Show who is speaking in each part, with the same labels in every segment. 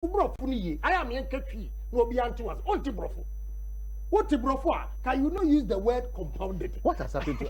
Speaker 1: I am Yankee, no be anti was onti brofo. What brofo? Can you not use the word compounded?
Speaker 2: What has happened to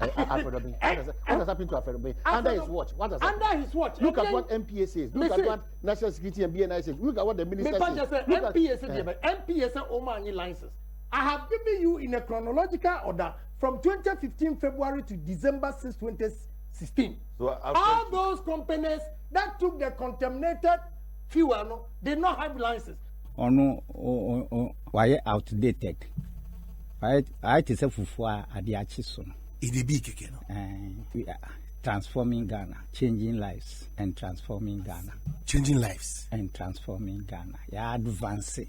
Speaker 2: Afrodomi? What has happened to Afrodomi? Under his watch. What has happened?
Speaker 1: Under his watch.
Speaker 2: Look at what MPA says. Look at what National Security and BNI says. Look at what the minister says.
Speaker 1: MPA says Omani license. I have given you in a chronological order from 2015 February to December 6, 2016. So all those companies that took the contaminated fuel did not have license.
Speaker 3: Oh no, why outdated? I say fufu adiachiso.
Speaker 4: It be keke no.
Speaker 3: We are transforming Ghana, changing lives and transforming Ghana.
Speaker 4: Changing lives
Speaker 3: and transforming Ghana. Yeah, advancing.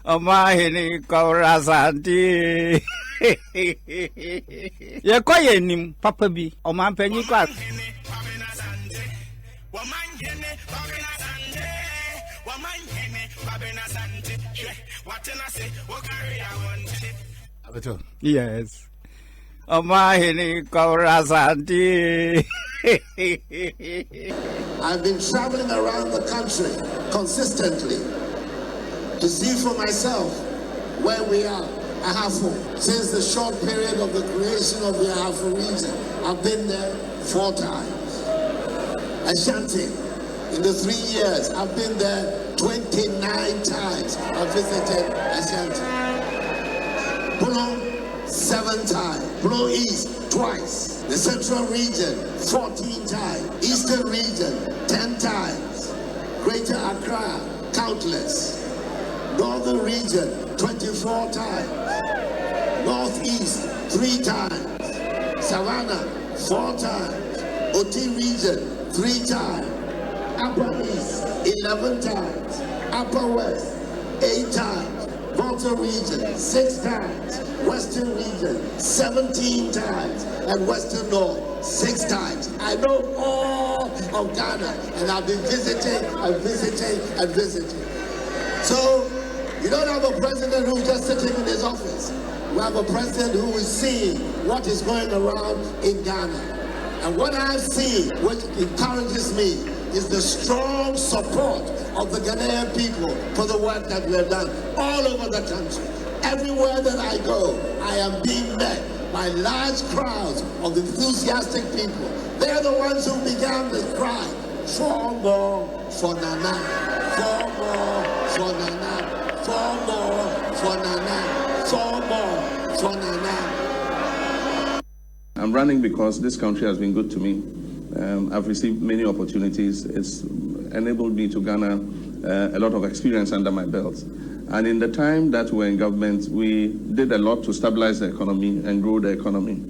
Speaker 3: Omahini Kaurasanti. Ye koye nim papa bi omampanyi kwa. Yes. Omahini Kaurasanti.
Speaker 5: I've been traveling around the country consistently to see for myself where we are. Ahafo. Since the short period of the creation of the Ahafo region, I've been there 4 times. Ashanti, in the 3 years, I've been there 29 times. I visited Ashanti. Puno, 7 times. Puno East, twice. The Central region, 14 times. Eastern region, 10 times. Greater Accra, countless. Northern region, 24 times. Northeast, 3 times. Savannah, 4 times. Oti region, 3 times. Upper East, 11 times. Upper West, 8 times. Volta region, 6 times. Western region, 17 times. And Western North, 6 times. I know all of Ghana, and I've been visiting and visiting and visiting. So, you don't have a president who's just sitting in his office. We have a president who is seeing what is going around in Ghana. And what I've seen, which encourages me, is the strong support of the Ghanaian people for the work that we have done all over the country. Everywhere that I go, I am being met by large crowds of enthusiastic people. They're the ones who began the cry, 4 more for Nana, 4 more for Nana, 4 more for Nana, 4 more for Nana.
Speaker 6: I'm running because this country has been good to me. I've received many opportunities. It's enabled me to garner a lot of experience under my belt. And in the time that we're in government, we did a lot to stabilize the economy and grow the economy.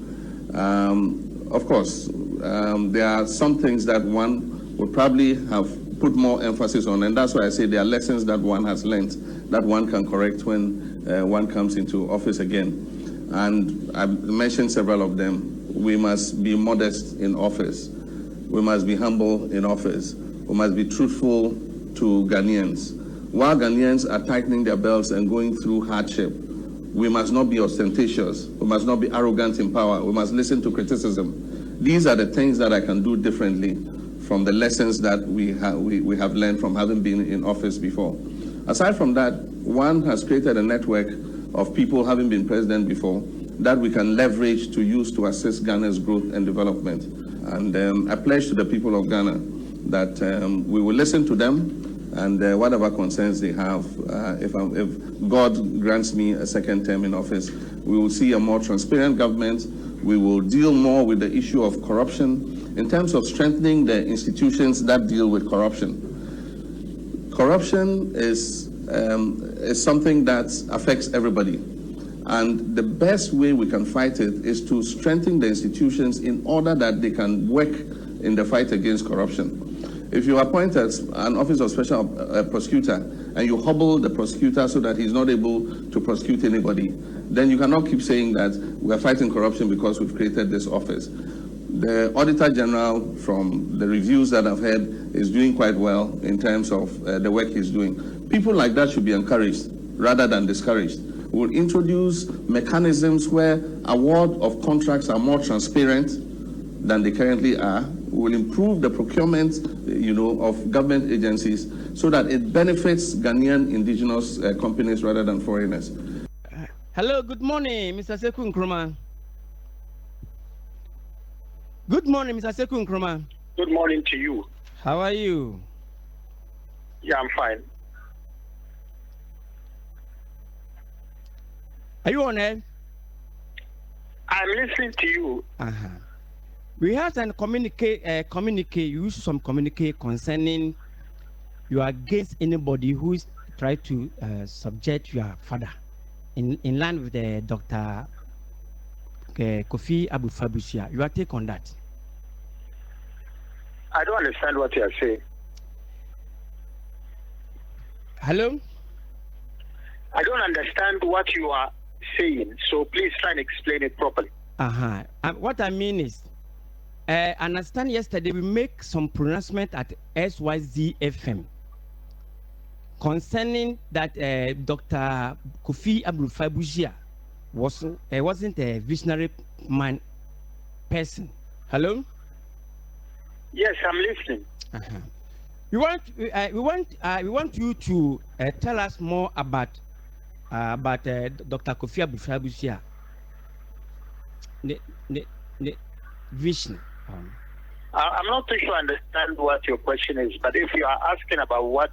Speaker 6: Of course, there are some things that one would probably have put more emphasis on, and that's why I say there are lessons that one has learned that one can correct when one comes into office again. And I mentioned several of them. We must be modest in office. We must be humble in office. We must be truthful to Ghanaians. While Ghanaians are tightening their belts and going through hardship, we must not be ostentatious. We must not be arrogant in power. We must listen to criticism. These are the things that I can do differently from the lessons that we have learned from having been in office before. Aside from that, one has created a network of people having been president before that we can leverage to use to assist Ghana's growth and development. And I pledge to the people of Ghana that we will listen to them, and whatever concerns they have, if God grants me a second term in office, we will see a more transparent government. We will deal more with the issue of corruption in terms of strengthening the institutions that deal with corruption. Corruption is something that affects everybody. And the best way we can fight it is to strengthen the institutions in order that they can work in the fight against corruption. If you appoint an office of special prosecutor and you hobble the prosecutor so that he's not able to prosecute anybody, then you cannot keep saying that we're fighting corruption because we've created this office. The Auditor General, from the reviews that I've heard, is doing quite well in terms of the work he's doing. People like that should be encouraged rather than discouraged. We'll introduce mechanisms where award of contracts are more transparent than they currently are, will improve the procurement, of government agencies so that it benefits Ghanaian indigenous companies rather than foreigners.
Speaker 7: Hello, good morning, Mr. Seku Nkrumah. Good morning, Mr. Seku Nkrumah.
Speaker 8: Good morning to you.
Speaker 7: How are you?
Speaker 8: Yeah, I'm fine.
Speaker 7: Are you on air?
Speaker 8: I'm listening to you.
Speaker 7: We have some communicate, use some communicate concerning you are against anybody who is try to subject your father in line with the Dr. Kofi Abu-Fabusia. Your take on that?
Speaker 8: I don't understand what you are saying.
Speaker 7: Hello?
Speaker 8: I don't understand what you are saying, so please try and explain it properly.
Speaker 7: What I mean is, I understand yesterday we make some pronouncement at SYZFM concerning that Dr. Kofi Abu-Fabusia wasn't a visionary person. Hello?
Speaker 8: Yes, I'm listening.
Speaker 7: We want you to tell us more about Dr. Kofi Abu-Fabusia. The vision.
Speaker 8: I'm not too sure I understand what your question is, but if you are asking about what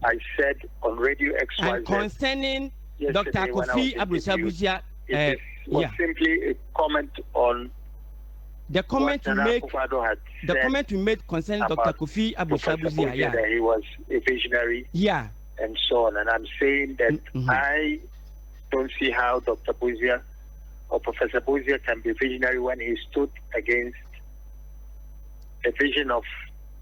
Speaker 8: I said on Radio XYZ
Speaker 7: and concerning Dr. Kofi Abu-Fabusia,
Speaker 8: it was simply a comment on
Speaker 7: the comment you make. The comment you made concerning Dr. Kofi Abu-Fabusia,
Speaker 8: that he was a visionary, and so on. And I'm saying that I don't see how Dr. Buzia or Professor Buzia can be visionary when he stood against the vision of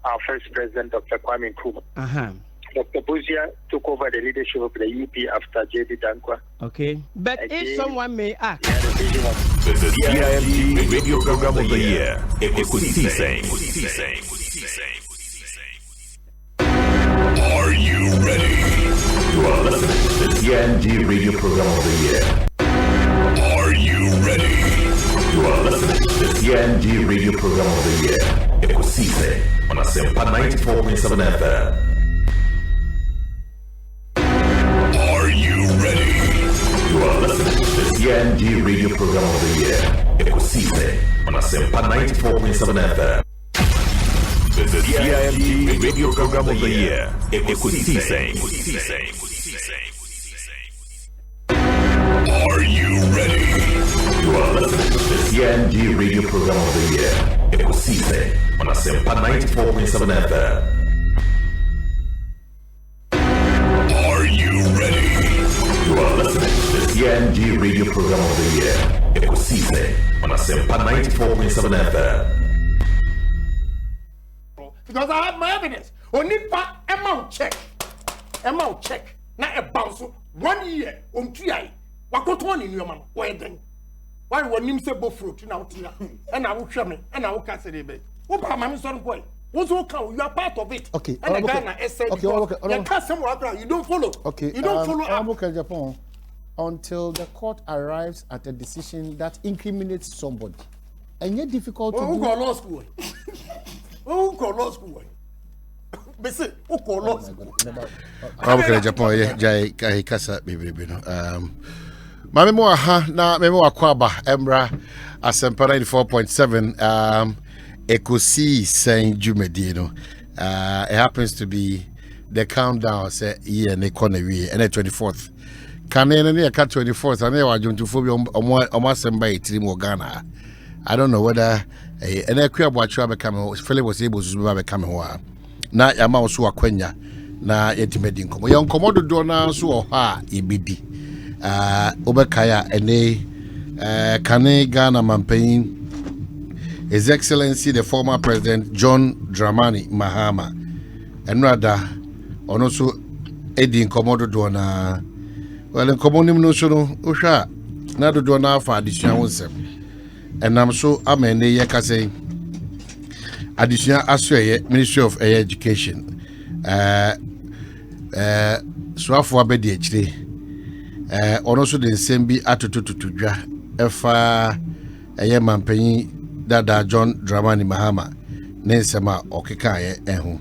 Speaker 8: our first president, Dr. Kwame Nkrumah. Dr. Buzia took over the leadership of the UP after J.D. Dankwa.
Speaker 7: Okay. But if someone may ask,
Speaker 9: the CIMG Radio Program of the Year, Ekosiisen. Are you ready? You are listening to the CIMG Radio Program of the Year. Are you ready? You are listening to the CIMG Radio Program of the Year, Ekosiisen on Asempa 94.7 FM. Are you ready? You are listening to the CIMG Radio Program of the Year, Ekosiisen on Asempa 94.7 FM. The CIMG Radio Program of the Year, Ekosiisen. Are you ready? You are listening to the CIMG Radio Program of the Year, Ekosiisen on Asempa 94.7 FM. Are you ready? You are listening to the CIMG Radio Program of the Year, Ekosiisen on Asempa 94.7 FM.
Speaker 1: Because I have my evidence. Only pa amount check. Na a bounce 1 year on 3 years. What one in your man? Why then? Why when him say both fruit now? And I will show me and I will cast it a bit. What about my son boy? What's all count? You are part of it.
Speaker 2: Okay.
Speaker 1: And the Ghana essay. You can't somewhere you don't follow.
Speaker 2: Okay.
Speaker 1: You don't follow up.
Speaker 2: Japan until the court arrives at a decision that incriminates somebody. And yet difficult to do.
Speaker 1: Who go law school? Who go law school? Bese who go law school?
Speaker 2: Japan jai kasa baby no. Mame mo aha na meme wakwaba Emra Asempa 94.7 Ekosiisen Jumedi no. It happens to be the countdown say year na economy and the 24th. Kanene na ka 24th and wa jontufobi omo Asemba etiri mo Ghana. I don't know whether and Ekwabuachu become Philip was able to become ho na yama so akwanya na yetimedi nkomo. Ye nkomo dodo na so ho a ebedi. Obekaya ene Kane Ghana Mampein, His Excellency the former President John Dramani Mahama, and rather on also Eddie Komodo Dona. Well, in Komonim no sono, Usha, Nado Dona for addition onesem. And I'm so amene yakase additional Asway Ministry of Higher Education. Swafwa Bedi HD. Also the same be atututuja efa eye mampanyi dada John Dramani Mahama Nensema okekaye ehu.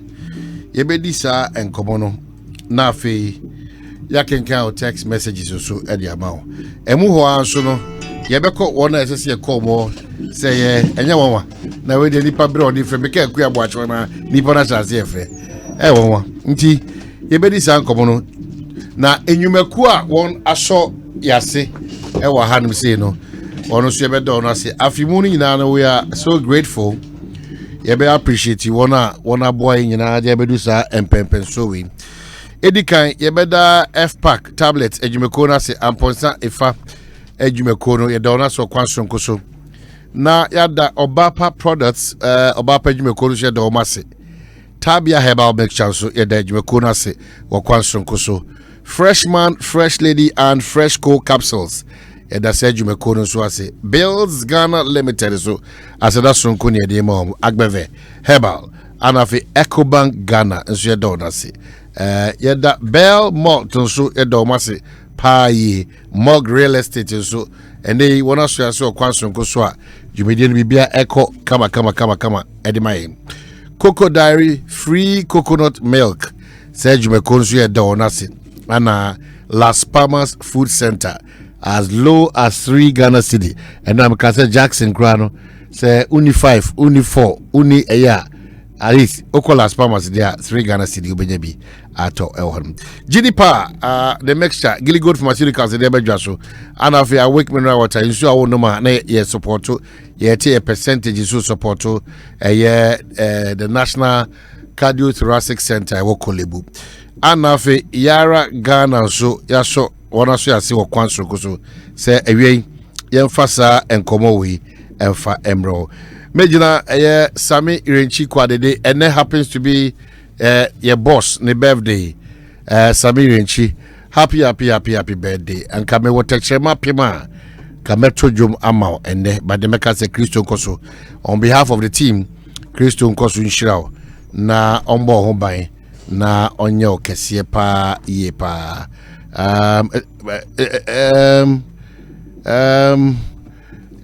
Speaker 2: Yebedi sa enkomo no na afei yakenka o text messages so e dia ma wo. Emu ho anso no yebekọ wona esese ye komo say ye enya wonwa na we de nipa bre odi frem ka akua bo acho na nipa na chance ye frem wonwa nti yebedi sa enkomo no na enyumaku a won aso yase wa hanum sei no ono so yebedo no ase afimu ni nyina no we are so grateful. Yebe appreciate you wanna boy nyina de bedu sa empempen so we edikan yebeda F-pack tablet ejumeko na se amponsa efa ejumeko no yeda ona so kwansonko so na yada Obapa products Obapa ejumeko no yeda o mase Tabia herbal mixture so yeda ejumeko na se wo kwansonko so Freshman, Fresh Lady and Fresh Co capsules yeda se ejumeko no so ase Bills Ghana Limited so aseda sonko ne yeda ma agbeve herbal anafi Ecobank Ghana nso yeda ona se yeda Bell Malt nso yeda o mase Paye Mog Real Estate so ene wona so aso kwansonko so a jumedie no bibia eko kama edimai Cocoa Diary free coconut milk say jumeko nso yeda ona se ana Las Palmas Food Center as low as 3 Ghana cedi and I'm say Jackson Grano say uni 5 uni 4 uni eya at least Las Palmas there 3 Ghana cedi obenyabi ato ehon GDPA the mixture Gilly Good Pharmaceuticals the bedwaso and if you awake mineral water insu awo no ma na ye support ye tie a percentage so support the National Cardiothoracic Center wo kolebu and if Yara Ghana so yaso wona so yase wo kwanso so say awie yemfasa enkomo we emfa emro Mejina Sami Irenchi Kwadede and that happens to be your boss ne birthday Sami Irenchi happy birthday and kame wotechema pima kame tojum amao and but the meka say Christo Nkoso on behalf of the team Christo Nkoso nshirao na ombo ho ban na onye okese pa ye pa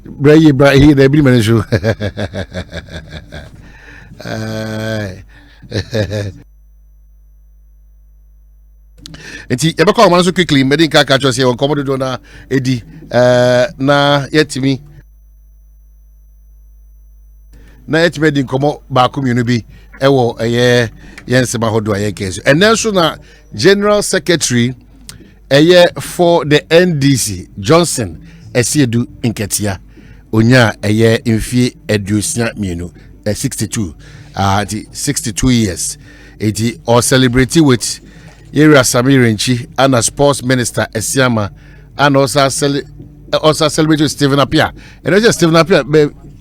Speaker 2: Brayi the bri manager enti yebekọ man so quickly medin ka catch us here on commodity na edi na yetimi na yetime din komo ba komunu bi ewo yensema hodo aye case and then so na General Secretary for the NDC Johnson Esiedu Inketia onya infie edusia mienu 62 62 years eti or celebrate with area Samirenchi and a sports minister Esiama and also celebrate with Stephen Apia and just Stephen Apia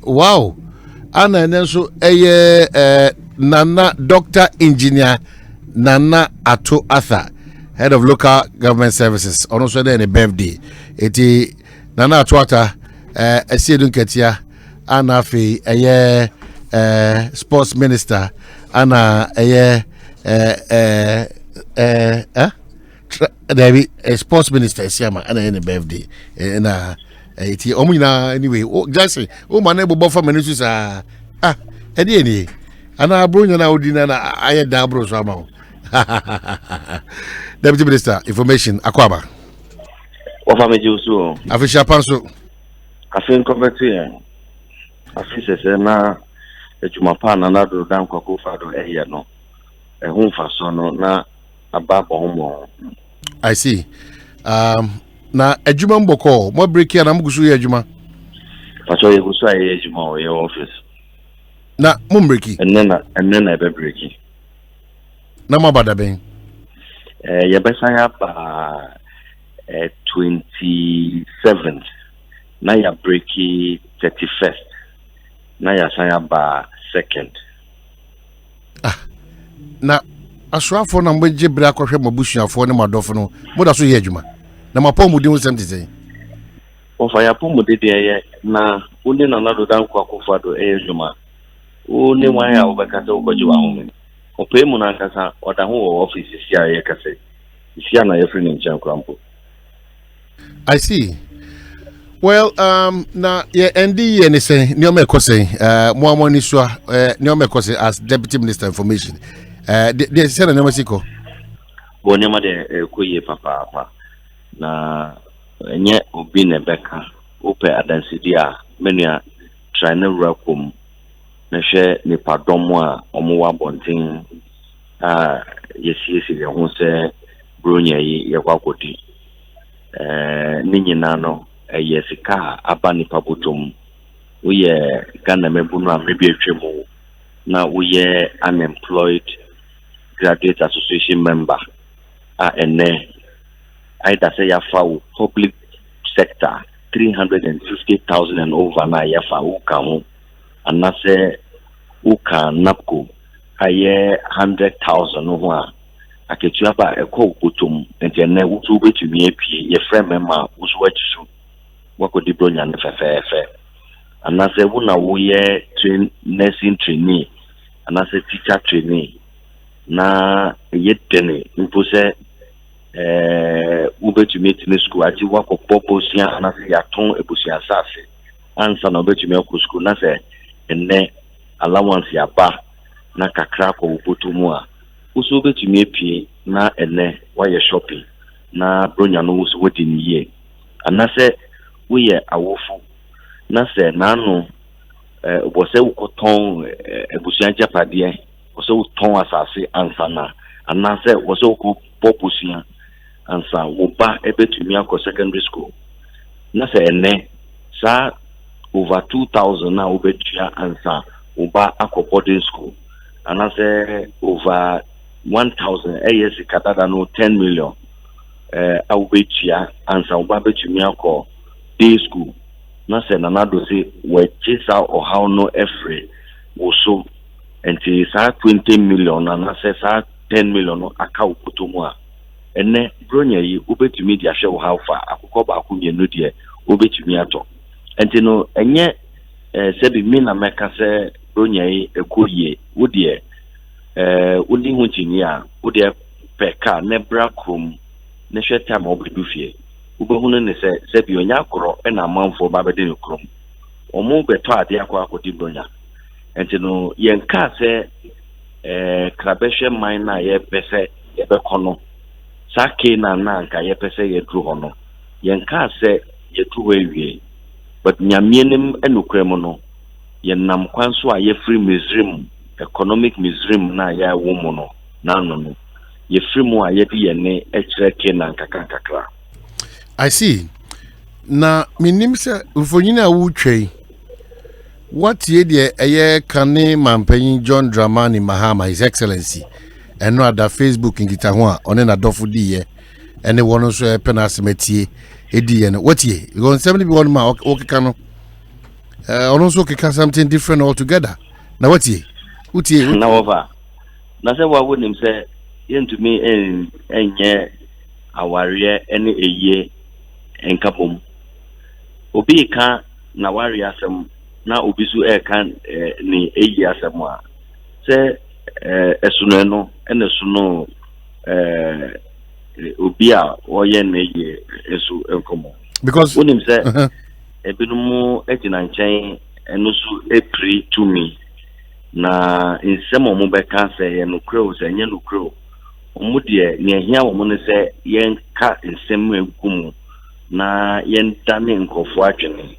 Speaker 2: wow and then so Nana Doctor Engineer Nana Ato Arthur head of local government services on also there a birthday eti Nana Ato Arthur Esiedu Nketia anafi sports minister ana David sports minister Esiama ana in birthday na eti omina anyway just o man ebo bofa menu sa edi eni ana bronya na odina na aye da bro so ama Deputy Minister Information Akwaba
Speaker 10: Wafa mejusu
Speaker 2: Afisha Panso
Speaker 10: Afin Convertier Afise se na ejumapa na do dan kwako fado eya no ehun faso no na ababo homo
Speaker 2: I see na ejuma mboko mo break ya na mgusu ya ejuma
Speaker 10: faso ye gusu ya ejuma o ye office
Speaker 2: na mo break
Speaker 10: enne ebe break
Speaker 2: na mabada ben
Speaker 10: ye besa ya ba 27th na ya break 31st na ya saya ba 2nd
Speaker 2: na asrafo na mbeje bra kwhwe mabusuafo ne madofo no moda so ye adwuma na mapom mudi wo sem tizei
Speaker 10: o fa ya pom mudi de ye na oni na nado dan kwa kofado e adwuma oni wan ya obekasa okoju wa homen o pe mu na nkasa oda ho office sia ye kase sia na ye free nchen krampo
Speaker 2: I see Well, na yeah, ND and say Nyome Kose, Mwamo Niswa, Nyome Kose as Deputy Minister Information. They said Nyome Siko.
Speaker 10: Wonyama de kuye papa na enye obi ne beka ope adansidi a menua try na rakom na hwe ni padomo a omo wa bonten yesi ye ho se bronya yi ye kwakodi ni nyina no yesika aba ni pabotom uye Ghana mebunu a mebi atwemu na uye unemployed graduate association member ene either say yafa public sector 350,000 and over na yafa uka and na say uka napko aye 100,000 ho a aketua ba ekọ utum ente na wutu betumi apie ye frame member uso wachisu wakodi bronya ne fefefe and na say wona wo ye nursing trainee and na say teacher trainee na yetene impose ubetumi tini school ati wako poposia na se yaton ebusia sase ansa na ubetumi akọ school na se enne allowance yaba na kakra ko ubotumu a uso ubetumi apie na enne why shopping na bronya no uso wodi niye ana se we awofu na se nanu obose ukoton ebusia japade obose uton asase ansa na ana se obose uko poposia ansa woba ebetumi akọ secondary school na se ene sa over 2,000 na obetua ansa woba akọ boarding school and say over 1,000 years kadada no 10 million obetua ansa woba betumi akọ day school na se na do se we chisa or how no every woso enti sa 20 million na se sa 10 million no aka upotomu a ene bronya yi obetumi dia hwe wo hafa akukọ ba akumienu de obetumi ato enti no enye sebi mi na meka se bronya yi ekoyie wo de uni hu tini a wo de peka ne bra krom ne hwe time obedu fie ubehunu ne se sebi onya akoro na amanfo ba bede ne krom omo beto ade akodi bronya enti no yenka se krabehwe man na ye pese ye bekono sake na nka ye pese ye dru hono yenka se ye tu wewie but nyamienim enukrem no ye nam kwanso a ye free Misrim economic Misrim na ya womo no na no ye free mu a ye bi ye ne ekire ke na kakra.
Speaker 2: I see. Na minim se ufonyina wutwe what ye de eye kane mampanyin John Dramani Mahama, His Excellency eno ada Facebook ngita ho a one na dofo di ye ene wono so e pena semetie edi ye no what ye you go 70 be one ma okeka no ono so okeka something different altogether na what ye
Speaker 10: na over na se wa wonim se yentumi enye aware ene eye enkapom obi ka na ware asem na obi su kan ni eye asem a se esuno no ene suno obi a oye na eye esu enkomo
Speaker 2: because
Speaker 10: wonim se ebinumu ejina nchen eno su epri to me na insemo mo beka se ye no kro se nye no kro omu de ne hia wo ne se yen ka nsem egum na yen dane nkofo atwene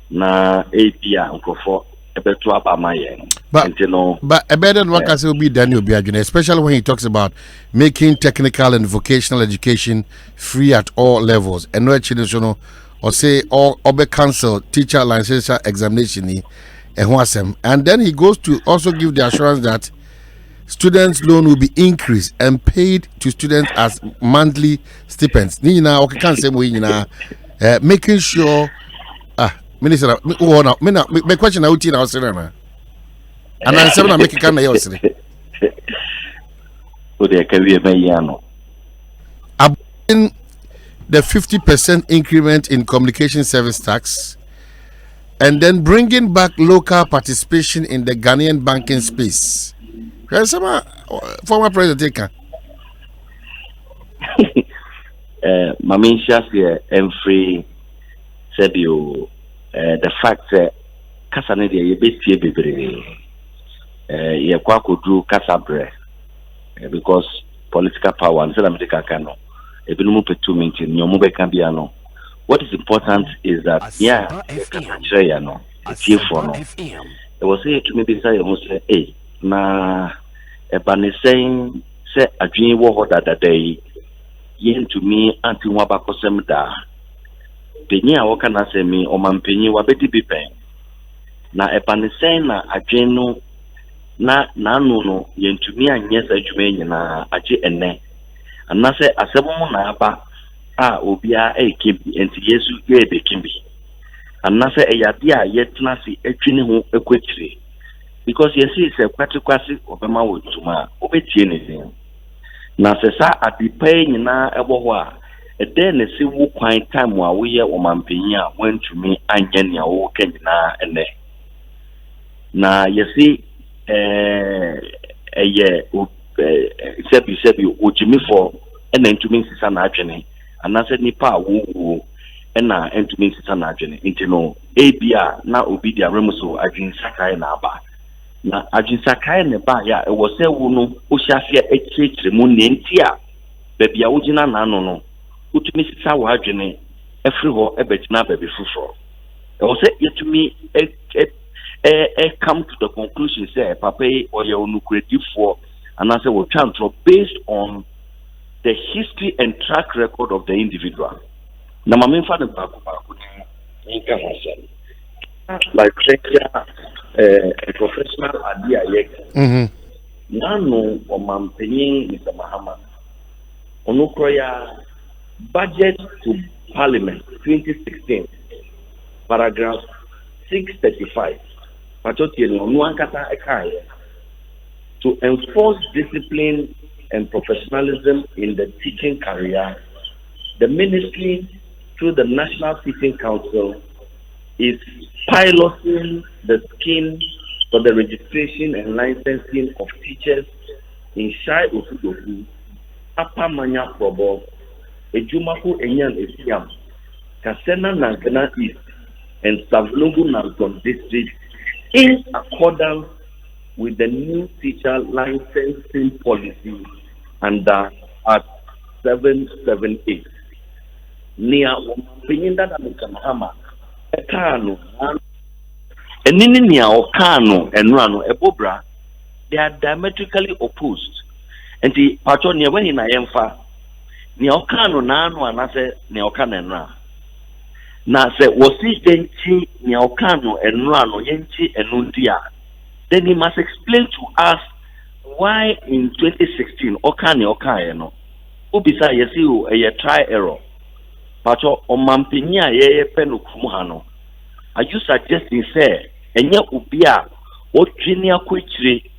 Speaker 10: na ebia nkofo ebeto abamaye
Speaker 2: but ebeden wakase obi dane obi adwene, especially when he talks about making technical and vocational education free at all levels and no actually so no or say all obe cancel teacher licensure examination and then he goes to also give the assurance that students loan will be increased and paid to students as monthly stipends. Nina okay can say we making sure minister my question out in our cinema and I said make can you say the 50% increment in communication service tax and then bringing back local participation in the Ghanaian banking space. Former president
Speaker 10: Mamisha every said you the fact that Kasane de Yebeti Bebre Yakwaku Kasabre because political power and America cano. Ebinumu petu mintin nyomube kambiano. What is important is that
Speaker 4: Asempa
Speaker 10: FM. It was saying to me beside you say, hey, na ebani saying say a dream war that day yen to me anti wabakosem da. Penny waka na say me o man penny wabedi bipen. Na ebani saying na a dream no na no yen to me and yes a dream na aje ene. And na say asemu na aba obia kimbi enti yesu ye be kimbi. And na say eyade a yetna si etwini ho ekwetire because you see say kwatikwasi obema wotuma obetie ne na say sa adipai nyina ebo ho a ede ne si wo kwan time a wo ye omampanyi a wantumi anya ne a wo kanyina ene na you see sebi ojimi for ena ntumi sisa na adwene anase nipa wo ena ntumi sisa na adwene intino ebia na obi dia remuso adwin sakai na aba na adwin sakai ne ba ya e wo se wo no o hyiafia ekyekire mu ne ntia baby a wogina na no no utumi sisa wa adwene efri ho ebetina baby fufuro e wo se yetumi come to the conclusion say papa or your nucleative for and I say we control based on the history and track record of the individual. Now, my main father like a professional idea. Nano or Mampany, Mr. Mahama. Onukroya budget to Parliament 2016, paragraph 635. To enforce discipline and professionalism in the teaching career, the ministry, through the National Teaching Council, is piloting the scheme for the registration and licensing of teachers in Shai Osudoku, Upper Manya Probo, Ejumaku Enyan Esiam, Kasena Nankana East, and Savlungu Nankon District, in accordance with the new teacher licensing policy under Act 778. Near Pinda Mahama, Ekano, and Ninia Okano and Rano Ebobra, they are diametrically opposed. And the Patronia when in Ayemfa, Neokano Nano and I say Neokan and Ra. Na say was it Yenchi Neokano and Rano Yenchi and Nundia. Then he must explain to us why in 2016 Okane Ubisa yesi a try error. Pacho omampinya ye penu kumuhano. Are you suggesting say enya ubia o junior kwechire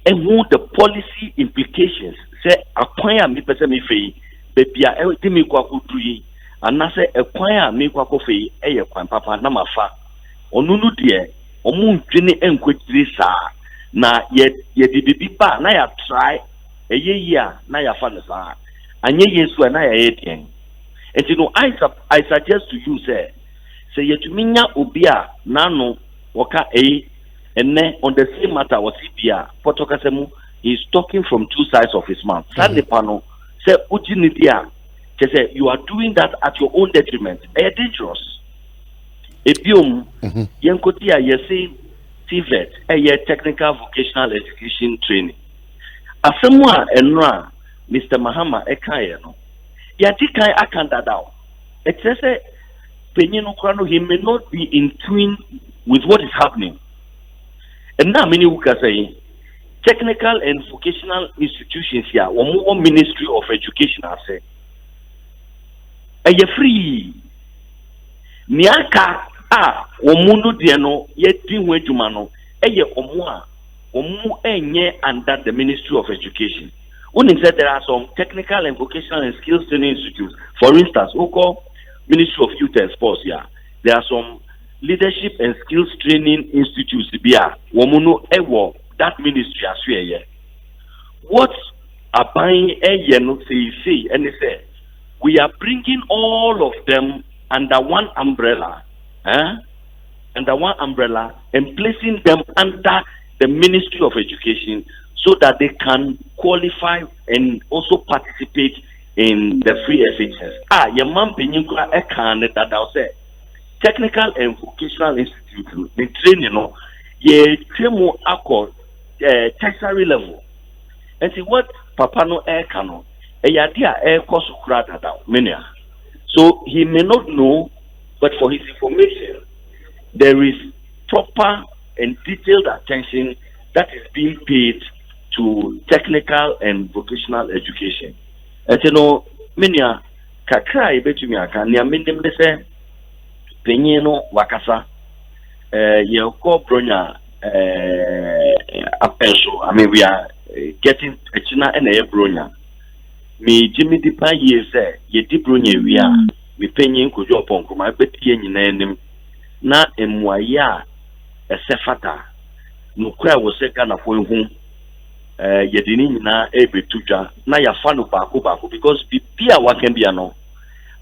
Speaker 10: and who the policy implications say akwanya mi pese mi fei bebia e timi kwa kudui anase akwanya mi kwa kofi eye kwan papa na mafa onunu de omu dwene enkwetiri saa na ye bibi ba na ya try eyeyi a na ya fa no saa anye yesu na ya yedien enti no I suggest to you say yetuminya obi a nano woka enne on the same matter was ibia potokasemu he is talking from two sides of his mouth sande pano say ujinidia say you are doing that at your own detriment dangerous. Ebium, Yankotia, yesi, TVET, technical vocational education training. Asemwa enra, Mr. Mahama Ekayeno. Yatikai akandadao. It says, Penyino Krano, he may not be in tune with what is happening. And now many who can say, technical and vocational institutions here, or more Ministry of Education, I say, are you free? Niaka omundu de no yeti ho adwuma no eye omu enye under the Ministry of Education. Unim said there are some technical and vocational and skills training institutes. For instance, Ministry of Youth and Sports here. There are some leadership and skills training institutes bia womuno ewo that ministry as we what aban eye no say and they say we are bringing all of them under one umbrella, under one umbrella, and placing them under the Ministry of Education so that they can qualify and also participate in the free FHS. Your mom Penyuka Ekan that I'll say technical and vocational institute, the training, ye tremo accord tertiary level. And see what Papa no Ekano, a yadia air course mania. So he may not know, but for his information, there is proper and detailed attention that is being paid to technical and vocational education. And you know, mania kakra ibetumi aka nia menim de se penyin no wakasa ye ko bronya apenso. I mean, we are getting a china and a bronya. Me Jimmy Dipa ye say ye di bronya we are me penyin kojo pon kuma beti nyina enim na emwaya esefata no kwa wo se kana fo hu yedini nyina ebetuja na ya fa no baako because bibia wakan bia no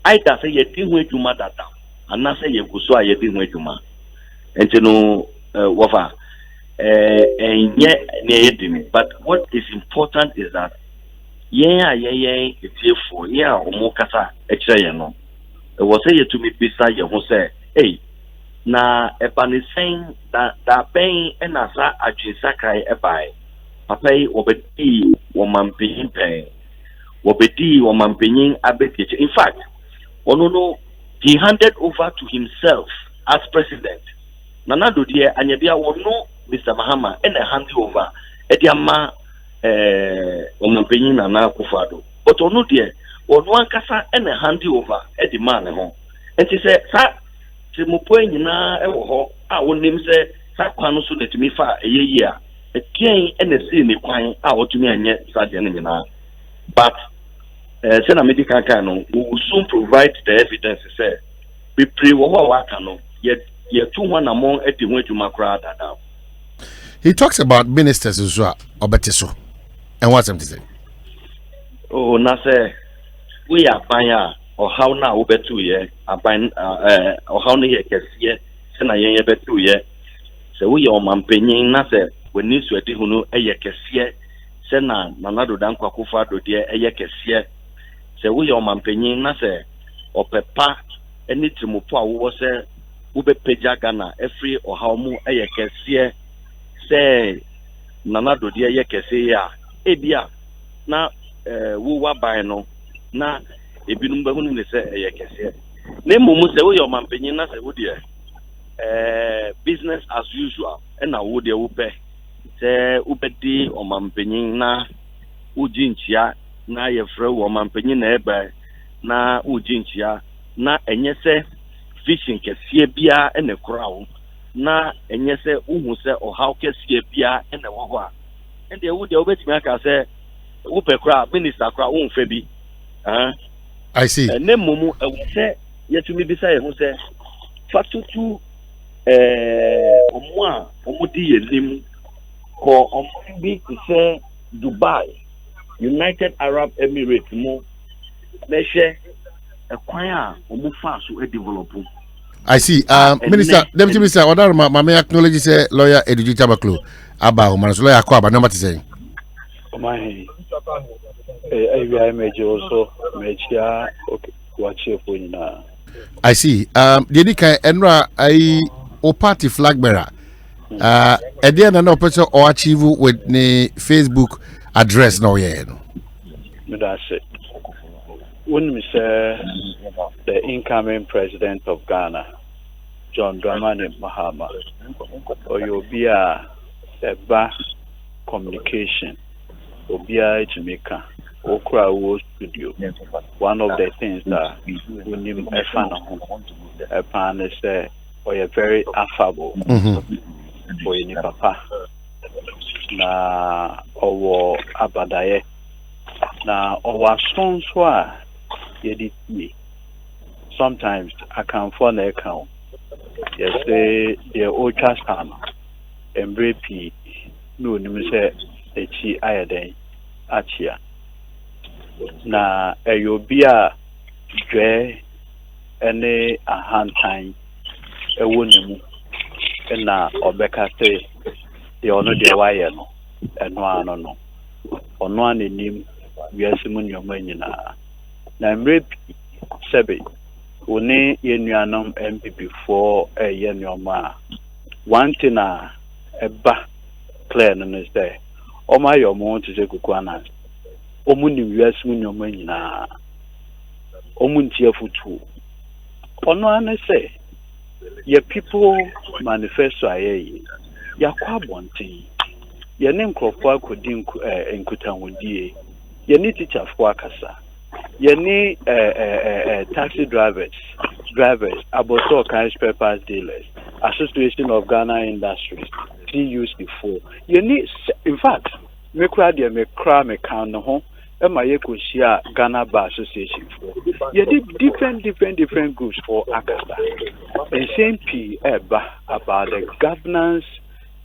Speaker 10: either say yedi hu adwuma dada ana say yeguso a yedi hu adwuma enti no wofa enye ne yedini. But what is important is that etiefo omo kasa ekire ye no wo say yetumi bisa ye ho say hey na ebanisen da ben enasa adwinsa kai ebai papa yi obedi womampenyin pen obedi womampenyin abetiche. In fact no he handed over to himself as president. Nana do die anyabia wono Mr. Mahama and hand over ediama womampenyin Nana Akufo-Addo, but ono die wono ankasa and hand over edi man ho. Enti say sa timupo nyina ewo ho a wonim say sa kwano so letimi fa eyeyi a again and the same kwan out to me and yet but send a medical canon we will soon provide the evidence. Say we pray what yet 2-1 among 81 to Macrada now.
Speaker 2: He talks about ministers as well, Obetiso. And what's him to say?
Speaker 10: Oh, Nase, we are buying or how now Obetu ye, a buying or how near Cassia, send a year betu ye. So we are Mampenning Nase. When news were dihuno eyekesie sena nanado dan Akufo-Addo de eyekesie se wo ye omampenyin na se opepa eni trimupo a wo se wo be peja Ghana every ohamu eyekesie se nanado de eyekesie ya ebia na wo wa ban no na ebinum be hunu ne se eyekesie na mumu se wo ye omampenyin na se wo de business as usual and na wo de wo pe se ubedi omampenyin na ujinchia na yefre omampenyin na ebe na ujinchia na enye se fishing kesie bia ene krawo na enye se uhu se ohaw kesie bia ene wo ho a ende wo de obetimi aka se wo pe kra minister kra wo mfa bi
Speaker 2: I see
Speaker 10: ne mumu ewo se yetumi bisa ye hu se fatutu omudi yelim ko ombi to say Dubai, United Arab Emirates mo meshe ekwan omufa so develop.
Speaker 2: I see. Minister, Deputy Minister, order my acknowledge say lawyer Eduji Tabaklo aba o man so lawyer ko aba no mate say.
Speaker 11: My I major also mechia watch for na.
Speaker 2: I see. The kan enra I o party flag bearer. At the end of the person or achieve with the Facebook address now, yeah.
Speaker 11: That's it. When we say the incoming president of Ghana, John Dramani Mahama, or you'll be a communication, or be a Jamaica, or Crowd Studio. One of the things that we need a fan of, a say, or you're very affable. For any papa na owo abadaye na owa sonswa yedi me sometimes I can phone the account yes say the ultra scan embrace no nim say echi ayeden achia na eyobia dwe any a hand time a woman and Obeka say the honor the wire no and no on one in him we are simon your money na mrep sebe one yenuanom MPP for a yenuoma one thing a ba clear no is there o ma your mo to say kukwana o mu ni we are simon your money na o mu ntia futu ono an say your people manifesto aye yakwa bontin ye ne nkrofo akodi nkutahudie ye ne teacher fo akasa ye ne taxi drivers aboso cash papers dealers Association of Ghana Industries TUC4 ye ne in fact me kra de me kra me kan no ho e ma ye ko shia Ghana Bar Association for ye different groups for akasa and same eba about the governance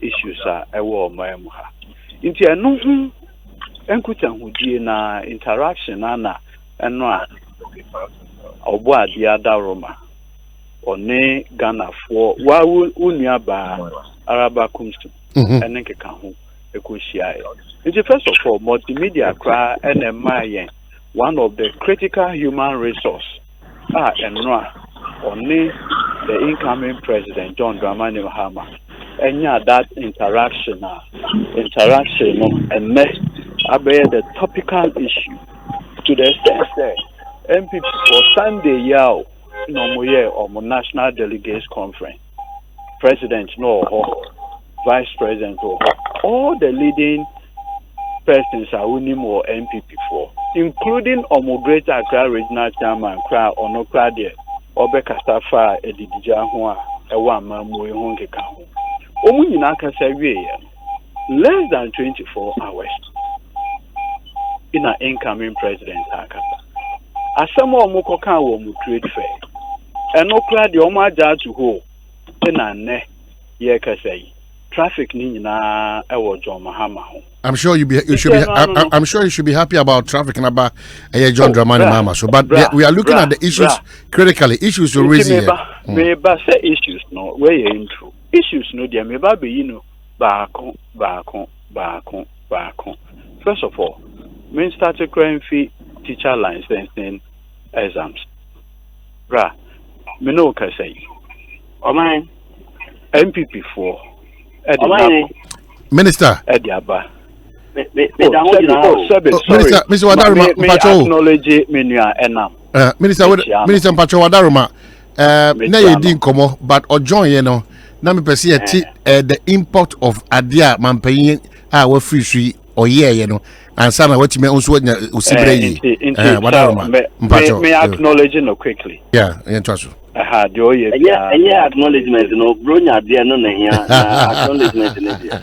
Speaker 11: issues are ewo maemu ha nti enu enkutahudie na interaction ana eno a obo ade adaroma one Ghana for wa unua ba araba kumstu ene keka ho ekohia nti first of all multimedia kra ene one of the critical human resource eno a one the incoming president John Dramani Mahama that interaction and next about the topical issue to the extent that MPP for Sunday no national delegates conference president vice president all the leading persons are winning more MPP for including Greater Accra regional chairman Kra Onokrade Obeka Safa Edidija ho a ewa mamu ho nkeka ho omunyina kasa wie less than 24 hours in an incoming president akasa asemo omukoka wo mu trade fair enokra de omaja to ho na ne ye kasa yi traffic ni nyina ewo John Mahama ho I'm sure
Speaker 2: you should be happy about traffic and about John Dramani Mahama. So, but we are looking at the issues critically. Issues to raise here.
Speaker 11: Maybe say issues no where you into issues no there. Maybe be back on. First of all, me started crying fee teacher licensing exams. Me no can say. Mine MPP 4.
Speaker 2: Minister.
Speaker 11: Ediaba.
Speaker 2: Minister Wadaruma Minister Mpacho Wadaruma na ye di nkomo but ojon ye no na me pese the import of adia mampanyin a wa free sui oye ye no ansa na watime onso nya osibre yi Wadaruma Mpacho
Speaker 11: me acknowledge no quickly
Speaker 2: ntwaso
Speaker 11: the oye
Speaker 10: acknowledgement no bronya dia no na hia acknowledgement ne dia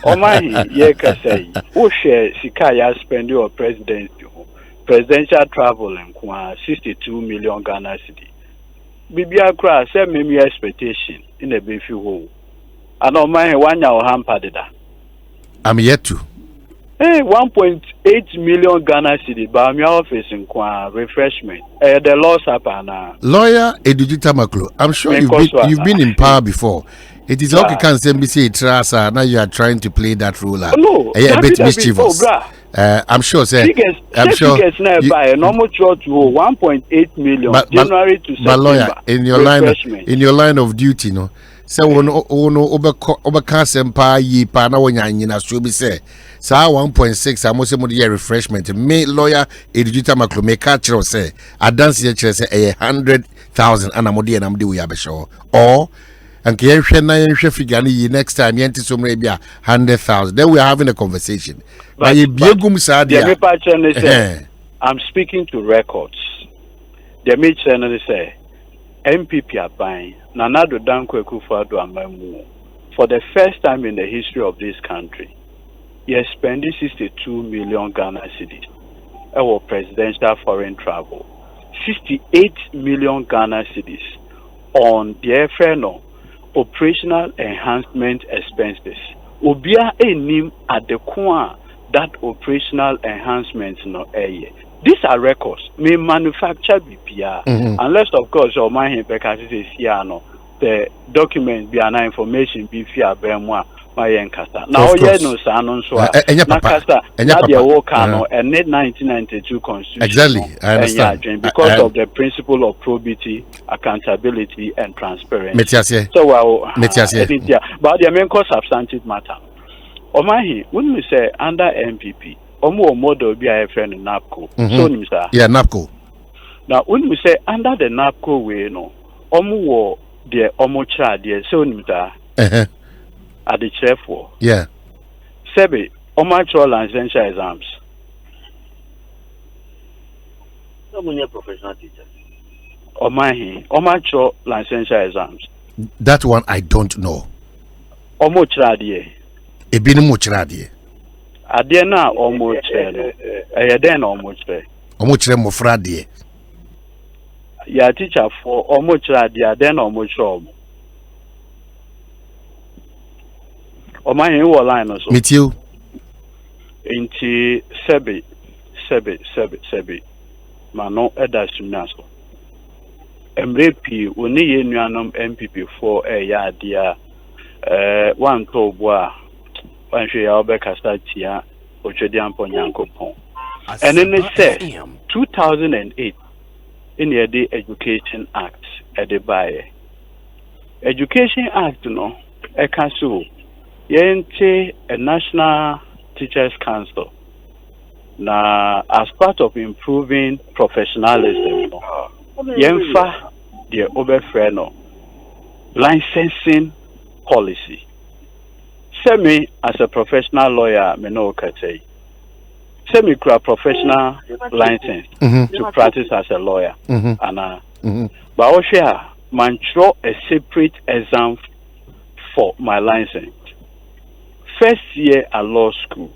Speaker 11: Omahi ye ka say wo share sika ya spend your presidential travel and 62 million Ghana cedi bibia kra say me expectation in a be few ho and Omahi wanya o hamper deda
Speaker 2: I'm yet to
Speaker 11: 1.8 million Ghana cedi ba my office in refreshment the law sapana
Speaker 2: lawyer Edujita Maklo I'm sure you've been in power before. It is okay, can say Trasa. Now you are trying to play that role.
Speaker 11: No,
Speaker 2: a bit mischievous. I'm sure, sir. I'm sure.
Speaker 11: By a normal church 1.8 million January to September.
Speaker 2: But lawyer, in your line of duty, no. So ono obeka Asempa yi pa na wonya nyina so bi say sa 1.6 amose mo de refreshment me lawyer Edujita Maklo me ka kire say adance ye kire say 100,000 ana mo de na mo de we abesho or and figure next time 100,000. Then we are having a conversation. But
Speaker 11: I'm speaking to records. The major say MPP are buying Nanado Danko Ekufado Amamu for the first time in the history of this country. He is spending 62 million Ghana cedis for presidential foreign travel. 68 million Ghana cedis on the FNO. Operational enhancement expenses. Obia enim at the core that operational enhancements no eye. These are records. Me manufacture BPR. Unless, of course, your mind because it is here, the document be an information be fear bemwa my enkasa. Now, no sanon so nakasa Nadia Wokano and 1992 constitution.
Speaker 2: Exactly. I understand.
Speaker 11: Because of the principle of probity, accountability, and transparency.
Speaker 2: So,
Speaker 11: but the main cause substantive matter. Omahi, when we say under MPP, Omo model be a friend in NAPCO. So,
Speaker 2: yeah, NAPCO.
Speaker 11: Now, when we say under the NAPCO way, no, Omo the Omo child, the so at the chair for.
Speaker 2: Yeah.
Speaker 11: Sebi, Omo licensure exams.
Speaker 10: Omo professional teacher.
Speaker 11: Omo licensure exams.
Speaker 2: That one I don't know.
Speaker 11: Omo child, yeah.
Speaker 2: Ebini mo child, yeah.
Speaker 11: Adena Omo child. Then Omo child.
Speaker 2: Omo child mo friend, yeah.
Speaker 11: Yeah, teacher for Omo child, yeah. Then Omo child. Oma in what line also?
Speaker 2: Meet you.
Speaker 11: Inti sebi. Mano eda sunaso. Emrepi oni ye nuanom MPP for ya dia one to boa wan hwe ya obekasa tia otwedi ampo nyankopon. And then it said 2008 in the Education Act at the Baye. Education Act no e kaso Yente a National Teachers Council. Now, as part of improving professionalism, Yenfa the Oberfreno licensing policy. Semi as a professional lawyer, Meno Kate. Semi professional license to practice as a lawyer. But also, mantra a separate exam for my license. First year at law school,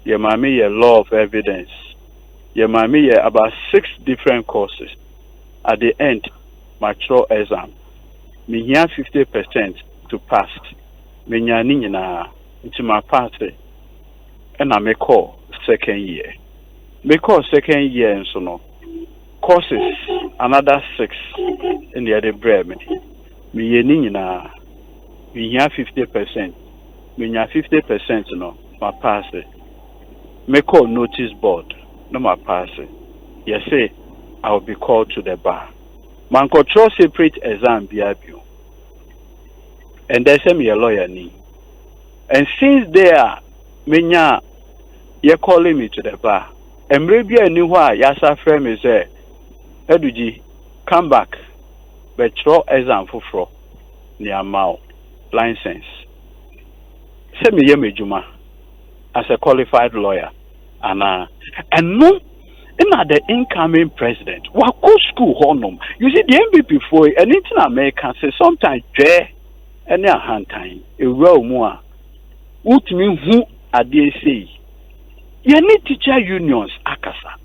Speaker 11: your mommy a law of evidence. Your mommy about 6 different courses. At the end, mature exam. Me here 50% to pass. Me nina into my party. And I may call second year. Me call second year and so no. Courses another 6 in the other bread. Me nina. Me here 50%. When you're 50%, no, my pass it. Make call notice board, no, my pass it. You say, I will be called to the bar. Man control separate exam, BIBU. And they say me a lawyer, ni. And since there, you're calling me to the bar. And maybe I knew why, Yasa friend is there. Eduji, come back. But throw exam for near mouth license. Send me Juma as a qualified lawyer. And no, the incoming president, what go school honum. You see, the MVP for anything American say sometimes any hand time, a real more. What mean who are they say? You need teacher unions, Akasa.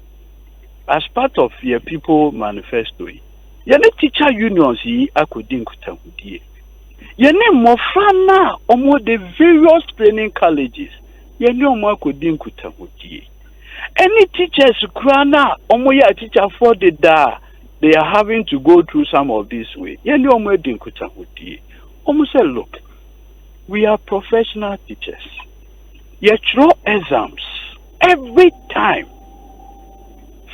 Speaker 11: As part of your people manifesto, you need teacher unions, I could think Your name Mofana omo the various training colleges. Your name Makudin Kutamuti. Any teachers krana omo ya teacher for the da they are having to go through some of this way. Your name Makudin Kutamuti. Omo say look, we are professional teachers. You throw exams every time.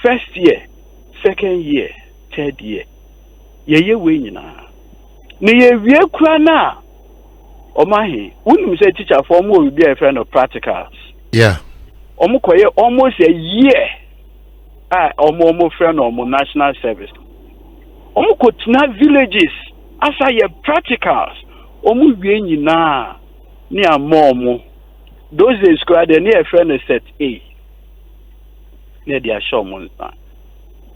Speaker 11: First year, second year, third year. Ye winning na. Niye wie kura na omahi wonu say teacher for mo will be a friend of practicals.
Speaker 2: Yeah.
Speaker 11: Omo koye almost a year. Omo friend of national service. Omo ko tina villages asa ye practicals. Omo wie nyina ni amomo. Those days squad they near friend set A. Near the show mo nta.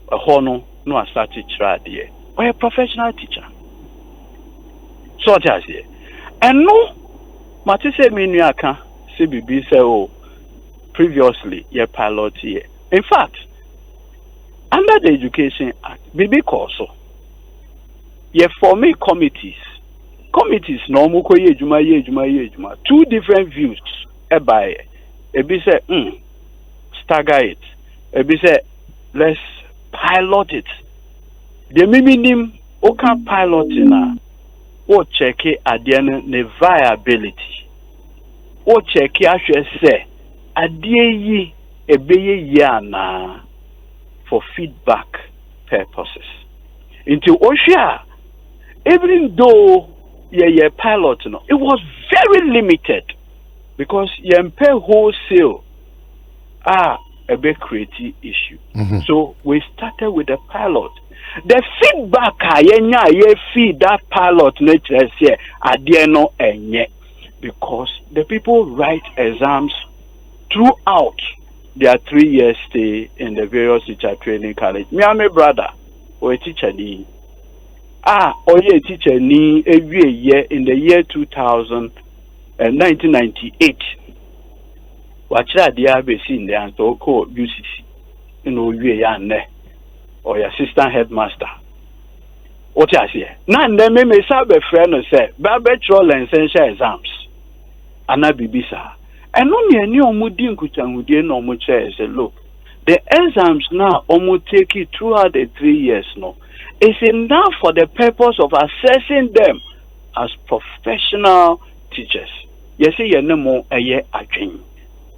Speaker 11: A hono no start teacher there. Or a professional teacher. So I say, and no, Matisse Minuaka, CBB say, oh, previously, your pilot here. In fact, under the Education Act, BB Corso, you forming committees. Committees, no, 2 different views. Ebi say, stagger it. Ebi say, let's pilot it. The minimum okay piloting or check it at the end the viability. Or check it as you say a day a be for feedback purposes. Into Osha, even though pilot, it was very limited because pay wholesale a big creative issue. So we started with a pilot. The feedback feed that pilot nature here at the end because the people write exams throughout their 3 years stay in the various teacher training college. Me and my brother or a teacher ni or a teacher ni every year in the year 1998. Watch that the ABC in the answer called UCC. You know, you or your assistant headmaster. What I say? Now, then, me sabe friend say, Babetro and essential exams. Ana bibisa. And only any omudin kutangudia no mucha say, look, the exams now take it throughout the 3 years no. It's enough for the purpose of assessing them as professional teachers. You see, you no more a year again.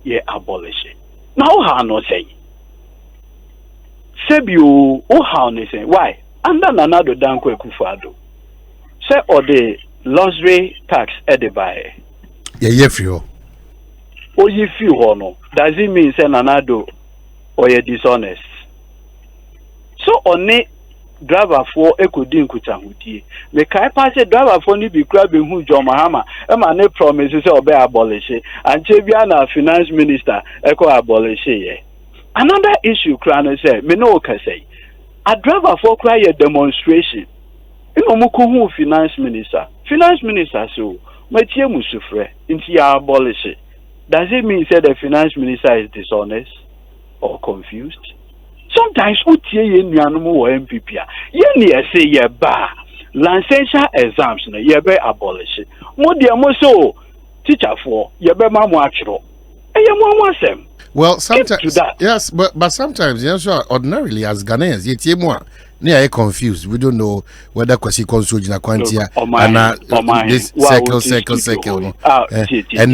Speaker 11: Ye abolish it. Now how no say? Sebu how no say? Why? And then another danko kufado. Say or the luxury tax edibai.
Speaker 2: Yeah, feel.
Speaker 11: Oh, you feel no. Does it mean say another or you dishonest? So on it driver for ekodi nkutahudi. Me kai pass driver for ni bi kra be hu John Mahama. E ma ne promise say obe abolish it. And Chebia na finance minister eko abolish it. Another issue kra no say me no ka say. A driver for cry a demonstration. Ino muku hu finance minister. Finance minister so metie musufre inti ya abolish it. Does it mean say the finance minister is dishonest or confused? Sometimes utie ye nuanumu wo MPP ye ne say ye ba licensure exams no ye be abolish mo de mo so teacher for ye be ma mo atwero eye mo asem.
Speaker 2: Well, sometimes yes, but sometimes you know, ordinarily as Ghanaians ye tie mo ne are confused. We don't know whether kwasi konso jina kwantia and this circle no. And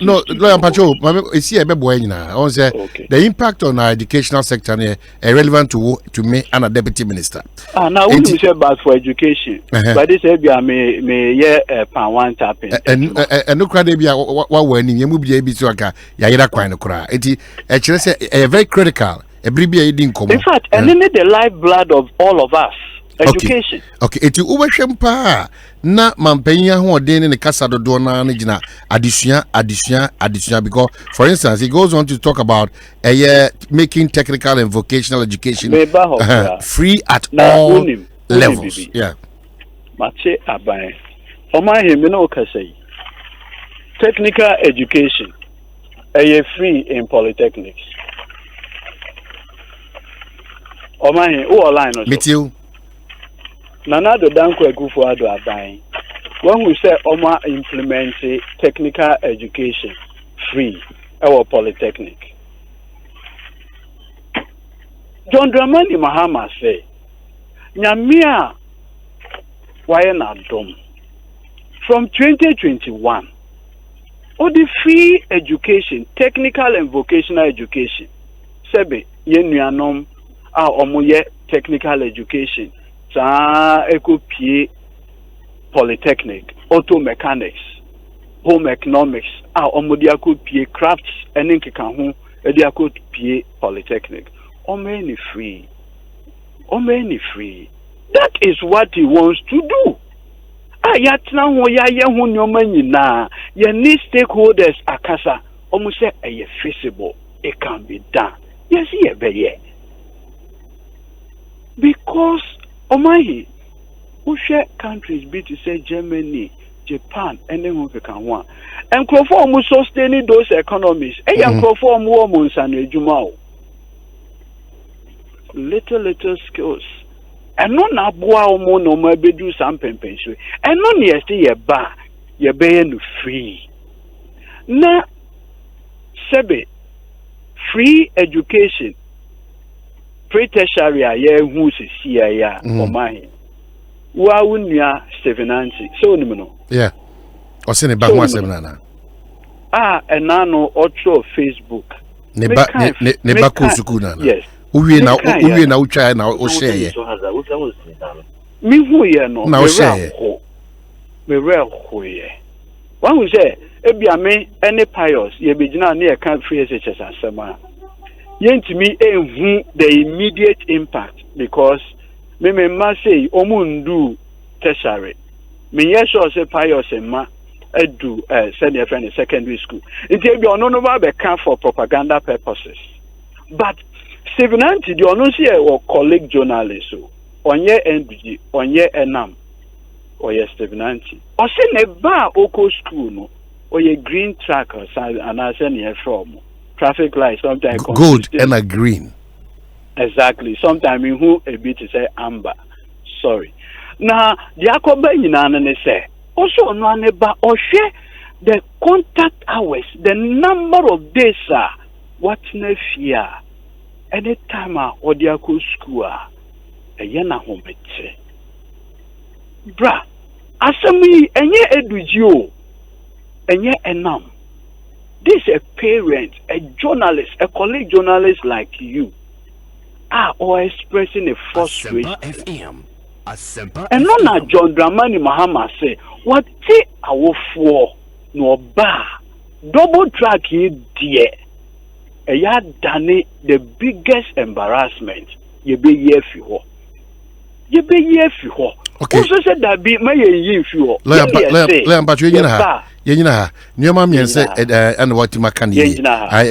Speaker 2: no ampacho isi ebe boy nyina. I want say the impact on our educational sector is relevant to me and a deputy minister.
Speaker 11: Now we say about for education. But this area may yeah pan one tapping.
Speaker 2: And no crowd be what when you move be so aka ya yira kwan no kra. Enti e kire say very critical. In
Speaker 11: fact, and then the lifeblood of all of us. Education.
Speaker 2: Okay. Eti ubehwem pa na mampenya ho den ne kasa dodo na gina addition because for instance he goes on to talk about making technical and vocational education free at all levels. Yeah.
Speaker 11: Mache abai. Oma him no ka say technical education free in polytechnics. Omahin, who online also?
Speaker 2: Meet you.
Speaker 11: Nanado Danko Egufo Ado Abai. When we say Oma implement technical education free, our polytechnic. John Dramani Mahama say, Nyamia Wayana Dom. From 2021, all the free education, technical and vocational education, Sebe, Yenuanom. Omoye technical education, polytechnic, auto mechanics, home economics, omodia could pay crafts, and then edia could pay polytechnic. Omeni free. That is what he wants to do. Yatna ho ya ye ho nyoma nyina. Ye need stakeholders akasa. Omo say feasible. It can be done. Yes, ye be ye. Because Omahi, who share countries be to say Germany, Japan, and then we can one. And Crawford will sustain those economies. And Crawford woman and Jumao. Little skills. And no na boa no maybe do some pension. And no near stay ye bar, ye being free. Na Sebe free education. pre-tertiary ye who see ya or my wa wunya 790 so no
Speaker 2: yeah or send it back one 7
Speaker 11: and nano otro Facebook
Speaker 2: ne ba ko suku na
Speaker 11: yes
Speaker 2: uwie na utwa na o share
Speaker 11: me hu ye no
Speaker 2: na o share
Speaker 11: me real hoye one who say ebia me any pious ye begina na ye kan free SHS asema yentimi enhu the immediate impact because me ma say omundu tertiary me yes sure say pious ma edu send your friend in secondary school it be ono no ba be can for propaganda purposes but 790 the ono see or colleague journalist so onye NDG onye enam or yes 790 o say ne ba oko school no or ye green track or and I send here from traffic light sometimes
Speaker 2: gold and a green
Speaker 11: exactly sometimes in who a bit to say amber sorry now the akoba nyina ne say also no neba or share the contact hours the number of days what na fear any time or the ako school na homete bra asemi enye eduji enye enam. This is a parent, a journalist, a colleague journalist like you or expressing a frustration. And not John Dramani Mahama say, what take our for no bar double track you dear. A yard done the biggest embarrassment you be here for. You be here for.
Speaker 2: Okay.
Speaker 11: Also said that be my year for.
Speaker 2: But you know, Nyoma me say and what Makani.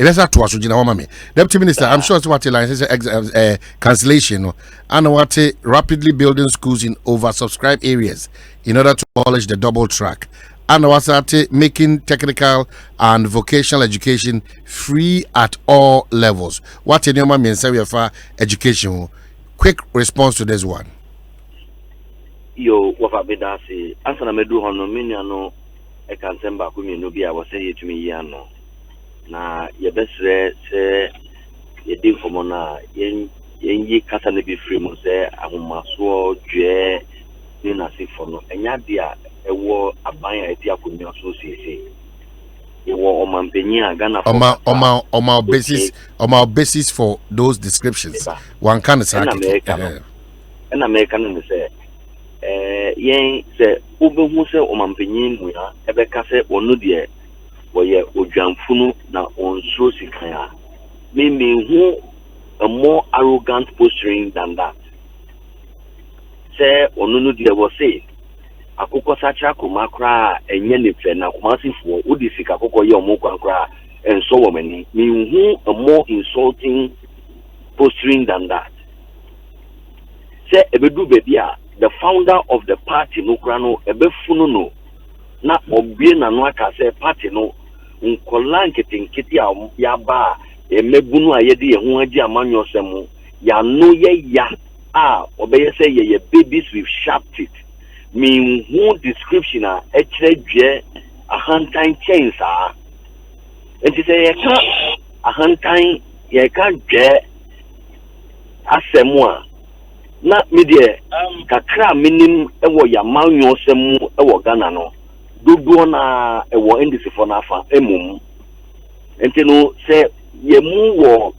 Speaker 2: Let's have to ask you, Mami. Deputy Minister, I'm sure it's what the line says cancellation and what rapidly building schools in oversubscribed areas in order to abolish the double track. And what's that making technical and vocational education free at all levels. What in Nyoma me say for education? Quick response to this one.
Speaker 10: Yo, what I say, answer me do hono miniano. I can send back with me no be I was say to me yano. Na ye best say ye did for mona yen kasa ne be free mo say ahomaso dwe ni na se for no enya dia ewo aban a dia kunyo so sese ye wo omampenyi Ghana for
Speaker 2: basis for those descriptions one can say
Speaker 10: and American say yen se obehu se omampanyin mu ya ebeka se onu de woye odwamfunu na onso sikan me hu a more arrogant posturing than that se onu no de wo say akoko sacha komakra enye ne fe na komasifo odi sika akoko ye omo kwankra enso wo mani me hu a more insulting posturing than that se ebedu bebia the founder of the party no krano ebefunu no na obie na no aka say party no nkola nketinketi ya ba emebunu ayede ye ho agi amanyo semu ya no ye ya obeye say ye babies with sharp teeth me who description a ekredwe ahantan chains enti say ye ka ahantan ye ka dwe asemu na media kakra minim ewo ya manyo semu ewo Ghana no dodo na ewo ndisi for na afa emum enti no se ye mu wo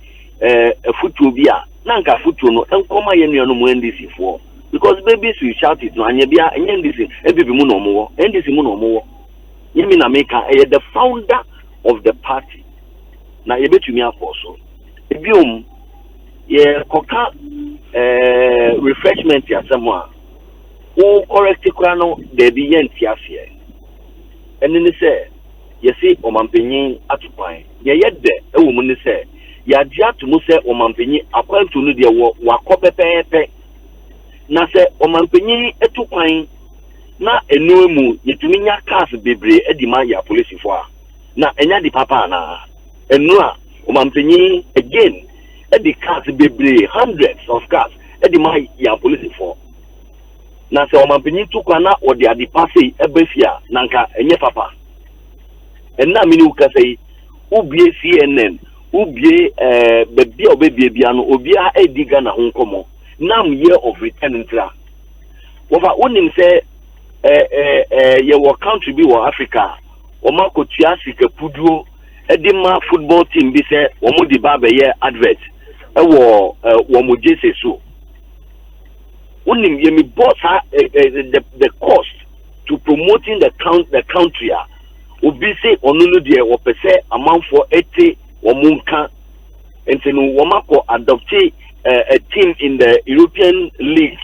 Speaker 10: futu bi a na nka futu no enkoma ye nuanu mu ndisi for because babies will shout it no anya bia enye ndisi ebibi mu no mo ndisi mu no mo yemi na meka the founder of the party na ye betumi afoso ebiom ye koka refreshment ya semwa o correct kwano de bi yenti afie eni ni se ye si omampanyin atupan ye yede ewo mu ni se ya dia tumu se omampanyin akwantu no de wo wakopepepe na se omampanyin etupan na enuemu yetumi nya cars bebre edima ya police fo na enya di papa na enu a omampanyin again the cars bebre hundreds of cars the my ya police for na se o mampini tukwana o de ade passe ebefia nanka enye papa enna mini uka sei ubie CNN ubie baby or baby biano obia ediga na honkomo nam year of return ntra over onim say your country be wa Africa o ma ko tua sika puduo edima football team bi say o mo di ba be ye advert wo mo jese so onim ye me boss the cost to promoting the country obi say onunu de wo pese amanfo 80 womunka entenu womako adopt a team in the European League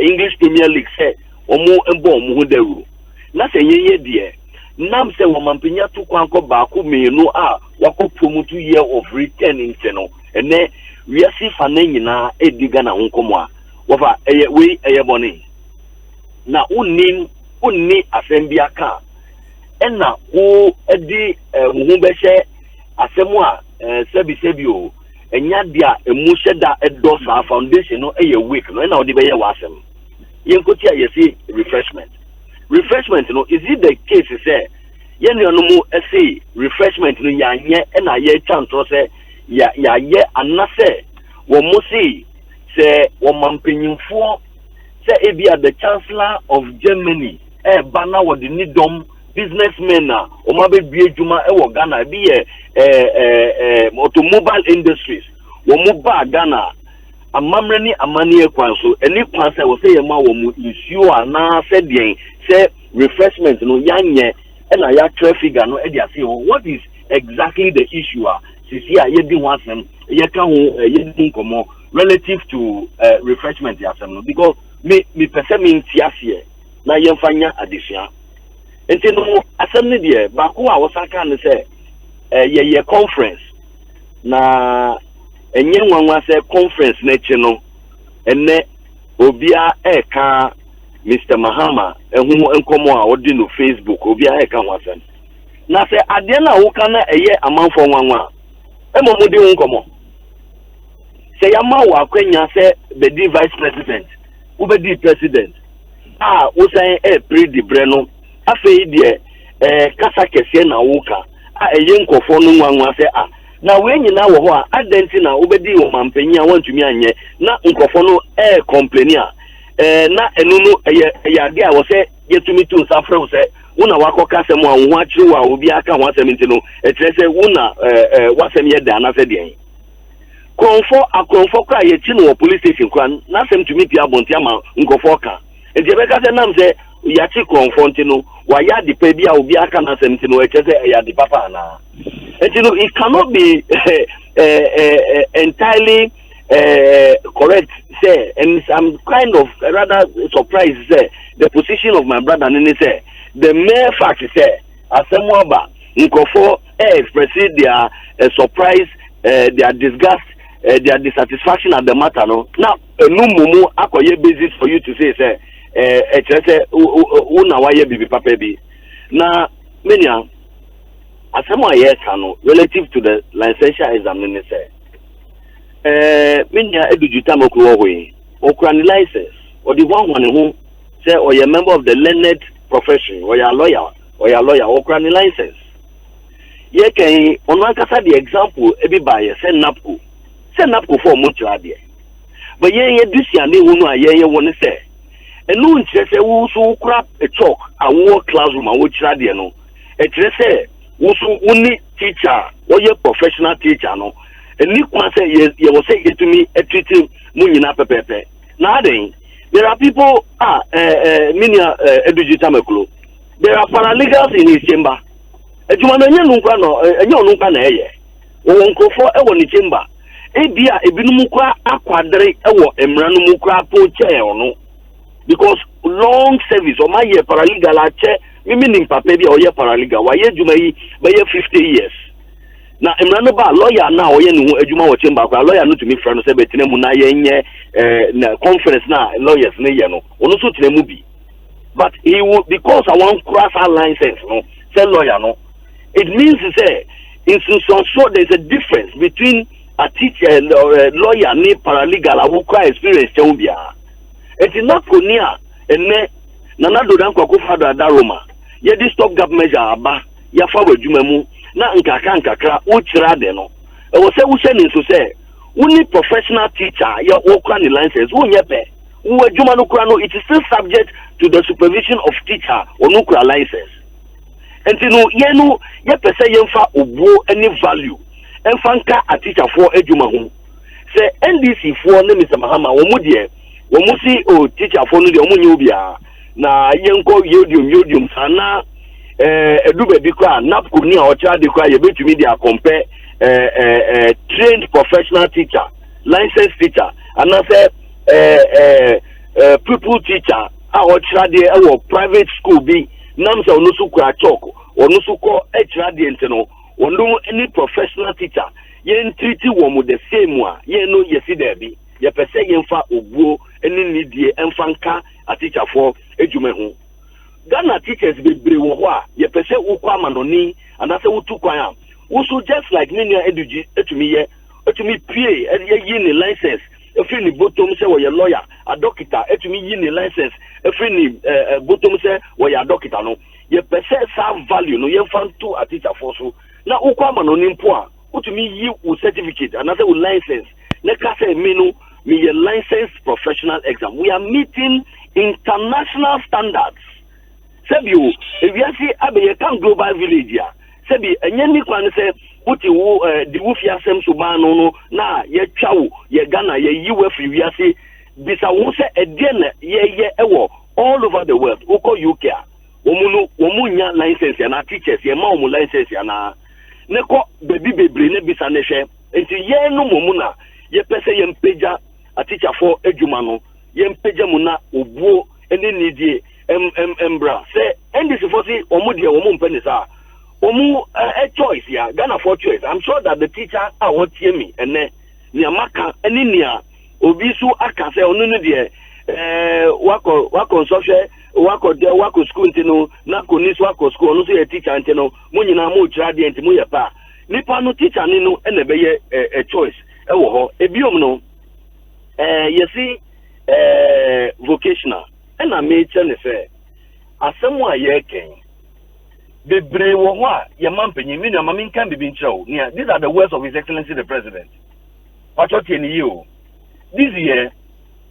Speaker 10: English Premier League say omo embo omo hodaru na se yeye de nam se womampenya to kwanko baako menu a wako promote year of return entenu ene wiase fa na nyina ediga na honkomo a wofa eye boni na unni asembia ka ena wo edi wo be hye asemu a sebi o enya dia emu hyeda edo sa foundation no eye week no ena odi be ye wasem yenkoti a yesi refreshment no is it the case say ye ne no mu say refreshment no ya nye ena ye chanto say ya ye anase wo mo say wo mampenyimfo say e bia the chancellor of Germany bana wo the nidom businessmen na o ma be bie djuma e wo Ghana bi automobile industries wo mo ba Ghana amamre ni amani ekwan so eni kwan se wo se ye ma wo mu issue ana se den se refreshment no yanye e na ya traffic no e dia se what is exactly the issue sisi a ye di ho asem ye ka ho ye di nkomo relative to refreshment yasem no because me pese me ntiase na ye mfanya adisia enti no asem ne de baako a wosaka ne se ye conference na enye nwanwa se conference na chi no enne obia eka Mr. Mahama ehu enkomo a odi no Facebook obia eka hwasem na se ade na wo kana eye amanfo nwanwa emomodi nkomo se yama wa akwanya se the vice president ubedi president wo say pre di breno afei de kasa kese na woka eye nkofo no nwanwa se na we nyina wo ho a adenti na ubedi wo mampanya wantumi anye na nkofo no complain na enu no eye ade a wo se yetumi tu safre wo se una wakoka se mo anwo akiri wa obi aka ho asem ntino etre se una wasem ye da na se de akonfo kwa ye chi no police station kwa na sem tumi pia bonti ama nkofo ka enti be ka se nam se ya chi konfo ntino wa ya di pa bia obi aka na sem ntino etre se ya di papa na enti it cannot be entirely correct say, and I'm kind of rather surprised say the position of my brother Nene say the mere fact is say asemwaba nkofo express their surprise, their disgust, their dissatisfaction at the matter no now mumu akoye basis for you to say una waye bibi papa bi na menya asemwa yes no relative to the licensure exam Nene say menya edujuta mokro hoye okra ni license or the one who say or a member of the learned profession or a lawyer okra ni license ye kan ono akasa the example ebi ba ye say napco for motor ade but ye dusia ne hu no aye won say enu nche say wo so kura a chalk awo classroom awo kira de no e kire say wo so uni teacher or ye professional teacher no eni kwa say ye wo say etumi etreat mu nyina pepepe na den there are people minia edujita meklo there are paralegals in his chamber ejuma no nyanu kwa no enye onu kwa na eye wo nkofo e wo ni chamber ebia ebinum kwa akwadere e wo emranum kwa po chair ono because long service o ma ye paralegal ache mimi ni papa bia o ye paralegal wa ye juma yi ba ye 50 years na emrano ba lawyer na o ye ni hu adwuma wo chamber kwa lawyer no to me friend no say betine mu na ye nye na conference na lawyers ne ye no ono so tine mu bi but he will because I want cross our license no say lawyer no it means to say in some sort there's a difference between a teacher and a lawyer ni paralegal who quite experience chobia it is not konia enne nana do dan kwako fado adaroma ye di stop gap measure aba ya fa wadwuma mu na nkakra o kira de no I was saying to say, only professional teacher, your worker license, who yepe, who it is still subject to the supervision of teacher or nuclear license. And you know, yepe say yemfa obo any value, and fanka a teacher for edumahu. Say NDC for Mr. Mahama, Omudie, Omusi o teacher for the Omunyubia, na yenko yodium, sana, edube bikwa, napkuni or child bikwa, you bet to media compare. Trained professional teacher, licensed teacher, and I say pupil teacher, our private school be Namsa Onusuku Achoko, Onusuko Hradienteno, or no any professional teacher, yen treaty one with the same one, yen no yesi there be, ye per se yen fa ubu, any need and fanka a teacher for Ejumehu. Ghana teachers be brewa, ye per se ukwa manoni, and I say utukwayam. Also, just like many to me pay a uni license, a friendly bottom say, or your lawyer, a doctor, to me uni license, a friendly bottom say, or your doctor. No, you possess some value, no, you found two a teacher for so. Now, Ukwaman on import, to me, you with certificate, another with license. Nekase menu, me a licensed professional exam. We are meeting international standards. Sebu, if you see, I be a global village here. Sebi enyemi kwan se uti wo di wo fi asem so ban no na ye twawo ye Ghana ye yiwe fi wiase bisa wo se ede na ye ewo all over the world uko UK omu nya license ya na teachers ye ma omu license ya na ne ko baby bebre ne bisa ne hwe enti ye no momu na ye pese ye mpeja a teacher for edwuma no ye mpeja mu na obuo ene nidie embra se ndisi for si omu de omu mpene sa a choice, yeah, Ghana for choice. I'm sure that the teacher I want to hear me and then Niamaka and Ninia Obisu Aka say on wako social wako school inteno na konis wako school no say a teacher inteno munyina mu trade ntemu ye pa nipa no teacher ni no ene be ye a choice e wo ho ebiom no you see vocational and I made chane say asemu aye ken the brewa ya mampenyi mi na mami kan be binchao nia these are the words of His Excellency the President. This year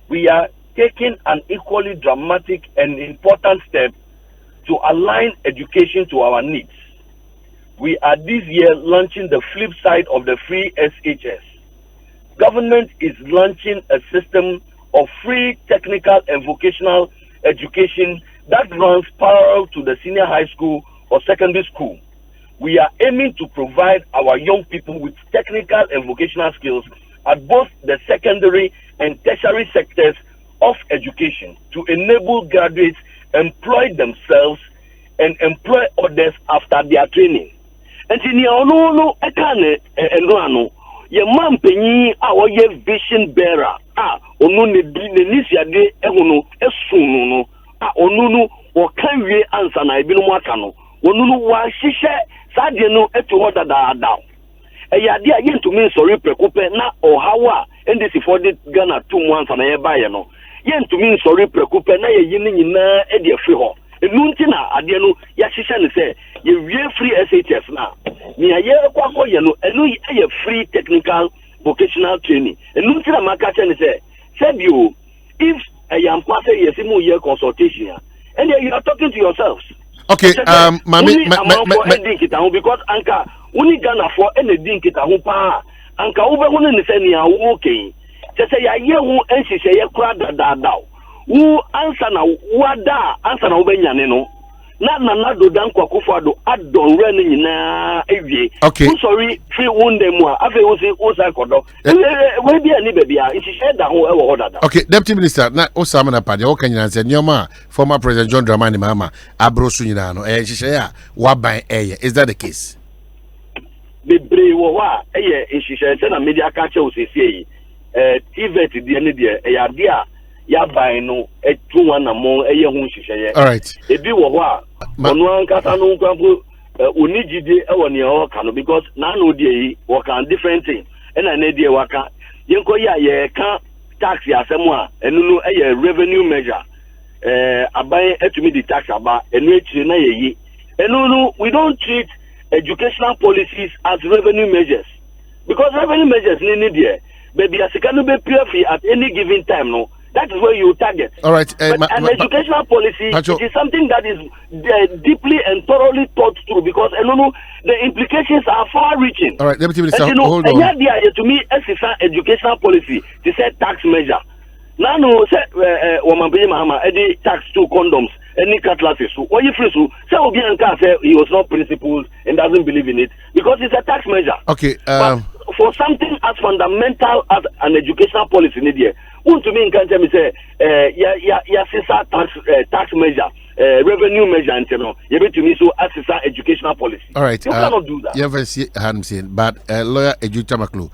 Speaker 10: we are taking an equally dramatic and important step to align education to our needs. We are this year launching the flip side of the free SHS. Government is launching a system of free technical and vocational education that runs parallel to the senior high school or secondary school. We are aiming to provide our young people with technical and vocational skills at both the secondary and tertiary sectors of education to enable graduates employ themselves and employ others after their training. And in your your man penny our vision bearer onu ne nisia de ehunu esunu no onunu o kan wie ansa na ebi no aka no onunu wa hihye sadie no etu ho dadaada eya de aye ntumi sorry prekupe na ohawa ndc for the Ghana 2 months na ye baye no ye ntumi sorry prekupe na ye yini nyina e de afi ho enunti na ade no ya hihye ne se ye wie free SHS na ni aye kwakọ ye no enu ye free technical vocational training enunti na maka che ne se sebio if I am passing a simple year consultation, and you are talking to yourselves.
Speaker 2: Okay, mami,
Speaker 10: because anka uni Ghana for any dink it a hupa anka ube huni ni seni ya okay. Just say ya ye hu enshi se ye kwa da wu ansa na wada ansa na ube nyane no na do dan kwa kufado adon re ni na ewie.
Speaker 2: Okay.
Speaker 10: I'm sorry free wunde mwa ave usa kodo we bia ni bebia it is da ho e wo dada.
Speaker 2: Okay, Deputy Minister na osama na pade o kanyina se nyoma former President John Dramani Mahama abrosu nyina no hihye ya waban is that the case?
Speaker 10: Bebre wo wa hihye se na media ka che osiesie TVET de ne de ya de a ya ban no etu wana mo hu hihye.
Speaker 2: All right.
Speaker 10: Ebi wo ho onu ankasa no nkwapo onijide e woni o ka no because na no dey work on different things and na dey waka yenko ya ye ka tax asemu a enu no revenue measure aban etumi the tax aba enu etire na ye enu no we don't treat educational policies as revenue measures.
Speaker 12: because revenue measures need there. Baby, as can be pure at any given time, no. That is where you target.
Speaker 2: All right.
Speaker 12: But an educational policy it is something that is deeply and thoroughly thought through because the implications are far-reaching.
Speaker 2: All right, Deputy Minister,
Speaker 12: hold on. To me, educational policy, they said tax measure. Now, no, say, any tax to condoms, any cutlasses. So, what you free so, say, he was not principled and doesn't believe in it because it's a tax measure.
Speaker 2: Okay.
Speaker 12: But for something as fundamental as an educational policy, to me, can tell me say, tax measure, revenue measure, and you to me so as educational policy.
Speaker 2: All right.
Speaker 12: You cannot do that.
Speaker 2: You haven't seen, but lawyer Ejuta Maklu.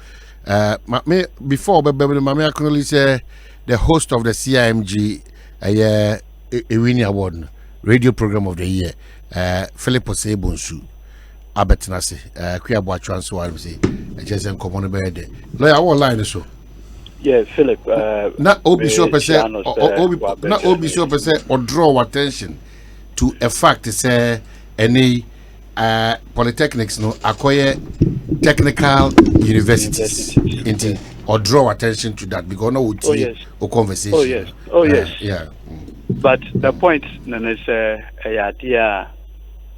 Speaker 2: Before, Mami Akunoli say the host of the CIMG Ewini Award Radio Program of the Year, Philip Osebonsu. Abetinase, Kuyabo transfer, I say, just in common bed. Lawyer, I won't lie so.
Speaker 11: Yeah, Philip.
Speaker 2: Not OB% or draw attention to a fact to say any polytechnics no acquire technical universities into or draw attention to that because no would or conversation.
Speaker 11: Oh yes. Yeah. But the point is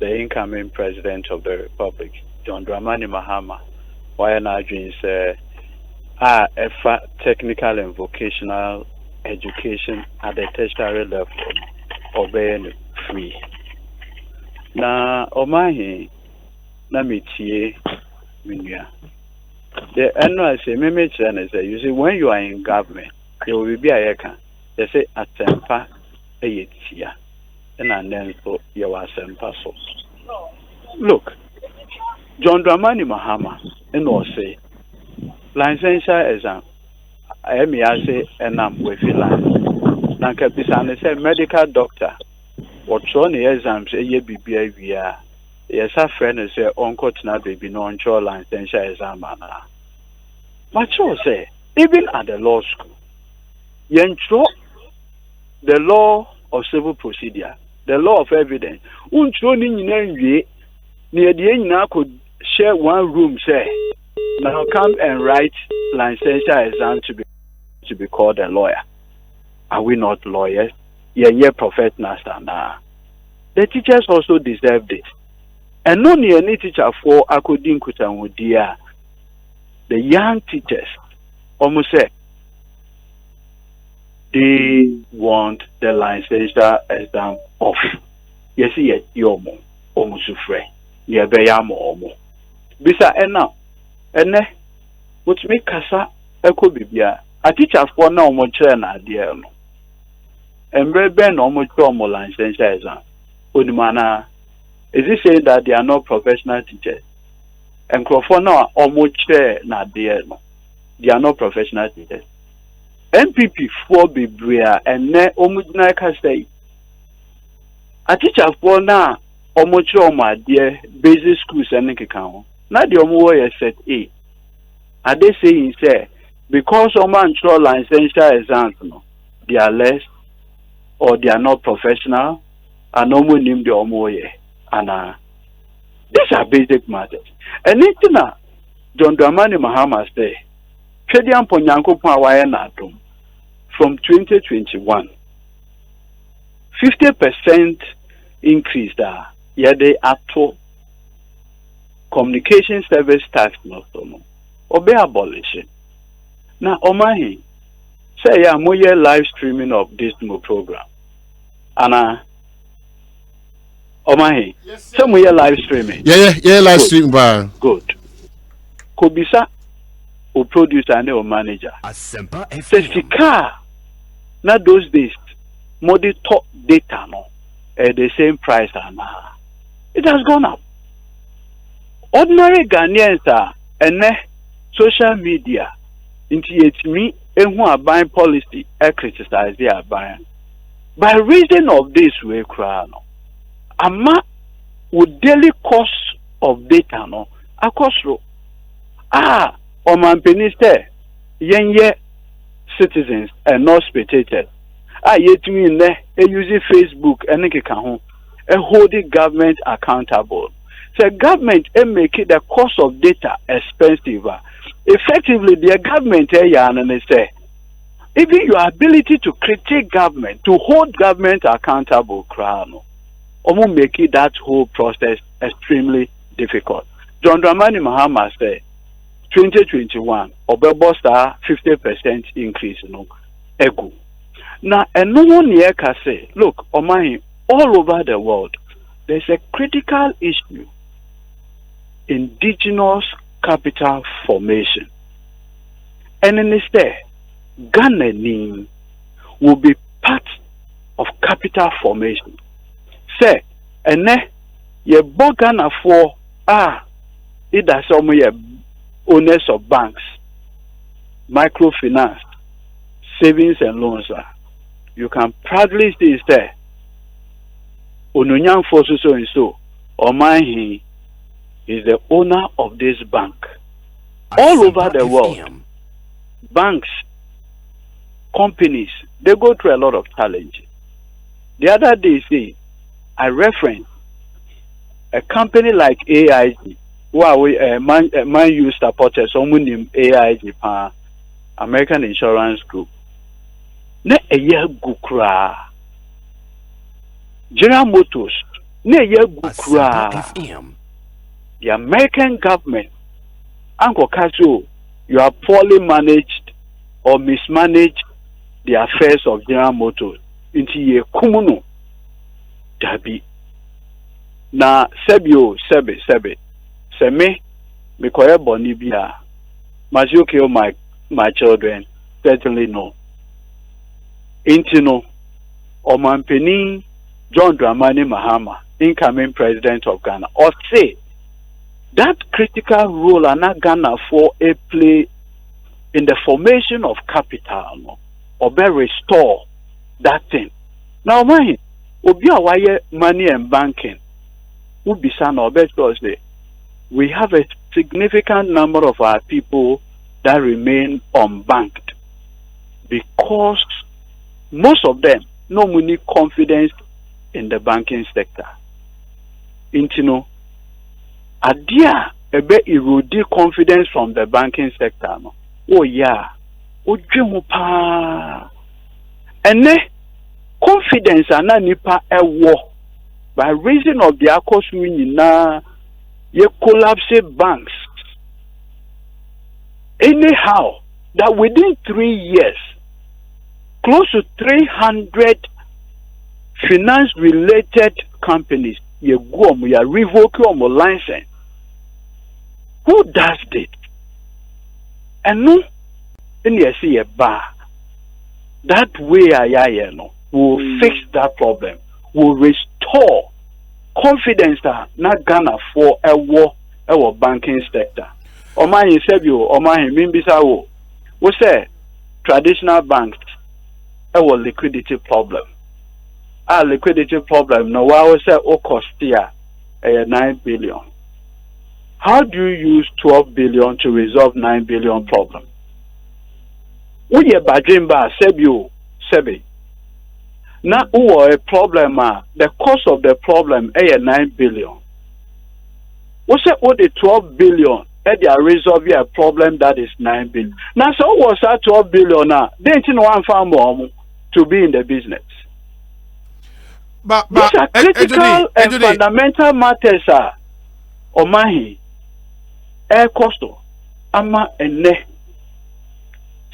Speaker 11: the incoming president of the Republic, John Dramani Mahama, why not dreams technical and vocational education at the tertiary level obeying free. Na omahi na mitie minya. The annual say me is that you see when you are in government, there will be a yekan. They say Asempa eyetia. And then so you Asempa so. Look, John Dramani Mahama and all say licensure exam. I say and I'm with you. Nanka Pisane say medical doctor. What one exams a year BBA. Yes, our friend say uncle na baby no control licensure exam. But you say even at the law school, you ensure the law of civil procedure, the law of evidence. Near the end, could share one room. Say now come and write licensure exam to be called a lawyer. Are we not lawyers? Yeah, professional standard. The teachers also deserved it. And no any teacher for according to the young teachers almost say they want the licensure exam off. Yes, yomo almost free. Yeah, omo. Bisa now. And which make kasa eko bibia. A teacher for now much na dear. And Ben almost licensure exam. Udmana, is it saying that they are not professional teachers? And Crawford now almost na dear. They are not professional teachers. MPP for Bibria and ne omudna ka say. A teacher for now almost my dear basic schools and account. Now the omo set A. Are they saying say because man throw licensure exams no, they are less or they are not professional and no one name the omoye and these are basic matters. And it's na John Dramani Mahama say Chedian Ponyanko Pawaya Natum from 2021 50% increase there. Yeah, they are to communication service tax no or be abolition. Now Omahi say yeah moye live streaming of this new program. And Omahi, some way live streaming.
Speaker 2: Yeah, live streaming.
Speaker 11: Good. Kobisa, or producer and or manager.
Speaker 9: Asempa
Speaker 11: Sesika. Now those days, more the top data no, at the same price and it has gone up. Ordinary Ghanaians are and social media into me and who are buying policy, criticize they are buying. By reason of this way, crown, ama with daily cost of data no, a cost Oman Peniste, yenye citizens and not spectators. Yet me in there, using Facebook and holding government accountable. So government make it the cost of data expensive. effectively the government say even your ability to critique government, to hold government accountable, almost making that whole process extremely difficult. John Dramani Mahama said 2021 Obebo star 50% increase no ego. Now and no one here can say, look, Omahi, all over the world, there's a critical issue. Indigenous capital formation. And instead, Ghana will be part of capital formation. Say, and then you bought Ghana for it does some owners of banks, microfinance, savings and loans. You can proudly say there, Onunyan for so and so, Omahi is the owner of this bank. All over the world, banks, companies, they go through a lot of challenges. The other day, say, I referenced a company like AIG, who man use supporters, someone named AIG, American Insurance Group. Ne a year gukra. General Motors, ne a year gukra. The American government, Uncle Kaso, you are poorly managed or mismanaged the affairs of General Motors into ye kumuno dabi. Na sebio sebe seme me koye boni bia. Must you kill my children? Certainly no. Intino Omampeni John Dramani Mahama, incoming president of Ghana, or say that critical role and Ghana for a play in the formation of capital, or be restore that thing. Now, mind, Obiawaye money and banking, Ubisan or say we have a significant number of our people that remain unbanked because most of them no money confidence in the banking sector. Intino, adia ebe erode confidence from the banking sector. No? Oh yeah, ojemu pa. Ene confidence ana nipa ewo by reason of the akosu na ye collapse banks. Anyhow, that within 3 years, close to 300 finance-related companies you revoke your license. Who does it? And no, in you see a bar. That way, will fix that problem. Will restore confidence that not Ghana for our banking sector. Omahi Sebio, Omahi Mimbisa, we say traditional banks our liquidity problem. Our liquidity problem no we say cost here 9 billion. How do you use 12 billion to resolve 9 billion problem? We ye bajimba Sebio Sebi. Now a problem the cost of the problem 9 billion. We say the 12 billion they are resolving a problem that is 9 billion. Now, so was that 12 billion now? They didn't want farm to be in the business.
Speaker 2: But
Speaker 11: these are critical and fundamental matters. Omahi, air costo, ama ene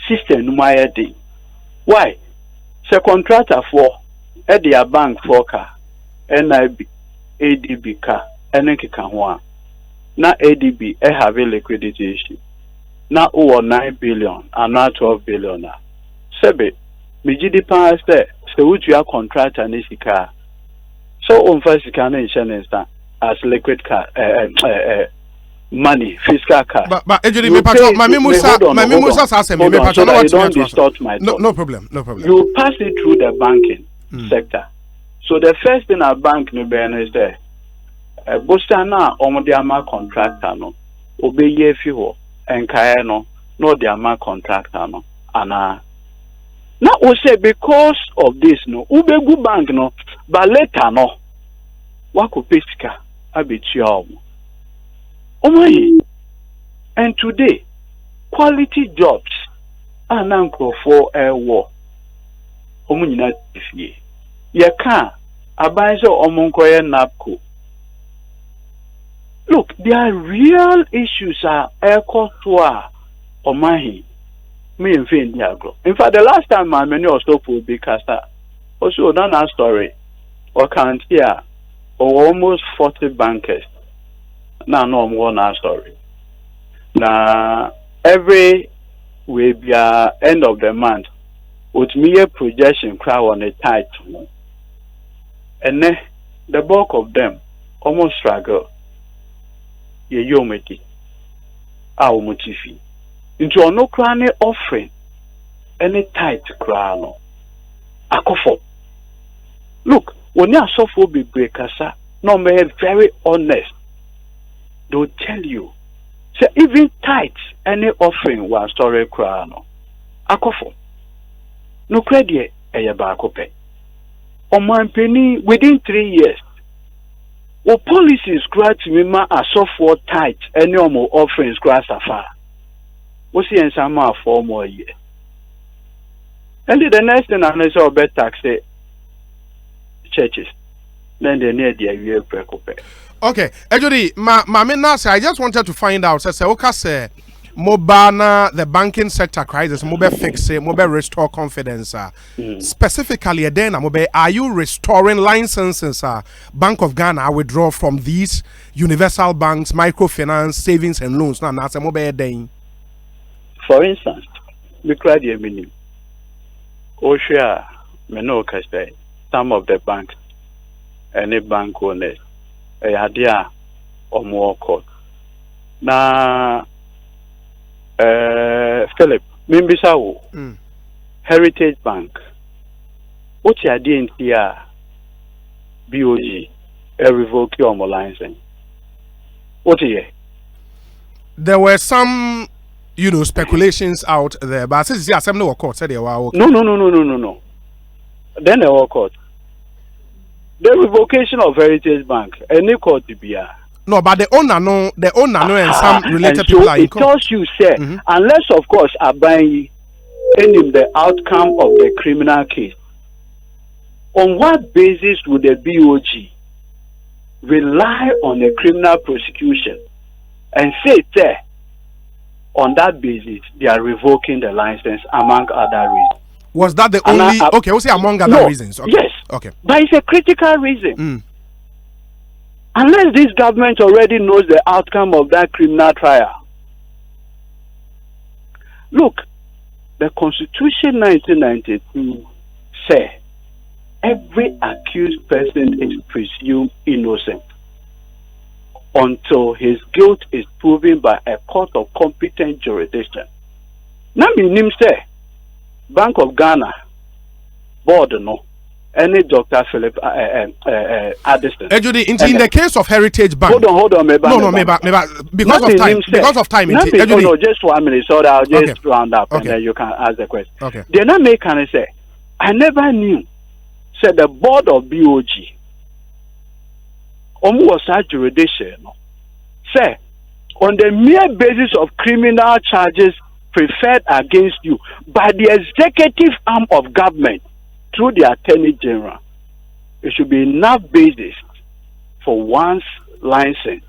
Speaker 11: system numayedi. Why? Se contractor for their bank for car, NIB, ADB car, NK na ADB have a liquidity issue. Now over 9 billion and not 12 billion. Sebe, Mijidi Pan say would you contract an car? So on first insurance as liquid car money, fiscal car.
Speaker 2: But actually, my don't
Speaker 11: distort my thought.
Speaker 2: No problem.
Speaker 11: You pass it through the banking sector. So the first thing a bank no is there. Bostana omodiama contractor no obeye fi ho enkae no odiama contractor no ana na o say because of this no ubegu bank no but later no wako pesika abetua omo and today quality jobs and uncle for a war. Omunina tifie. Ye can abaiso omunkoye napko. Look, there are real issues are ekotwa omahi. Me in Diagro. In fact, the last time my many also will be casta. Also done a story. Or can't hear or almost 40 bankers. Now no more na story. Now every will be end of the month with me a projection crowd on a tight. And then the bulk of them almost struggle. Ye yometi. Our motifi. Into no crane offering any tight crown. Akofo. Look, when you are so for big breakers, no may very honest. They'll tell you. So even tight any offering was story crown. Akofo. No credit a yabakope. On my penny within 3 years. What policies grant me ma a software tight any more offerings grass afar. What's the answer 4 more years? And the next thing I saw bed tax churches. Then they need the year precope.
Speaker 2: Okay, actually, I just wanted to find out. Say, mobile the banking sector crisis, mobile fix it, mobile restore confidence. Specifically, then, are you restoring licenses? Bank of Ghana withdraw from these universal banks, microfinance, savings and loans. Now, that's a mobile day.
Speaker 11: For instance, we cried a minimum. Osha, Menoka say some of the banks, any bank owners, a idea or more court. Now, Philip, Mimbisau, Heritage Bank, what's your idea in here? BOG, a revoke your license. What is it?
Speaker 2: There were some, speculations out there, but since the Assembly were court said they were okay.
Speaker 11: No. Then they were court. The revocation of Heritage Bank, any court to be
Speaker 2: No, but the owner and some related
Speaker 11: and
Speaker 2: people
Speaker 11: so
Speaker 2: are in
Speaker 11: it
Speaker 2: court.
Speaker 11: tells you, sir, unless of course are buying any the outcome of the criminal case. On what basis would the BOG rely on a criminal prosecution and say, sir, on that basis they are revoking the license among other reasons?
Speaker 2: Was that the only? Okay, we'll say among other reasons. Okay.
Speaker 11: Yes.
Speaker 2: Okay.
Speaker 11: But it's a critical reason. Unless this government already knows the outcome of that criminal trial. Look, the Constitution 1992 says every accused person is presumed innocent until his guilt is proven by a court of competent jurisdiction. Now, meaning say, Bank of Ghana, board no, any Dr. Philip Addison.
Speaker 2: Judy, in the case of Heritage Bank.
Speaker 11: Hold on, maybe.
Speaker 2: Because of time.
Speaker 11: No, just 1 minute, so I'll just round up and then you can ask the question.
Speaker 2: Okay.
Speaker 11: They not make can say, I never knew, said the board of BOG, was that jurisdiction, say, on the mere basis of criminal charges preferred against you by the executive arm of government through the Attorney General, it should be enough basis for one's license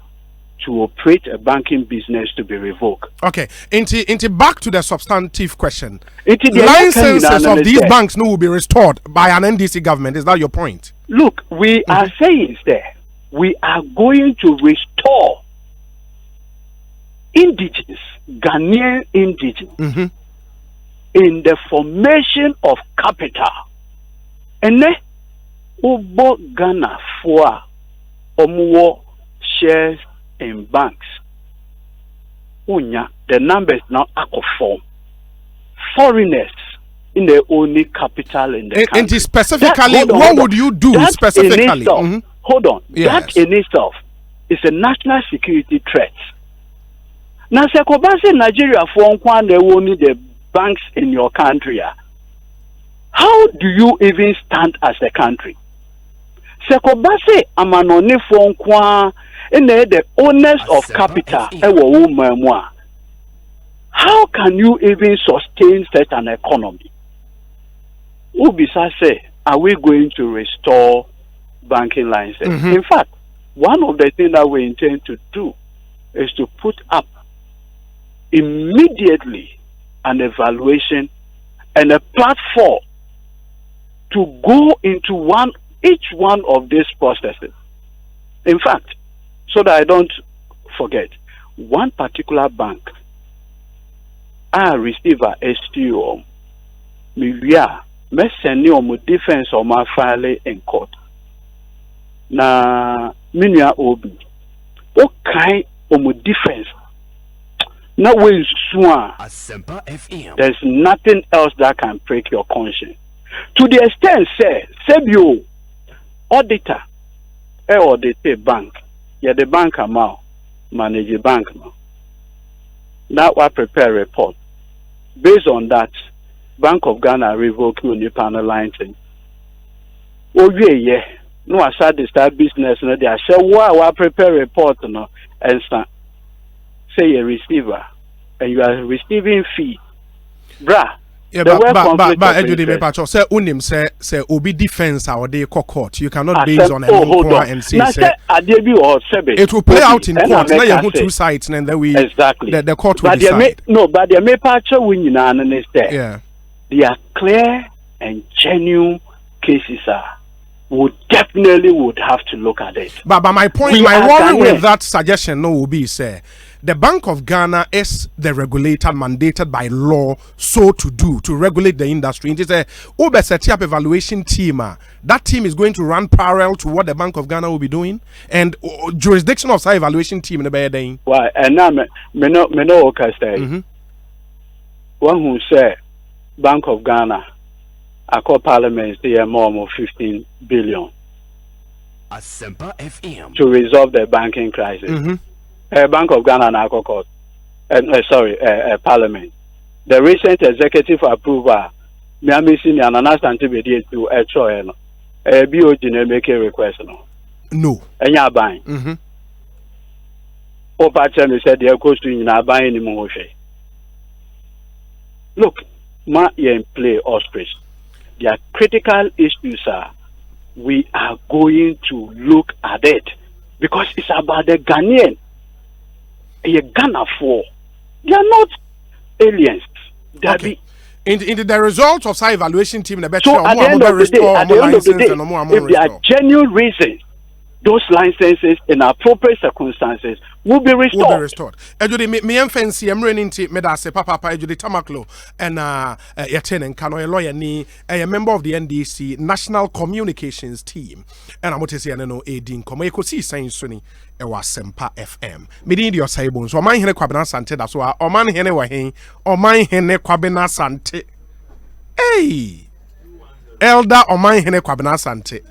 Speaker 11: to operate a banking business to be revoked.
Speaker 2: Okay, into back to the substantive question. Licenses of these banks will be restored by an NDC government. Is that your point?
Speaker 11: Look, we are saying there we are going to restore indigenous, Ghanaian indigenous in the formation of capital. And then, Ubo Ghana for Omuwo shares in banks. Unya, the numbers now are conform. Foreigners in the only capital in the country.
Speaker 2: And specifically, what would you do specifically?
Speaker 11: Hold on. That in itself is a national security threat. Now, Sekobase Nigeria for only the banks in your country. How do you even stand as a country? Sekobase amanone for in the owners of capital. how can you even sustain such an economy? Ubisa say, are we going to restore banking license? In fact, one of the things that we intend to do is to put up immediately an evaluation and a platform to go into each one of these processes. In fact, so that I don't forget, one particular bank, I receive a STO, Mivia, Messeni or defense or my file in court. Na minya obi, what kind of defense? No way swan.
Speaker 9: Asempa FM.
Speaker 11: There's nothing else that can break your conscience. To the extent, say, Sebio, auditor, audit bank, the bank amount, manage the bank now. Now I prepare a report. Based on that, Bank of Ghana revoke your panel license. Oh yeah. No, I start to start business. No, they say, wow, I prepare a report, no, and say a receiver, and you are receiving fee, bruh.
Speaker 13: Yeah, but Ejudi me pacho say unim say obi defense or they court. You cannot base on a and say it will play out in court. Now you have two sides and then we
Speaker 11: exactly
Speaker 13: the court will decide.
Speaker 11: But the me pacho win
Speaker 13: yeah.
Speaker 11: They are clear and genuine cases would have to look at it.
Speaker 13: But my point, my worry with that suggestion will be say the Bank of Ghana is the regulator mandated by law so to regulate the industry. It is a set up evaluation team. That team is going to run parallel to what the Bank of Ghana will be doing and jurisdiction of that evaluation team in the day.
Speaker 11: Why? And now me no say one who say Bank of Ghana. I call Parliament say more than 15 billion.
Speaker 9: Asempa FM.
Speaker 11: To resolve the banking crisis. Bank of Ghana and court. Parliament. The recent executive approval, Miami Senior and Anastantibedi to a choice. BOG make a request.
Speaker 13: No.
Speaker 11: And you're buying. Opa Chemi said they're going to not buy any more. Look, ma in play ostrich. There are critical issues, we are going to look at it because it's about the Ghanaian. A Ghana for they are not aliens.
Speaker 13: Okay. In the results of our evaluation team, the better
Speaker 11: so at the end of the day, if there are genuine reasons, those licenses in appropriate circumstances will be restored.
Speaker 13: Ejudi me fancy I'm running to me that say papa Ejudi Tamaklo and Yaten and Kano a lawyer ni a member of the NDC National Communications Team and I'm to say no aiding come Ekosiise Suni e wa Asempa FM. Me din your saibon so man hene kwabena sante da so o man hene wa hen o man hene kwabena sante. Hey elder o man hene kwabena sante.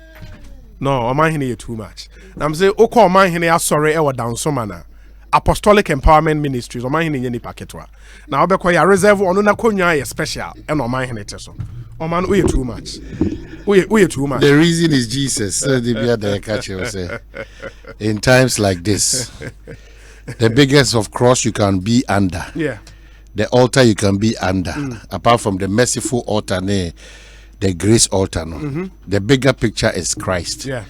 Speaker 13: No, Oman Hene too much. I'm saying, Oko Oman Hene sorry, ewa down somana. Apostolic Empowerment Ministries, Oman Hene yeni paketwa. Now, Obeko ya reserve on una konya ya special, and Oman Hene teso. Oman, we too much. We too much.
Speaker 2: The reason is Jesus. In times like this, the biggest of cross you can be under.
Speaker 13: Yeah.
Speaker 2: The altar you can be under. Apart from the merciful altar, the grace altar, no. The bigger picture is Christ.
Speaker 13: Yeah.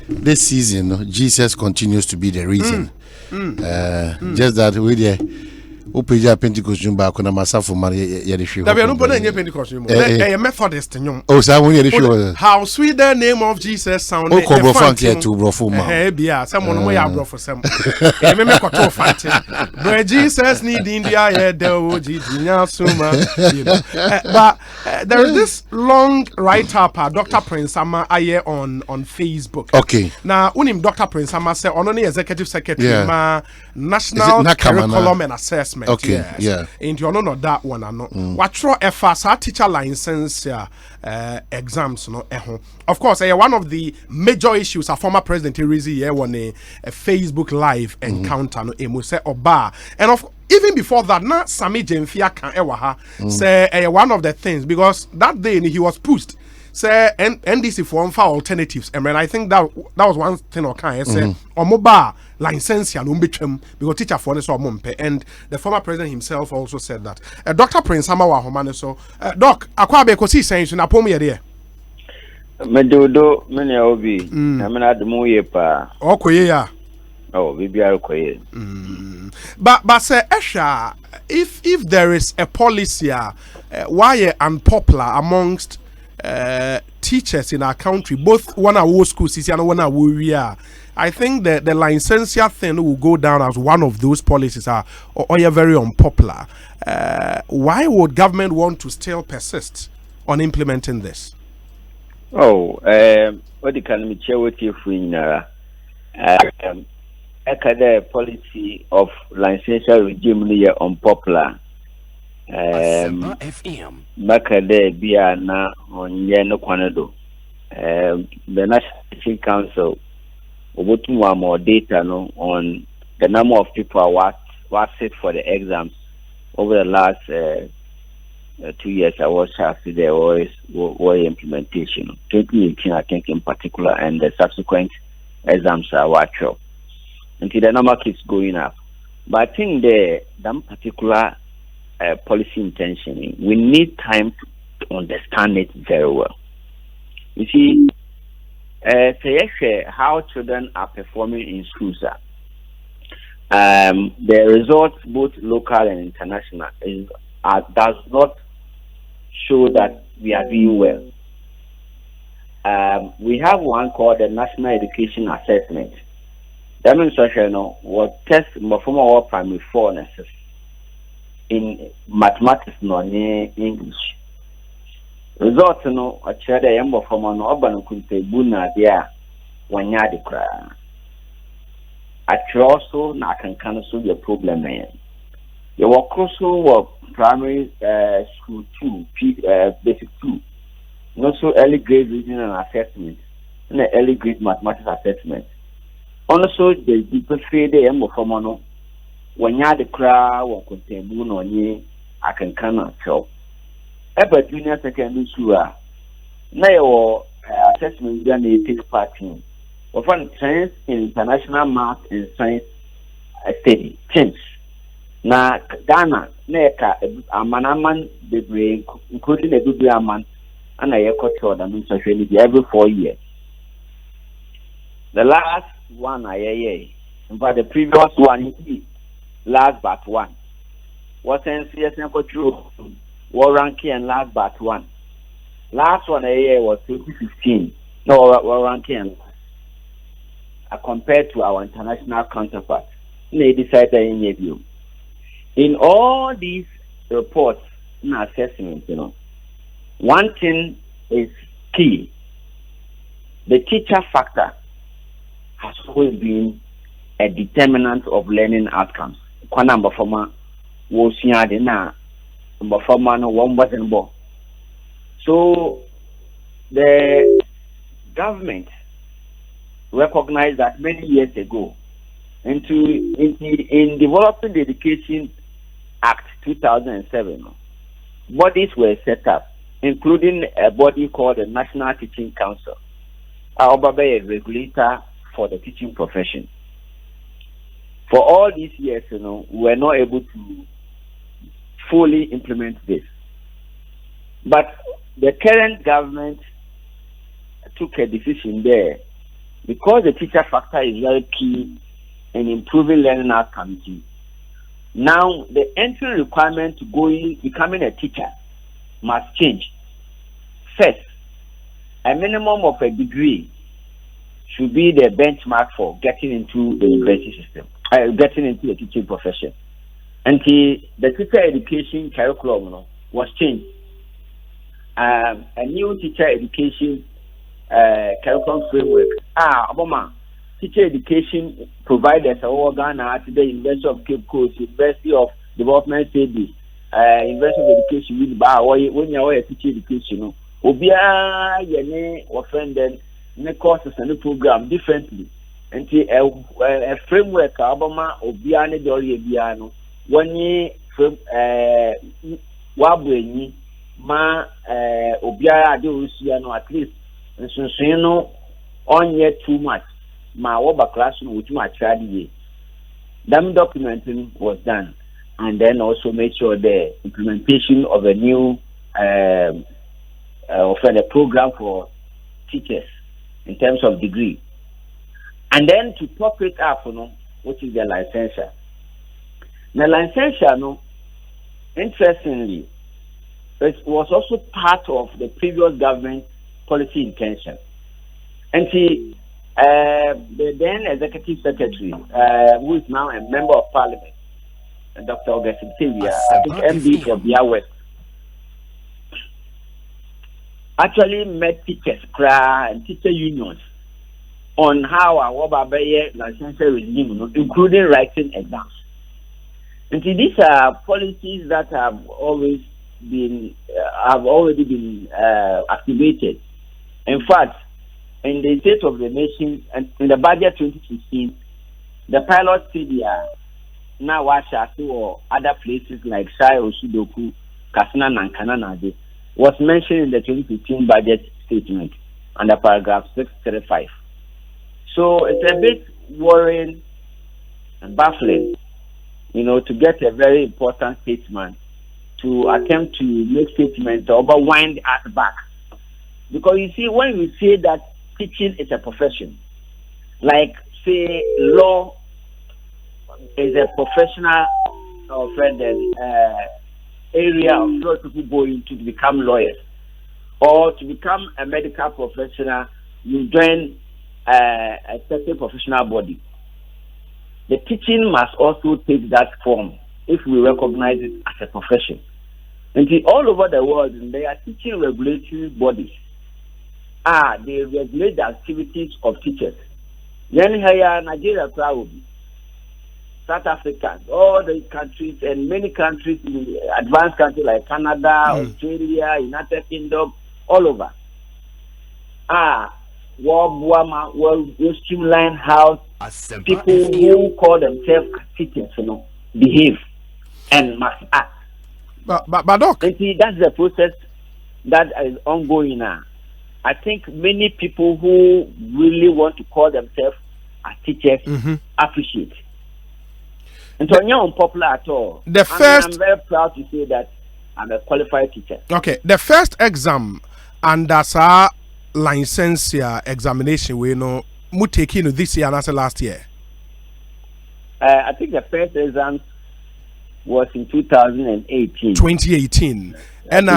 Speaker 2: This season, Jesus continues to be the reason. Just that we Upeja Pentecost back on a massive for Maria Yadishu.
Speaker 13: There no Pentecost. A Methodist.
Speaker 2: Oh, so
Speaker 13: how sweet the name of Jesus sounded.
Speaker 2: Oh, Cobro Funky to Brofuma.
Speaker 13: Hey, someone may have brought for some. But Jesus need India, but there is this long write up, Dr. Prince Sama Aye on Facebook.
Speaker 2: Okay.
Speaker 13: Now, unim Dr. Prince Sama say, only executive secretary, National Curriculum and Assessment.
Speaker 2: Okay,
Speaker 13: yes.
Speaker 2: yeah.
Speaker 13: And you know that one, I know. What throw FAS teacher license exams, no. Of course, one of the major issues a former president Irizi won a Facebook live encounter no emuse oba. And even before that, not Sami Jemfia can say one of the things because that day he was pushed. Say NDC for alternatives, and I think that was one thing. Okay, say Omoba licensia no betwem because teacher for ne so ompe, and the former president himself also said that. Dr. Prince Amawa Homane so doc akwa be Ekosiisen so na pom ye de
Speaker 14: medodo mene obi na mena admu ye pa
Speaker 13: okoye ya
Speaker 14: oh bibia okoye
Speaker 13: but say esha if there is a policy why unpopular amongst teachers in our country, both one at war school and one at war, I think that the licensure thing will go down as one of those policies or very unpopular. Why would government want to still persist on implementing this?
Speaker 14: Oh, what the can share with you for the policy of licensure regime here unpopular.
Speaker 4: Asempa FM.
Speaker 14: Makade bia na onye no kwanedo. The National Teaching Council obotumwa more data no on the number of people who sit for the exams over the last 2 years. I was after there was implementation 2018 I think in particular, and the subsequent exams are watched until the number keeps going up. But I think that particular policy intention, we need time to understand it very well. You see, how children are performing in schools. The results, both local and international, does not show that we are doing well. We have one called the National Education Assessment. That means what test from our primary 4 in mathematics no English. Results no a chere de yambo from no oban kunte bu na dia wanya de kra. Also na kan so the problem eh. You work also primary school 2 basic 2. No so early grade reading and assessment and early grade mathematics assessment. Also the people say de yambo from no wanya de kra wo kontembu no nye akankana show eba junior secondary school na yo assessment ga na take part in of science international math and science study teams na Ghana na ka amanaman de brain including the biblia man and I culture that means every 4 years. The last one but the previous one last but one. What sense control war ranking and last but one. Last one was 2015. No war ranking compared to our international counterparts. They decided in review. In all these reports and assessments, one thing is key. The teacher factor has always been a determinant of learning outcomes. Number former was na number former no one wasn't born. So the government recognized that many years ago in developing the Education Act 2007, bodies were set up, including a body called the National Teaching Council, a regulator for the teaching profession. For all these years, we were not able to fully implement this. But the current government took a decision there because the teacher factor is very key in improving learning outcomes. Now, the entry requirement to becoming a teacher must change. First, a minimum of a degree should be the benchmark for getting into the university system, getting into the teaching profession. And the teacher education curriculum was changed. A new teacher education curriculum framework. Teacher education providers are Ghana today, University of Cape Coast, University of Development Studies, University of Education with when you are a teacher education, Obia Yene offended the courses and the program differently. And a framework Obama Obia Nedori Biano, 1 year from Wabweni ma Obia Adusiano at least, and so on yet too much. my oba classroom with my child. That documenting was done, and then also make sure the implementation of a new a program for teachers in terms of degree, and then to top it up, which is the licensure. The licensure, interestingly, it was also part of the previous government policy intention. And see, the then executive secretary, who is now a member of parliament, Dr. Augustine Sylvia, I think MD for Bia West, actually met teachers and teacher unions on how our licensure regime, including writing exams. And see, these are policies that have always been already been activated. In fact, in the State of the Nation and in the budget 2016, the pilot CDR now or other places like Sai Osudoku, Kasina Nankana was mentioned in the 2015 budget statement under paragraph 635. So it's a bit worrying and baffling, to get a very important statement to attempt to make statements or wind us back. Because you see, when we say that teaching is a profession, like say law is a professional area of law people go into to become lawyers, or to become a medical professional, you join a certain professional body. The teaching must also take that form if we recognize it as a profession. And all over the world, there are teaching regulatory bodies. They regulate the activities of teachers. Nigeria, South Africa, all the countries, and many countries, advanced countries like Canada, Australia, United Kingdom, all over. We'll streamline how people who call themselves teachers, behave and must act.
Speaker 13: But Doc,
Speaker 14: and see, that's the process that is ongoing now. I think many people who really want to call themselves as teachers appreciate. And so, you're unpopular at all. I'm very proud to say that I'm a qualified teacher.
Speaker 13: Okay, the first exam and that's our licensure examination, we know, taking this year and that's last year.
Speaker 14: I think the first exam was in 2018.
Speaker 13: 2018. And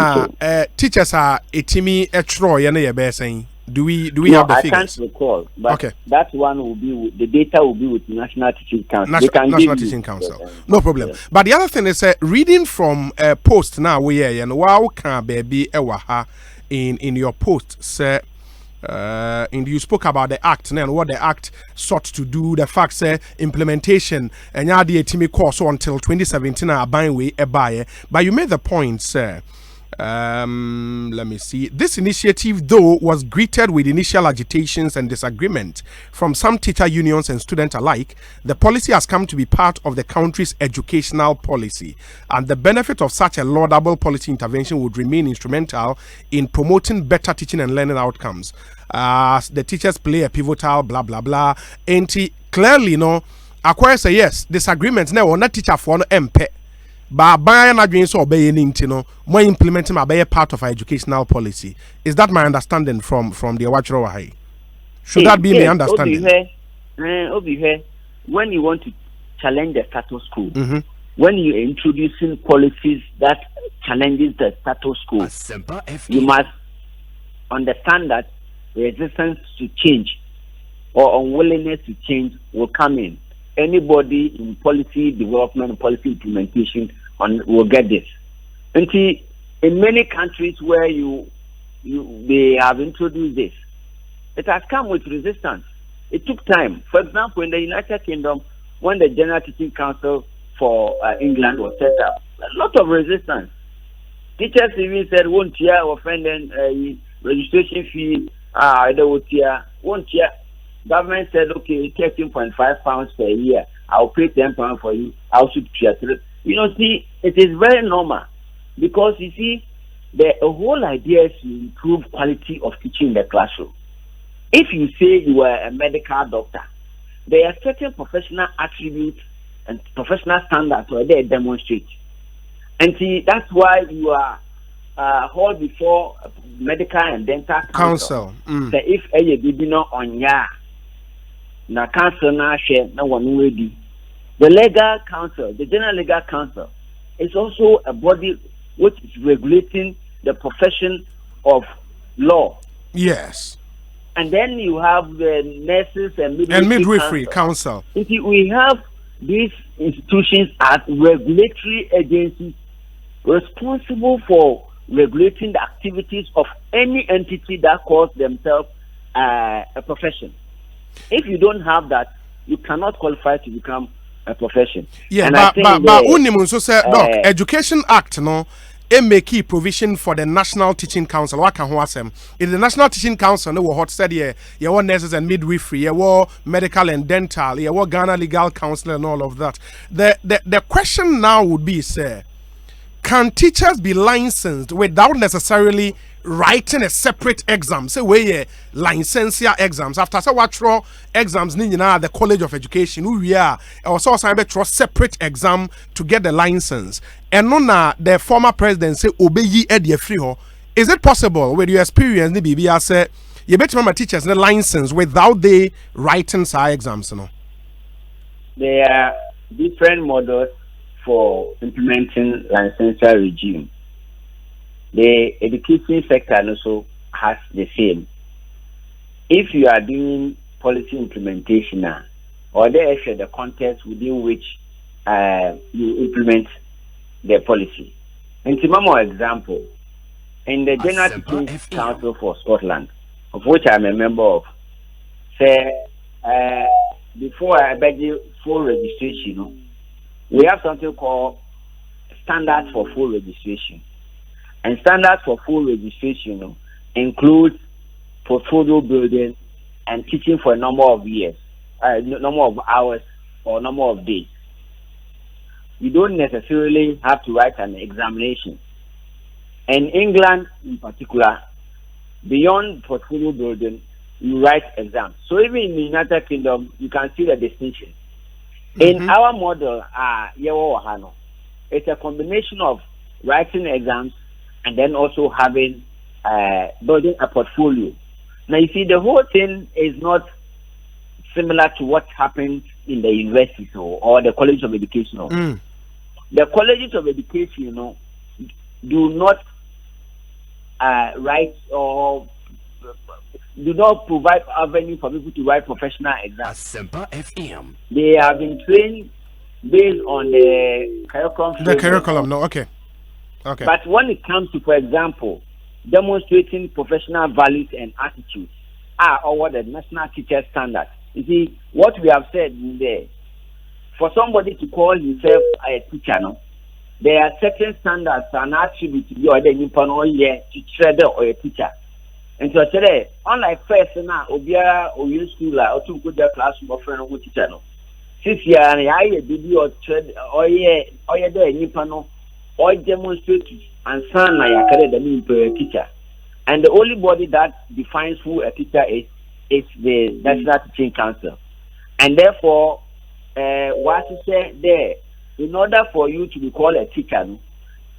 Speaker 13: teachers are a timmy a Troy and a saying. Do we have the figures?
Speaker 14: I can't recall, but okay. That one will be with, the data will be with National Teaching Council.
Speaker 13: National Teaching Council. No problem. Yes. But the other thing is reading from a post now and wow can baby ewaha in your post say you spoke about the act and what the act sought to do, the fact implementation and ya the timmy course until 2017 but you made the point, sir. Let me see. This initiative, though, was greeted with initial agitations and disagreement from some teacher unions and students alike. The policy has come to be part of the country's educational policy, and the benefit of such a laudable policy intervention would remain instrumental in promoting better teaching and learning outcomes. The teachers play a pivotal blah blah blah. And clearly, acquire say yes, disagreements now on not teacher for no MP. But by an agreement or more implementing a part of our educational policy. Is that my understanding from the Wachro High? Should that be my understanding?
Speaker 14: When you want to challenge the status quo, when you're introducing policies that challenges the status quo, you must understand that resistance to change or unwillingness to change will come in. Anybody in policy development and policy implementation will get this. And see, in many countries where they have introduced this, it has come with resistance. It took time. For example, in the United Kingdom, when the General Teaching Council for England was set up, a lot of resistance. Teachers even said, won't you offend registration fee, they would won't you. Government said, okay, £13.5 per year. I'll pay £10 for you. I'll shoot you. See, it is very normal because you see, the whole idea is to improve quality of teaching in the classroom. if you say you are a medical doctor, there are certain professional attributes and professional standards where they demonstrate. And see, that's why you are held before medical and dental council. So if a baby no on ya, na council na share na one ready. The legal council, the general legal council, is also a body which is regulating the profession of law.
Speaker 13: Yes.
Speaker 14: And then you have the nurses and
Speaker 13: midwifery council.
Speaker 14: We have these institutions as regulatory agencies responsible for regulating the activities of any entity that calls themselves a profession. If you don't have that, you cannot qualify to become a profession.
Speaker 13: Yeah, but Unimun so say, doc, Education Act no make key provision for the National Teaching Council. What can Asem? In the National Teaching Council, no what said here, you want nurses and midwifery, you want medical and dental, you want Ghana Legal Council and all of that. The question now would be, sir, can teachers be licensed without necessarily writing a separate exam? Say where licensure exams after say what exams ni na the College of Education we are also sign a separate exam to get the license. And no na the former president say obeyi e free ho. Is it possible with your experience ni BBA say you bet my teachers the license without they writing sa exams no?
Speaker 14: There are different models for implementing licensure regime. The education sector also has the same. If you are doing policy implementation or the context within which you implement the policy. And to more example, in the General Teaching Council for Scotland, of which I'm a member of, say before I beg you full registration, we have something called standards for full registration. And standards for full registration includes portfolio building and teaching for a number of years, number of hours or number of days. You don't necessarily have to write an examination. In England in particular, beyond portfolio building, you write exams. So even in the United Kingdom, you can see the distinction. In our model, it's a combination of writing exams and then also having building a portfolio. Now you see, the whole thing is not similar to what happens in the universities or the College of Education. The colleges of education, do not write or do not provide avenue for people to write professional exams.
Speaker 9: Asempa FM.
Speaker 14: They have been trained based on the curriculum.
Speaker 13: The curriculum, no, okay. Okay.
Speaker 14: But when it comes to, for example, demonstrating professional values and attitudes, or what the national teacher standard. You see, what we have said in there, for somebody to call himself a teacher, there are certain standards and attributes to be or the Nippon or a teacher. And so today, unlike first now, Obia or you school or to go to classroom or friend or teacher. 6 years, I did or trade or the Nippon or demonstrate and son the teacher. And the only body that defines who a teacher is the National Teaching Council. And therefore, what to say there, in order for you to be called a teacher,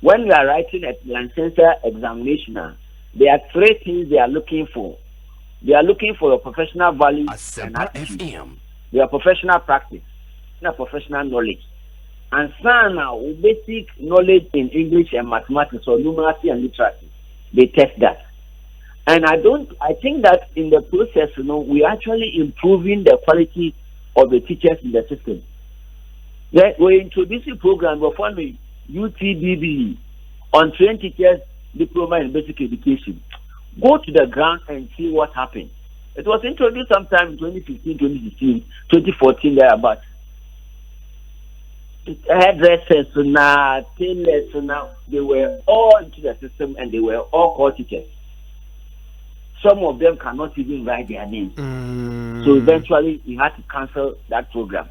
Speaker 14: when you are writing a licensure examination, there are 3 things they are looking for. They are looking for your professional values and attitude, your professional practice, and professional knowledge. And some basic knowledge in English and mathematics or numeracy and literacy. They test that. And I think that in the process, we're actually improving the quality of the teachers in the system. We're introducing a program of UTBB on trained teachers diploma in basic education. Go to the ground and see what happened. It was introduced sometime in 2015, 2016, 2014 thereabout. Hairdressers now, tailors now, they were all into the system and they were all called teachers. Some of them cannot even write their names. So eventually we had to cancel that program.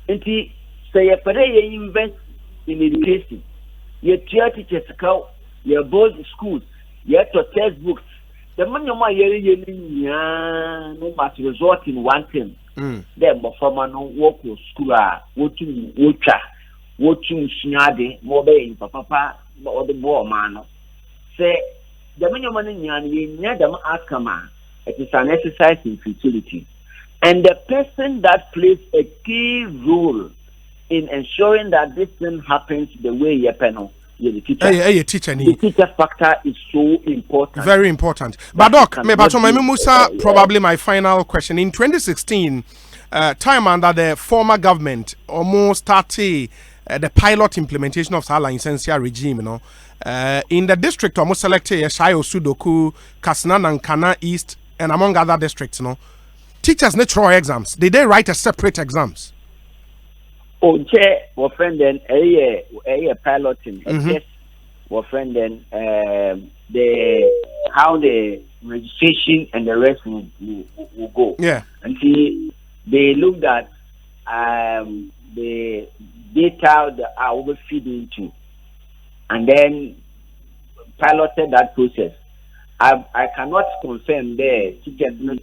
Speaker 14: And say you invest in education. You teach teachers, you build schools, you have to textbooks, the money no must result in one thing. Then before no work school watching Shinade, Mobe, Papa, or the boy man. Say the money near them ask a man. It is an exercise in futility. And the person that plays a key role in ensuring that this thing happens the way you panel. The teacher. The teacher factor is so important.
Speaker 13: Very important. But Doc, probably my final question. In 2016, time under the former government, almost started the pilot implementation of Sala Licensia regime, you know. In the district, almost selected Shayo Sudoku, Kasnan and Kana East, and among other districts, you know. Teachers need throw exams. Did they write a separate exams?
Speaker 14: Oh, our friend then a piloting test. Our friend then how the registration and the rest will go.
Speaker 13: Yeah.
Speaker 14: And see, they looked at the data that are overfeed into, and then piloted that process. I cannot confirm there teachers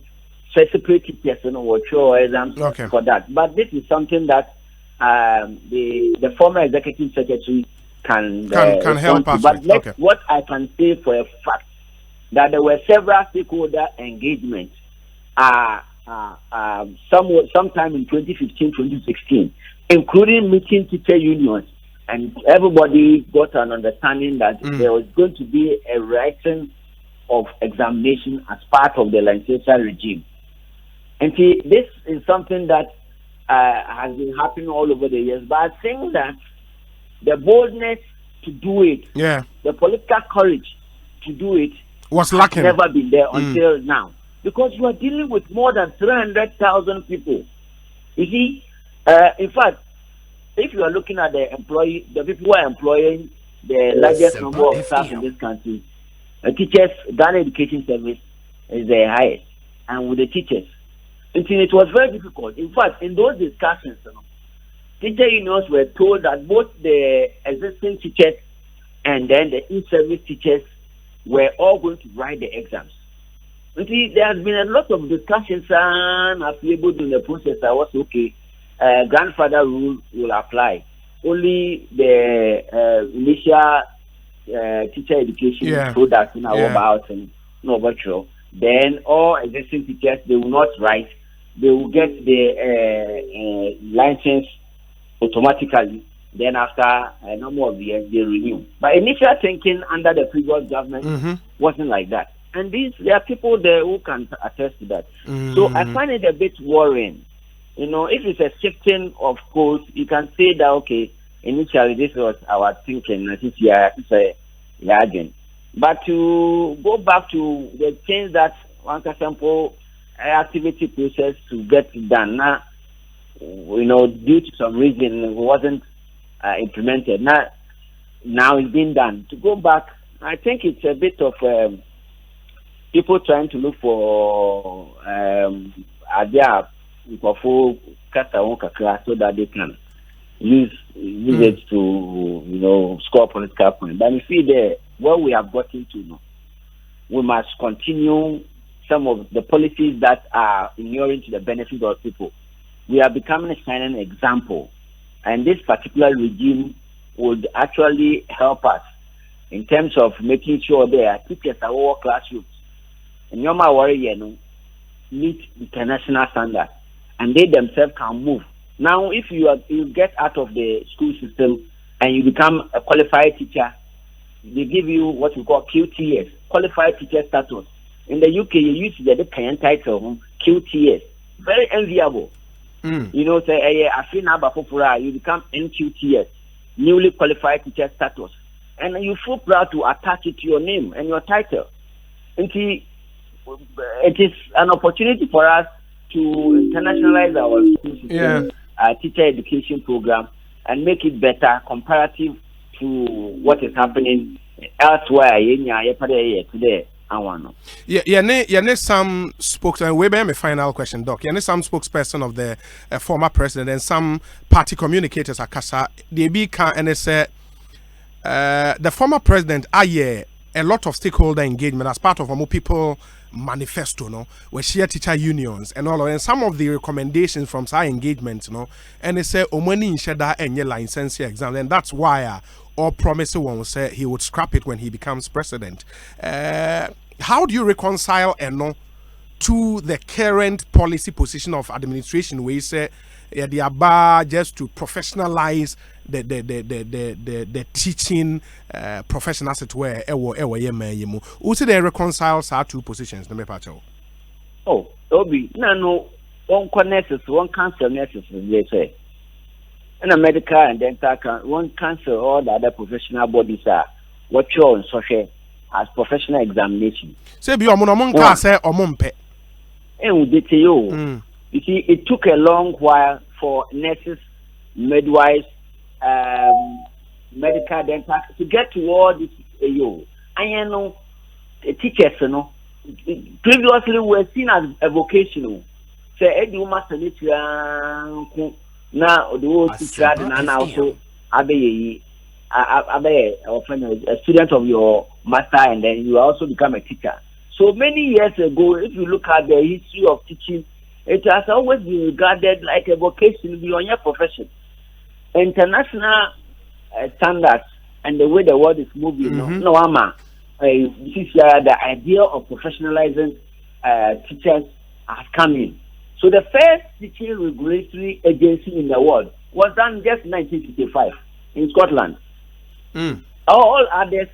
Speaker 14: separate teachers or throw exams for that, but this is something that the former executive secretary can
Speaker 13: help us
Speaker 14: with.
Speaker 13: But
Speaker 14: what I can say for a fact that there were several stakeholder engagements sometime in 2015-2016, including meeting teacher unions, and everybody got an understanding that there was going to be a writing of examination as part of the licensure regime. And see, this is something that has been happening all over the years, but I think that the boldness to do it, the political courage to do it,
Speaker 13: was lacking.
Speaker 14: Has never been there until now, because you are dealing with more than 300,000 people. You see, in fact, if you are looking at the people who are employing the largest number of staff in this country, teachers, Ghana Education Service is the highest, and with the teachers. It was very difficult. In fact, in those discussions, teacher unions were told that both the existing teachers and then the in-service teachers were all going to write the exams. There has been a lot of discussions, and I've been able to in the process. I was okay. Grandfather rule will apply. Only the initial teacher education product in our house and no virtual. Then all existing teachers, they will not write. They will get the license automatically. Then after a number of years, they renew. But initial thinking under the previous government wasn't like that. And there are people there who can attest to that. So I find it a bit worrying. You know, if it's a shifting of course, you can say that, okay, initially this was our thinking, and it's a jargon. But to go back to the things that one can sample activity process to get done now, you know, due to some reason it wasn't implemented. Now it's been done. To go back, I think it's a bit of people trying to look for idea for so that they can use it to, you know, score political points. But you see there, what we have gotten to know, we must continue some of the policies that are inuring to the benefit of people. We are becoming a shining example, and this particular regime would actually help us in terms of making sure there teachers are all classrooms and Yoma Warrior meet international standards, and they themselves can move. Now, if you get out of the school system and you become a qualified teacher, they give you what we call QTS, qualified teacher status. In the UK, you use the Kenyan title, QTS. Very enviable. You know, say, you become NQTS, newly qualified teacher status. And you feel proud to attach it to your name and your title. And see, it is an opportunity for us to internationalize our school system, teacher education program, and make it better comparative to what is happening elsewhere today.
Speaker 13: Some spokesperson. We have a final question, Doc. Some spokesperson of the former president and some party communicators at Kasa. They be can and say the former president a lot of stakeholder engagement as part of our people manifesto, no, we share teacher unions and all, and some of the recommendations from our engagement, and they say omani in sheda and your licensure exam, and that's why all promise one say he would scrap it when he becomes president. How do you reconcile to the current policy position of administration where you say the bar just to professionalize the teaching profession as it were who say they reconcile our two positions?
Speaker 14: Oh, Obi, no, one nurses, one cancer nurses, they say. And a medical and dental one cancel all the other professional bodies are what you're on social as professional examination.
Speaker 13: Say be among say omumpe.
Speaker 14: And you see, it took a long while for nurses, midwives, medical dental to get to all this. And teachers, previously were seen as a vocational. Say, Eddie Master now the whole teacher and also a student of your master, and then you also become a teacher. So many years ago, if you look at the history of teaching, it has always been regarded like a vocation beyond your profession. International standards and the way the world is moving, this is the idea of professionalizing teachers has come in. So the first teaching regulatory agency in the world was done just 1955 in Scotland. All others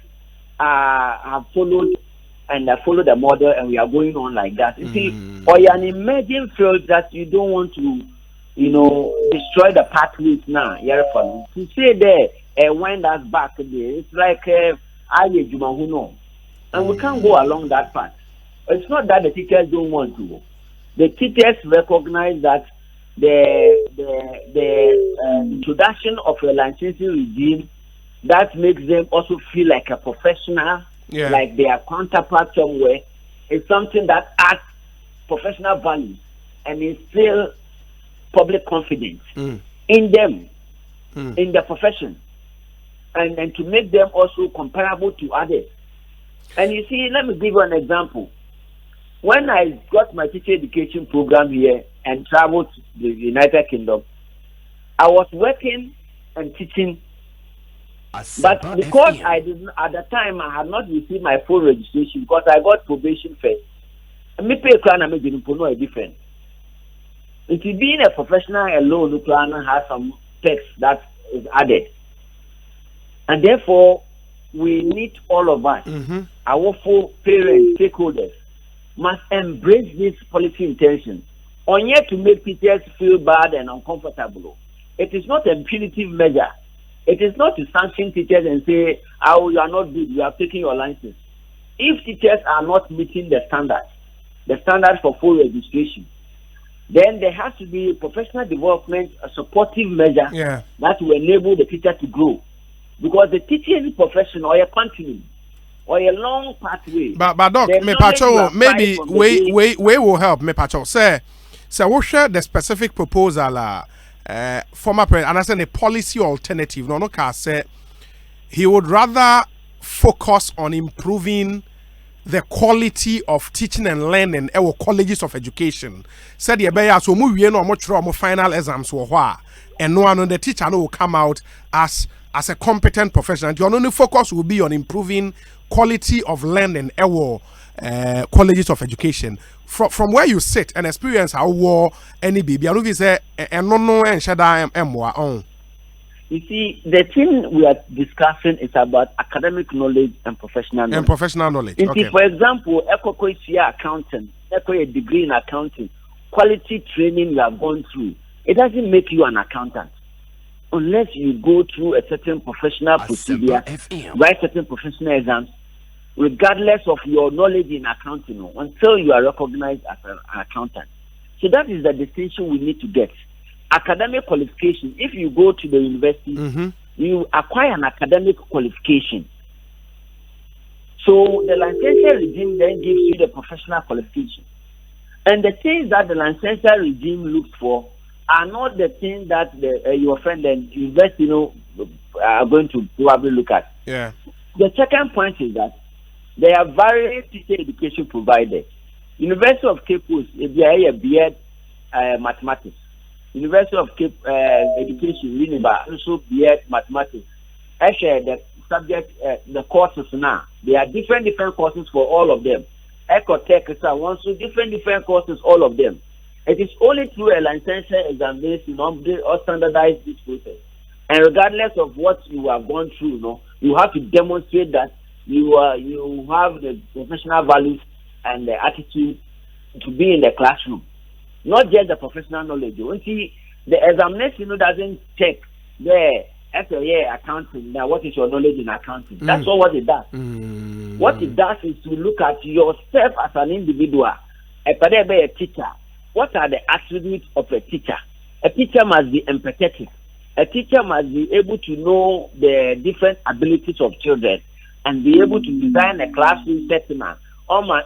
Speaker 14: have followed and follow the model, and we are going on like that. You see, or you're an emerging field that you don't want to, destroy the pathways now. To say there, when that's back there, it's like and we can't go along that path. It's not that the teachers don't want to. The teachers recognize that the introduction of a licensing regime that makes them also feel like a professional, like their counterpart somewhere, is something that adds professional value and instills public confidence in them, in the profession, and to make them also comparable to others. And you see, let me give you an example. When I got my teacher education program here and traveled to the United Kingdom, I was working and teaching. But because I didn't, at the time, I had not received my full registration because I got probation first. And me pay crown and me didn't know a difference. If you being a professional alone, the plan has some text that is added. And therefore, we need all of us, our full parents, stakeholders, must embrace this policy intention. On yet to make teachers feel bad and uncomfortable. It is not a punitive measure. It is not to sanction teachers and say, "Oh, you are not good, you are taking your license." If teachers are not meeting the standards for full registration, then there has to be professional development, a supportive measure that will enable the teacher to grow. Because the teaching profession or a continuum or a long pathway. But
Speaker 13: Doc, me pacho, maybe we will help me pacho. Say we share the specific proposal former president, and I said a policy alternative. No can say he would rather focus on improving the quality of teaching and learning at our colleges of education. Said the bear so we final exams and no one on the teacher will come out as a competent professional. Your only focus will be on improving quality of learning at our colleges of education. From where you sit and experience how war any baby, I know say and no and shada on.
Speaker 14: You see, the thing we are discussing is about academic knowledge and professional knowledge. You see, for example, Ekosiise accounting, a degree in accounting, quality training you have gone through, it doesn't make you an accountant unless you go through a certain professional procedure, write certain professional exams, regardless of your knowledge in accounting, until you are recognized as an accountant. So that is the distinction we need to get. Academic qualification, if you go to the university, you acquire an academic qualification. So the licensure regime then gives you the professional qualification. And the things that the licensure regime looks for are not the things that your friend and university are going to probably look at.
Speaker 13: Yeah.
Speaker 14: The second point is that There are various teacher education providers. University of Cape Coast, BEd mathematics. University of Cape Education, Winneba, also BEd mathematics. Actually, the subject, the courses now, there are different courses for all of them. Ecotech is one, so different courses, all of them. It is only through a licensure examination or standardize this process. And regardless of what you have gone through, you have to demonstrate that you have the professional values and the attitude to be in the classroom. Not just the professional knowledge. You see, the examination doesn't check the SAA accounting. Now, what is your knowledge in accounting? That's all what it does. What it does is to look at yourself as an individual. A teacher. What are the attributes of a teacher? A teacher must be empathetic. A teacher must be able to know the different abilities of children and be able to design a classroom setting,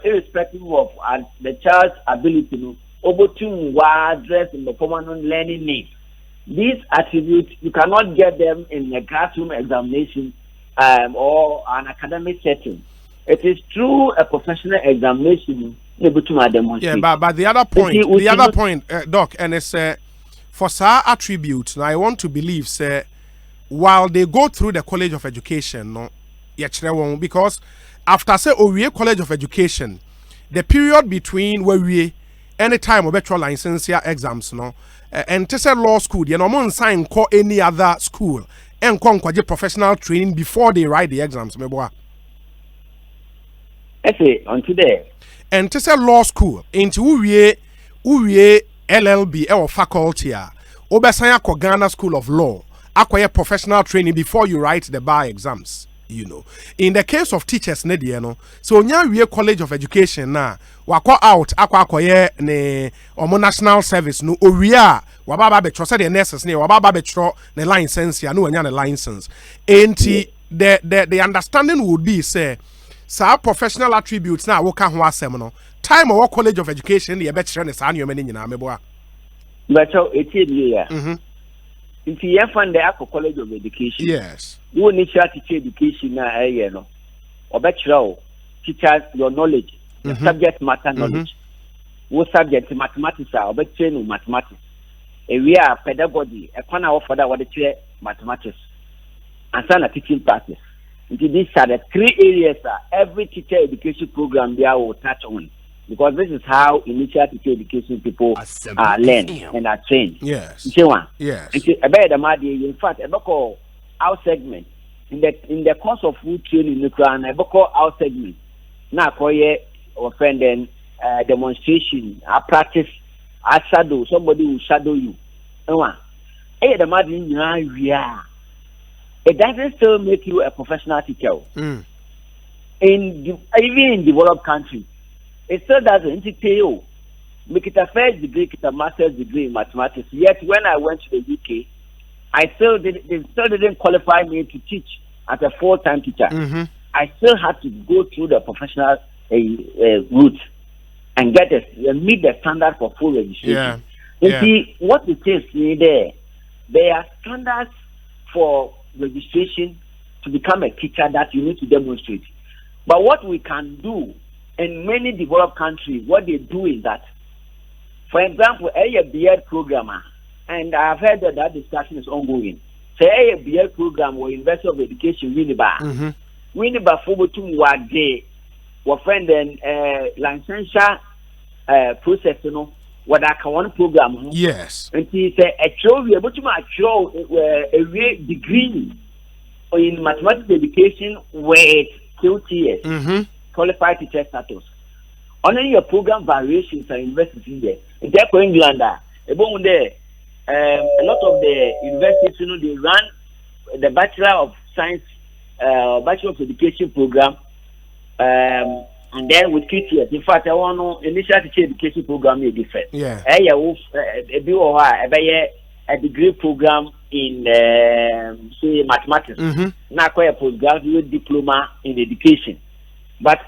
Speaker 14: irrespective of the child's ability, able to address in the common learning needs. These attributes, you cannot get them in a classroom examination or an academic setting. It is through a professional examination able to demonstrate.
Speaker 13: Yeah, but the other point, Doc, and it's for some attributes. Now I want to believe, say, while they go through the College of Education, because after say Owie College of Education, the period between where we any time of virtual licensure exams, and to say law school, no sign call any other school and conquer professional training before they write the exams.
Speaker 14: On today.
Speaker 13: And to say law school into Uwe LLB or faculty, Obesanya Ghana School of Law, acquire professional training before you write the bar exams. In the case of teachers, so we College of Education now, wako out acquire ne national service no owia wababa betro say the nurses ne wababa betro ne license ya no anya ne license. The understanding would be say sa professional attributes na wo ka ho asem no time or College of Education ye betre ne sa anyoma ni nyina meboa
Speaker 14: beto etie ya if you find the College of Education,
Speaker 13: yes,
Speaker 14: you need to teach education no or better teachers your knowledge, your subject matter knowledge. What subject mathematics or better mathematics. We are pedagogy, a corner of that what the mathematics and some teaching practice. These are the three areas that every teacher education program there will touch on. Because this is how initial teacher education people learn and are trained.
Speaker 13: Yes.
Speaker 14: Yes. In fact, our segment in the course of food training, our segment now offending demonstration, practice, shadow. Somebody will shadow you. It doesn't still make you a professional teacher. Even in developed countries. It still doesn't tell make it a first degree, it's a master's degree in mathematics. Yet when I went to the UK, they still didn't qualify me to teach as a full-time teacher. I still had to go through the professional route and meet the standard for full registration. See what it is there are standards for registration to become a teacher that you need to demonstrate. But what we can do in many developed countries, what they do is that, for example, a BEd programmer, and I've heard that discussion is ongoing. Say a BEd program or University of Education, Winneba Fobotum Wade, or friend and licensure process, what I can one program.
Speaker 13: Yes.
Speaker 14: And he said, we are able to show a degree in mathematics education with QTS. Qualified teacher status. Only your program variations are invested there. In England, a lot of the universities, they run the Bachelor of Science, Bachelor of Education program, and then with QTS. In fact, I want to initial teacher education program is different.
Speaker 13: Yeah.
Speaker 14: A degree program in say mathematics. Now, a postgraduate diploma in education. But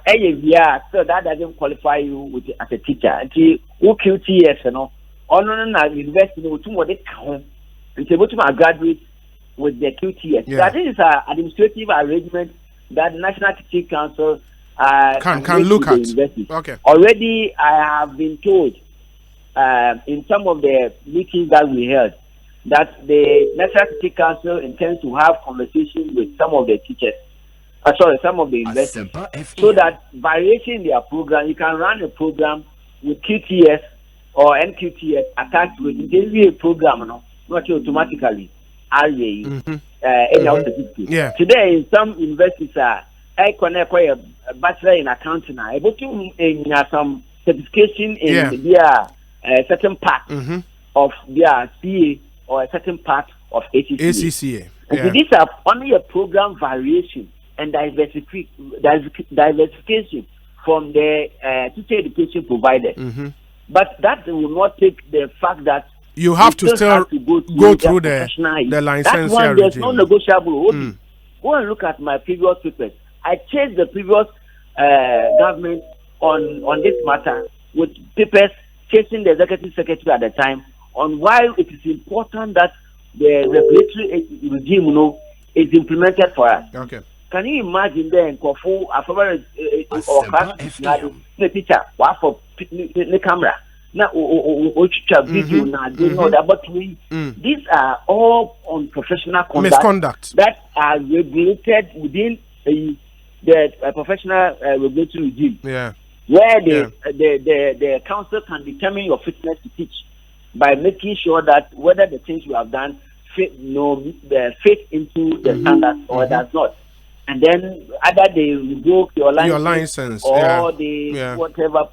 Speaker 14: so that doesn't qualify you as a teacher. Until QTS, university, and able to graduate with the QTS. That is an administrative arrangement that the National Teaching Council
Speaker 13: can look at. Okay.
Speaker 14: Already, I have been told in some of the meetings that we held that the National City Council intends to have conversations with some of the teachers, some of the universities, so that variation in their program, you can run a program with QTS or NQTS attached with a program, not automatically.
Speaker 13: Yeah.
Speaker 14: Today, in some universities, I connect a bachelor in accounting, able to some certification in their certain part of their CA or a certain part of ACCA. And these are only a program variation and diversification from the teacher education provided. But that will not take the fact that
Speaker 13: you have to still go through the license.
Speaker 14: That one, there's no negotiable. Go and look at my previous papers. I chased the previous government on this matter with papers chasing the executive secretary at the time on why it is important that the regulatory regime is implemented for us.
Speaker 13: Okay.
Speaker 14: Can you imagine then Kofu or the teacher for the camera? Now, video now, but these are all unprofessional
Speaker 13: misconduct
Speaker 14: that are regulated within the professional regulatory regime.
Speaker 13: Yeah.
Speaker 14: Where the council can determine your fitness to teach by making sure that whether the things you have done fit into the standards or does not. And then either they revoke your license or whatever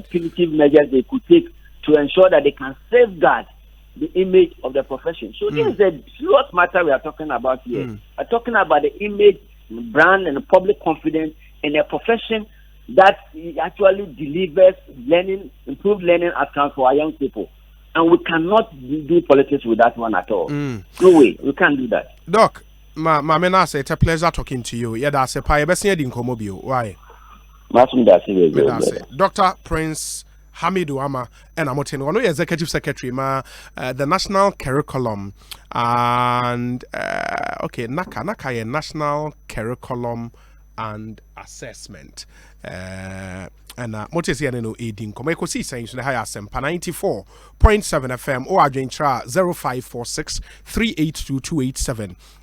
Speaker 14: punitive measures they could take to ensure that they can safeguard the image of the profession. So this is a serious matter we are talking about here. We're talking about the image, brand, and public confidence in a profession that actually delivers improved learning outcomes for our young people. And we cannot do politics with that one at all. No way, we can't do that.
Speaker 13: Doc, my say it's a pleasure talking to you. Yeah, that's a pie. Why? Dr. Prince Hamidu Ama and I'm one executive secretary the national curriculum and national curriculum and assessment and motis ya no edin komo Ekosiisen so the high Asempa 94.7 FM or adwentra 0546 382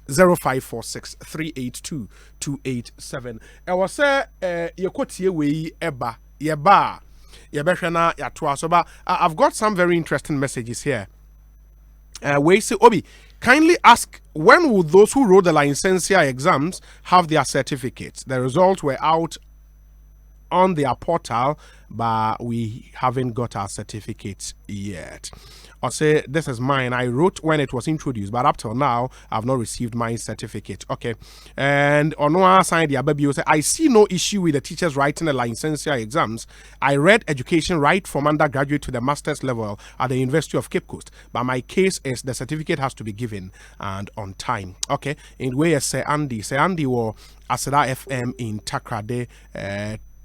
Speaker 13: 0546 382 I was say yekotie we eba yeba yebehwe yatoa so ba I've got some very interesting messages here. We say Obi, kindly ask when will those who wrote the licensure exams have their certificates? The results were out on their portal, but we haven't got our certificates yet. I'll say this is mine. I wrote when it was introduced, but up till now, I've not received my certificate. Okay. And on one side, the baby will say, I see no issue with the teachers writing the licensure exams. I read education right from undergraduate to the master's level at the University of Cape Coast. But my case is the certificate has to be given and on time. Okay. In way, say Andy was Asada FM in Takrade,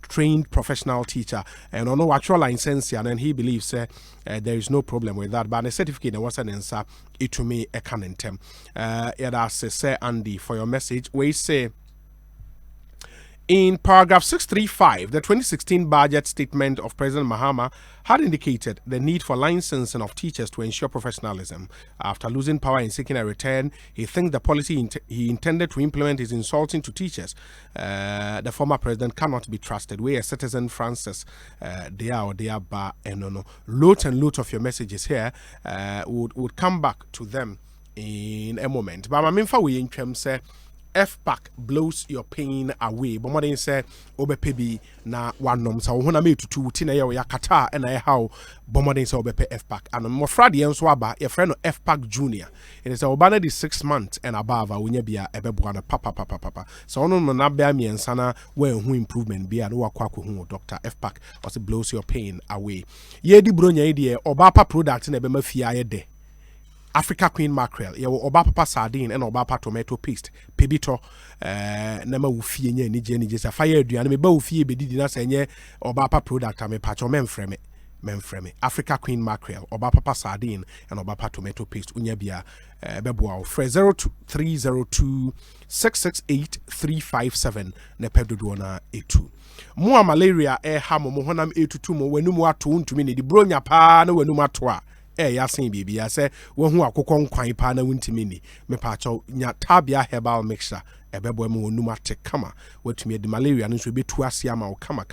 Speaker 13: trained professional teacher and on no actual license and then he believes there is no problem with that but the certificate was an answer it to me a canentem say Andy for your message we say in paragraph 635, the 2016 budget statement of President Mahama had indicated the need for licensing of teachers to ensure professionalism. After losing power and seeking a return, he thinks the policy he intended to implement is insulting to teachers. The former president cannot be trusted. We, a citizen, Francis, they are bar and no. Lots and lots of your messages here would come back to them in a moment. But I'm in for we in terms say. FPAC blows your pain away. But more than say, Obepebi na one nom. So when I made to 2 tina ya kata and I how Bomodin say Obepe FPAC and more Friday and swaba your friend of FPAC Junior. It is a Obana the 6 months and above. When you be a Ebebuana papa. So on na bear me and sana where who improvement be and wakwaku who Dr. FPAC also blows your pain away. Ye di bronya idea Obapa product in a bema fia de. Africa Queen Mackerel, ya oba papa sardine and oba papa tomato paste, pebito, nama ufie nye ni jesa fire aduane me ba ufie bedidi na senye oba papa product ame patcho memfreme. memframe Africa Queen mackerel oba papa sardine and oba papa tomato paste unyabia beboa fre 0302 668 357 ne pedodo na etu mo malaria ha mo honam etutu mo wanum ato ntumi ne di bronya pa na wanum ato a yasin bibia se wo hu akokɔ nkwan pa na wuntimi ni me pa chaw nya tabia herbal mixture ebebo mu onum ate kama watumi de malaria nso betu ase ama wo kama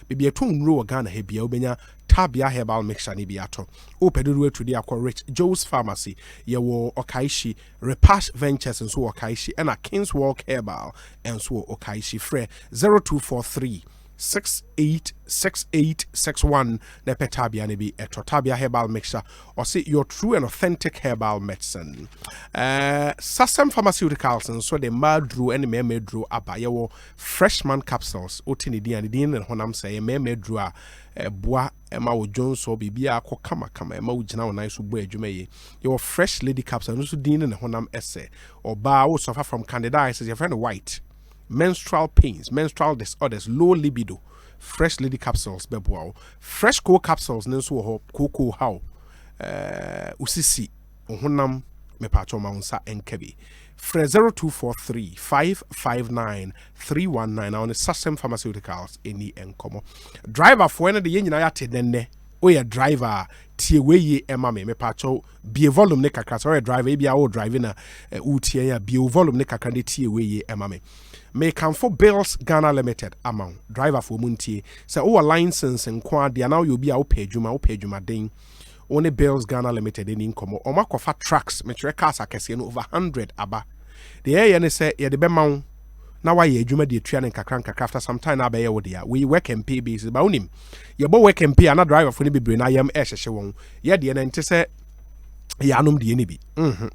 Speaker 13: bibia to nro wo Ghana he bia obenya tabia herbal mixture ni bia to o peduru atudi akɔ Rich Joe's Pharmacy ye wo Okaishi Repash Ventures nso Okaishi na Kings Walk Herbal nso Okaishi frɛ 0243 686861 na petabia ne bi etotabia herbal mixture or say your true and authentic herbal medicine. Sasem Pharmaceuticals so the madru and medru abayewo freshman capsules otini di and din and honam say medru a bois ema wo Jones or bibia ko kama ema wo gina wo nice bo adwuma your fresh lady capsules so din and honam esse or ba wo suffer from candidiasis your friend white menstrual pains, menstrual disorders, low libido, fresh lady capsules, beboao, fresh co capsules, nenso ho, cocoa how, usisi, honam, me pacho maunsa enkebi. Fre 0243 559 319 on the Sasem Pharmaceuticals any enkomo. Driver for any the yen yate denne. Oya driver tie we ema me pacho be volume ne kakra so driver e bia o driving na utie ya be volume ne kakra ne tie we ema me can for Bills Ghana Limited amount driver for muntie say o license nko ade na you be a o pay adwuma den only Bills Ghana Limited any nkomo o makofa trucks me chere cars akese no over 100 aba the air ne say ye de be ma na why adwuma de atua ne kakra after some time na be ye wo de we work and pay basis ba unim ye bo work and pay na driver for ne bebre na yam ehhehye won ye de ne nte say yanum de ne bi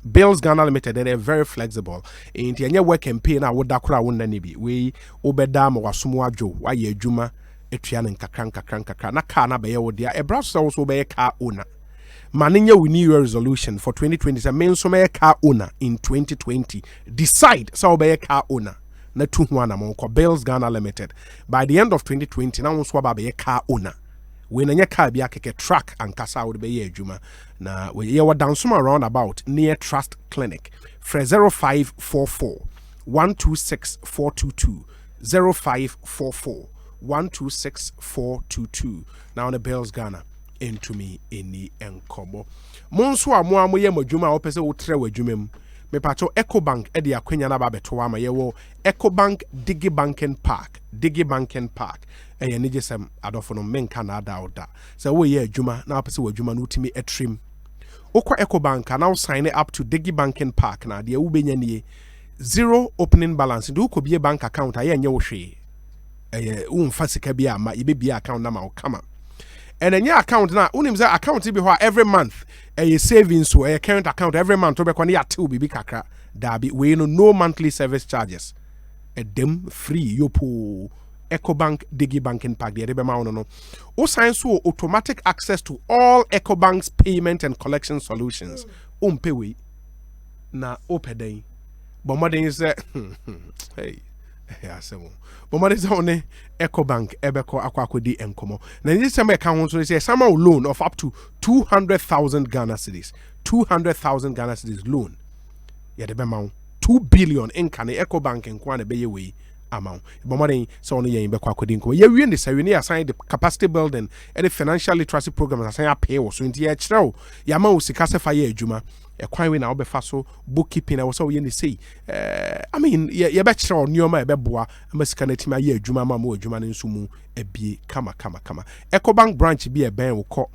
Speaker 13: Bills Ghana Limited they are very flexible and ye work and pay na wo da kora won na ne bi we obeda ma wasomo adwo why adwuma atua ne kakra na car na be ye wo de e bra so be ye car owner Maninya we New Year resolution for 2020 say men so be car owner in 2020 decide so be car owner na tu huana mo ko Bills Ghana Limited by the end of 2020 na wonso ba be car owner we na nya car bia keke truck and kasa would be adwuma na we ye wa down some around about near Trust Clinic for 0544 126 422 0544 126 422 now on the Bills Ghana into me any enkomo monso amoa ye madwuma wo pese wo tre wadwumam me pacho Ecobank e de akwanya na ba beto ama ye wo Ecobank Digi Banking Park e ye nije sem adofo no menka na ada oda se wo ye adwuma na pese wadwuma no utimi etrim okwa Ecobank na sign up to Digi Banking Park na de wo benya nie zero opening balance do ko bie bank account aye nye wo hwe e umfa sika bia ma ibe bia account na ma wo kama and then your account now unim say account be every month a savings so a current account every month to be kwani atu bibi kakra dabi we no monthly service charges a dem free yopo Ecobank Digi Banking Park the be ma no o sign so automatic access to all Ecobank's payment and collection solutions umpe we na opeden but modern say hey Asemo. But what is only Ecobank Ebeko Aquakodi Enkomo. Now this time account so say some loan of up to 200,000 Ghana cedis. 200,000 Ghana cedis loan. Yeah, the amount 2 billion in can Ecobank and Kwana be way amount. But what so only in Bekwakodi Enkomo. Yeah, we in this we assign the capacity building and the financial literacy program assign pay so in the HRO. Yama usikase faye juma. A quite na obefa so bookkeeping I was so you say I mean ye better on your my beboa meskaneti ma ye adwuma ma mo adwuma ne nsumu ebie kama Ecobank branch be a ben wo ko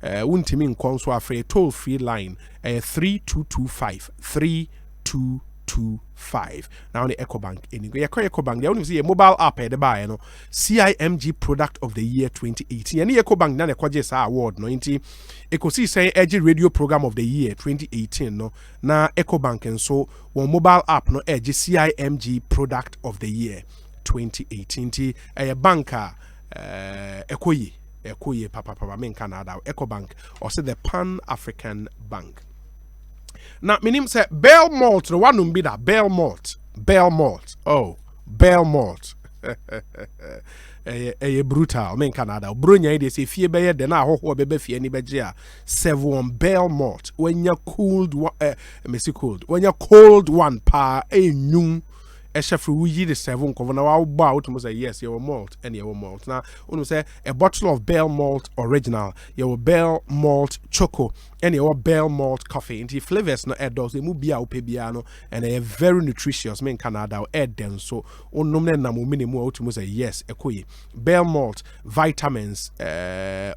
Speaker 13: wuntimi nkon so afre toll free line 3225 3225 now the Ecobank anyway ye Ecobank they only see a mobile app e de buy no CIMG product of the year 2018 and Ecobank na ekwaje sa award no nti Ekosiise Edge radio program of the year 2018 no na Ecobank and so one mobile app no Edge CIMG product of the year 2018 ti a banker Ekoye papa men Canada Ecobank or say the Pan African Bank. Now, my name say Bell Malt. The one be that Bell Malt. Oh, Bell Malt. brutal men Canada brunya dey say fie be de na ahoho be fie ni beje a 7 bell malt when you cooled when you cold one pa enyum chef we the 7 na wa ba out say yes your malt and your malt now unu say a bottle of bell malt original your bell malt choco and your bell malt coffee into flavors no add those mu bia opebia no and they are very nutritious men Canada add them so onum na mo minimum out say yes ekoyi bell malt vitamins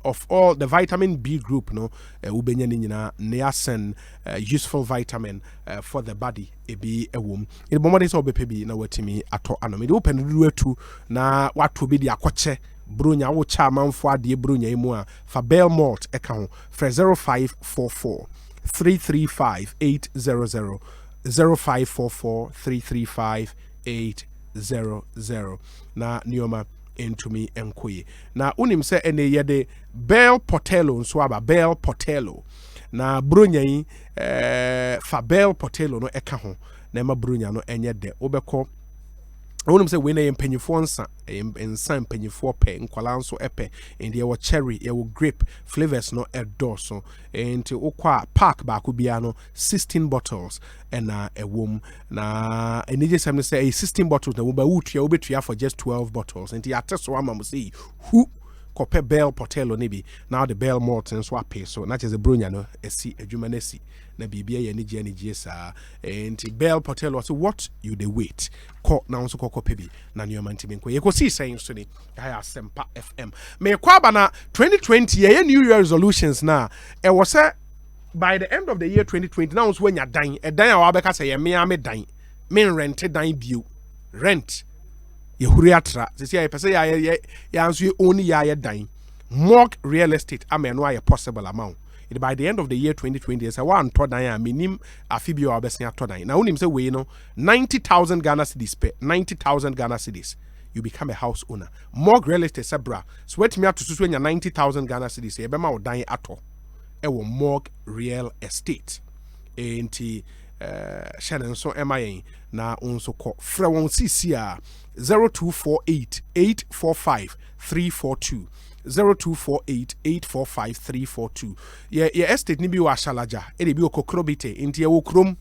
Speaker 13: of all the vitamin B group no ubenya ni nyina niacin useful vitamin for the body ebi ewom in bomode so obepebi na watimi ato anom de open duatu na wato bi de akoche bronya wo cha manfo ade bronya emu a fa bell malt eka ho fra 0544 335 800 0544 335 800 na nioma entumi enkoye na unim se ene yede bell potelo nso aba bell potelo na bronya yi fa bell potelo no eka ho na ma bronya no enye de obekọ wonum say we na yempanyifo nsa mpanyifo pe nkwala nso epe ende ye cherry ye grape flavors no edoso enti okwa park ba ko bia no 16 bottles na ewom na enije sam say 16 bottles na wo ba wutua wo betua for just 12 bottles enti ateso ama mo say who kope bell potelo nibi now the bell malt nso ape so na cheze bronya no esi adwuma na si na bibia ye nige sa enti bell potelo so what you dey wait ko na nso kokope bi na nyoma ntimi nko Ekosiise so ni ya Asempa FM me kwaba na 2020 ye new year resolutions na e was say by the end of the year 2020 now nso wanya dan a wa beka say ye me dan men rent dan bio rent Yehuri atra sisi ya pese ya anso ye only ya dan mock real estate ameno aye possible amount it by the end of the year 2020 is a one to dan ya minim afibio obesia to dan na unim say we no 90,000 Ghana cedis per 90,000 Ghana cedis you become a house owner mock real estate sabra so wet me to susu nya 90,000 Ghana cedis e be ma dan ato e wo mock real estate enti Shannon so MIA na unso ko fra won CC 0248 845 342 0248 845 342 ye estate ni bi wa shalaja e de bi okokrobite inti e wo krom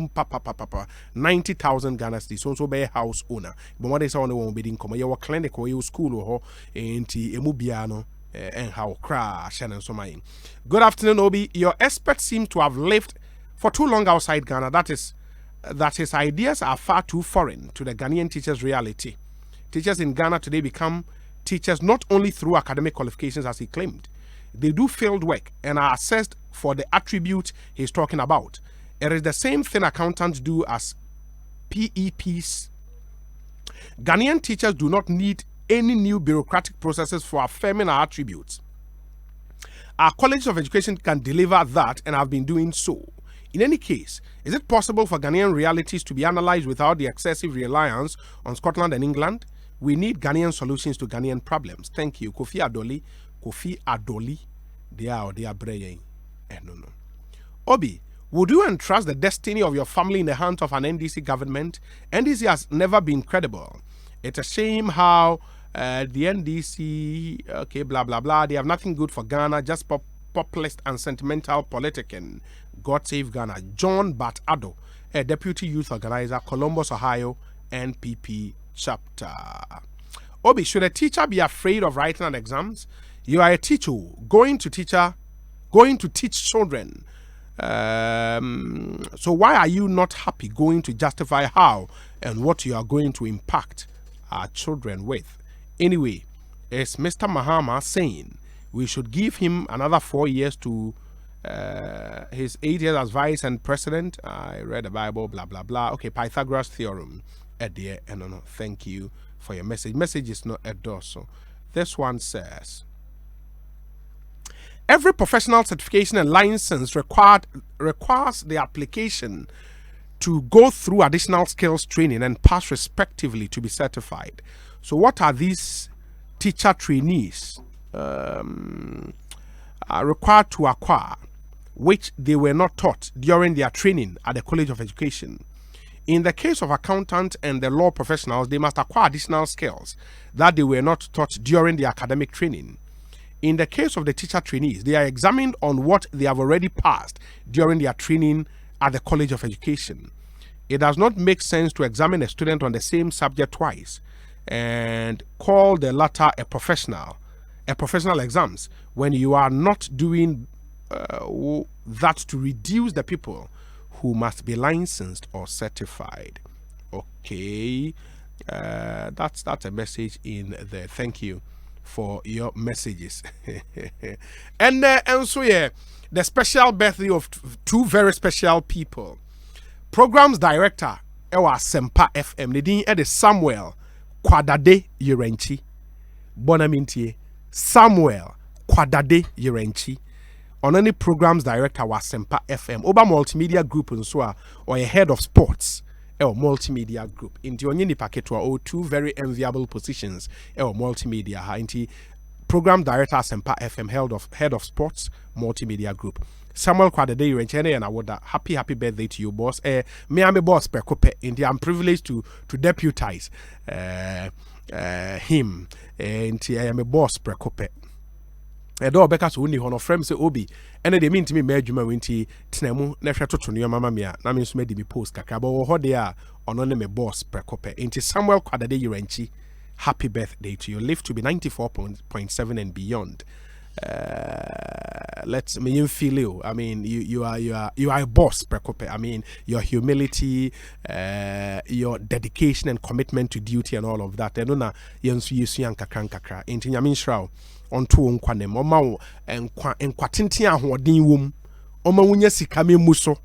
Speaker 13: papa 90,000 Ghana cedis so be house owner but what is on won be din komo ye wo clinic or ye school ho inti emu bia no and how crash Shannon so my good afternoon Obi, your experts seem to have lived for too long outside Ghana. That his ideas are far too foreign to the Ghanaian teachers' reality. Teachers in Ghana today become teachers not only through academic qualifications as he claimed. They do field work and are assessed for the attribute he's talking about. It is the same thing accountants do as PEPs. Ghanaian teachers do not need any new bureaucratic processes for affirming our attributes. Our colleges of education can deliver that and have been doing so. In any case, is it possible for Ghanaian realities to be analyzed without the excessive reliance on Scotland and England? We need Ghanaian solutions to Ghanaian problems. Thank you. Kofi Adoli. They are braying. No. Obi, would you entrust the destiny of your family in the hands of an NDC government? NDC has never been credible. It's a shame how the NDC, okay, blah, blah, blah. They have nothing good for Ghana, just populist and sentimental politicking. God save Ghana. John Bat-Ado, a deputy youth organizer, Columbus, Ohio, NPP chapter. Obi, should a teacher be afraid of writing an exams? You are a teacher going to teach children. So why are you not happy going to justify how and what you are going to impact our children with? Anyway, is Mr. Mahama saying we should give him another 4 years to his 8 years as vice and president? I read the Bible, blah, blah, blah. Okay, Pythagoras theorem. No. Thank you for your message. Message is not a dorsal. This one says, every professional certification and license requires the application to go through additional skills training and pass respectively to be certified. So what are these teacher trainees are required to acquire, which they were not taught during their training at the College of Education? In the case of accountants and the law professionals, they must acquire additional skills that they were not taught during the academic training. In the case of the teacher trainees, they are examined on what they have already passed during their training at the College of Education. It does not make sense to examine a student on the same subject twice and call the latter a professional exams when you are not doing that to reduce the people who must be licensed or certified. Okay, that's a message in there. Thank you for your messages. And so yeah, the special birthday of two very special people. Programs director ewa Asempa FM nedin e de Samuel Kwadade Yerenchi. Bonamintie Samuel Kwadade Yerenchi. On any programs director wa Asempa FM. Oba multimedia group nso a or a head of sports multimedia group. Inti onye ni paketo o two very enviable positions multimedia ha inti program director Asempa FM head of sports multimedia group. Samuel Kwadade Yerenchi and I happy birthday to you, boss. Me am a boss Prekope. Inti I'm privileged to deputize him. Inti I am a boss Prekope. Edo beka so uni hono frame se obi ene de mean to me adwuma wenti tenemu na hwe toto ne mama me a na me so me de me post kakra ba wo hode a ono ne me boss Prekope. Inti Samuel Kwadade Yerenchi, happy birthday to you. Live to be 94.7 and beyond. Let's me feel you. I mean, you are a boss, Prekope. I mean, your humility, your dedication and commitment to duty and all of that. I don't know. Yensu kakra. Inti nyamin shraw on to unkwanem. Oma enkwatinti ahoden wom. Oma wunya sikame muso.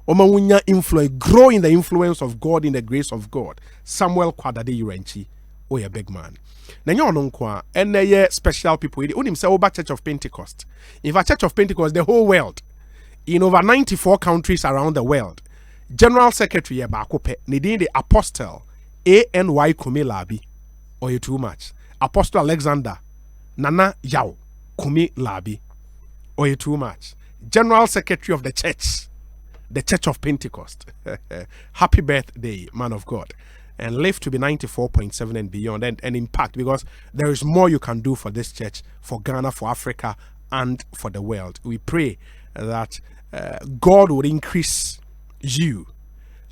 Speaker 13: Oma wunya influence. Grow in the influence of God, in the grace of God. Samuel Kwadade Yerenchi. Oh, a big man. Nanyo ononkwa ene special people. Unim say over Church of Pentecost. If a Church of Pentecost, the whole world, in over 94 countries around the world, General Secretary Bakope nidin the Apostle ANY Kumi Labi. Or you too much. Apostle Alexander Nana Yao Kumi Labi. Or you too much. General Secretary of the Church of Pentecost. Happy birthday, man of God. And live to be 94.7 and beyond and impact, because there is more you can do for this church, for Ghana, for Africa, and for the world. We pray that God would increase you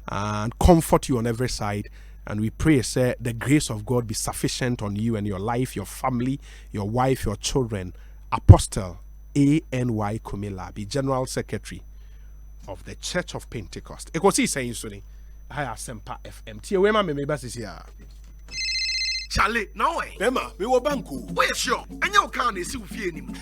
Speaker 13: and comfort you on every side. And we pray, sir, the grace of God be sufficient on you and your life, your family, your wife, your children. Apostle ANY Kumi Labi, General Secretary of the Church of Pentecost. Ekosiise On Asempa. Hi, Asempa FM. Tia wema me basis here.
Speaker 15: Charlie, no way.
Speaker 16: Bema, me wo banku.
Speaker 15: Where sure? And you can't see fear him.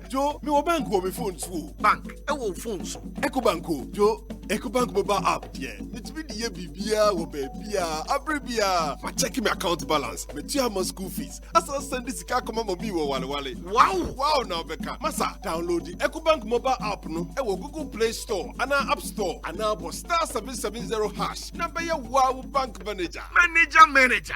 Speaker 16: Joe, me wo banku me phone too.
Speaker 15: Bank, wo phone so.
Speaker 16: Ecobanku, Joe. Ecobank mobile app, yeah. It's me the bibia wo bebia, abribia. Ma check my account balance. Me tia my school fees. Asa send this car come mo mi wo wale. Wow, now beka. Masa, download the Ecobank mobile app no. E wo Google Play Store, ana App Store, ana bo *770# na be ya wow bank manager.
Speaker 15: Manager.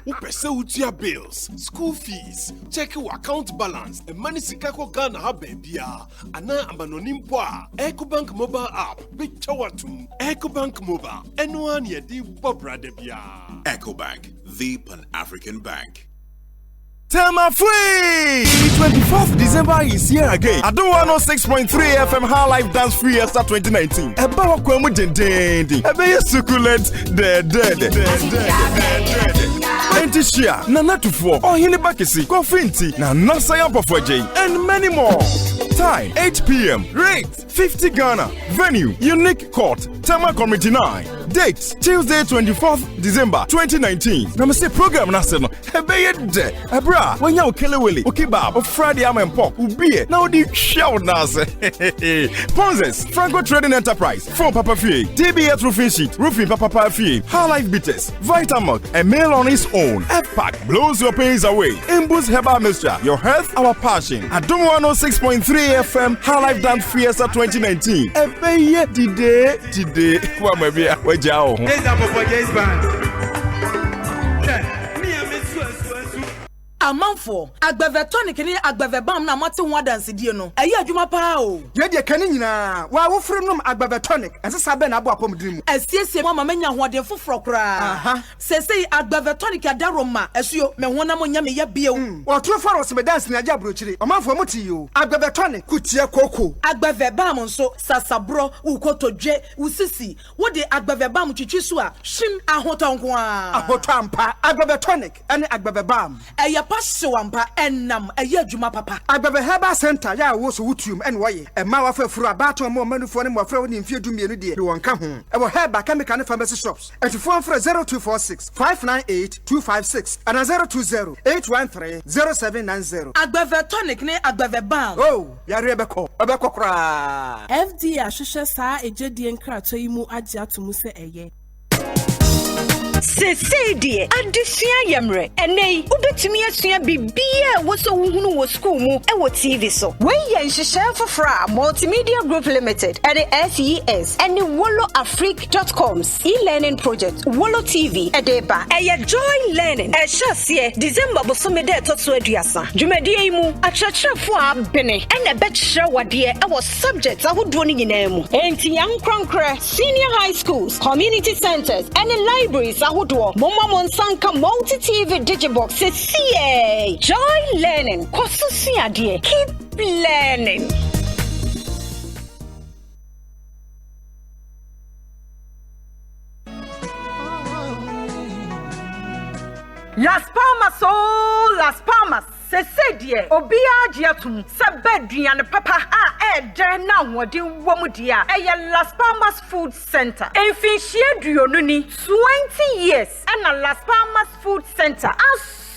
Speaker 16: Who pursue with your bills, school fees, check your account balance, and money sikako Ghana habebia. Ana amanonimpoa. Ecobank mobile app. Big chawatum. Ecobank mobile. Anyone ye di bobra debia.
Speaker 17: Ecobank, the Pan-African Bank.
Speaker 18: Tell free! 24th December is here again. I do 106.3 FM High Life Dance Free Fiesta 2019. Eba wakwamu dendende. Ebe ye succulent. Entishia, Nanatufo, Ohini Bakisi, Kofinti, Nanasaya Pofwaje, and many more. Time 8 p.m. Rate 50 Ghana. Venue Unique Court, Tema Committee 9. Date Tuesday 24th December 2019. Namase program Naseno. Hebeye de. Abra, when you Kelewili, Ukibab, Friday Am and Pop, Ubie, now the show Nase. Ponzes, Franco Trading Enterprise, Phone Papa Fee, TBS Roofing Sheet, Roofing Papa Fee, High Life Bitters, Vitamilk, and Mail on its own. F-Pack blows your pains away. Imbus Herbal Mixture, your health, our passion. I do 106.3 FM High Life Dance Fiesta 2019. Ebeye today. Wajao.
Speaker 19: amanfo agbeve tonic ni agbeve bam na mate ho dance die no eye adwuma pa o
Speaker 20: ye de kani nyina wa wo frem agbeve tonic ensesa be na abo apomdiri mu
Speaker 19: asiesie mama menya hoɔden foforo kra sesei agbeve tonic adaroma esuo me honam nya me ya bio
Speaker 20: otro faros me dance na agya brochire amanfo mo tiyo agbeve tonic kutie koko
Speaker 19: agbeve bam nso sasabro ukotodwe usisi wo de agbeve bam twitwi so a shim ahotonko a
Speaker 20: ahotampa agbeve tonic ene agbeve bam
Speaker 19: eye pa hwampa enam eye adwuma papa
Speaker 20: agbeve herbal center ya wo so wutum ene woye ema wa fafuru abato mo manufo ne mo afra woni mfie dumienu de won ka ho e wo herbal chemical ne pharmacy shops atifo afra 0246 598 256 and 020 813 0790
Speaker 19: agbeve tonic ne agbeve bam
Speaker 20: oh yare obeko kra
Speaker 21: FD ahwehwe saa ejedie nkrato yi mu agye atomu se eye
Speaker 22: Sesedi adesua yemre enei ubetumi asua bibia wo so wuhunu wo school mu e wo TV so we ye nhihye fofra multimedia group limited and the SES and the woloafrique.com's e-learning project Wolo TV edeba eye joy learning e hyasie December bosomede etotso aduasa dwumadie mu akyerɛkyerɛfo a bene ene bekyerɛ wade e wo subjects ahodo ni nyina mu enti yankronkre senior high schools community centers and libraries ahodo Mama Monsanka multi TV digibox CA joy learning kosusia die keep learning
Speaker 23: Las Palmas Sesedie obia giatum sebeduane papa a ede na wode womudia eye Las Palmas Food Center enfishie duonuni 20 years and Las Palmas Food Center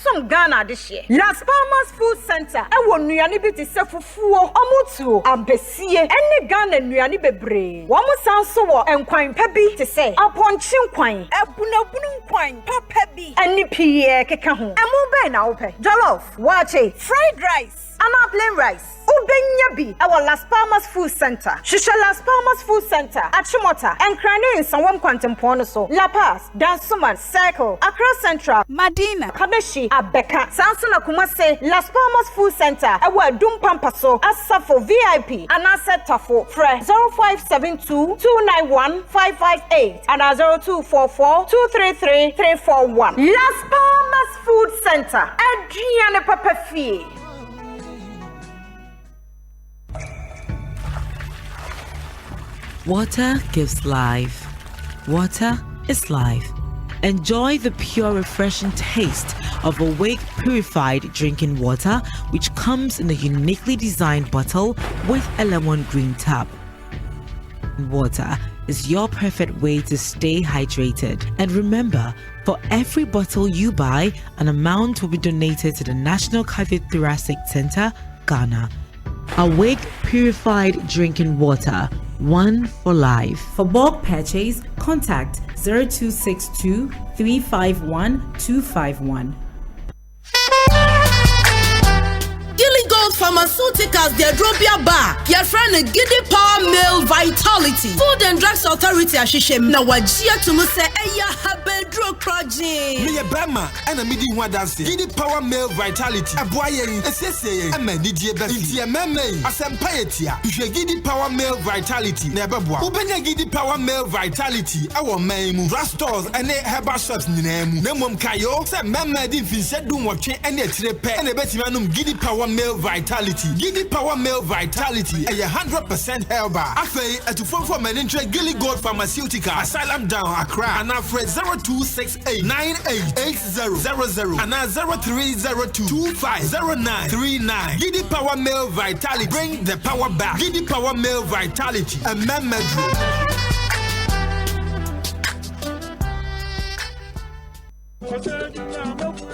Speaker 23: some Ghana this year. Las Palmas Food Center e wo nuane bi te sefufuo omutuo ambesie ene Ghana nuane bebre wo mo sanso wo enkwan pa bi te se aponchi nkwan ebunabunu nkwan papa bi ene pie keka ho emu be na wo pe jollof wache fried rice ana plain rice ubenya bi ewo Las Palmas Food Center shisha Las Palmas Food Center achimota enkrane nsanwam kwantempon so La Paz Dansuman Circle Accra Central Madina Kabeshi Abeka Sansana Kumase Las Palmas Food Center ewo Adum Pampaso Asafo VIP Anasetafo Fre 0572 291 558 and 0244 233 341 Las Palmas Food Center Adriana Papafie.
Speaker 24: Water gives life. Water is life. Enjoy the pure, refreshing taste of Awake purified drinking water, which comes in a uniquely designed bottle with a lemon green tap. Water is your perfect way to stay hydrated. And remember, for every bottle you buy, an amount will be donated to the National Cardiothoracic Center, Ghana. Awake purified drinking water. One for life. For bulk purchase, contact 0262 351 251.
Speaker 19: Gold Pharmaceuticals, their Drobia Bar, your friend Giddy Power Male Vitality, Food and Drugs Authority, Ashishem, Nawajia to Muse, Eya Habedro Project.
Speaker 25: Me a Bama, and a midi one dance, Giddy Power Male Vitality, a boy, a CSA, a man, Nidia Bessie, Meme, Asempa Giddy Power Male Vitality, never boy, Ubenya Giddy Power Male Vitality, our main, drugstores, and a herbal shops, name, Nemum Kayo, some Meme didn't said do what chain and a trepe, and a Betty Giddy Power Male Vitality. Giddy Power Male Vitality. A 100% herbal. Afe at phone for Menintre Gilly Gold Pharmaceutical. Asylum down Accra. And Fred 0268 988000 and 0302 250939. Giddy Power Male Vitality. Bring the power back. Giddy Power Male Vitality. A Memedro.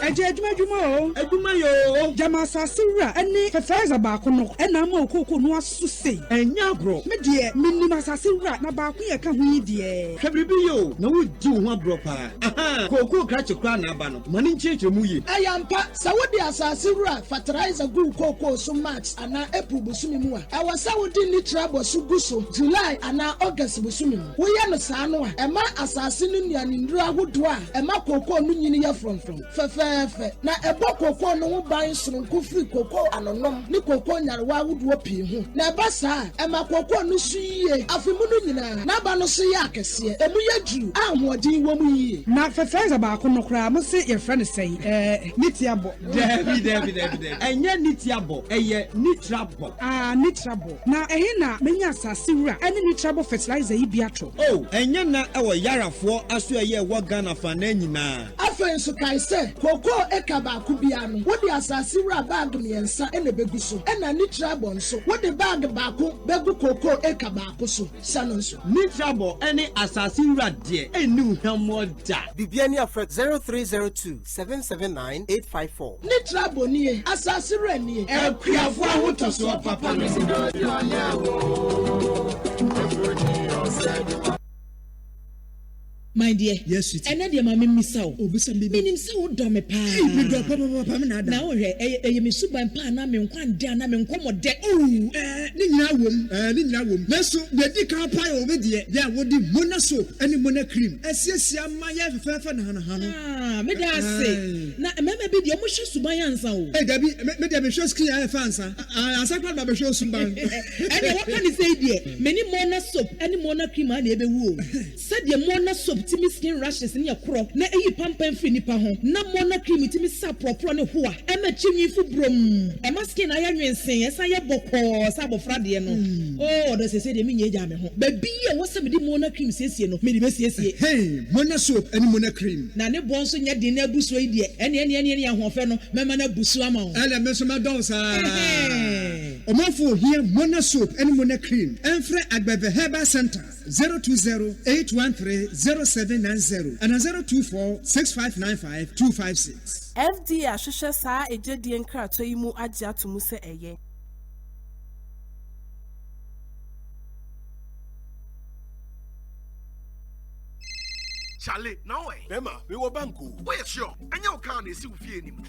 Speaker 1: Ejuma yo jama sasira eni fertilizer ba ko no ena ma okoko no asuse enya bro me de minima sasira na ba ko ye ka hu yi de
Speaker 26: hwebribi yo na wo di wo bro pa aha koko krache kwa na aba no mani ncheche mu yi
Speaker 1: ayampa sawodi asasira fertilizer gu koko so max ana april busumi mu a awa sawodi litra bo so guso july ana august busumi mu wo ye no sa no a ema asase no nuane nduru agodo a ema koko no nyini ye from Fefe na ebo koko no wo ban sononko free koko anonom ni koko nyarewa wodo pii ho na eba saa ema koko no suye afimu no nyina na ba no so ya akese emu yadru ahodi wo mu yi
Speaker 3: na fefe ba ko no kra mo se ye friend say nitiabo
Speaker 26: David enye nitiabo eye nitrabo
Speaker 3: nitrabo na ehe na menya asase wura ene nitrabo fertilizer yi biato
Speaker 26: enye na ewo yarafo aso eye wo Ghana fa na nyina
Speaker 1: afen so kai se koko ekaba ku bia no wo de asase wura bag miensa ene begu so ena nitrabo nso wo de bag ba ko begu koko ekaba ko so sano nso
Speaker 26: nitrabo ene asase wura de enu hwamo da
Speaker 20: bibia ni afret 0302 779 854
Speaker 1: nitrabo nie asase wura nie
Speaker 26: ekwiafo ahotoso papa no
Speaker 5: My dear,
Speaker 26: yes, sweetie.
Speaker 5: And then my mimi saw.
Speaker 26: Oh, bisa bibi.
Speaker 5: Minim saw dome pa.
Speaker 26: Me do papa me na da.
Speaker 5: Na o he me suban pa na me nkwan de na me nkomo de.
Speaker 26: Ni nyina wom. Meso de di kan pa yo be de. Ya wo di mona soap ani mona cream. Asiesia ma ya fefe na hana.
Speaker 5: Me da say. Na meme bi de mo hwe suban ansa o.
Speaker 26: Dabi me de me hwe skin ya fa ansa. Ansa kwa ba be hwe suban.
Speaker 5: And what can you say there? Many mona soap ani mona cream na e be wu. Said the mona soap timi skin rashes in your crop na eyi pampan free nipa ho na mona cream timi sa propro ne ho a e ma chimi fu brom e ma skin aya nwensen esa ye bokko sa bofra de no do se de me nyeja me ho ba bi e wo se me di mona cream siesie no me di be siesie
Speaker 26: hey mona soap and mona cream
Speaker 5: na ne bon so nya de na buso yi de ene ahofe no me ma na buso ama ho
Speaker 26: ele me so ma don sa o ma fu here mona soap and mona cream enfre agbebe herbal center 020-813-0790 and 024-6595-256.
Speaker 21: FD ahwehwɛ saa ejedi nkrato yi mu agye atomu sɛ ɛyɛ
Speaker 15: Charlie, no way.
Speaker 16: Bema, me wa banku.
Speaker 15: Wait, sure. And your car is still feeling.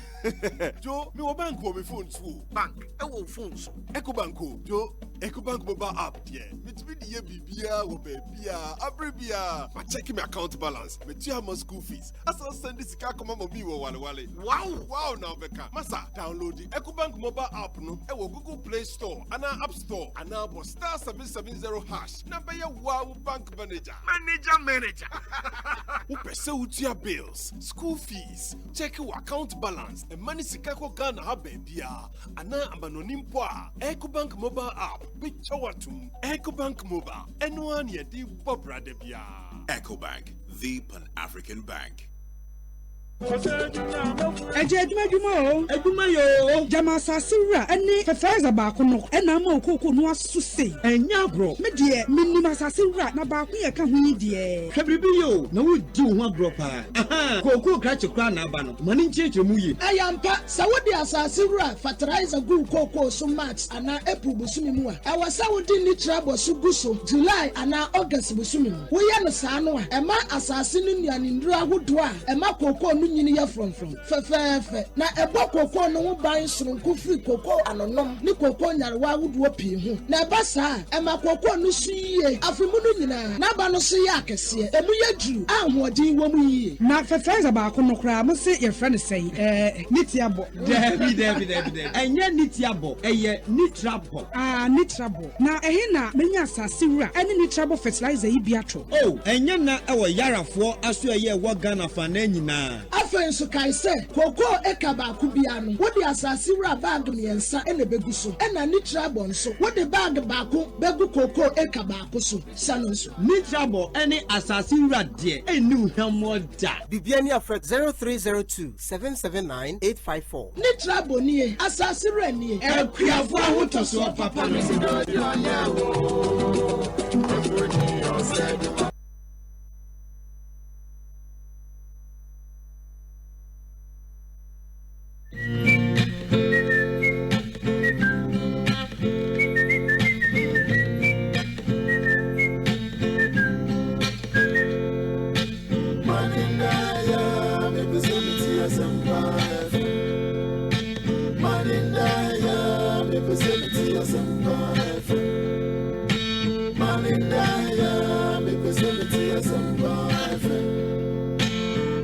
Speaker 16: Joe, me wa banku me phone too.
Speaker 15: Bank, I will phone so.
Speaker 16: Ecobank, Joe, Ecobank mobile app, yeah. Me to be the bibia, wo bebia, abribia. I check my account balance. Me tia my school fees. As I send this car come on me wo wale. Wow, now Becca. Masa, download the Ecobank mobile app no. E wo Google Play Store, and App Store, and now star 770 hash. Number ya wow bank manager.
Speaker 15: Manager.
Speaker 16: Who pursue your bills, school fees, check your account balance, and money sikako Ghana habebia. Ana amanonimpoa. Ecobank mobile app. Bichawatum. Ecobank mobile. Anyone ye di bobra debia.
Speaker 17: Ecobank, the Pan-African Bank.
Speaker 3: Eje adwuma yo jama sasira ene fertilizer ba ko no ena ma okoko no asu sei enya agro me de minima sasira na ba ko ye ka ho yi de
Speaker 26: hwebribi yo na wo di ho agro pa aha koko krache kra na aba no mani ncheche mu yi
Speaker 1: ayampa sa wo de asasira fertilizer gu koko so March ana April busumi mu a awa sa wo di nitrabo so gu so July ana August busumi mu wo ye no sa no a ema asase no nuane ndura ahodo a ema koko no nyini ya from fefe na ebo koko no wo ban sononko free koko anonom ni koko nyarewa ahodo pii ho na eba saa ema koko no suye afimu no nyina na ba no so ya akese emu yadru ahodi wo mu yi
Speaker 3: na fertilizer ba ko no kra mo se ye friend say nitiabo
Speaker 26: David enye nitiabo eye nitrabo
Speaker 3: nitrabo na ehe na menya asase wura ene nitrabo fertilizer yi biato
Speaker 26: enye na ewo yarafo aso eye wo Ghana fa na nyina
Speaker 1: afen so kai se koko ekaba ku bia no wo de asase wura bag miensa ene begu so ena nitrabo nso wo de bag ba ko begu koko ekaba ko so sano nso
Speaker 26: nitrabo ene asase wura de enu hwamo da
Speaker 20: bibia ni afret 0302 779 854
Speaker 1: nitrabo nie asase wura nie
Speaker 26: ekwiafo ahotoso papa no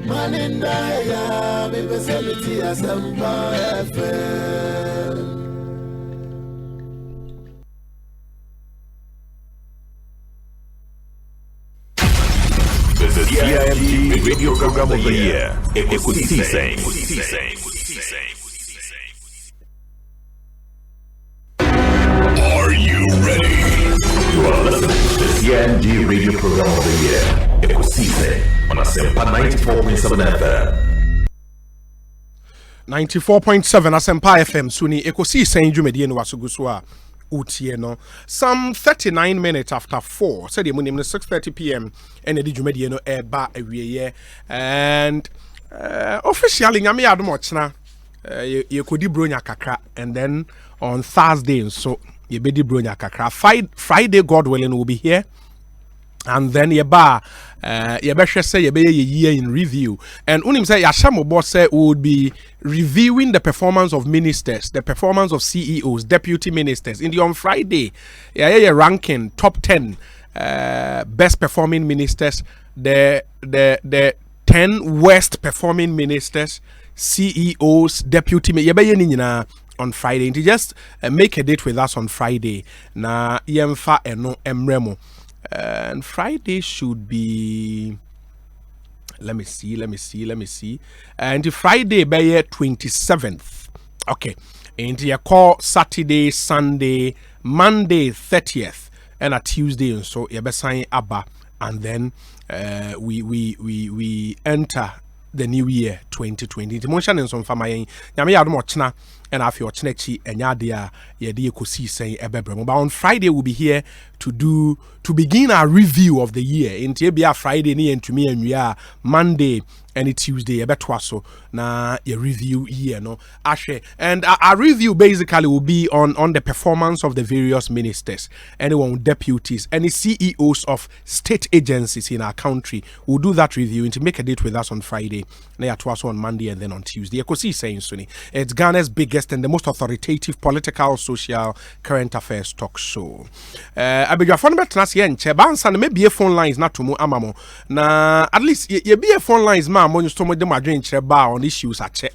Speaker 6: Money Naya, me personality Asempa FM.
Speaker 9: The CIMG Radio Program of the Year, Ekosiisen. Are you ready? You are listening to the CIMG Radio Program of the Year, Ekosiisen on Asempa 94.7 FM.
Speaker 13: 94.7 Asempa FM Suni Ekosiisen Jumedie no wasuguswa utie no some 39 minutes after 4 said the morning 6:30 p.m. and the Jumedie no eba awieye and officially nyame adom ochna ye kodi bronya kakra and then on Thursday so ye bedi bronya kakra Friday God willing will be here. And then ye ba ye behwe say ye be ye year in review and unim say yashamo boss say would be reviewing the performance of ministers, the performance of CEOs, deputy ministers in the on Friday ye ranking top 10 best performing ministers, the 10 worst performing ministers, CEOs, deputy ye be ye nyina on Friday. And just make a date with us on Friday na yemfa eno emremo. And Friday should be, let me see. And Friday by 27th. Okay. And you call Saturday, Sunday, Monday 30th, and a Tuesday, and so you be sign Abba, and then we enter the new year 2020. Motion and some family. Yami admochna. And after your chinechi and yadia yadi Ekosiisen ebebremo. But on Friday we'll be here to begin our review of the year. In Tibia Friday ni and to me and we are Monday and Tuesday ebetwaso na a review here no ashe. And our review basically will be on the performance of the various ministers, anyone deputies, any CEOs of state agencies in our country. We'll do that review and to make a date with us on Friday. Na twaso on Monday and then on Tuesday. Ekosiisen Suni. It's Ghana's biggest and the most authoritative political, social, current affairs talk show. I beg your phone betnas yen chebansa maybe a phone lines not to mo amamo. Na at least ye be a phone lines ma mo stomo dem adwen cheba on issues a check.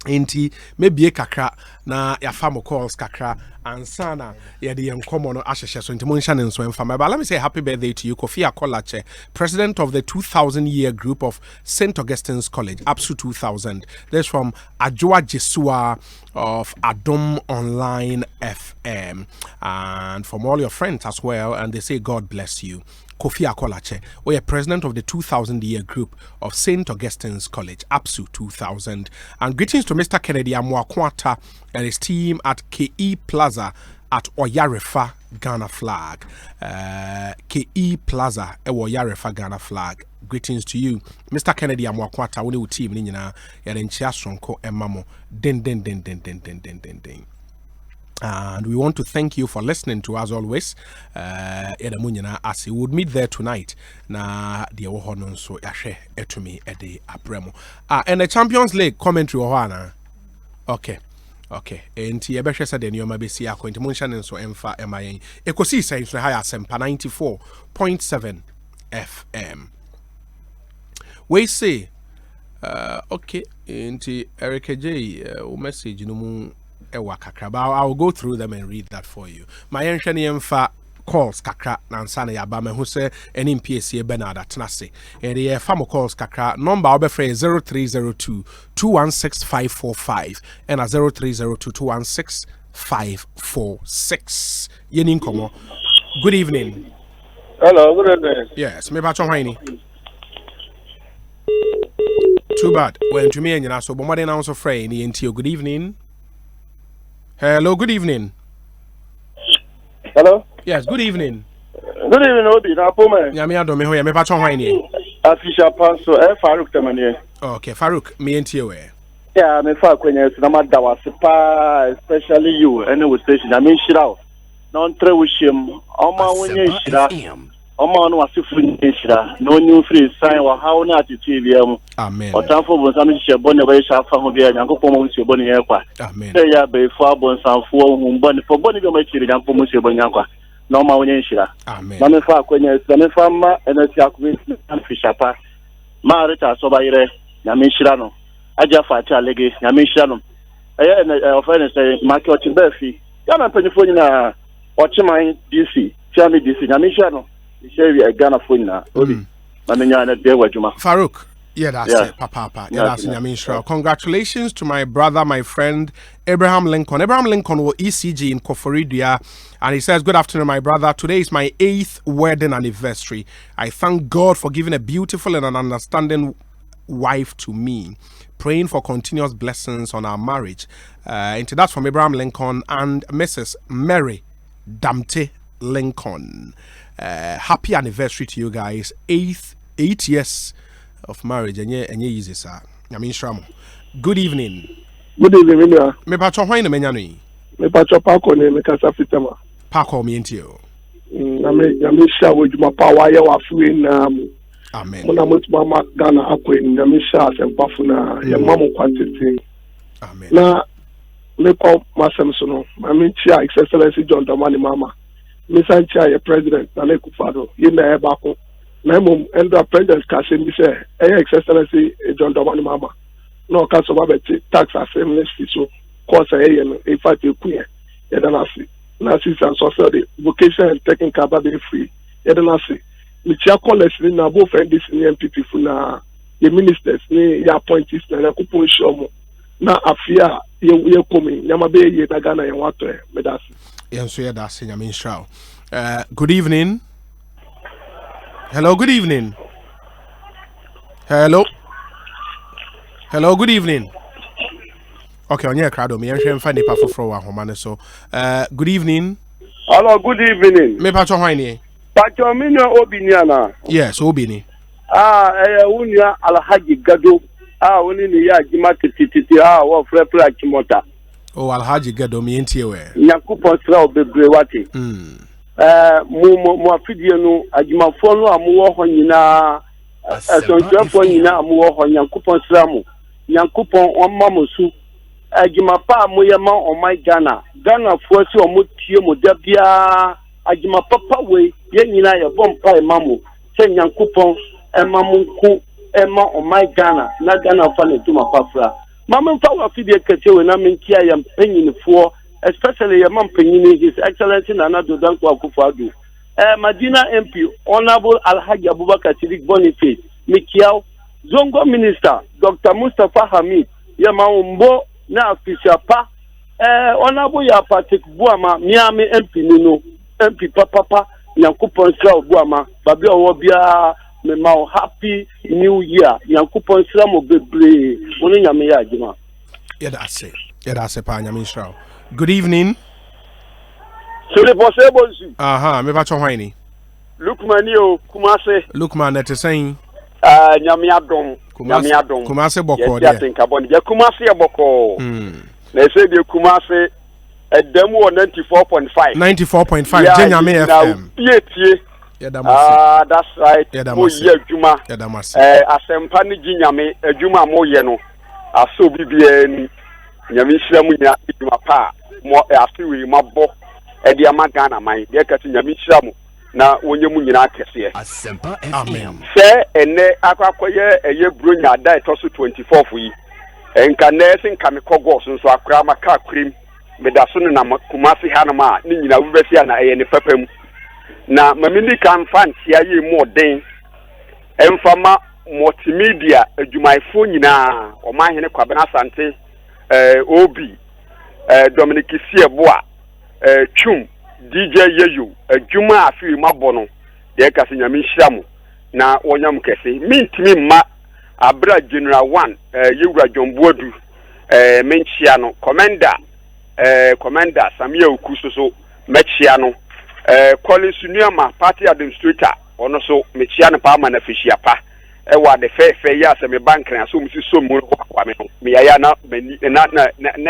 Speaker 13: Inti maybe a kakra na ya famo calls kakra ansana ya di enkomo no ahehye so intimontion nso emfama. But let me say happy birthday to you Kofi Akolache, president of the 2000-year group of St. Augustine's College, APSU 2000. That's from Ajoa Jesua of Adom Online FM, and from all your friends as well, and they say God bless you. Kofi Akolache, we are president of the 2000-year group of St. Augustine's College, APSU 2000. And greetings to Mr. Kennedy Amwakwata and his team at KE Plaza at Oyarefa Ghana Flag. KE Plaza at Oyarefa Ghana Flag. Greetings to you, Mr. Kennedy Amwakwata. We team ni nyina ya denchia sonko emamo den. And we want to thank you for listening to us always. As you would meet there tonight. Na the Ohonon so yashe etumi ede abremo. And the Champions League commentary ohana. Okay. And Yebesha said the Nyoma Besi Akointimuntion and so emfa MIA. Ekosiisen so high Asempa 94.7 FM. We say okay, and Erica J message no ewa kakra, but I will go through them and read that for you. My enshani emfa calls kakra nansana ya ba me hu se eni MPSC Bernard atnase and the famo calls kakra number obefre 0302 216 545 and a 0302 216 546. Yenin komo. Good evening.
Speaker 7: Hello, good evening.
Speaker 13: Yes, me ba chonhani. Too bad. When to me and you so but more than also free ni enti. Good evening. Hello, good evening.
Speaker 7: Hello?
Speaker 13: Yes, good evening.
Speaker 7: Good evening, Obi. Na pome.
Speaker 13: Nyame adome ho ya me patron hwan ni.
Speaker 7: Afisha Panso, Farouk Temanie.
Speaker 13: Okay, Farouk, me enti we.
Speaker 7: Yeah, me fa kwenye sinama dawasipa, especially you, any station. I mean shira. Non tre wishim. Oma wenye shira. Oma no wasifu nye shira. No new free sign wa how na attitude yam.
Speaker 13: Amen.
Speaker 7: Otanfo bonsam she bone we sha fa ho bia nyankopon mo se bone ye kwa.
Speaker 13: Amen.
Speaker 7: Say ya be fo bonsamfo hu bone fo bone bi ma chiri nyankopon mo se bone yankwa. No ma wenye shira.
Speaker 13: Amen.
Speaker 7: Na me fa kwenye me fa ma enati akwe Fisher pa. Ma reta so ba ire Yamishira no. Aja Fati Alege, Yamishira no. Offering say market Timberfi. Yama penifoni na Ochimai DC, Chami DC, Yamishira no. Share a Ghana phone na. Obi. Mamenya na dewa juma.
Speaker 13: Farouk. Yeah, that's it, Papa. Yeah, that's it. Congratulations to my brother, my friend, Abraham Lincoln. Abraham Lincoln will ECG in Koforidia, and he says, "Good afternoon, my brother. Today is my 8th wedding anniversary. I thank God for giving a beautiful and an understanding wife to me. Praying for continuous blessings on our marriage." And that's from Abraham Lincoln and Mrs. Mary Damte Lincoln. Happy anniversary to you guys. 8 years of marriage, and yeah, easy, sir. I mean, Shramo. Good evening.
Speaker 2: Good evening, Minya.
Speaker 13: Me pacho hwai na menyano.
Speaker 2: Me pacho Paco ne me kasa fitama.
Speaker 13: Paco me ntio.
Speaker 2: Na me sha wo juma pa wa ye wa free na.
Speaker 13: Amen.
Speaker 2: Mona mama Ghana akwe na me sha Asempa na ye mamu kwantete.
Speaker 13: Amen.
Speaker 2: Na me ko masem so no. Ma me chia Excellency John Dramani Mama. Me san chia ye president na le kufado. Ye na e ba ko. Na mum enda president ka se mi se Excellency John Dramani Mama. No ka so ba tax assembly so course no in fact you queen ya na see na see and social the vocation and technical ba be free ya na see mi chia college ni na both this ni MPP fu na the ministers ni ya appointees na kupon show mo na afia ye komi nyama be ye na Ghana ye wato me da see
Speaker 13: yenso ya da see nyama inshallah. Good evening. Hello, good evening. Hello, good evening. Okay, on your crowd, me and find the for Homane. So, good evening.
Speaker 4: Hello, good evening.
Speaker 13: Me pacho hwani.
Speaker 4: Pacho minyo Obiniana.
Speaker 13: Yes, Obini.
Speaker 4: Unya Alhaji Gado. Uni ni ya jima titi wa frepla chimota.
Speaker 13: Oh, Alhaji Gado mi enti we.
Speaker 4: Nyakupo sra obebre wati. Mu afidie no adwumafo no amuwo ho nyina asontuafo nyina amuwo ho Nyankopon sra mu Nyankopon omma musu adwumapa amoyema omai Ghana fo si omotie mo dabia adwumapapa we ye nyina ye bompa emamu se Nyankopon emamu ku ema omai Ghana na Ghana fa ne dwumapa fra mama mfa wa afidie kachewe na menkia ya mpanyinifo especially your mom penini His Excellency Nana Dodanko Akufo-Addo. Madina MP, Honorable Alhaji Abubakar Sidik Boniface, Mikiao, Zongo Minister, Dr. Mustafa Hamid, Yama Umbo, na Afisiapa, Honorable ya Patrick Buama, Miami MP Nino, MP Papa, Nyankupon Sra Buama, Babi Owobia, Memao Happy New Year, Nyankupon Sra mo bebre, Oni Nyame ya Jima.
Speaker 13: Yeah, that's it. Yeah, that's it, Pa Nyame Sra. Good evening.
Speaker 4: So the possible.
Speaker 13: Me pacho hwani.
Speaker 4: Lukman yo Kumase.
Speaker 13: Lukman that is saying
Speaker 4: Nyamiadom.
Speaker 13: Kumase boko
Speaker 4: there. Yes, Kumase boko. They say the Kumase a demo 94.5.
Speaker 13: 94.5 Nyame FM.
Speaker 4: That's right. Mo ye juma. Asempa ni Nyame juma mo ye no. Aso bibie ni Nyame hira mu nya juma pa. Mo afiwi mabo e dia magana man de ka Nyame hira mu na wonye mu nyina akese Asempa FM se ene akwakoye eye bronya da etoso 24 fu yi enka nesi nka me kogo so akra maka krim me da so na Kumasi hanama ni nyina wubesi na eye ne papam na mamini kan fanti aye mo den emfama multimedia adwumaifo nyina o mahene kwabena sante obi Dominic Sieboa Chum DJ Yeyu adwuma afi mabono de ka se Nyame hyiamu na wonyam kese mintimi ma abra general 1 yewura Jomboadu menchia no commander Samia Okusoso mechia no Collins Nuama party administrator ono so mechia no pa na fishia pa wa de fe ya se me bank na so msi so mu kwa me ya na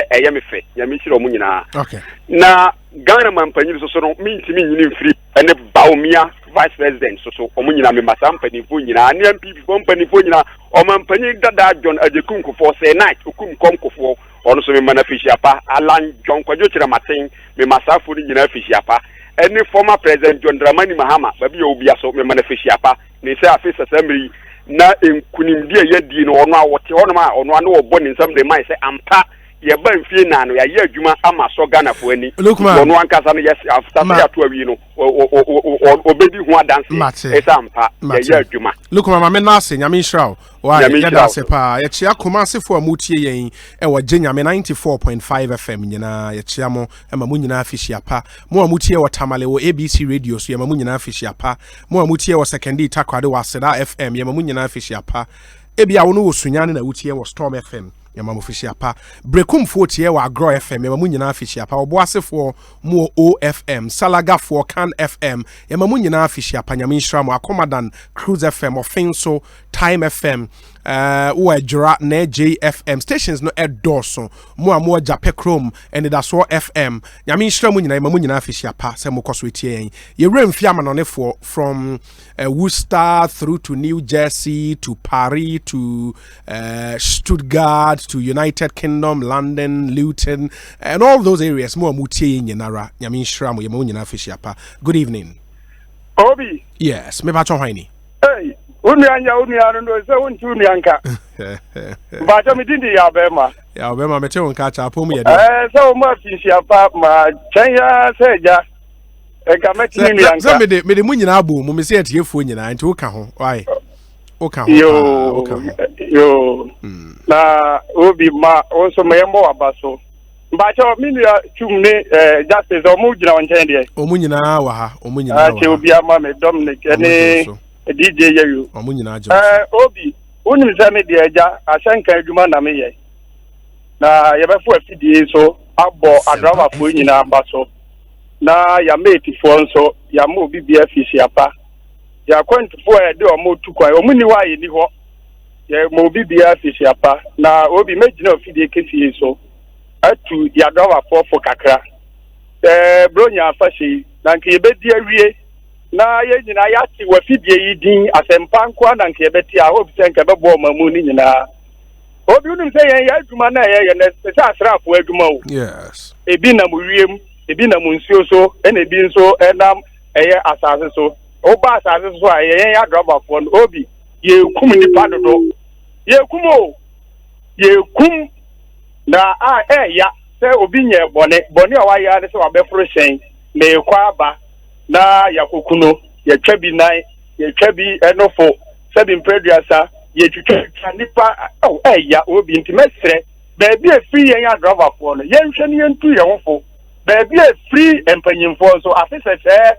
Speaker 4: eye me fe ya me chiro mu nyina
Speaker 13: okay
Speaker 4: na Ghana mampanyi so no mintimi nyini free ene baumia vice president so omu nyina me masampani fo nyina ne MPP company fo nyina o mampanyi dada John Ajekunku for say night okum komkofo ono so me mana fishia pa Alan John Kwadwo chira maten me masafo ni nyina fishia pa ene former president John Dramani Mahama babi obia so me mana fishia pa ne say afisa assembly na enkunimdi a yedi no ono a wote ono ma ono ano obo ne nsam de mai say ampa ye ba mfie na no ya ye adwuma ama so Ghana fo ani ono ankasa no yes after ya to awi no obedi hu adanse esa ampa ye adwuma
Speaker 13: look mama me na ase nyame nhyira wa ya da se pa ye chia koma asefo amutie yen e wo gye nyame 94.7 FM nyina ye chia mo e ma mu nyina afihia pa mo amutie wo tamale wo ABC radio so ye ma mu nyina afihia pa mo amutie wo secondary takwade wo Aseda FM ye ma mu nyina afihia pa ebia wo no wo sunyane na wutie wo Storm FM yama mo fishia pa brekum fo tie wa Agro FM yama mu nyina fishia pa obo asefo mu OFM Salaga fo Can FM yama mu nyina fishia pa nyame nhira mo Akomadan Cruise FM Ofinso Time FM Uajura ne JFM stations no edoso mu amu Jape Chrome and that's all FM nyame nhira mu nyina yama mu nyina fishia pa se mo koso etie yen ye remfi amanone fo from Worcester through to New Jersey to Paris to Stuttgart to United Kingdom, London, Luton, and all those areas. More mutie in Yanara, Yamin Shram, Yamunia Fishiapa. Good evening.
Speaker 2: Obi.
Speaker 13: Yes, me bacho haini.
Speaker 2: Hey, Unyanya, no, so Unyanka. But I'm in the Alabama.
Speaker 13: Alabama, Metro catch up for me.
Speaker 2: So much Fishiapa, my Chenya said, yeah.
Speaker 13: Somebody made the Munyan Abu, Mummy at your phone and to Okaho. Why?
Speaker 2: Yo, na Obi ma also member abaso. But your media chumne justice omujina onchende.
Speaker 13: Omunyina wa ha, omunyina.
Speaker 2: Che obi ama me Dominic ene DJ yeyu.
Speaker 13: Omunyina jo.
Speaker 2: Obi, unim se me de eja asanka adwuma na me ye. Na ye befo afidie so abo adrama fo nyina abaso. Na ya mate fo nso ya mo obi bia fisi apa. Ya kwentfo e de omo tukwan omuni wa ye ni ho ye mo bi bia fisi apa na obi megina ofidie kefie so atu ya dawa fo kakra bronya afashi na nke ebedi awie na ye nyina ya ti wa fidie yi din Asempa nko na nke ebeti a hope se nke bebo mamu ni nyina obi unum se ye adwuma na ye na se asrafo adwuma o
Speaker 13: yes
Speaker 2: ebi na mu wiem ebi na mu nsuo so ena ebi nso enam eye asase so oba asase so a ye ya drama fo obi ye kum ni padodo ye kumo ye kum na ya se obi nye bone a wa ya de se wa befro hyen na ye kwa aba na yakokuno ye twa bi nan ye twa bi enofo se bi mpreduasa ye twitwa nipa ya obi ntimesre ba bi e free yen ya drama fo no ye nhwe ne yentu ye hofo ba bi e free empanyimfo so afese se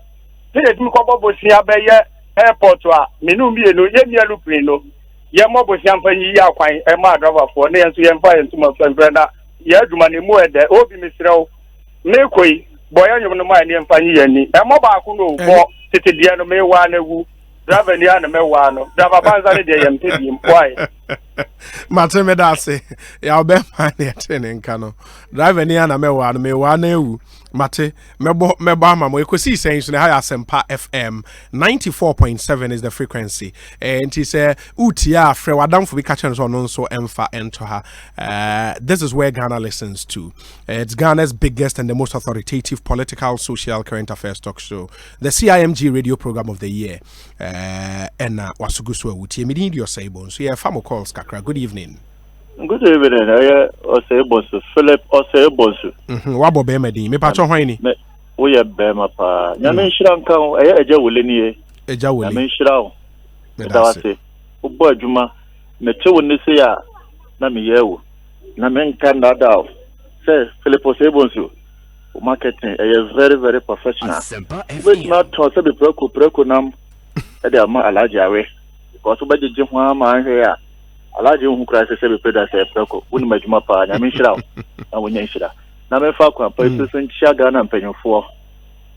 Speaker 2: ye dum ko bobo sia be ye airport a menu mi no ye mi aluplane no ye mobo sia mpanyi ya kwan e ma driver for na yenso ye mfa yenso ma fran na ye aduma ne mu ede obi misrew me koi boya nyum no ma ne mfanyi ye ni e mo ba ko no bo tete dia no me wa na wu driver ni ana me wa no driver banza ne de ye mpedi why
Speaker 13: mate me da se ya obe ma ne tene nka no driver ni ana me wa na ewu mate mebo ama mo Ekosiise so na ha Asempa FM 94.7 is the frequency and he say utia frɛ wadamfo bi ka kyerɛ so no nso emfa ento ha this is where Ghana listens to it's Ghana's biggest and the most authoritative political social current affairs talk show the CIMG radio program of the year and wasugusu utie me need your say bon so yeah famo calls kakra. Good evening.
Speaker 7: Good evening. I Osebosu Philip Osebosu.
Speaker 13: Wabo be medin. Me pa cho hwan ni?
Speaker 7: We ye be ma pa. Nyame nhira nka ho eja wole ni e.
Speaker 13: Eja wole.
Speaker 7: Nyame nhira ho. Me da wase. Ubo adwuma me che woni se ya na me ye wo. Na me nka na da. Say Philip Osebosu. Marketing is very very professional. We not to say be preko nam e dey ama alaji awe. Because we be je ho ama ahwe ya. Alaji hu kra se be peda se preko woni madwuma pa nyame nhira na wonya nhira na me fa kwa pa so nchia Ghana mpanyofo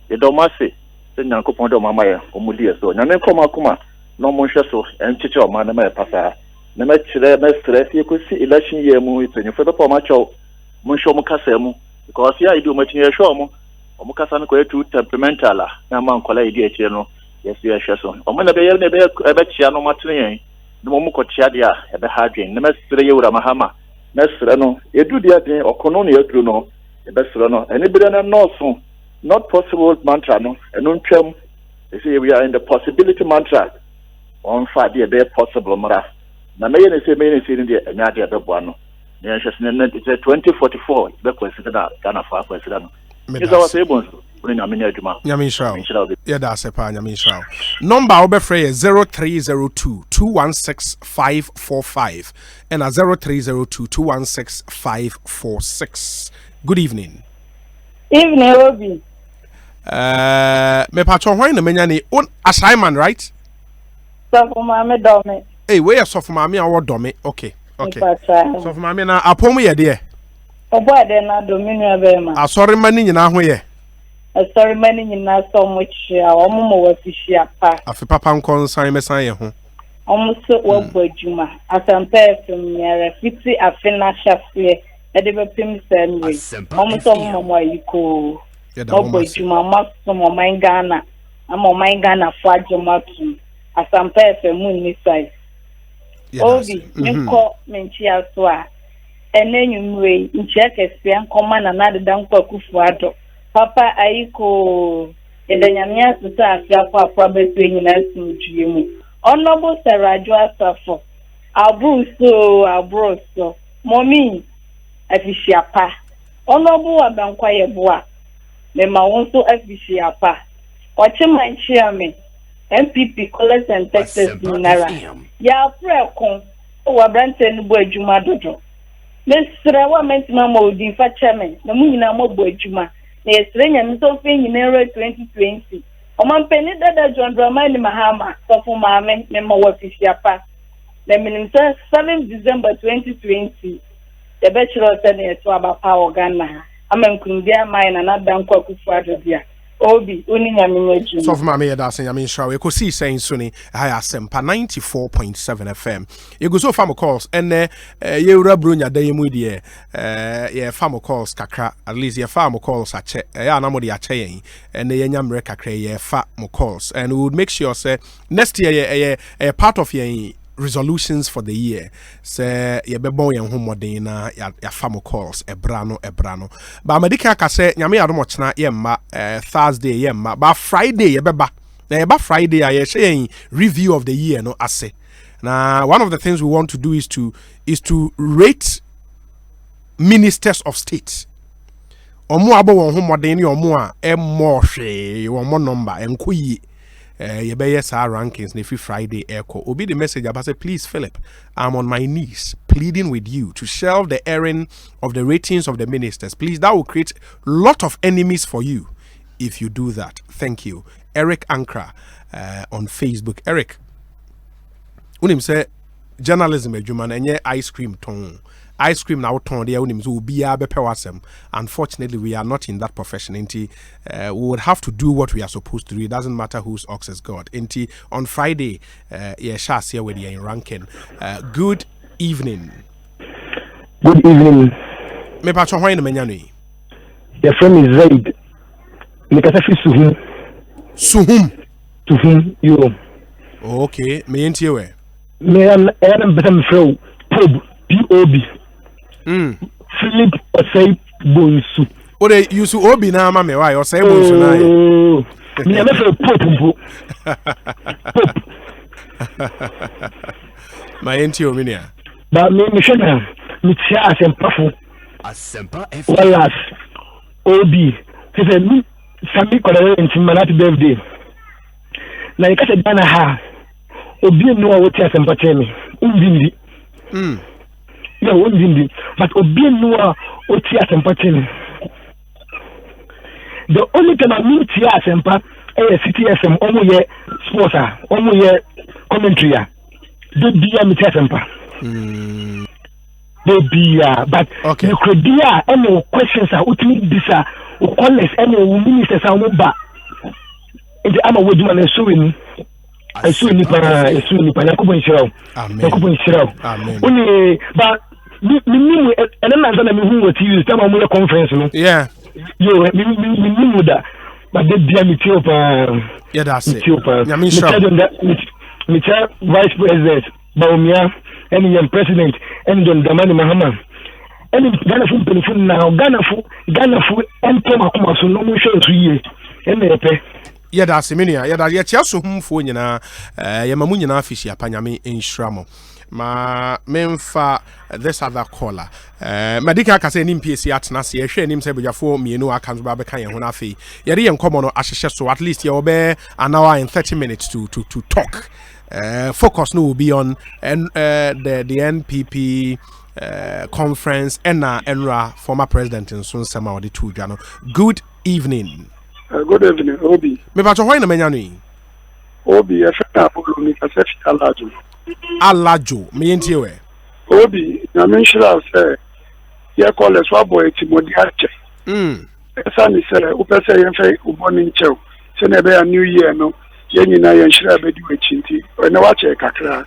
Speaker 7: ye do mase se nyankopon do mama ye omudi so nyame koma no mo hwe so enchiche o ma na me pasa na me kire me stress ye ko si election ye mu ipanyofo be pa ma cho mo hwe mo kasa mu because ya idu mo tinye hwe mo kasa no ko etu temperamental na ma nkola idi akire no yes ye hwe so o mo na be ye na be chia no matene no mo ko tia dia e be hadwen na mesre ye wura mahama mesre no edu dia den okono no edru no e be sre no eni bi na no so not possible mantra no eno ntwam e say we are in the possibility mantra on fa de be possible mara na me yene se ndi enya de be boano ne hwese ne 2044 be kwesi da Ghana fa kwesi da no isa wa se bon uni na menya adwuma
Speaker 13: nyame nshraw ye da Asempa nyame nshraw number obefre 0302216545 and 0302216546. Good evening.
Speaker 8: Evening, Obi.
Speaker 13: Me patron why na menya ni on assignment, right?
Speaker 8: So for mama dome.
Speaker 13: Hey, where you so for mama award dome? Okay. So for mama na apom ye de.
Speaker 8: Obo de na dominu be ma.
Speaker 13: Asori mani nyina ho ye.
Speaker 8: Asori mani nyina so mo chia, omo wa fihia pa.
Speaker 13: Afi papa nkon san me san ye ho.
Speaker 8: Omo so wo bojuma. Asempa FM nyere fiti afina hyafe. Ede be pim semwe. Omo so mo ayiko. Bojuma maso mo mangana. Amo mangana fo ajuma tu. Asempa FM ni sai. Obi, nko menchia so a. Enenyumwe nchekese nkoma na nadeda nkwa kufuado. Papa ayiko edanyamia sita afia kwa probetu nyina sumdue mu. Honorable Sarajo Asafo. Abroso. Mommy afishiapa. Honorable Abankwa Yeboa. Mema wonso afishiapa. Ochema nchiame. MPP Collect and Texas Minara. Ya preko wa brante nubo adwuma dodo. Mesra wa mentima mo di fa chairman na mu nyina mo bo adwuma. Na yesre nyame so fe nyina 2020. Omampeni dada John Dramani Mahama sofu maame mema wa fisiapa. Na minimsa 7 December 2020. The bachelor said to about power Ghana. Amankundia mine and Adankwa Kufuado dia. Obi uni nyamenyeju.
Speaker 13: So for mama ya dasen nyame nshrawe Ekosiise nsuni ha Asempa 94.7 FM. You go so farm calls and ye ura brunya da yemu die ye farm calls kakra at least ye farm calls ache ya na mo de ache yen and ye nyamre kakra ye farm calls and we would make sure say next year ye part of ye resolutions for the year say ye be bon yen homodin na ya farm calls ebrano ba medika ka say nyame ya do chena ye ma Thursday ye ma ba Friday ye beba na ye ba Friday ye say review of the year no ase na one of the things we want to do is to rate ministers of state omo abo won homodin ni omo a emmo hwe won number enkoyi you better say rankings every Friday echo. Obi the message about say, please Philip, I'm on my knees pleading with you to shelve the airing of the ratings of the ministers. Please, that will create a lot of enemies for you if you do that. Thank you. Eric Ankra on Facebook. Eric, unim say journalism ejuman enye ice cream ton. Ice cream now turn there will be unfortunately we are not in that profession. We would have to do what we are supposed to do. It doesn't matter whose ox is God. On Friday, here with you in ranking. Good evening.
Speaker 10: Good evening.
Speaker 13: Me patron hoy na menyano.
Speaker 10: Your friend is Zaid. Me kasa fi
Speaker 13: Suhum.
Speaker 10: You.
Speaker 13: Okay, me entie we.
Speaker 10: Me am betam fro POB. Philip Osei Bonsu.
Speaker 13: O de yusu obi na ama me why Osei Bonsu na ye.
Speaker 10: Me am for Pope.
Speaker 13: My entio minia.
Speaker 10: Ba me shena me tia Asempa fo.
Speaker 9: Asempa F.
Speaker 10: Wallace Obi. Say me sami kola ntima happy birthday. Na ikase dana ha. Obi no wa tia Asempa temi. Undindi. Yeah, but Obienua Oti Asempa. The only time I meet Asempa is CTSM, almost ye sponsor, almost ye commentary. They be a meet Asempa. They be but okay. You could be any questions are ultimately this or callers any ministers are not back. In the Ama Woodman and suing. I saw Nipa, Yakubu Shiro. Amen. Only, but me, and then I'm going to to use time on your conference.
Speaker 13: Yeah.
Speaker 10: You, me, that, but they be a meteor.
Speaker 13: Yeah, that's it.
Speaker 10: Mr. Vice President, Baumia, and young President, and John Dramani Mahama. And Ghana food telephone now, Ghana food, and Tom Akumasu, no more show 3 years. And they pay.
Speaker 13: Yada Seminia, Yada Yachaso hum for Yana, Yamamunia Fishy, Panyami in Shramo. Ma memfa this other caller. Madika ka say nim PC at na se hwe nim se bejafo mienu aka ba be kan ye ho na fe. Yere ye nkomo no ahyehye so at least ye obe an hour and 30 minutes to talk. Focus no will be on the NPP conference and Enra former president in Sunsema or the two Jano. Good evening.
Speaker 2: Good evening, Obi.
Speaker 13: Me ba to hoina menya no.
Speaker 2: Obi e fa apolo mi ka se Alajo.
Speaker 13: Alajo, me enti we.
Speaker 2: Obi, na menshira say ye call us boy Timodi ache. Esa ni say u pese ye fe uboni nchew. Se na be a new year no. Ye nyina ye nshira be di wechinti. Na wa che kakra.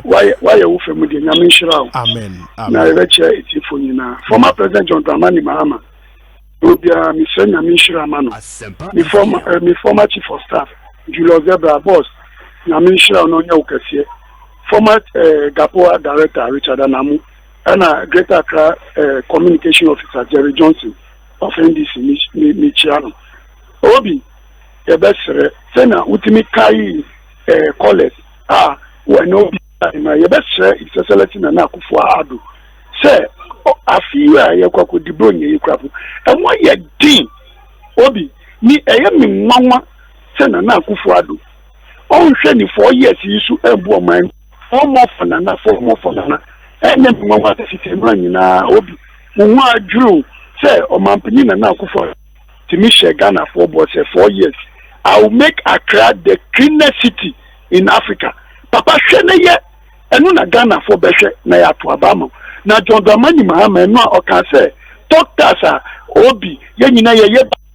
Speaker 2: Why you femu de na menshira.
Speaker 13: Amen.
Speaker 2: Na ye che iti fo nyina. Former president John Dramani Mahama. Obi a mi se na menshira mano. Mi former chief of staff Julius Zebra boss. Na menshira no nya ukese. Former GAPOA director Richard Anamu and Greater Accra communication officer Jerry Johnson of NDC Michiano. Obi, the best Sena Utimi Kai college. When Obi, the best is a selection and Nakufua Adu. Say, I feel I could debone you crap. And why you ding Obi, me a young mama Sena Nakufua Adu. On 4 years, you should have woman. For more fun, and then Mamma running Obi. Mwa drew, say, or Mampinina now for Timisha Ghana for 4 years. I will make Accra the cleanest city in Africa. Papa Shene yet, and Nuna Ghana for Beshe, Naya to Abamo. Now, John Dramani Mahama, no, or can say, talk Tasa, Obi, Yanina,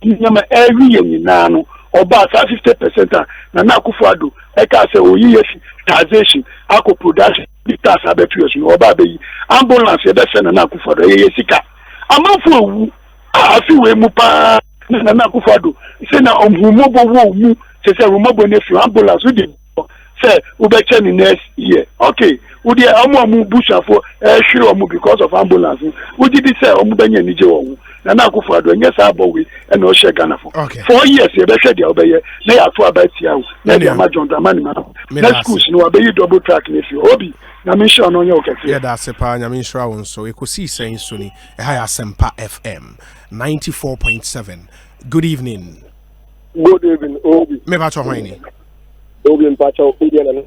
Speaker 2: Yama, every Yanino, or about 50%. Nana Kufadu, Eka say, oh, yes. Taxation, ako production, tax abetuation, or baby, ambulance, the send an akufado, yesika. Amanfu, I feel we mupa, Nana Kufado, send a mobile woo, say a mobile nephew, ambulance, we did say, Ubechen in next year. Okay, would you amu bush for a sure because of ambulance? Would you say, Omubanya Nijo? Nana Kufado, and yes, I bowie, and no share Ghana for 4 years, you better the obey, they are 2 about you, maybe a major money man. Next school, no obey double track if you hobby. Namisha on your cafe.
Speaker 13: Yeah, that's a pan, Yamin so Ekosiisen Suni, Asempa FM 94.7. Good evening.
Speaker 11: Good evening, Obi.
Speaker 13: Me bacho hoini.
Speaker 11: Obi and Pacho, Indian and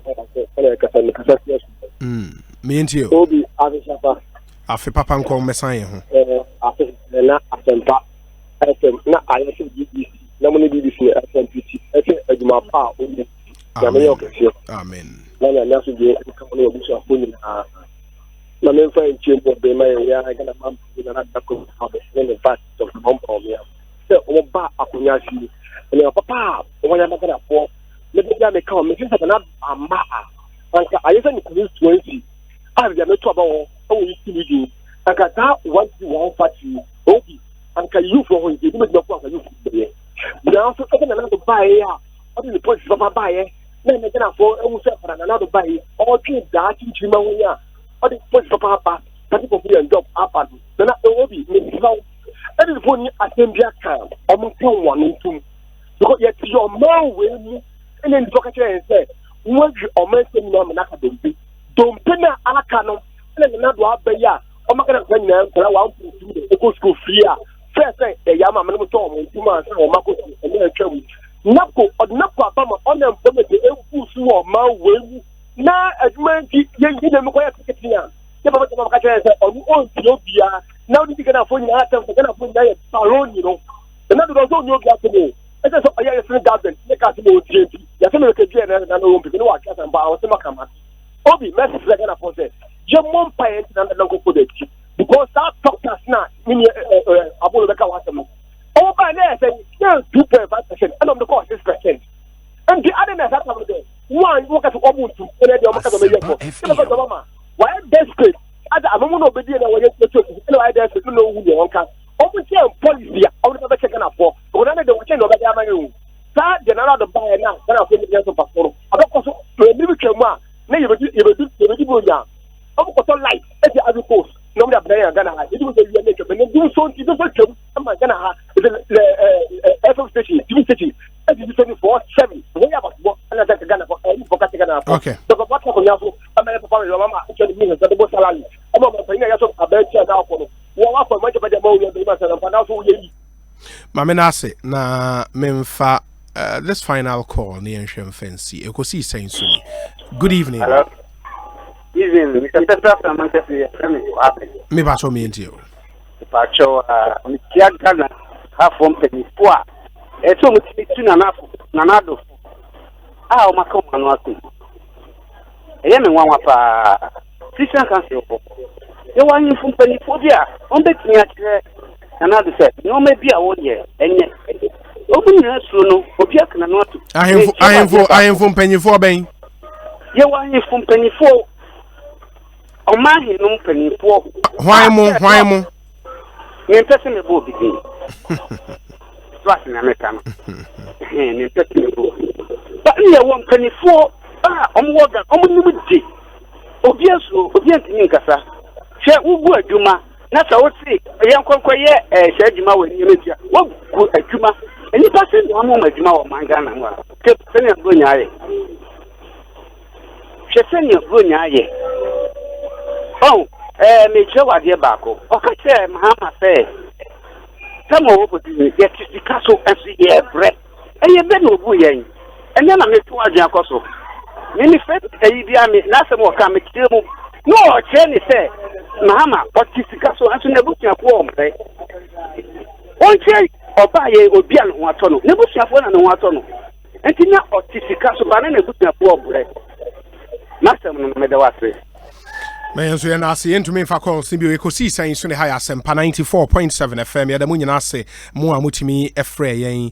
Speaker 13: me and you.
Speaker 11: Obi, Asempa.
Speaker 13: Afi papa nko mesan ho.
Speaker 11: Na Asempa FM na ayese BBC na mo ni BBC SMPT ese aduma pa Obi.
Speaker 13: Amen.
Speaker 11: Na so je ka mo no biso afoni na me fa nchembo be mai ya ga na mam na na ko ha be ne back of the bomb on me. Se o ba akunya si ne papa o nya na ga po me be ya me ka me se na amma anka ayese ni 20 ya me to about o yi TV anka that 140 Obi anka you for him you me no ko anka you be now so na na do buy ya o the police papa buy na me na for e se para na do buy o twi da chinchima ho ya o the police papa that people free and job apart na Obi me now e the phone Asembia kan o mo kan one ntum because yet your man we mu and then talk to say what o man say no na ka don't pay na aka no na do abaya o makana kwa nyina nkora wa mputu de go school free a first say ya ma me to mo ntuma say o mako e na twam nako odnako abama on employment e fusu o ma wewu na admanti ye na me kwa tiketia ye baba tama ka say on ti obia na odi tika na fo nyina atam ka na fo nyina ye salon you know na do so nyo bia to me e say so ya free garden ne ka ti mo tie ya se me ke die na no wo bi no wa ka san ba o se makama Obi message like na for say je mon pay na go for the because that doctors na mean abolo beka wasem o ba na say 2.5% and on the cost 6% and the other na that there one work at omuntu and the work at me yeko why desperate ada amomo no be dey na we to why desperate no who dey onka omo say policy o no be check na for o na dey watch no be dey amanu sa general the buy na na for the so pastor adokoso me bi twemu a na yebedi bonya omo koto light e dey every post no me abena Ghana ha you say you make but do so twem am Ghana ha the FM station TV station 24/7. We have another Ghana for Ghana.
Speaker 13: Okay.
Speaker 11: So what for you? I'm going to your mama actually means that the boss salary. I'm going to pay you a better now for what for much of the more and also you.
Speaker 13: Mamenase na memfa this final call near Shem Fancy. Ekosiise Nsuni. Good evening.
Speaker 12: Hello. Evening, Mr. Petra from Manchester.
Speaker 13: Me bacho me into you.
Speaker 12: Pacho, Mr. Ghana, half one penny poor. It's almost Nanado. Ah, my common was. I am one of our Christian Council. You want you from penny for dear. On the king another said, no, maybe I won't yet. And yet, open your soon, object and not.
Speaker 13: I am from penny for Bain.
Speaker 12: You want you from penny for. Oh, my, no penny for.
Speaker 13: Why more?
Speaker 12: Me person me bo begin. Trust in American. Me person me bo. But you want penny for work numu Obieso obiantini nkasa. Hwe ugu adwuma na sa wo se yenkwankoye hwe adwuma we ni metia. Wo gu adwuma. Eni person no mo adwuma wo mangana no a. Ke sene go nyaaye. Hwe sene go nyaaye. Oh, me chewa de baako. Okache Mahama say. Some of what you get is the castle and see air bread. And you been no yen. And then I make 2 Jacoso. Many fed a me last more come kill. No, Jenny say, Mahama, what is the castle and to negotiate warm, eh? One check or buy a Obian Watono, negotiate one and Watono. And Tina or Tissy but I negotiate warm bread. Master Medawase.
Speaker 13: Mayenso ya nasi yentu mefa call simbio Ekosiise Nsuni high Asempa 94.7 FM ya da munyi nase mo amutimi efre yen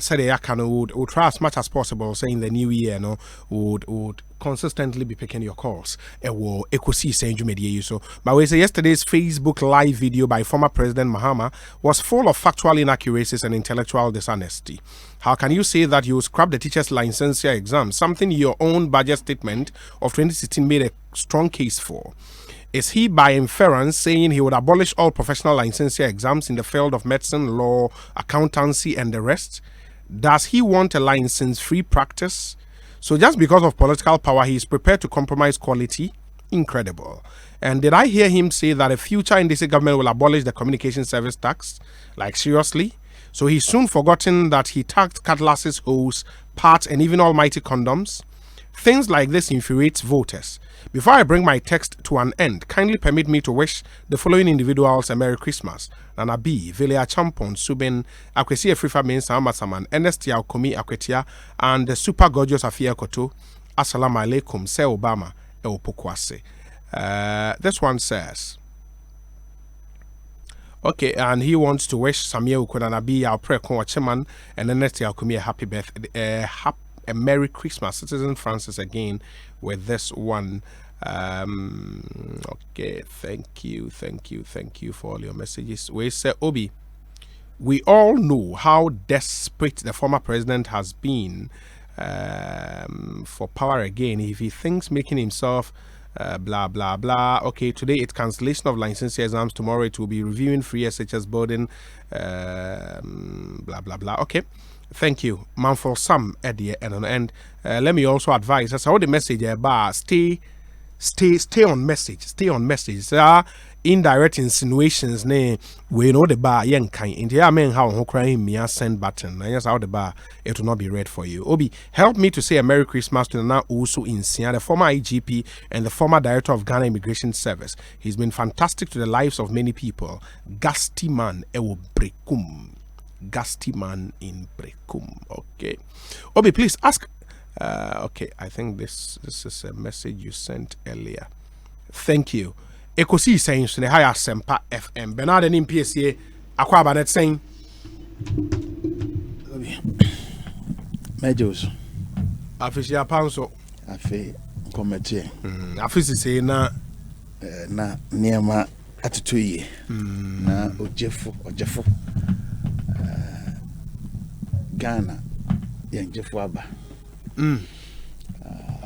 Speaker 13: said yaka no would try as much as possible saying the new year no would consistently be picking your calls. Ekosiise Njumedie so. But we say yesterday's Facebook live video by former President Mahama was full of factual inaccuracies and intellectual dishonesty. How can you say that you scrap the teachers' licensure exam, something your own budget statement of 2016 made a strong case for? Is he by inference saying he would abolish all professional licensure exams in the field of medicine, law, accountancy, and the rest? Does he want a license-free practice? So just because of political power, he is prepared to compromise quality? Incredible. And did I hear him say that a future NDC government will abolish the communication service tax? Like, seriously? So he's soon forgotten that he taxed cutlasses, hose, parts, and even almighty condoms? Things like this infuriates voters. Before I bring my text to an end, kindly permit me to wish the following individuals a Merry Christmas. Nana B, Velia Champon, Subin, Akwesi Efrifa Mensa Amasaman, Ernest Yaukomi Akwetia, and the super gorgeous Afia Koto. Assalamu alaikum, Se Obama, Eopokwase. This one says, okay, and he wants to wish Samia Ukonanabi, our prayer Konwacheman, and Ernest Yaukomi a happy birthday, a Merry Christmas. Citizen Francis again with this one. Okay, thank you for all your messages. We say, Obi, we all know how desperate the former president has been for power again. If he thinks making himself blah blah blah. Okay, today it's cancellation of licensure exams. Tomorrow it will be reviewing free SHS burden. Blah blah blah. Okay. Thank you, man, for some idea and let me also advise us how the message about stay on message. Indirect insinuations ne we know the bar yen kind in the men how who crying me a send button and yes how the bar it will not be read for you. Obi, help me to say a Merry Christmas to Nana Usu Insia, the former IGP and the former director of Ghana Immigration Service. He's been fantastic to the lives of many people. Gasti man ewo brekum. Gasti man in brekum. Okay, Obi, please ask. Okay, I think this is a message you sent earlier. Thank you. Ekosiise Nsuni high Asempa FM. Bernard and PSA akwa banet saying
Speaker 14: Majors.
Speaker 13: Afisia Panso.
Speaker 14: Afi committee.
Speaker 13: Afisi say na
Speaker 14: niema atutu ye. Na ojefo. Ghana yenjefo aba.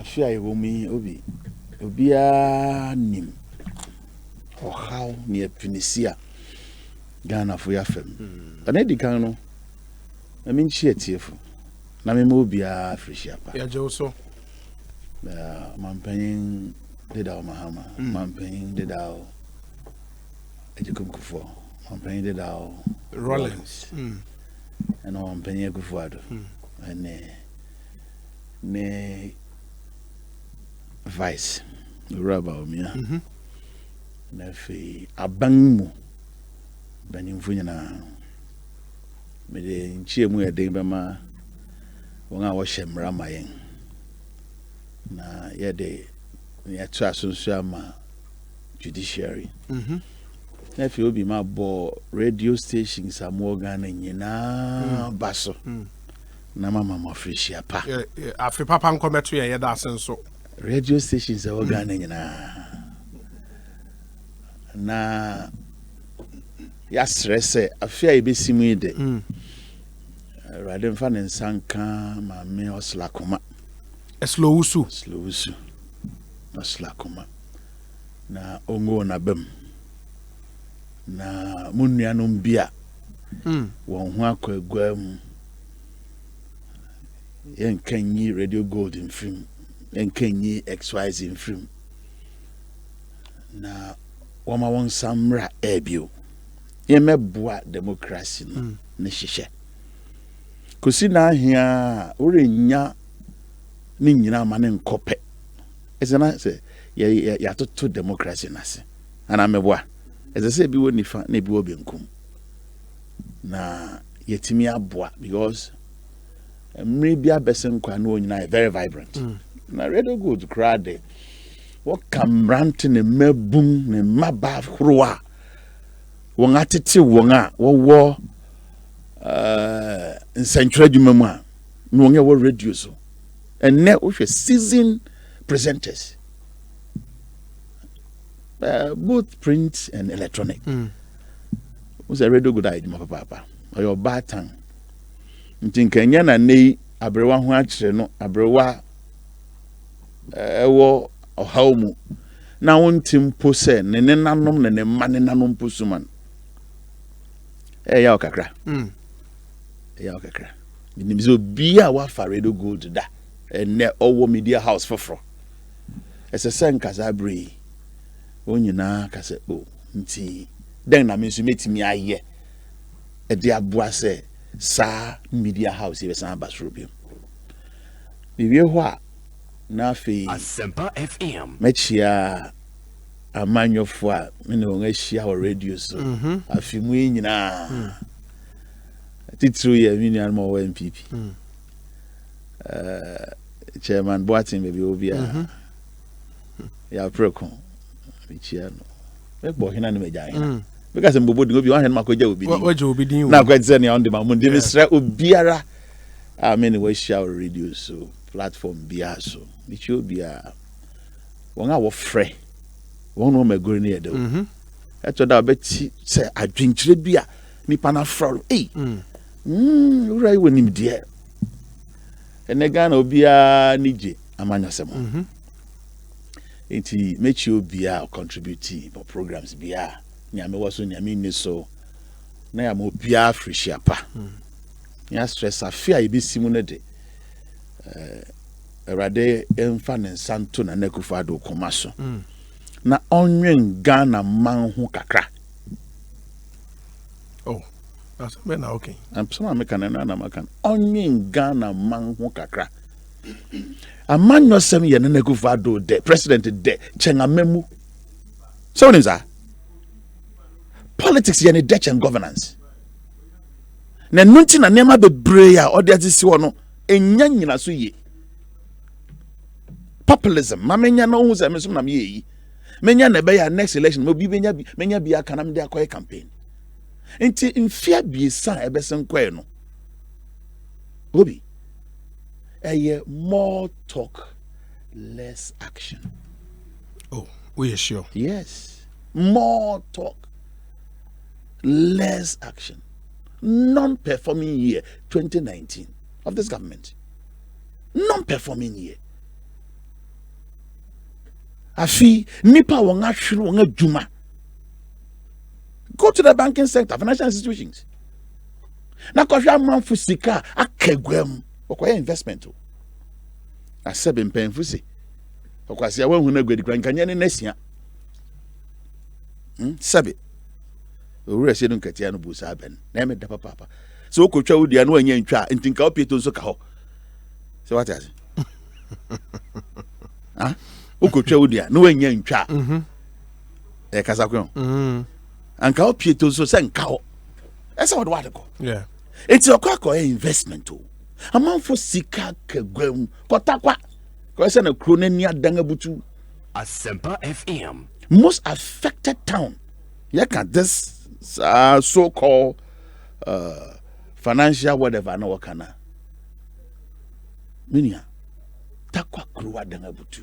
Speaker 14: Afi ayi womi obia nim. Or how near Tunisia Ghana for your film. But Eddie Cano, I mean, she tearful. na me mo bia Frishiapa.
Speaker 13: Ya Joso.
Speaker 14: Mampen did our Mahama. Mampen did our Ejukum Kufo. Mampen did our Rollins. And on Penny Gufuado. And ne vice rubber me. Nefi abangu Benimfunyana. Me de nchiemu ya debama wonga wo hyemra mayen na ye de ya trasunsu ama judiciary na fi obi ma bo radio stations amo Ghana nyina baso na mama Frishiapa
Speaker 13: afi papa nkometo ye da asenso
Speaker 14: radio stations amo Ghana nyina na ya stress afi a ebesimu ide Radem fan in Sanka, my me oslakoma.
Speaker 13: Slowusu.
Speaker 14: Oslakoma. Na ongo na bem. Na munyanum bia. Won ho akogwam. Yen kanyi Radio Gold in film. Yen kanyi XYZ in film. Na wama won samra ebio. Yen meboa democracy no ne hihye. Kosi na hia orenya ni nyina ma ne nkope ezena se ya to democracy na se ana meboa ezese bi woni fa na bi wo benkum na yetimi aboa because mri bia besen kwa na onyina very vibrant na Radio Gold crowd what camrant ne mabum ne maba hroa won atete won a wo Central Jumama, no one radio so, and now we season presenters, both print and electronic. Was a Radio Good idea, my papa, or your batang. Think Kenya and nay, Abrewa watch no Abrewa or home. Now on Tim Posen, and then nanom and a man in nanom pusuman. Ya kakra. Ya kakra. Nimzo bia wa fa Radio Gold da. Ene owo media house foforo. Ese sen kazabre. Onyina kase o nti den na me nso metimi aye. E de aboa se sa media house e san basrobiem. Biwie ho a na fe
Speaker 9: Asempa FM.
Speaker 14: Mechia amanyofo a me no ngahia ho radio so. Afimu nyina. Titru ye minian mo MPP. Chairman Boatin baby obia. Ya preko. Mechia no. Me bo hina no meja. Because mbobo di obi wan hen makoja obi ni.
Speaker 13: Waje obi din.
Speaker 14: Na kwetse ne on the mamundi misra obiara. I mean we share radio so platform bia so. Michi obia. Won a wo frɛ. Won no magori ne yedo. Eto da beti se adwenkyere bia nipa na frɔ. Ura iwe nim die. Ene Ghana obia nije amanyasemo. Enti mechi obia contribute for programs bia. Nyame waso nyame ni so. Na ya mo bia Frishiapa. Nya stress afia ibisimu ne de. Erade emfa ne santo na nekufado komaso. Na onwen Ghana man ho kakra.
Speaker 13: Oh, that's been okay.
Speaker 14: I'm some American and American. Onwen Ghana man ho kakra. A man no sem ye nekufado de president de chenga memu. So names are politics ye ne Dutch and governance. Na nunti na nema bebre ya odi atisi wono enya nyina so ye. Populism mamenya no hu se mesum na me yi. Menya na be ya next election mo bi menya bi aka na me de akoy campaign. Enti mfia bi sa ebesen kwae no. Obi. More talk, less action.
Speaker 13: Oh, we are sure.
Speaker 14: Yes. More talk, less action. Non-performing year 2019 of this government. Non-performing year. Afi nipa wonga hwere wonga djuma. Go to the banking sector, financial institutions. Na kohwa manfo sika akagwam okoye investment o asebe mpenfu si okwase wa hu na gwedi kran kanya ne nasia sabe owura se dun katia no busa ben na me da papa so okotwa wudi na wanya ntwa ntinka opieto nso ka ho se what ase okotwa wudi na wanya ntwa kasa kwen anka opieto nso se nka ho ese what what go
Speaker 13: yeah
Speaker 14: it's okwa investment o amanfo sika kagwam kotakwa ko se na kro na ni adan abutu
Speaker 9: Asempa FM
Speaker 14: most affected town this so-called financial whatever no wakana minia takwa kruwa danga butu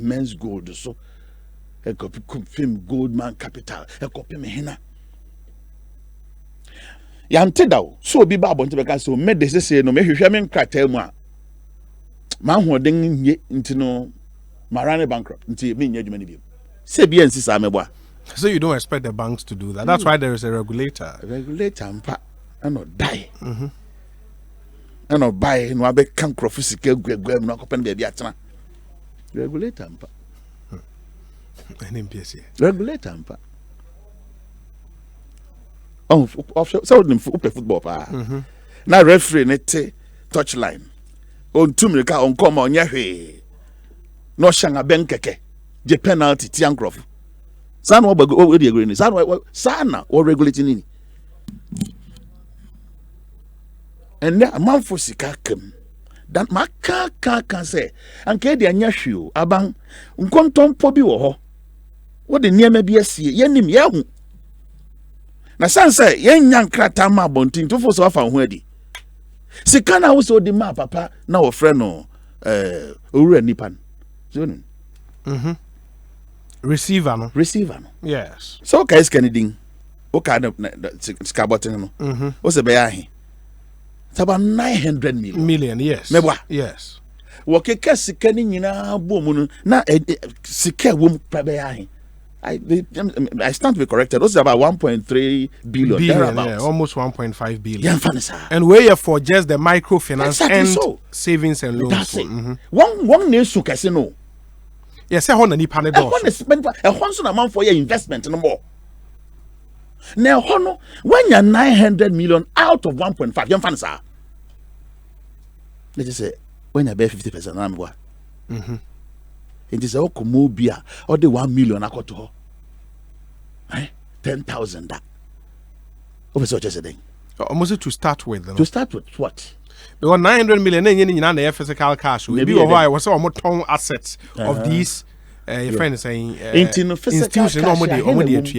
Speaker 14: Men's Gold so e copy film Goldman Capital e copy me hina yante daw so obi ba bonte beka so me de sese no me hwehwe me nkrata mu a ma hoden nye ntino marane bankrupt nti me nya dwuma ni bi se bi ensi sa me bo.
Speaker 13: So you don't expect the banks to do that. That's why there is a regulator.
Speaker 14: Mpa and die. And buy no abe kan crofisike gwegwem no kopen be bia tena. Regulator mpa.
Speaker 13: NMPC.
Speaker 14: Regulator mpa. Oh, so dem football pa. Na referee ne te touchline. On tumrika on come on hwe. No shanga ben keke. Je penalty ti ankrof. Sana wa bago di agree ni sana wa regulating ni and a man for sika kem dan maka ka say anka de anya hweo aban nkontompo bi wo ho wo de niam bi asie yanim yahu na san say yenya nkrata ma bontin to fo so afa ho adi sika na wo so di ma papa na wo frɛ no owura nipan so
Speaker 13: Receiver no.
Speaker 14: Yes. So guys Kennedy, okay, scaboting no. What's the bayahi? It's about 900 million.
Speaker 13: Yes.
Speaker 14: Mebwa.
Speaker 13: Yes.
Speaker 14: Wakeka sikani nyina bomu na sika wom bayahi. I stand to be corrected. It's about 1.3 billion.
Speaker 13: Yeah, almost 1.5 billion.
Speaker 14: Yeah,
Speaker 13: and we're for just the microfinance and savings and loans.
Speaker 14: That's it. One news to casino.
Speaker 13: Yes, I want any panel.
Speaker 14: I want to spend a hundred amount for your investment no more. Now, when you're 900 million out of 1.5, young fans are. Let's say when you bear 50%, I'm what. It is a Okomobia or the 1 million I got to her. 10,000 that. Over such a thing.
Speaker 13: Almost to start with.
Speaker 14: To start with what?
Speaker 13: Because 900 million in physical cash. Maybe why was some ton assets of these friends saying institution normally.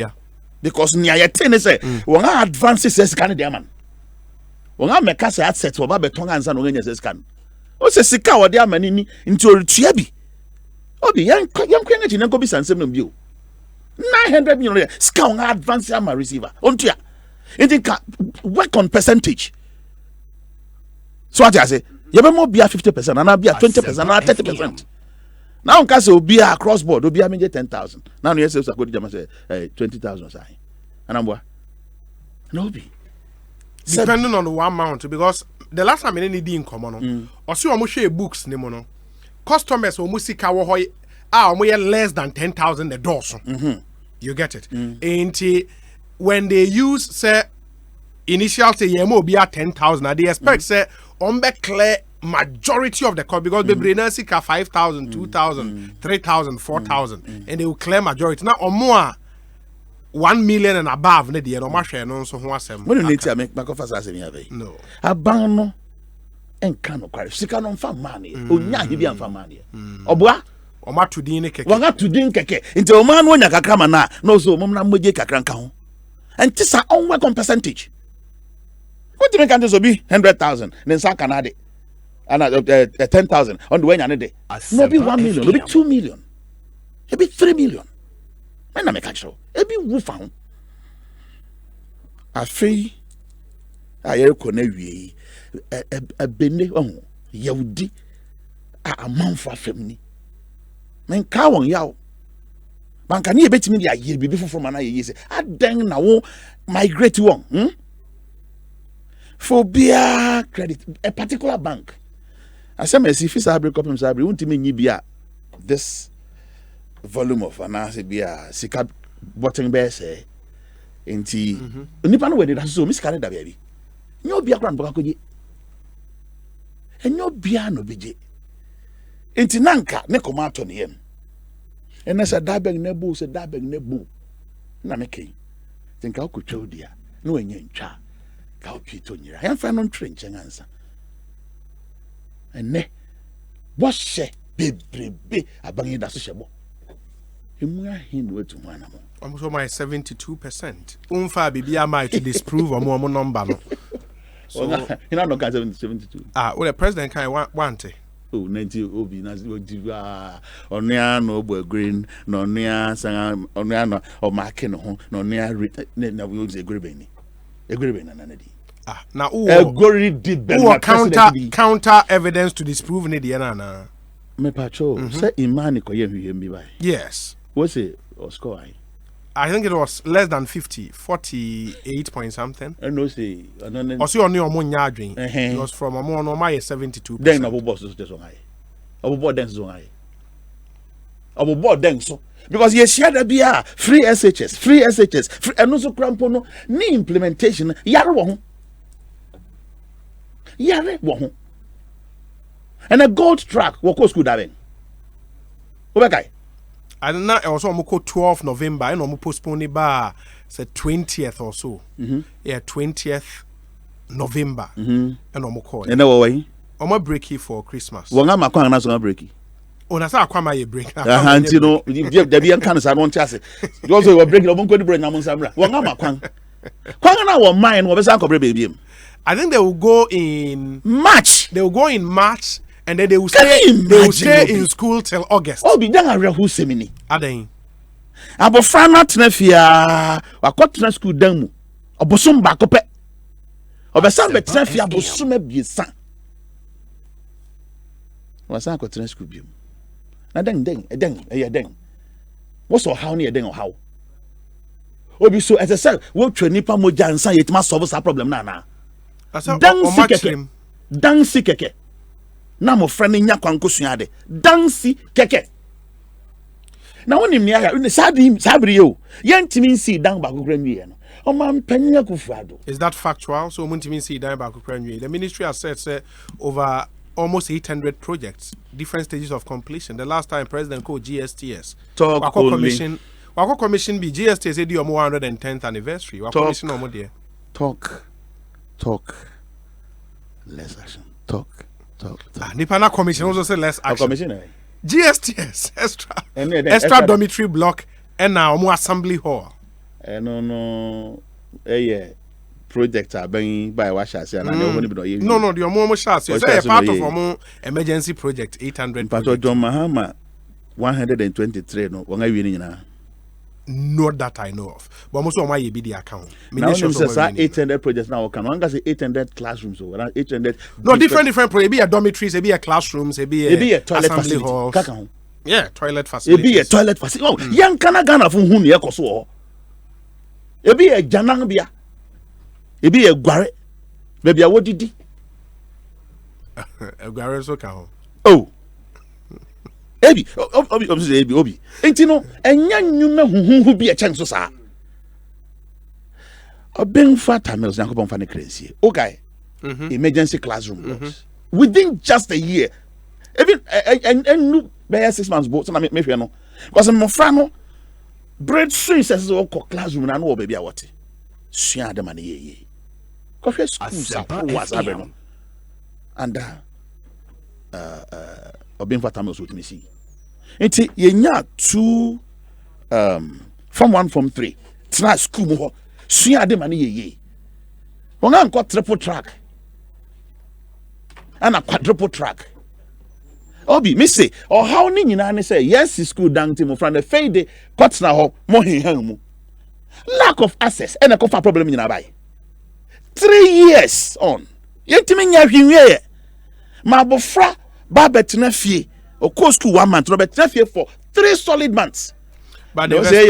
Speaker 14: Because near 10 say when I advances says Canada man. When I make us assets for Babeton and San Owen can. What's a sika or their money into Triabi? Oh, the young Kennedy and Kobe and 7 view. 900 million scout advance my receiver. On Tia. It work on percentage. So what I say, you be 50% and I'll be 20% and 30%. Now case will be across board, will be 10,000. Now you say go to say 20,000 say. And I'm what? No be.
Speaker 13: Depending on the one amount, because the last time any did in common, or see almost share books nemono. Customers almost see cow less than 10,000 a dozen. You get it? And when they use say initial say be at 10,000, they expect say clear majority of the cost because baby na see 5,000, 2,000, 3,000, 4,000, and they will clear majority. Now or more 1 million and above, ne dear no share no so who asem.
Speaker 14: When you need to make offers as
Speaker 13: no.
Speaker 14: Abano and cano quite sick on farm money. Onya he be on farm money. Obwa
Speaker 13: or ma to din keke.
Speaker 14: Wanga to din keke. Into a man when yakakama na no so mum na moje kakranka ho. And this are on work on percentage. What do you make be 100,000 then sa Canada and 10,000 on the way day. No be 1 million, no be 2 million. It be 3 million. When I make a show, it be woof found. I fee I economy a bene on Yahudi a month for family. Men cow yaw. Man can you bet me a year before from an eye? I dang now migrate one. For beer credit, a particular bank. Asempa if sabre copy sabre won't me bia this volume of anase bia sika botting bear say enti nipa no we dey so miss Canada baby nyo bia kran boka koje enyo bia no beje enti nanka ne komato ne yem ena sa dabeng ne bu se dabeng ne bu na meke tinka okotwa odia no enye ntwa ka opito nyira yan fa no ntrenche ngansa ene boshe bebrebe abangi da so shebo emu ahin no etu hwana mo
Speaker 13: almost my 72%. Unfa bibia my to disprove or more number no.
Speaker 14: So you know no 72.
Speaker 13: Well the president can want it.
Speaker 14: Oh 90 obi na onia no bo green no onia san onia no o mark no ho no onia na we use egrebe na nanadi.
Speaker 13: Now counter evidence to disprove ni dia na.
Speaker 14: Me pacho say imani ko ye hwem bi bai.
Speaker 13: Yes.
Speaker 14: What's it or score?
Speaker 13: I think it was less than 50, 48 point something.
Speaker 14: I know say
Speaker 13: also on your moon yarding. It was from a more normal 72%.
Speaker 14: Then our boss is just on high. Our board then so high. Our board then so because you share the beer free SHS, free and also crampono ni implementation yare wo and a gold track wo school da ben. Obekai
Speaker 13: I don't know. Also, I'm 12 November. I know I'm postpone it by say 20th or so. Yeah, 20th November. And I'm call.
Speaker 14: And now why?
Speaker 13: I'm a breaky for Christmas.
Speaker 14: Wanga makwa na so breaky.
Speaker 13: Oh, na sa akwa my break.
Speaker 14: You know, there be an cancer don't chase. You also were breaking obon ko break na mon samra. Wanga makwa. Kwanga na wo mind wo be san ko baby.
Speaker 13: I think they will go in
Speaker 14: March.
Speaker 13: They will go in March. And then they will stay in school till August.
Speaker 14: Oh, be done a who semini.
Speaker 13: Aden.
Speaker 14: Abofra na tenafia, wakotena school dan mu. Obosom ba kope. Obesan be tenafia abosom abiesa. Wasan akotena school biom. Na den. What's so how near den or how? Obi so as I said, wo twa nipa moja ansan yetima solve that problem na. Dan sikeke. Na mo friend nya kwanko suade dansi keke na wonim ni aya sabri yo yentimi nsi dan ba kokra nwie no o ma mpanya kufuado.
Speaker 13: Is that factual? So muntimi nsi dan ba kokra nwie. The ministry has said over almost 800 projects, different stages of completion. The last time president called GSTS Wako commission be GSTS said your 110th anniversary. Wako commission no more there.
Speaker 14: Talk less action. Talk.
Speaker 13: Nipana commission also said less action.
Speaker 14: Commission,
Speaker 13: GSTS extra dormitory block and now more assembly hall.
Speaker 14: No. Project are being by Washas and
Speaker 13: no, the more shots. It's a part of our emergency project 800.
Speaker 14: But John Mahama 123 no one winning.
Speaker 13: Not that I know of. But also why you be the account.
Speaker 14: Now 800 projects now can one say 800 classrooms or 800
Speaker 13: no different projects. Be a dormitories, be a classrooms, be a
Speaker 14: toilet facility.
Speaker 13: Yeah, toilet facility.
Speaker 14: Be a toilet facility. Oh, young Kanagana from whom you koso. E be a janang e be a guare. Baby, what did he?
Speaker 13: A guare so can.
Speaker 14: Oh. Obi. Enti no enya nyuma huhu bi a chance so sa. Oben fata mills na ko fa ne crazy. Okay. Emergency classroom blocks. Within just a year. Even and be 6 months bo so na me hwe no. Because mo fra no bread swing says o classroom na no baby a what. Sua de man ye. Ko hwe school was abeno. And Oben fata mills with me see. Enti yenya 2 form 1 form 3 try school mo ho sua de mane ye won anko triple track ana quadruple track obi me say or how ni nyina ne say yes school dante mo from the fade kotna ho mo henhan mu lack of access and a cover problem nyina bai 3 years on yentimi nya hwiwe ma bofra ba betena fie o course school 1 month Robert Traffic for 3 solid months.
Speaker 13: But they say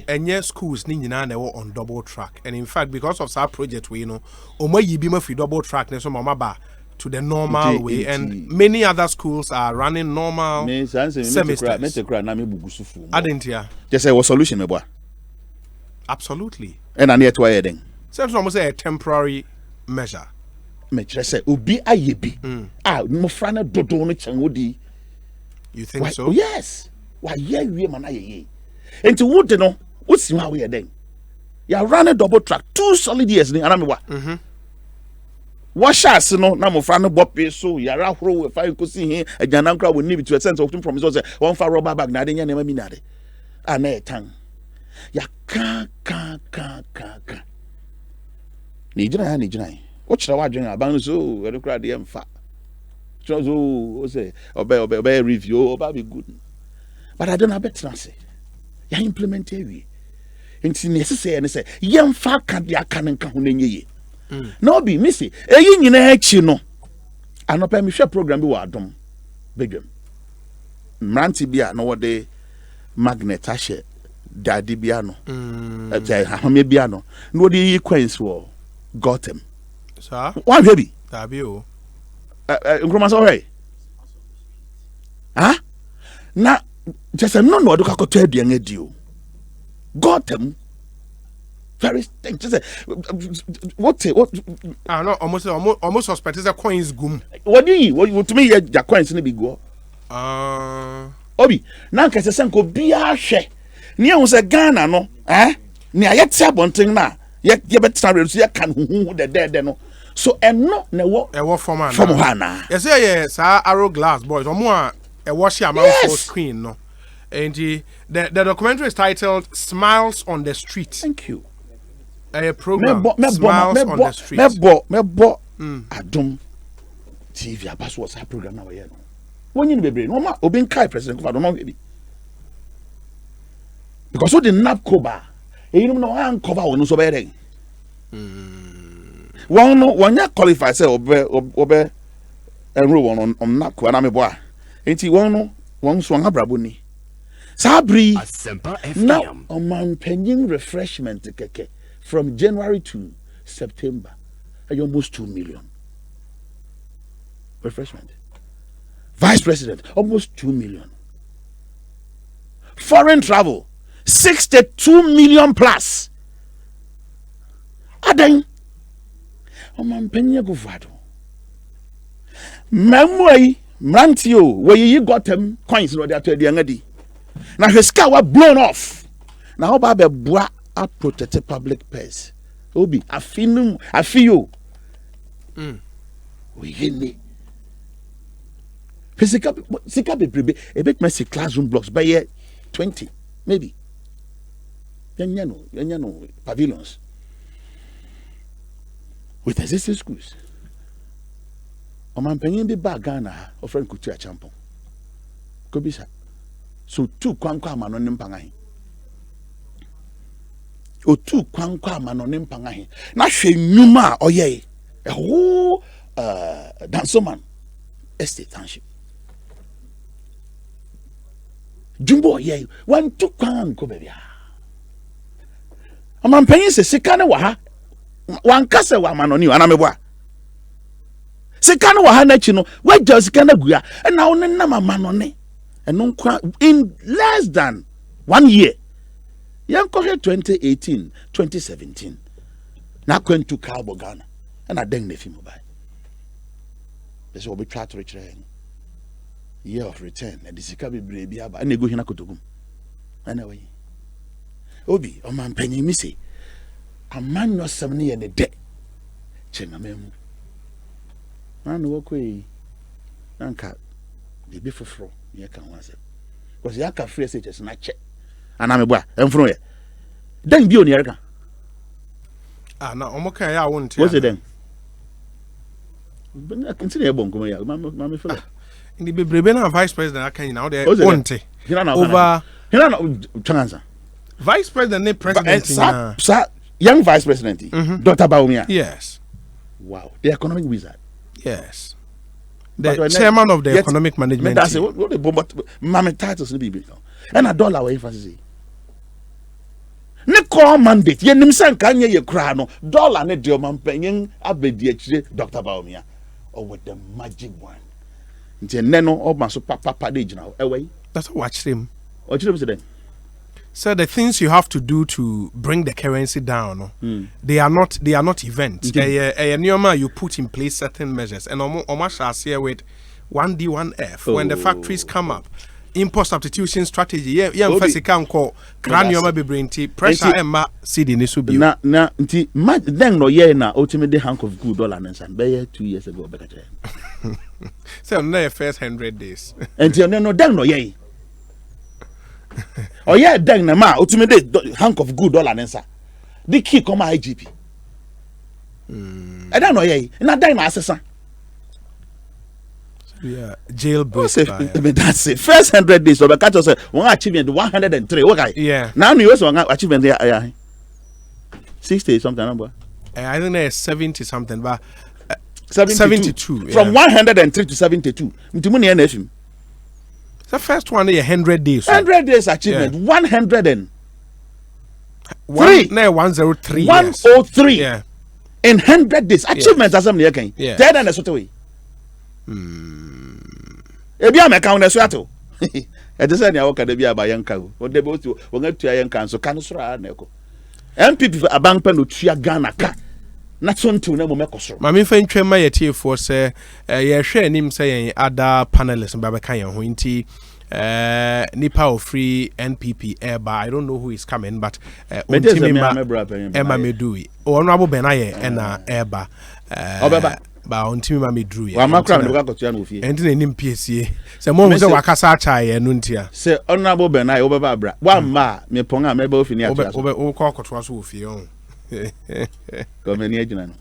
Speaker 13: and schools ni nyina na on double track. And in fact, because of that project we omo yibi ma free double track na so mama ba to the normal way, and many other schools are running normal semesters. I didn't hear.
Speaker 14: Just a solution, my boy.
Speaker 13: Absolutely.
Speaker 14: And I need to add in.
Speaker 13: Seems almost a temporary measure.
Speaker 14: Me just say, "Ubi ayebi." No frana dodo no changodi.
Speaker 13: You think so?
Speaker 14: Yes. Why we man aye. Enti wo de no, wo si wa we den. Ya run a double track 2 solid years ni ana me wa. Washa ase no na mo frana bope so ya ra horo we fa Ekosiisen he agana nkra we need to a sense of promise say one fa rubber bag na de nya na ma mi na de. Ana etan. Ya ka. Ni jina. What should I do about so? I don't cry the emfa. So, say, obey review, about be good. But I don't have better say. Ya implement it. It's necessary and say, young fat can't be a cannon ye. No be missy. A yin in a hex, you know. I know permission share program be what dom. Begum. Manti bia no day magnet ashe. Daddy biano. Hame biano. No the queens war. Got him.
Speaker 13: Sir?
Speaker 14: One baby.
Speaker 13: Tabio.
Speaker 14: Nkroma alright. Huh? Na just a non no do ka koto aduan adio. Got him. Very thing. Just what
Speaker 13: no almost suspect is a coins gum.
Speaker 14: What do you what to me your coins ni bi go? Obi, na nka se nko bia hwe. Ni ehun se Ghana no, ni ayete abonten na ye betra reduce ye kan hu the dead no. So no na wo
Speaker 13: from
Speaker 14: Hana.
Speaker 13: Yes, yes, arrow glass boys. Or more a wash amount for screen, no. And the documentary is titled Smiles on the Street.
Speaker 14: Thank you.
Speaker 13: A program Smiles on the Street.
Speaker 14: Mebo Adum TV abaso was a program now here. When you be no ma obi kai president of don't know because so the nap cover you know no cover won so be one ya qualify say obe enroll on nako na me boa enti one so abrabo ni sabri
Speaker 9: Asempa
Speaker 14: now
Speaker 9: FM
Speaker 14: on penning refreshment keke from January to September almost 2 million refreshment. Vice President almost 2 million. Foreign travel 62 million plus. Aden man penye go vado. Memway mrantio where you got them coins no that the ngadi. Na hweska wa blown off. Na ho ba be boa a protect public purse. Obi afiyo. We yeni. Sika be a bit messy classroom blocks by year 20 maybe. Yanyano pavilions. With existing schools. Oman penyin bi ba Ghana ofren kutu a champion. Kobisa. So two kwankwa amanonim pangahin. O two kwankwa amanonim pangahin. Na hwe nyuma oye. A whole Dansoman estate township. Jumbo oye. One two kwanko baby. Oman penyin se sikane wa ha. Wan kase wa manoni ana meboa sika no wa ha na chi no wa ja sika na gua na wo na manoni eno in less than 1 year yan ko 2018 2017 na kwentu Cabo Ghana na den na fi mobile this will be try to reach year of return and the sika be brebi aba na ego hina kotogum ana we obi o man panyi mi say a man no 70 in a day. Chenamemu. Man walkway. Nanka. The before you can once. Because you can free such as not check. And I'm a boy. I'm from here. Then be on the Erica.
Speaker 13: No, I'm okay. I won't.
Speaker 14: What's it then? But I consider a bongo. Mammy Philip.
Speaker 13: In the Brebena vice president, I can now there. Won't it? Over.
Speaker 14: You're not chance.
Speaker 13: Vice president, president.
Speaker 14: Sir. Young Vice President, Dr. Baumia.
Speaker 13: Yes.
Speaker 14: Wow. The economic wizard.
Speaker 13: Yes. The chairman of the economic management.
Speaker 14: That's what the bomb mammy titles will be. And a dollar way for say. Ne call mandate. Ye nimsan kanye ye krano. Dollar ne dio man penyen abedi Dr. Baumia. or with the magic one. Neno or maso papa de now away.
Speaker 13: That's what watch him.
Speaker 14: What you say?
Speaker 13: So the things you have to do to bring the currency down, they are not events. You put in place certain measures, and almost as here with 1D 1F when the factories come up. Import substitution strategy. Yeah, first can call cranium be pressure and CD ni subi.
Speaker 14: Na nti then no year na ultimate hank of good dollar and be 2 years ago better.
Speaker 13: So on the first 100 days.
Speaker 14: And no then no year. Oh yeah, then na ma ultimate hank of good dollar and the key come IGP. I don't know year. Na then na assessor.
Speaker 13: Yeah, jailbreak.
Speaker 14: That's it. First 100 days, so the catch say one achievement 103. Okay.
Speaker 13: Yeah.
Speaker 14: Now you also one achievement there. 60 something number.
Speaker 13: I think there's 70 something, but
Speaker 14: 72. From 103 to 72. The
Speaker 13: first one is 100 days.
Speaker 14: 100 days achievement. 103.
Speaker 13: 103.
Speaker 14: 103.
Speaker 13: Yeah.
Speaker 14: In 100 days achievement as something again.
Speaker 13: Yeah.
Speaker 14: Dead and a sort of way. Ebi ameka una so ato. E de say na wo ka de bi aba yanka wo. Wo de be wo nga tua yanka so kan so ra na eko. MPP abanpa no tua Ghana ka. Na so ntu na mo mekosoro.
Speaker 13: Ma me fa ntwa ma yetiefo se ye hwe anim se yen other panelists ba be kan yen ho nti nipa of free NPP Eba. I don't know who is coming, but Emma Medui. Honorable Benaye na Eba.
Speaker 14: Obeba.
Speaker 13: Ba on timi ma me drew
Speaker 14: ya. Wa makra me ka kotua no fie.
Speaker 13: Enti na nim PSA. Se mo hu se wakasa acha ye no ntia.
Speaker 14: Se honorable Benai obeba abra. Wa ma me ponga me ba ofini acha.
Speaker 13: O ko kotoa so ofie on.
Speaker 14: Ko me ni agina no.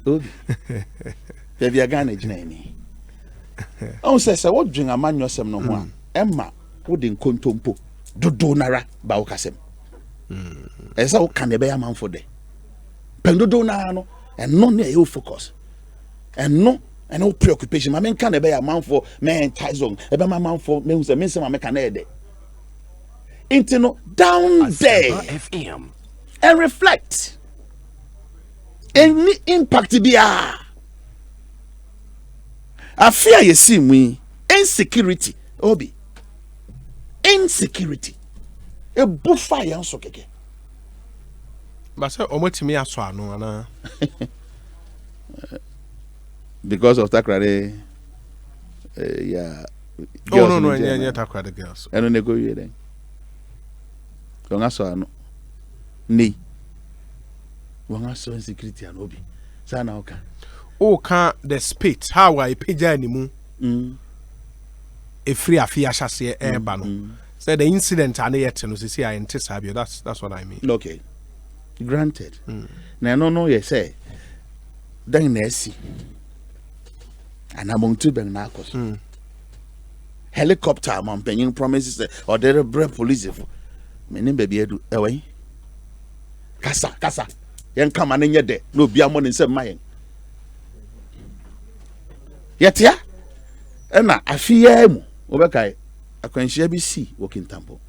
Speaker 14: Obi. Be bia Ghana agina ni. On se wo dwen amanyo sem no ho a. Emma wo de nkontompo dodo nara ba wo kasem. Esa wo kan e be amanfo de. Pendodo na no. And no near you focus. And no preoccupation. My men can be a man for men Tyson. Ebe my man for men who say my can ede. Intino down there
Speaker 9: FM
Speaker 14: and reflect. Any impact be I fear you see me insecurity. Obi insecurity. A buffet so keke.
Speaker 13: But so omotimi aso anu ana.
Speaker 14: Because of Takrade, yeah.
Speaker 13: Oh no, yeah, Takrade girls.
Speaker 14: I don't go here then. Don't ask no. Ni. Wọ́n aso insecurity and obi. Sana oka.
Speaker 13: O ka the spit how I pija animu. A free afia chassis eba no. So the incident and yet no see I anticipate. That's what I mean.
Speaker 14: Okay. Granted. Now no you say. Then nesi. And among two ben nakos. Helicopter man penning promises or there brave police. Meaning baby edu away. Kasa. Yen come and in de no be amon in some mine. Yet ya? Ena afia mu obekai akwanhia bi si working temple.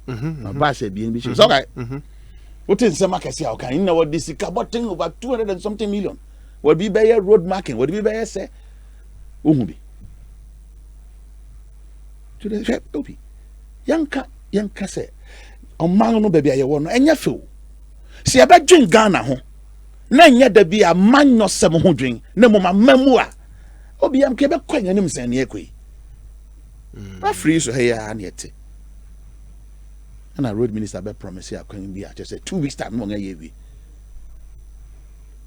Speaker 14: Na ba se bi nbi so okay. What in some market say okay na what this caboting over 200 and something million. What be by road marking? What be by say Umubi. To the shop, Obi. Yanka say, O man no baby, I want and ya feel. See about drink Ghana home. None yet there be a man no 700 no more memoir. Obi am Quebec coin and him send ye qui. My free so here and yet. And a road minister be promise I can be at just 2 weeks time long a year.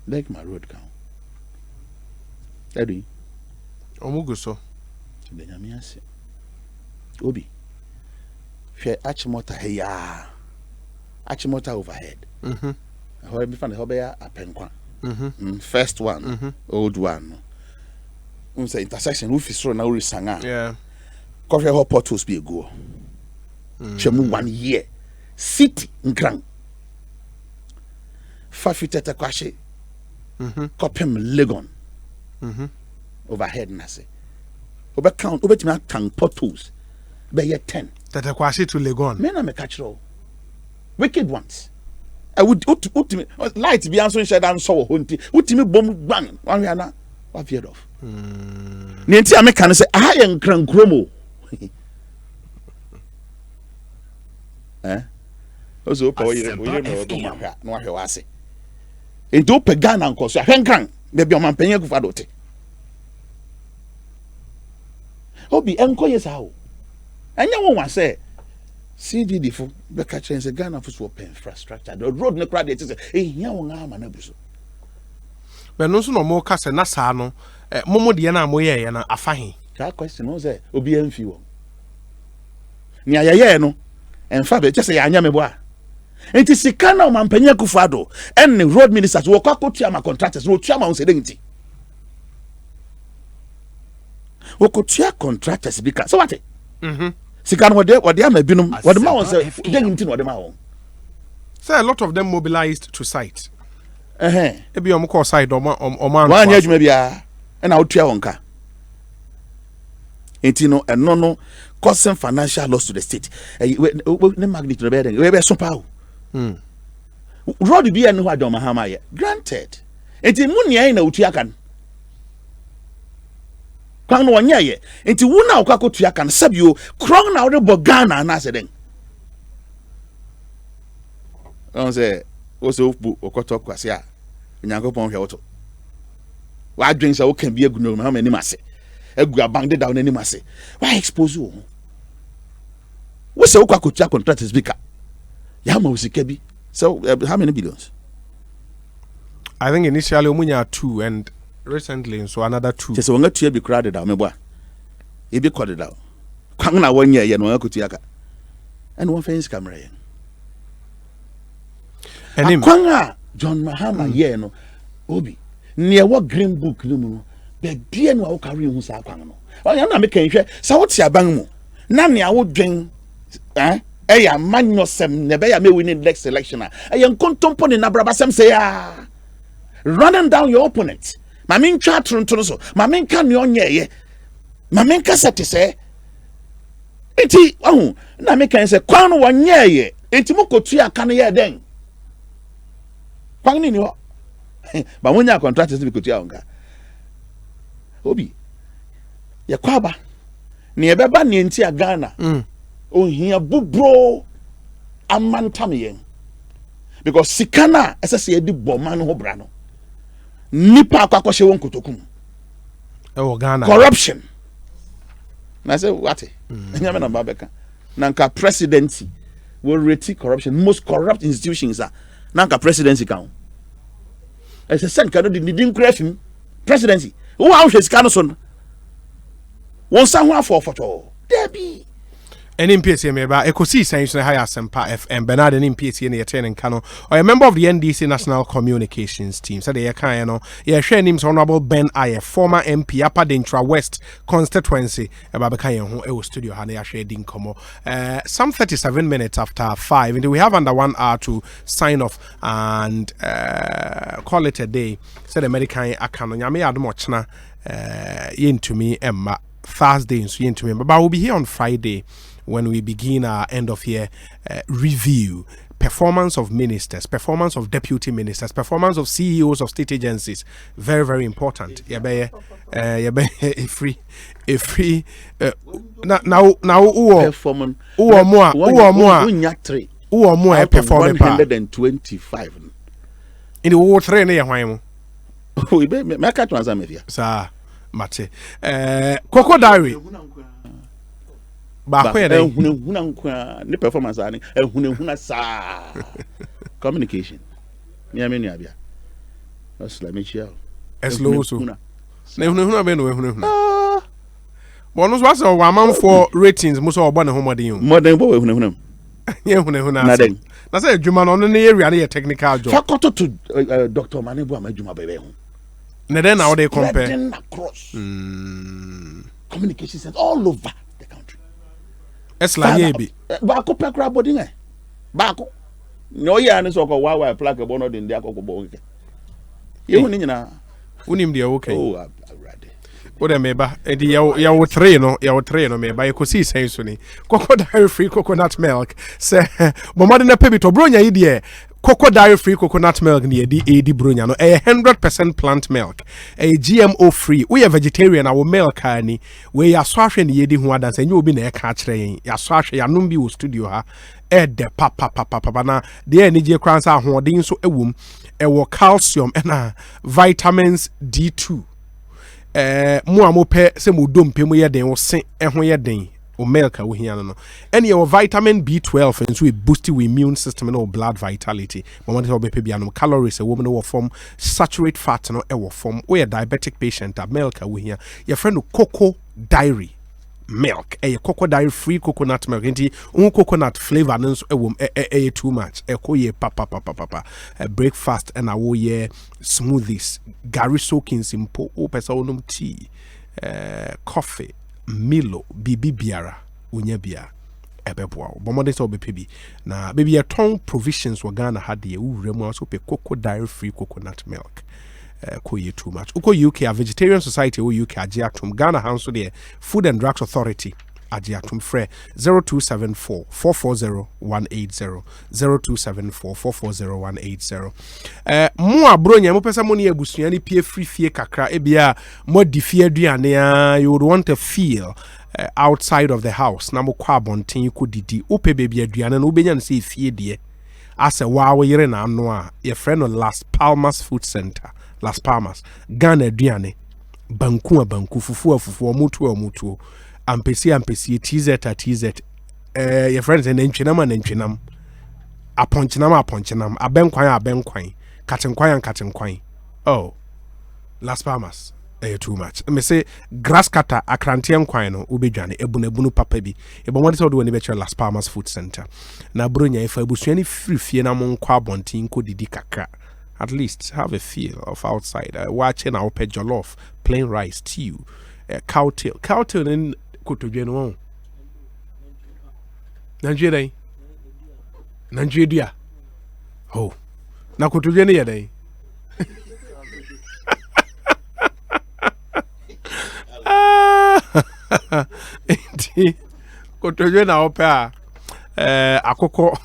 Speaker 14: Like my road count. Daddy.
Speaker 13: Omuguso.
Speaker 14: Benyamiase. Obi. She Achimota heya. Achimota overhead. How be find the hobby a penkwa. First one. Old one. Say intersection roof is na uri sanga.
Speaker 13: Yeah.
Speaker 14: Coffee hot potholes be a go. Chemu 1 year. City nkrang. 5 feet at a kwashe. Kopem Legon. Overhead na say. Obe count me count potholes. Be 10.
Speaker 13: That kwashe to Legon.
Speaker 14: Men am catch roll. Wicked ones. I would light be answering shed and so hunting. Ultimate bomb bang. One yana. What feared of? Nienti American say I am Krankromo. Also, we no hwase. Ento pegana nko so ahwenkan be bi omanpanyin kufa dote. Obi enko yesa o. Anya won say CVD fo be ka kire say Ghana fo so infrastructure. The road ne crowd dey say ehia won ama na buso.
Speaker 13: But no so no mo ka say na saa no momo de na mo ye na afahin.
Speaker 14: That question no say obi enfi wo. Ni ayeye no enfa be just say anya me bo a. Enti sika na omanpanyin kufa do and the road ministers wo kwa kotua ma contractors no tua ma on say denti. Wo kotua contractors because so what? Sika no what they am binum what the man say denti no the man.
Speaker 13: Say a lot of them mobilized to site. Ebi omo call side o man.
Speaker 14: Wan ya dwuma bia e na otua wonka. Enti no eno no causing financial loss to the state. Ne magnitude be den we be so pa. Road bi enu hwa John Mahama ye. Granted. Enti mu nia na otua kan. Kwan no wonya ye. Enti wu na okwa kotua kan sabio krong na wo bo Ghana na se den. On say also bu okoto kwase a Nyankopon hwe woto. Wa adwen say wo kan bi aguno Mahama ni mase. Egu abang de down ni mase. Why expose you? We say okwa kotua contract speaker. Yama usikebi. So how many billions?
Speaker 13: I think initially Omunya 2 and recently so another 2.
Speaker 14: Just wonga tua bi crowded down me boa. E bi crowded down. Kwang na won ye no akutua ka. And one fence camera ye. And kwanga John Mahama ye no obi. Ne wo green book no mu no. Be bia no wo carry hu sa kwang no. Oya na me kan hwe sa wo ti aban mu. Na ne wo dwen eya manyosem nebe ya me winning next election eya kontompo ni nabrabasem say running down your opponent mama ntwa tronto so mama nka ne onye ye mama nka sete say enti na me kan say kwan no wonye ye enti mokotu aka ne ye den kwan ni ho ba wonya contractors bi kotu anka obi ye kwaba ne ye beba ne enti a Ghana ohia bubro amantamiyen because sikana esese edi boman ho bra no nipa akwakoshe won kotokum
Speaker 13: Ghana
Speaker 14: corruption na say what nyame na babeka nanka presidency will rate corruption most corrupt institutions are nanka presidency kan ese sen kan di din krafim presidency wo a wo hwesika no so no won sa ho afofo debi
Speaker 13: Any MPC member, Ekosiisen On Asempa FM, Bernard and MPC in the attending Kano, or a member of the NDC National Communications Team. So they are share names Honorable Ben Aye, former MP, Upper Dentra West constituency, Babakayan, who studio Hania shading Como. Some 37 minutes after 5, and we have under 1 hour to sign off and call it a day. So the American Akano, Yami Admochna, yin to me, Emma, Thursday, so yin to me, but we'll be here on Friday when we begin our end of year review. Performance of ministers, performance of deputy ministers, performance of CEOs of state agencies, very, very important. Free now
Speaker 14: performance
Speaker 13: who more performing
Speaker 14: 125
Speaker 13: in the war train here why
Speaker 14: we be make a transfer
Speaker 13: sir mate Coco Diary ba kwere
Speaker 14: huna nkwa ni performance ani huna sa communication me amenu abia that's like me share
Speaker 13: slow so na huna be no huna bonus was our man for ratings muso obo ne homodin
Speaker 14: modern bo huna
Speaker 13: ye huna na say adwuma no no area na technical job
Speaker 14: faculty to Dr. Manebo amadwuma bebe ho
Speaker 13: na then now they compare
Speaker 14: across communication centers all over
Speaker 13: Esla yebi
Speaker 14: baako pekra bodin baako no ya ne so ko wa plug e bono den dia ko bo nke ye hu ni nyina
Speaker 13: unim dia okay
Speaker 14: oh already
Speaker 13: o de meba e di ya wo three no meba Ekosiisen so ni coconut free coconut milk say bomade na pebi to bronya yi de cocoa dairy free coconut milk ni edi bronya no 100% plant milk GMO free. We are vegetarian our milk ani we ya so ahwe ni yedi ho adanse enye obi na e ka kire yen ya so ahwe ya nom bi wo studio ha de papa na de ani je kransa ahoden so ewom ewo calcium na vitamins D2 mo amope se mo dompe mo ye den wo se ho ye den o milk we here no and your vitamin B12 and so it boosts your immune system and blood vitality but when it be bianom calories a woman will form saturate fat no e will form we a diabetic patient a milk we here your friend cocoa dairy milk a cocoa dairy free coconut milk inti coconut flavor no so e too much e ko ye papa breakfast and a wo ye smoothies gari soaking simple o pesa onum tea coffee Milo bibi biara unya bia ebeboa bomode so bepebi na baby a ton provisions wa Ghana had ye uremu also pe cocoa dairy free coconut milk ko ye too much uko UK a vegetarian society o UK agiatum Ghana Council the Food and Drugs Authority agiatum frɛ 0274 440 180 0274 440 180 mo abronya mo pesa mo ne abusua ni pie free fie kakra ebia mo di fie aduane you would want to feel outside of the house na mo kwa bonten ko didi ope baby aduane no obenya no se fie de ase wa yire na ano a ye frɛ no Las Palmas Food Center Las Palmas Ghana aduane banku fufu mutu ampesi TZ your friends and nantwinam aponchinam abenkwan katenkwan oh Las Palmas too much me say grass cutter akrantian kwan no ubedwane ebunu papa bi ebonwode so do woni be Las Palmas Food Center na bronya ifa ebusuani free na mo nkwa abontin ko didi kakra at least have a feel of outside watching our pet jollof plain rice stew cowtail in kotodwe no Nigeria oh na kotodwe ne yedai kotodwe na opa akoko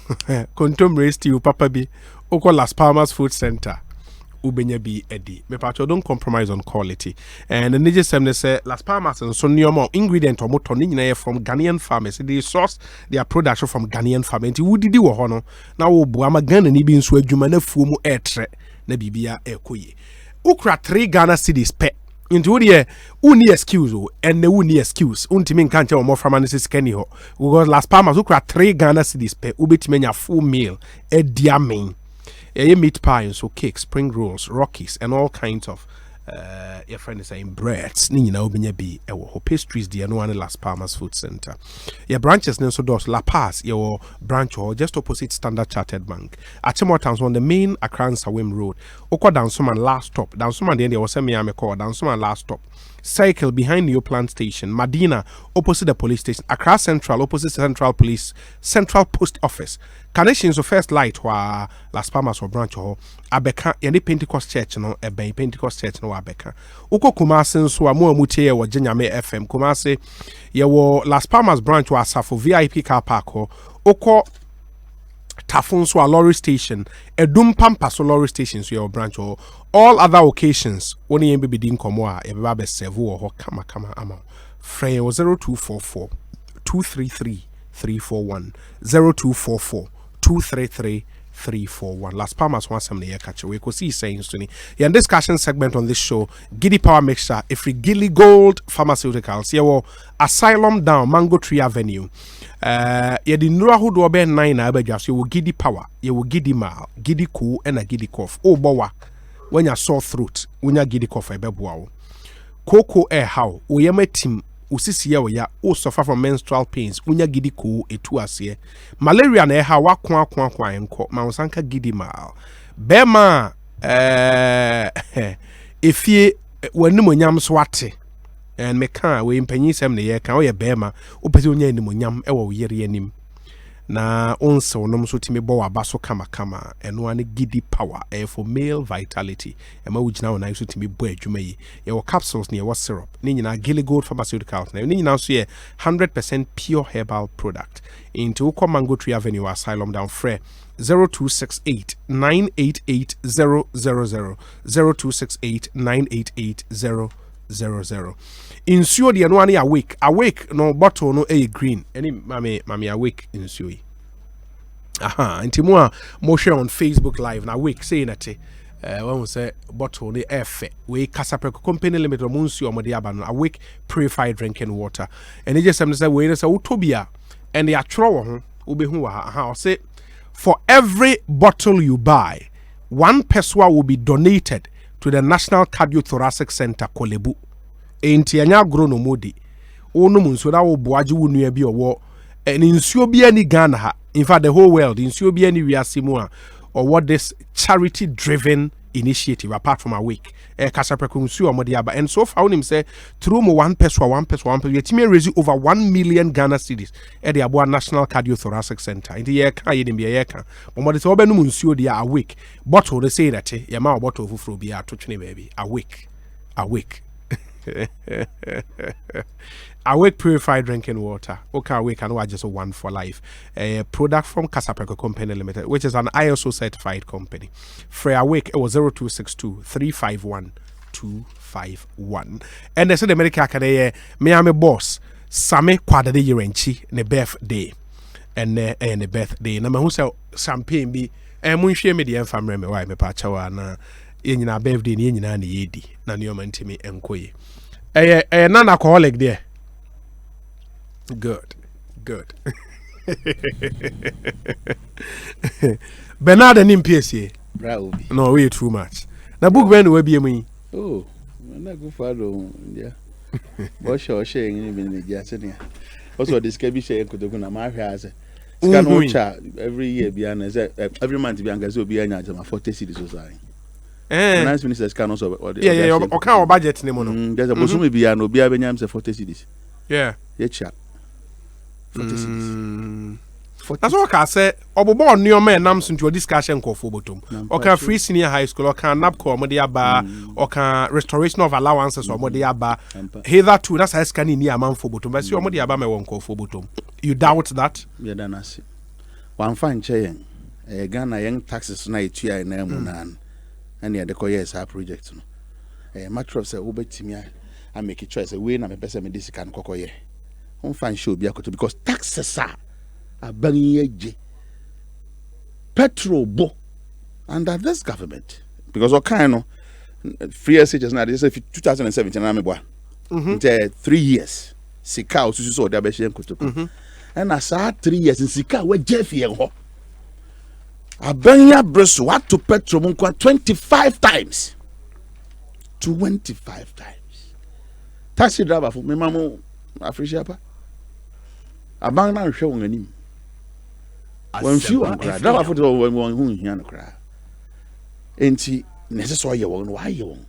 Speaker 13: kontomre stew papa bi oko Las Palmas Food Center ubenya bi edi me patcho don't compromise on quality and the nije semne say Las Palmas and so near ingredient or motor ni from Ghanaian farmers they source their production from Ghanaian farmers nti wudidi wo ho no na wo bo ama Ghana ni bi nso adwuma na fuo mu etre na bibia ekoye ukra 3 Ghana cedis pe nti wo de uni excuse o and uni excuse untimi nka nche mo from anis skani ho because Las Palmas ukra 3 Ghana cedis pe ubetimenya full meal ediamen meat pie, so cakes, spring rolls, rockies, and all kinds of your friend is saying breads. Ni na obinya bi ewo pastries di no one Las Palmas Food Center. Your branches so does La Paz, your branch or just opposite Standard Chartered Bank. At Towns on the main Accra Sawim Road. Oko down some last stop. Down some the end there was me call down some last stop. Cycle behind New Plant Station, Medina opposite the police station, Accra Central opposite Central Police, Central Post Office. Connections of First Light wa Las Palmas or branch or Abeka any Pentecost Church no ebe Pentecost Church no Abeka. Uko Kumasi so amu mutie wa Jenyame FM Kumasi ye wo Las Palmas branch wa Safo VIP car park ho uko Tafun so a lorry station Edum Pampa so lorry station so your branch or all other occasions only be din komo a e be serve wo kama ama frey 0244 233 341 0244 233 341 Las Palmas wants some near catch we could see saying to me yeah discussion segment on this show Giddy Power Mixture if we Gilly Gold Pharmaceuticals yeah Asylum Down Mango Tree Avenue yeah the nura who do be 9 na be just you Giddy Power you Giddy Mal Giddy Cool and a Giddy Cough oh bowa when you sore throat when you Giddy Cough e be boa Coco air how we am a team usisi ya ya o suffer from menstrual pains unya gidi ko etu ase malaria na ha wakwa enko ma usanka gidi ma bema efie wanimonyam so ate and meka we mpanyi sem ne ye kan o ye bema o pese onya animonyam e wo yere anim na onse onom so timi bo waba so kama eno ane gidi power for male vitality ema wugina wona so timi bo adwuma yi ye capsules ne ye syrup ni nyina Gilly Gold Pharmaceuticals na ni nyina so ye 100% pure herbal product into Uko Mango Tree Avenue Asylum down Frere 0268 988 000 0268 988 000. Insuo de no ane awake no bottle no green any mami awake insuo. Aha, nti mo share on Facebook live na awake say na te when we say bottle ni efe we Casapreco company limited mo nsuo mo de aba no awake purified drinking water and it just say we say utobia and they atro ho obehu wa ha say for every bottle you buy, 1 peswa will be donated to the National Cardiothoracic Center, Kolebu. Enti anya grono modi. Ono munso da wo boaji wo nua bi owo. En insuo bi ani Ghana ha. In fact, the whole world, insuo bi ani wiase mu a or what this charity-driven initiative apart from Awake. Casapreco nsuo omodi aba. And so far, him say through mo 1 peswa, yetime raise over 1 million Ghana cedis at the Abua National Cardiothoracic Center. In the year can ye be a year. But what is over no nsuo dia Awake. Bottle they say that ye ma bottle fufuro bi a touch baby. Awake. Awake purified drinking water. Okay, Awake and just one for life. A product from Casapreco Company Limited, which is an ISO certified company. Free Awake, it was 0262 351 251. And they said the American can me am a boss. Same kwada de yerenchi ne birthday. And ne birthday. Na me hu say champagne bi mun hwe me de famre me why me pa chawa na yenyina birthday ni yenyina na yedi. Na ne omantimi enkoye. Non-alcoholic there. Good. Bernard and MPSA. No, way too much. Now book when we be me.
Speaker 14: Oh, na go follow. Yeah. What show sharing in the Jason. Also, this can be sharing could go na my house. Every year behind every month behind us will be an 40 cities society. Finance ministers can also
Speaker 13: okay budget name no.
Speaker 14: There's a bosom be an obi abenyam say 40 cities.
Speaker 13: Yeah.
Speaker 14: Chat. 40 cities.
Speaker 13: That's what I say. Obobo new man nam so into discussion call for bottom. Okay, free senior high school or can NAPCO mo dey aba or can restoration of allowances or mo dey aba. Hitherto that's how scan in amount for bottom. But see mo dey aba me won call for bottom. You doubt that?
Speaker 14: Yeah, dan asi. Wan fan chain. Ghana young taxes na etua na mu nan. And the years our project no. Matter of say obetimi I make a choice we na me pese me this can kokoye. On find show be akoto because taxes are abanye petrol bo under this government because what kind of free SHS now they say 2017 na me boa. 3 years sika osusu so da be hye nkoto. And as 3 years in sika we jefie ho. Abanya Brussels what to petrol 25 times. 25 times. Taxi driver for me mamo Africa. Abang na hwe won anim. Wan fi won kra. Driver for the won hu hia no kra. Enti necessary ye won why ye won.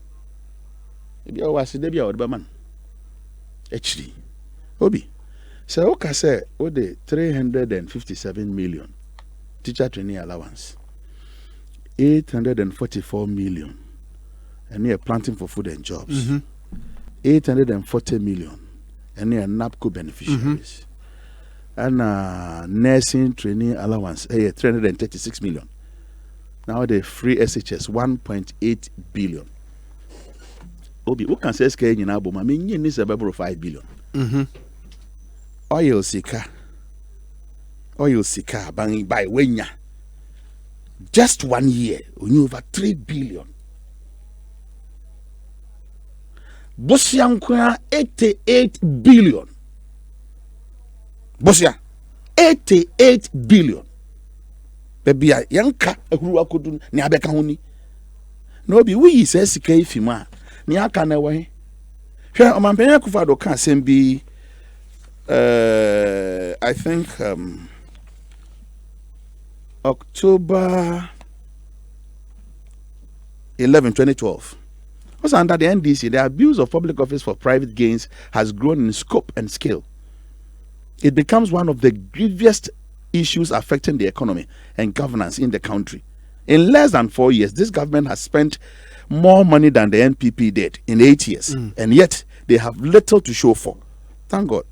Speaker 14: E bia wa se de bia o de man. Actually. Obi. Say okay say o de 357 million. Teacher training allowance 844 million and near planting for food and jobs 840 million and near NAPCO beneficiaries and nursing training allowance 336 million. Now the free SHS 1.8 billion. Obi who can say SK in Abo I mean you need about 5 billion. Oil sika bang by wenya. Just 1 year, we knew over 3 billion. Bosia 88 billion. Bosia 88 billion. Baby yanka ehuru akodun ni abeka honi. No bi we say sika ifima ni aka na we. Hwe omampenya kufado kan sembi I think October 11, 2012. Also under the NDC, the abuse of public office for private gains has grown in scope and scale. It becomes one of the grievous issues affecting the economy and governance in the country. In less than 4 years, this government has spent more money than the NPP did in 8 years, and yet they have little to show for. Thank God.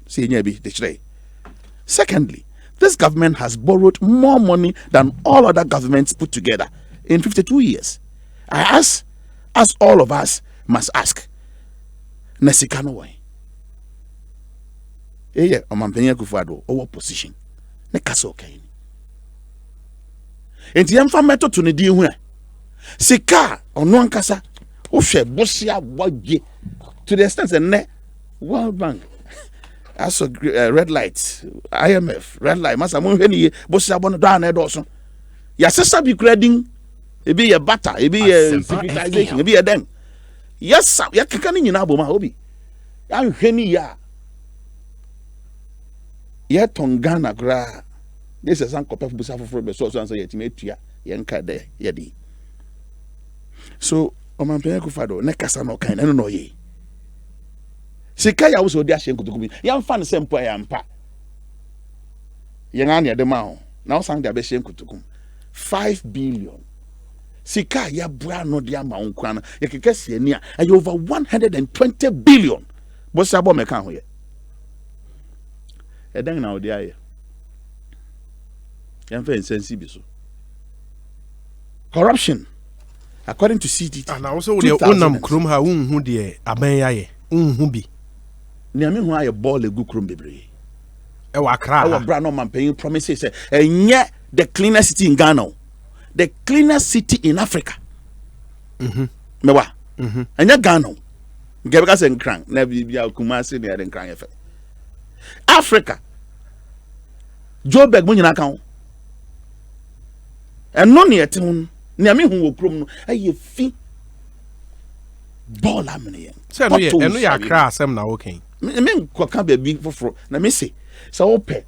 Speaker 14: Secondly, this government has borrowed more money than all other governments put together in 52 years. I ask, as all of us must ask, Nesikano way. Eye Omampenya Kufuado over position. Ne kaso kaini. Enti yemfa meto to ne di hu. Sika ono ankasa wo hwe bosia wagye to the extent that World Bank as red lights, IMF, red light, masa mo hwe ni bosia bono da na edo so. Ya sesa bi grading e be ye butter, e be ye securitization, e be ye den. Yes, ya keka ni nyina aboma obi. Ya hwe ni ya. Ye tongana gra. This is an copy of Busa for the source answer yet metia yanka de yadi. So Omampenya Kufado nekasa no kind no ye. Sika ya wo dia hye nkotokumi. Yam fa ne sempo yampa. Yen anya de ma ho. Na wo san dia be hye nkotokum. 5 billion. Sika ya bra no dia ma nkwa na ye kekese ani a over 120 billion. Bosa bo meka ho ye. Eden na odi aye. Corruption, according to CDT.
Speaker 13: And also the onam krum ha unhu de abenyaye unhu bi.
Speaker 14: Niame hu aye ball egu krum bebre.
Speaker 13: E wa kra.
Speaker 14: Our brand no man paying promises say enye the cleanest city in Ghana. The cleanest city in Africa. Mewa. Enye Ghana. Ngebeka se nkran na bibia Kumasi ne de nkran yefe. Africa. Joburg mo nyina kan. And no near town, near me who will crum, a fee ball amene.
Speaker 13: So, no, you are crass, I'm now okay.
Speaker 14: Men can be big for na me say, so open,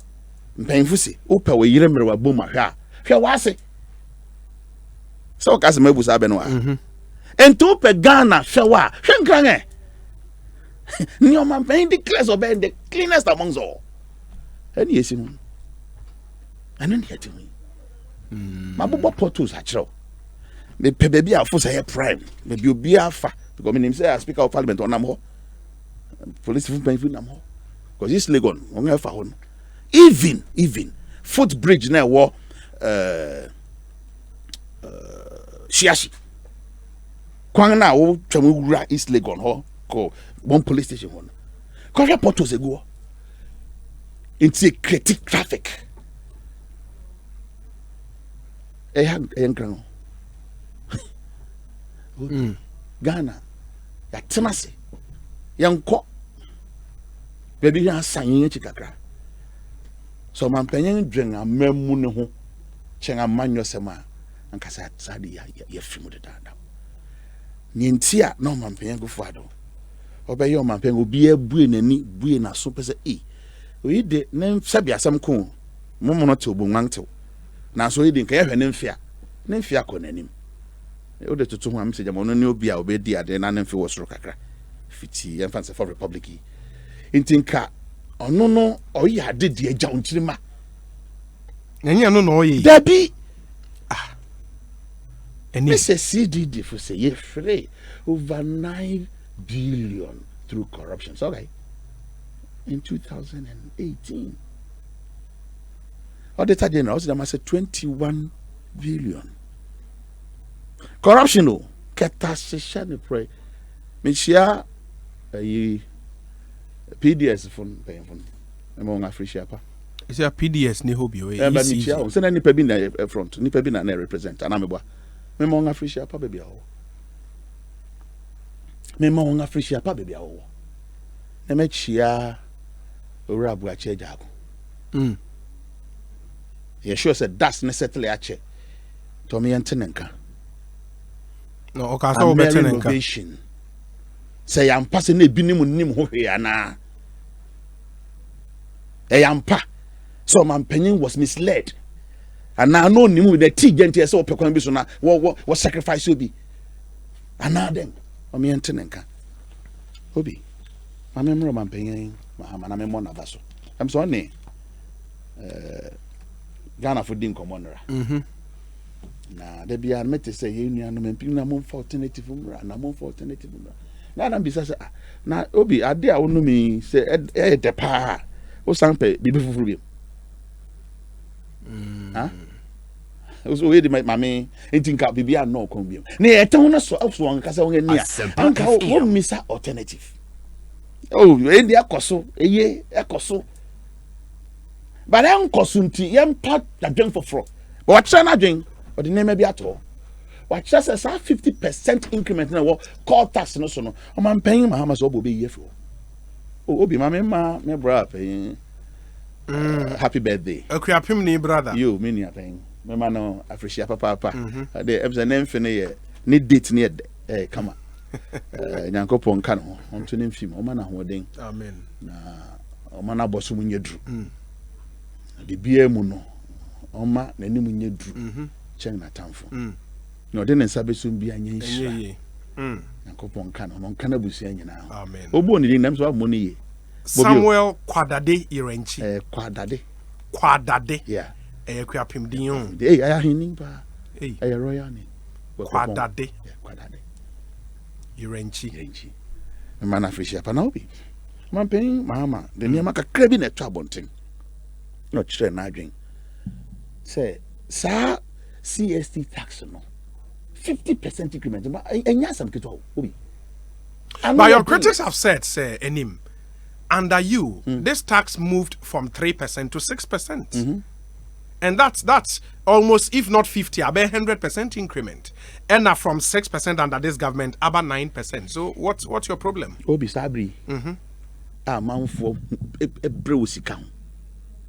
Speaker 14: painful see, open where you remember what boom, here was it. So, Casimabus Abenoa. And to open Ghana, shower, Shankrange. Near man paint declares obey the cleanest amongst all. And yes, and then here to me. Mabubo portals achro. Me pe baby afo say prime. Maybe obi afa because me name say speaker of parliament onam ho. Police people nam ho. Because this Legon on afa ho. Even footbridge na wo Shiashi. Kwan na wo twam wura East Legon ho ko one police station ho. Because portals ego. It's a critic traffic. Ghana, ya tenase, yanko, baby ya sanyi chikakra. So Mampenyen dren a memu ne ho, chenga manyo sema, ankasa sadi ya fimu de dada. Nintia no Mampenyen Kufuado. Obe yo Mampenyen obi bue nani bue na so pese we de nem sabi asem ko, momo no te obonwantew. Na so yidi nka yehwe ne mfia ko nanim e de tutu ho am se jamo no ne obi a obedi ade na ne mfi wo soro kakra fiti yemfa se for republic intinka ono no oyi ade de agya ontirima
Speaker 13: enye no no oyi
Speaker 14: dabi eni se CDD for say ye free over 9 billion through corruption. So okay, in 2018 Auditor General was 21 billion. Corruption no catastrophe pray. Me share PDS phone paying phone. Among Africa pa.
Speaker 13: Is a PDS ni hobi we.
Speaker 14: But me share. So na nipa bi na front, nipa bi na represent anameboa. Me among Africa pa baby awo. Me among Africa pa baby awo. Na me share ora bu ache jago. Yeah, sure said that's necessarily a check. Tommy and Tenenka.
Speaker 13: No, okay, so
Speaker 14: innovation. Say I'm passing a binimu nim ho na. Eyampa. So man penny was misled. And now no nimu the tea gentle so pekwan bi so na what sacrifice will be. And now then, Tommy and Tenenka. Obi. My memory man penny, my memo na vaso. I'm sorry. Ghana for din commonera. Na de bia mete say ye nua no mempim na mo alternative mra na mo alternative mra. Na na bisa say na obi ade a wonu mi say e de pa o sampe bibi fufuru bi. So we my mame entinka bibia no kon bi. Na e tan na so anka say won ani a. Anka wo misa alternative. Oh, e dey akoso, eye ekoso. But I nti yem pat adwen foforo. But what try na adwen, or the name be at all. What just says 50% increment na what call tax no so no. O man paying Mahama so obo be yefo. Oh, obi ma me bra paying. Happy birthday.
Speaker 13: Okay, apim ni brother.
Speaker 14: You me ni paying. Me ma no appreciate papa. The em say nem fene ye ni date ni come on. Nyankopon ka no onto nem fim o ma na hoden.
Speaker 13: Amen.
Speaker 14: Na o ma na boso mu nyedru. The bia mu no oma na nim nyedru. Chen na tamfo. No de nsa besum bia nya nhira. Nyankopon ka no nka na busia nyina.
Speaker 13: Amen.
Speaker 14: Obo ni nam so amo ni ye.
Speaker 13: Samuel Kwadade Irenchi.
Speaker 14: Kwadade. Yeah.
Speaker 13: Kwapim din yo.
Speaker 14: Aya hinin pa. Aya royal ni.
Speaker 13: Kwadade.
Speaker 14: Kwadade.
Speaker 13: Irenchi.
Speaker 14: Man afresh pa na obi. Man pen mama, de niam ka krabi na to abonten. No chere na adwen. Say sa CST tax no 50% increment but enya sam keto obi.
Speaker 13: But your critics have said, say, Enim, under you, this tax moved from 3% to 6%. And that's almost, if not 50, about 100% increment. And now from 6% under this government, about 9%. So what's your problem?
Speaker 14: Obi Sabri. Man for a brewsy count.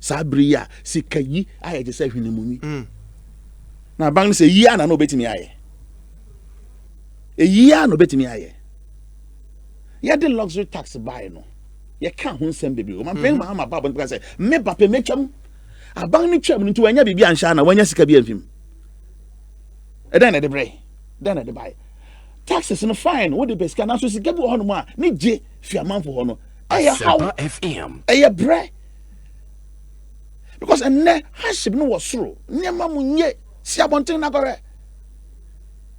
Speaker 14: Sabria, Sikayi, I just say him. Now, Bang say, yeah, no bet me. A year no bet me. Yeah, the luxury tax buy no. You can't send baby. I'm paying my mama because I say, me pape make them. A bang chum into any baby and shana when you see a him. And then at the bray, then at the buy. Taxes no fine. What the best can also see get one more. Need J for a month for honor.
Speaker 9: Asempa FM.
Speaker 14: A bray. Because a ne has no was through. Near Mamunye, Siabonting Nakore.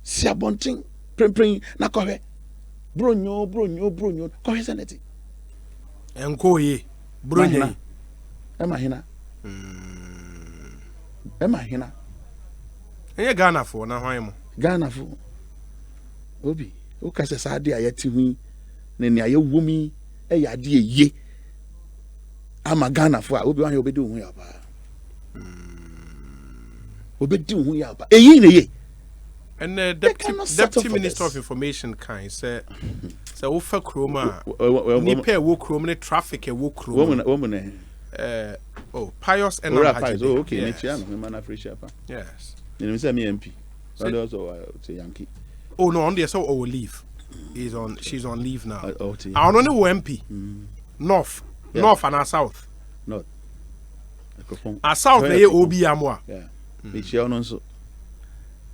Speaker 14: Siabonting, Primpring Nakore. Brunyo, cohesanity.
Speaker 13: And go ye, Brunyo.
Speaker 14: Emma Hina.
Speaker 13: And Ghana for now.
Speaker 14: Ghana for Obi, who can say, Sadia yet me, Nenia, you woomy, a yadia ye. I'm a Ghana for I will be on your bedroom. We'll be doing yaba. A ye. And the Deputy Minister of Information kind said, so for Chroma, Nipe wo Chroma traffic a wo Chroma. Woman, Pius and okay, man appreciate. Yes. You say me MP. But also say Yankee. Oh no, on the so leave. She's on leave now. I don't know MP. North and south. North. South they obi amwa. Yeah. Mechi ono so.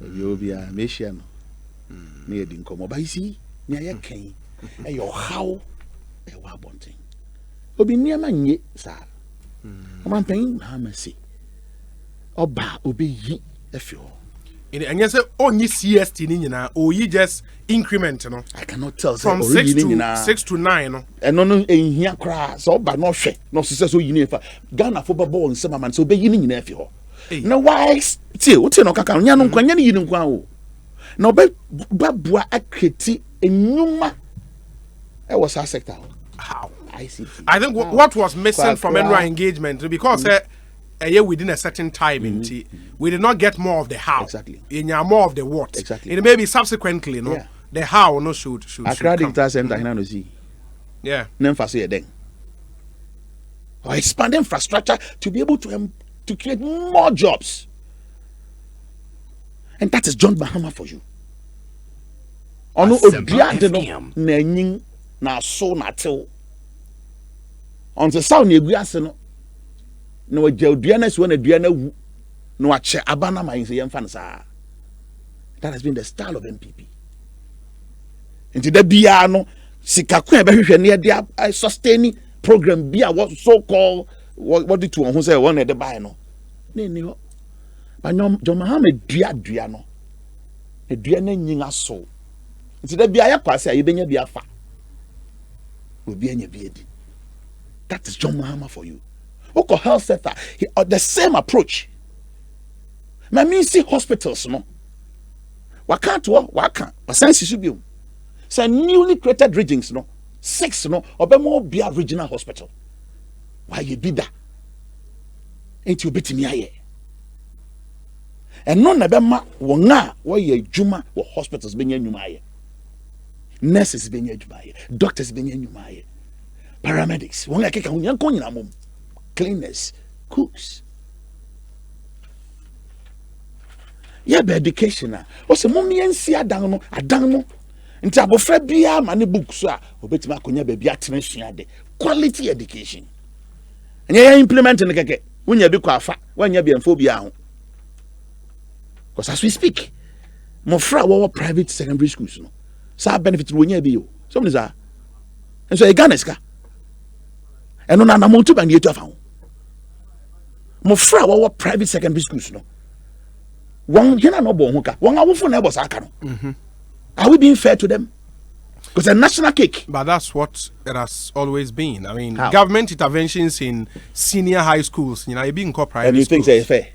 Speaker 14: You be a Messiano. Near Dinkomo. But you see, near your cane, and your how a wabonting. Obi near man ye, sir. I'm paying Hamasi. Oba, obi ye, a few. And yes, only CST Nina, or ye just increment, no? I cannot tell from 6 to 9. And no, in here crass, or by no shame, no successful uniform. Ghana for ball and some man, so be in nephew. No why still no kaka nya no kwanya ni yinu kwa o no be babua akreti enuma e was our sector. How I think what was missing from NRA engagement because within a certain time we did not get more of the how more of the what it may be subsequently the how no should accrediting center no see nemfase den or expand infrastructure to be able to create more jobs. And that is John Bahama for you. Ono obiade no na nyin na so na tew. Onse saw na eguase no. Na wagya odua na so na dua na wu. Na wache abana man se yemfa nsa. That has been the style of MPP. Nti da bia no sikakwa be hwehwe na de sustaining program bia what so called what did to who say one at the buy no ni ho ba John Mahama dua no e dua na nyinga so nti da bia ya kwase aye benya bia fa obi anya bi edi. That is John Mahama for you. Oko health sector, the same approach. My mean see hospitals no. Waka sense should be. Say newly created regions no. 6 no obemo bia regional hospital. Why you be that? Ain't you betting me? And none of them wonga why ye juma or hospitals being yumaye. Nurses being yumaye, doctors being yumaye, paramedics, wonga keka unyankonya mum, cleaners, cooks. Yeah, be education na. What's a mummy and see a dano. Nti abofra bia ma ne books a obetima akonya ba bia tenasua de quality education. Anya ya implement ne keke. Wonya bi kwa afa, wonya bi amfo bia ho. Because as we speak, mofra wo private secondary schools no. Sa benefit wonya bi yo. Something za. And so e Ganeska. Eno na montu ba ne etu afa ho. Mofra wo private secondary schools no. Won hena no bo ho ka. Won awofo na e bo sa aka no. Are we being fair to them? Because a national cake.
Speaker 13: But that's what it has always been. I mean, government interventions in senior high schools, you know, you're being private.
Speaker 14: And you think they're fair?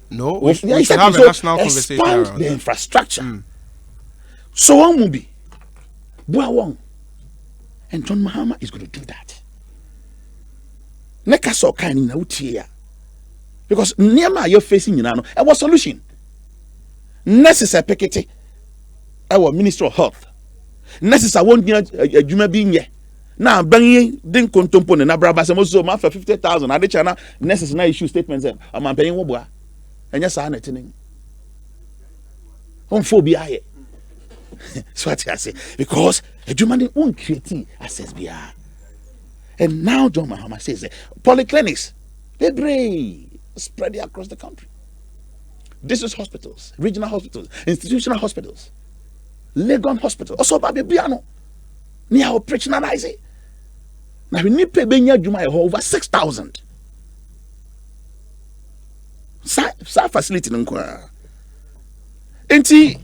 Speaker 13: No, we should have a national conversation
Speaker 14: around the infrastructure. So one will be Buawong. And John Mahama is going to do that. Neka so kind in Utia. Because Niama you're facing, you know, it was solution. Necessary Pekete. Our Minister of Health. Necessary won't a Juma being ye. Now, banging didn't contemplate and Abraba so much for 50,000. I did China necessary issue statements. I'm paying Wobua. And yes, I'm not telling. Homophobia. So what I say, because a Juma won't create access BR. And now John Mahama says polyclinics, they bring spread across the country. District hospitals, regional hospitals, institutional hospitals. Legon Hospital, also by the piano. Near operationalize it. Now we need pay Benya Juma over 6,000. Sa facility nkwa. Enti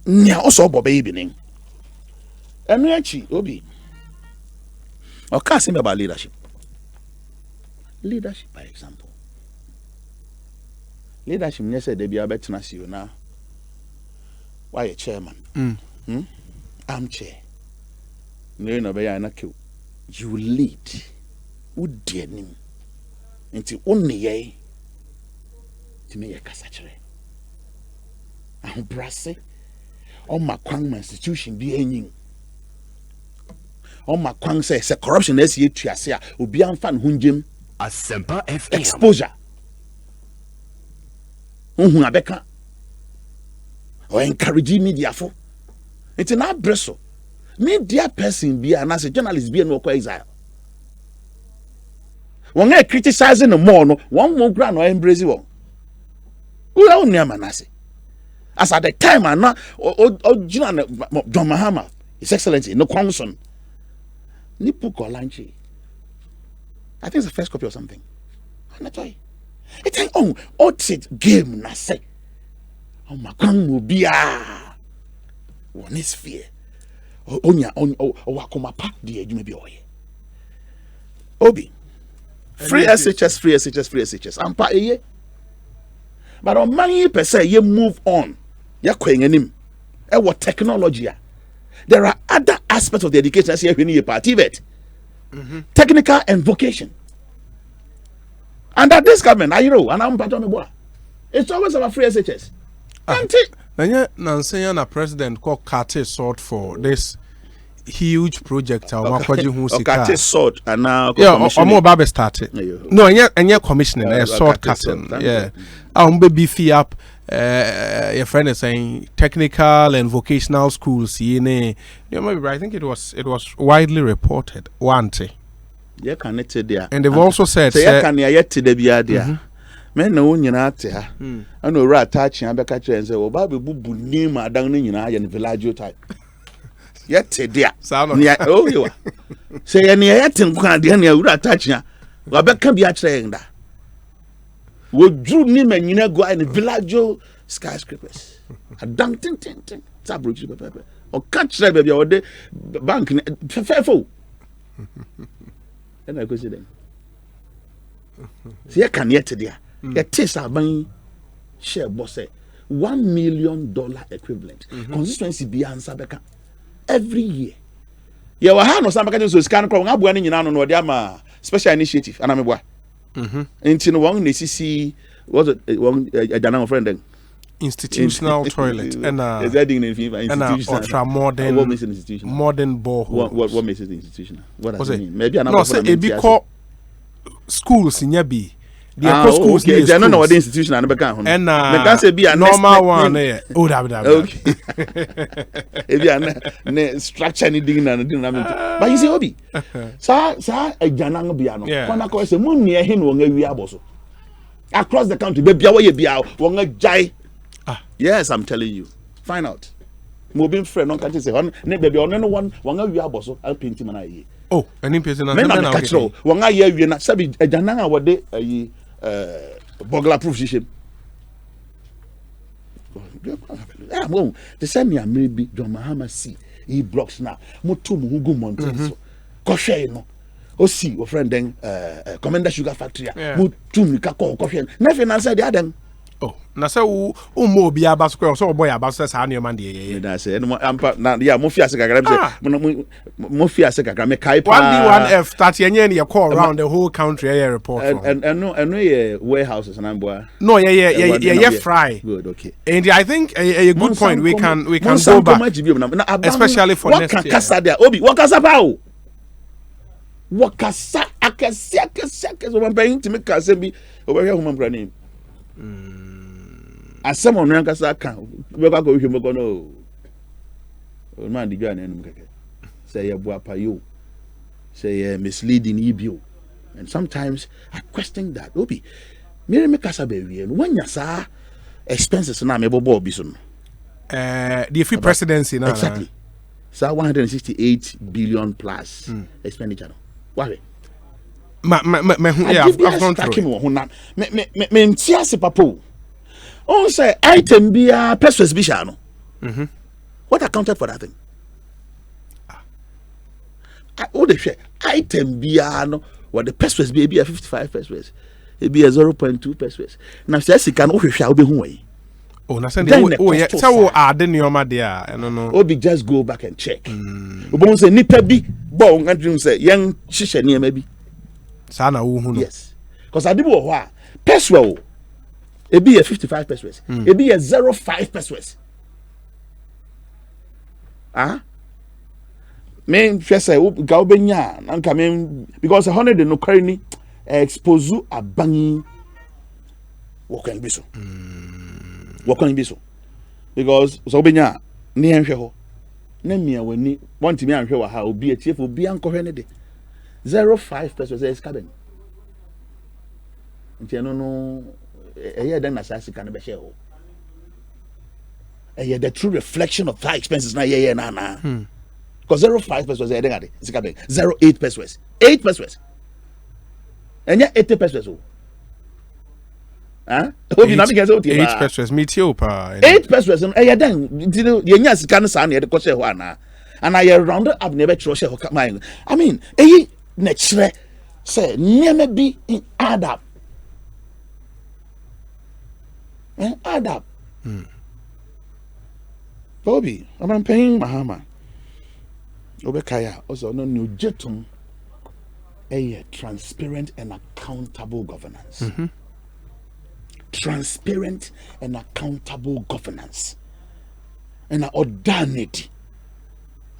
Speaker 14: near also bobe evening. Enuachi obi. O can't say about leadership. Leadership, by example. Leadership, yes, they be a better na. Why a chairman? Armchair. No, you lead. Would dear him into only ye to me a cassatre. I'm brassy. All my Kwang institution be hanging. All my Kwang says a corruption as ye to say, will be unfun hunjim. Asempa FM. Exposure. Abeka. Or encourage media for. It's an address. Media person be and as a journalist be no exile. When I criticizing the more, one more grand or embrace you. Who are near Manasi? As at the time, I'm not John Mahama, His Excellency, no Quanson. Nipu Kolanchi. I think it's the first copy or something. It's an odd game, Nase. Oh, my Kwang will be one is fear. Onya wakomapa die adwuma bi oye. Obi. Free SHS. Ampa eye. But on money per se ye move on. Ya kwenim. E what technology. There are other aspects of the education as you part TVET. Technical and vocation. Under this government, I know, and I'm Patomeboa. It's always about free SHS.
Speaker 13: And yet, Nancy president called Kate sought for this huge project.
Speaker 14: Kate sought, and now
Speaker 13: more Babe started. No, and yet commissioning sought cutting. Yeah, baby fee up. Your friend is saying technical and vocational schools. You know, I think it was widely reported.
Speaker 14: Yeah, connected there,
Speaker 13: and they've also said,
Speaker 14: "Can you yet to the idea?" Men no nyina te ha ana ora attach ya beka kire nse o ba be bubu ni ma dan ni nyina ya village type yet dia ne o yo say ya ne yet nkwa de na ora attach ya wa beka bi a kire nda We drew him and you go in the village skyscrapers. A dunk ting. Tabrook or catch baby or the bank fairful. And I go see them. See, I can yet there. A taste of money share boss $1 million equivalent. Consistency be answer every year. Yeah, we have no some kind of scan crowd. I'm going to know the special initiative. And I'm a boy. Into one, they see what's it? One a friend then.
Speaker 13: Institutional toilet and ultra modern.
Speaker 14: What makes it institutional?
Speaker 13: Modern borehole.
Speaker 14: What makes it institutional? What does it mean? Maybe
Speaker 13: no. Say it be called schools in Yabi.
Speaker 14: The schools. Okay, they don't know what the institution and can say be a
Speaker 13: normal one. Oh, that.
Speaker 14: Okay. If you are structure anything and but you see, Obi. Sa a janang biano. When I say moon near him won't we aboso. Across the country, baby, away be out. Won't jai. Yes, I'm telling you. Find out. Moving friend, no can't say on. Baby, on one we aboso. I'll paint him and I.
Speaker 13: Oh, any person.
Speaker 14: Men are catch roll. One I hear you not sabi a janang what day burglar proof system. The same year maybe John Mahama see he blocks now. Motum who go mountains. Koshe no. O see your friend then Commander Sugar Factory. Motum ka call koshe. Nothing answer the other.
Speaker 13: Oh, na say mo bia ba square so boy about say sa na man dey.
Speaker 14: Na say no na yeah mo fi ase kakra mo fi ase kakra me kai pa
Speaker 13: 1B1F that yenye na call around the whole country air report
Speaker 14: and no yeah warehouses and boy.
Speaker 13: No yeah fry.
Speaker 14: Good, okay.
Speaker 13: And I think a good point we can go back. Especially for next year.
Speaker 14: Wakasa there. Obi wakasa pa o. Wakasa akase so man paying to make ase bi over here human brand Asem on yankasa kan we go hwem go no o man di gwa na enum keke say ye boa pa yo say ye misleading ibio and sometimes I question that Obi me kasa be wi no wanya sa expenses na me bobo obi so no
Speaker 13: the free presidency na
Speaker 14: exactly so 168 billion plus expenditure no why I've gone through me ntiase papo. Oh, say item be a pesos bishano. What accounted for that thing? Oh, the share item be no what the pesos be a 55 pesos. It be a 0.2 pesos. Now says he can also shall be way.
Speaker 13: Oh, na send oh yeah. So add in your there. I don't know.
Speaker 14: Obi just go back and check. We say nipa bi bon and dream say young shisha near maybe.
Speaker 13: Sana wu
Speaker 14: yes. Because I did what pesos. It be a 55 pesos. It be a 0.5 pesos. Men say ga obenya nanka men because 100 no carry ni expose a bangi wokan biso. Wokan biso. Because so obenya ni enhwe ho. Na mia wani want me anhwe wa ha obi atiefo obi ankohwe ne de. 0.5 pesos is cabin. No. Then assassin can be share. The true reflection of high expenses now. Because 0.5 pesos is coming. 0.8 pesos. 8 pesos. And yet 80 pesos. Huh?
Speaker 13: 8 pesos. Me too, pa.
Speaker 14: 8 pesos. And then you know can sign the cost and I rounded up never trust mine. I mean, next say never be in add up. Add up. Bobby, I'm paying Mahama. Obekaya also no new jetum a transparent and accountable governance. Transparent and accountable governance. And a ordained.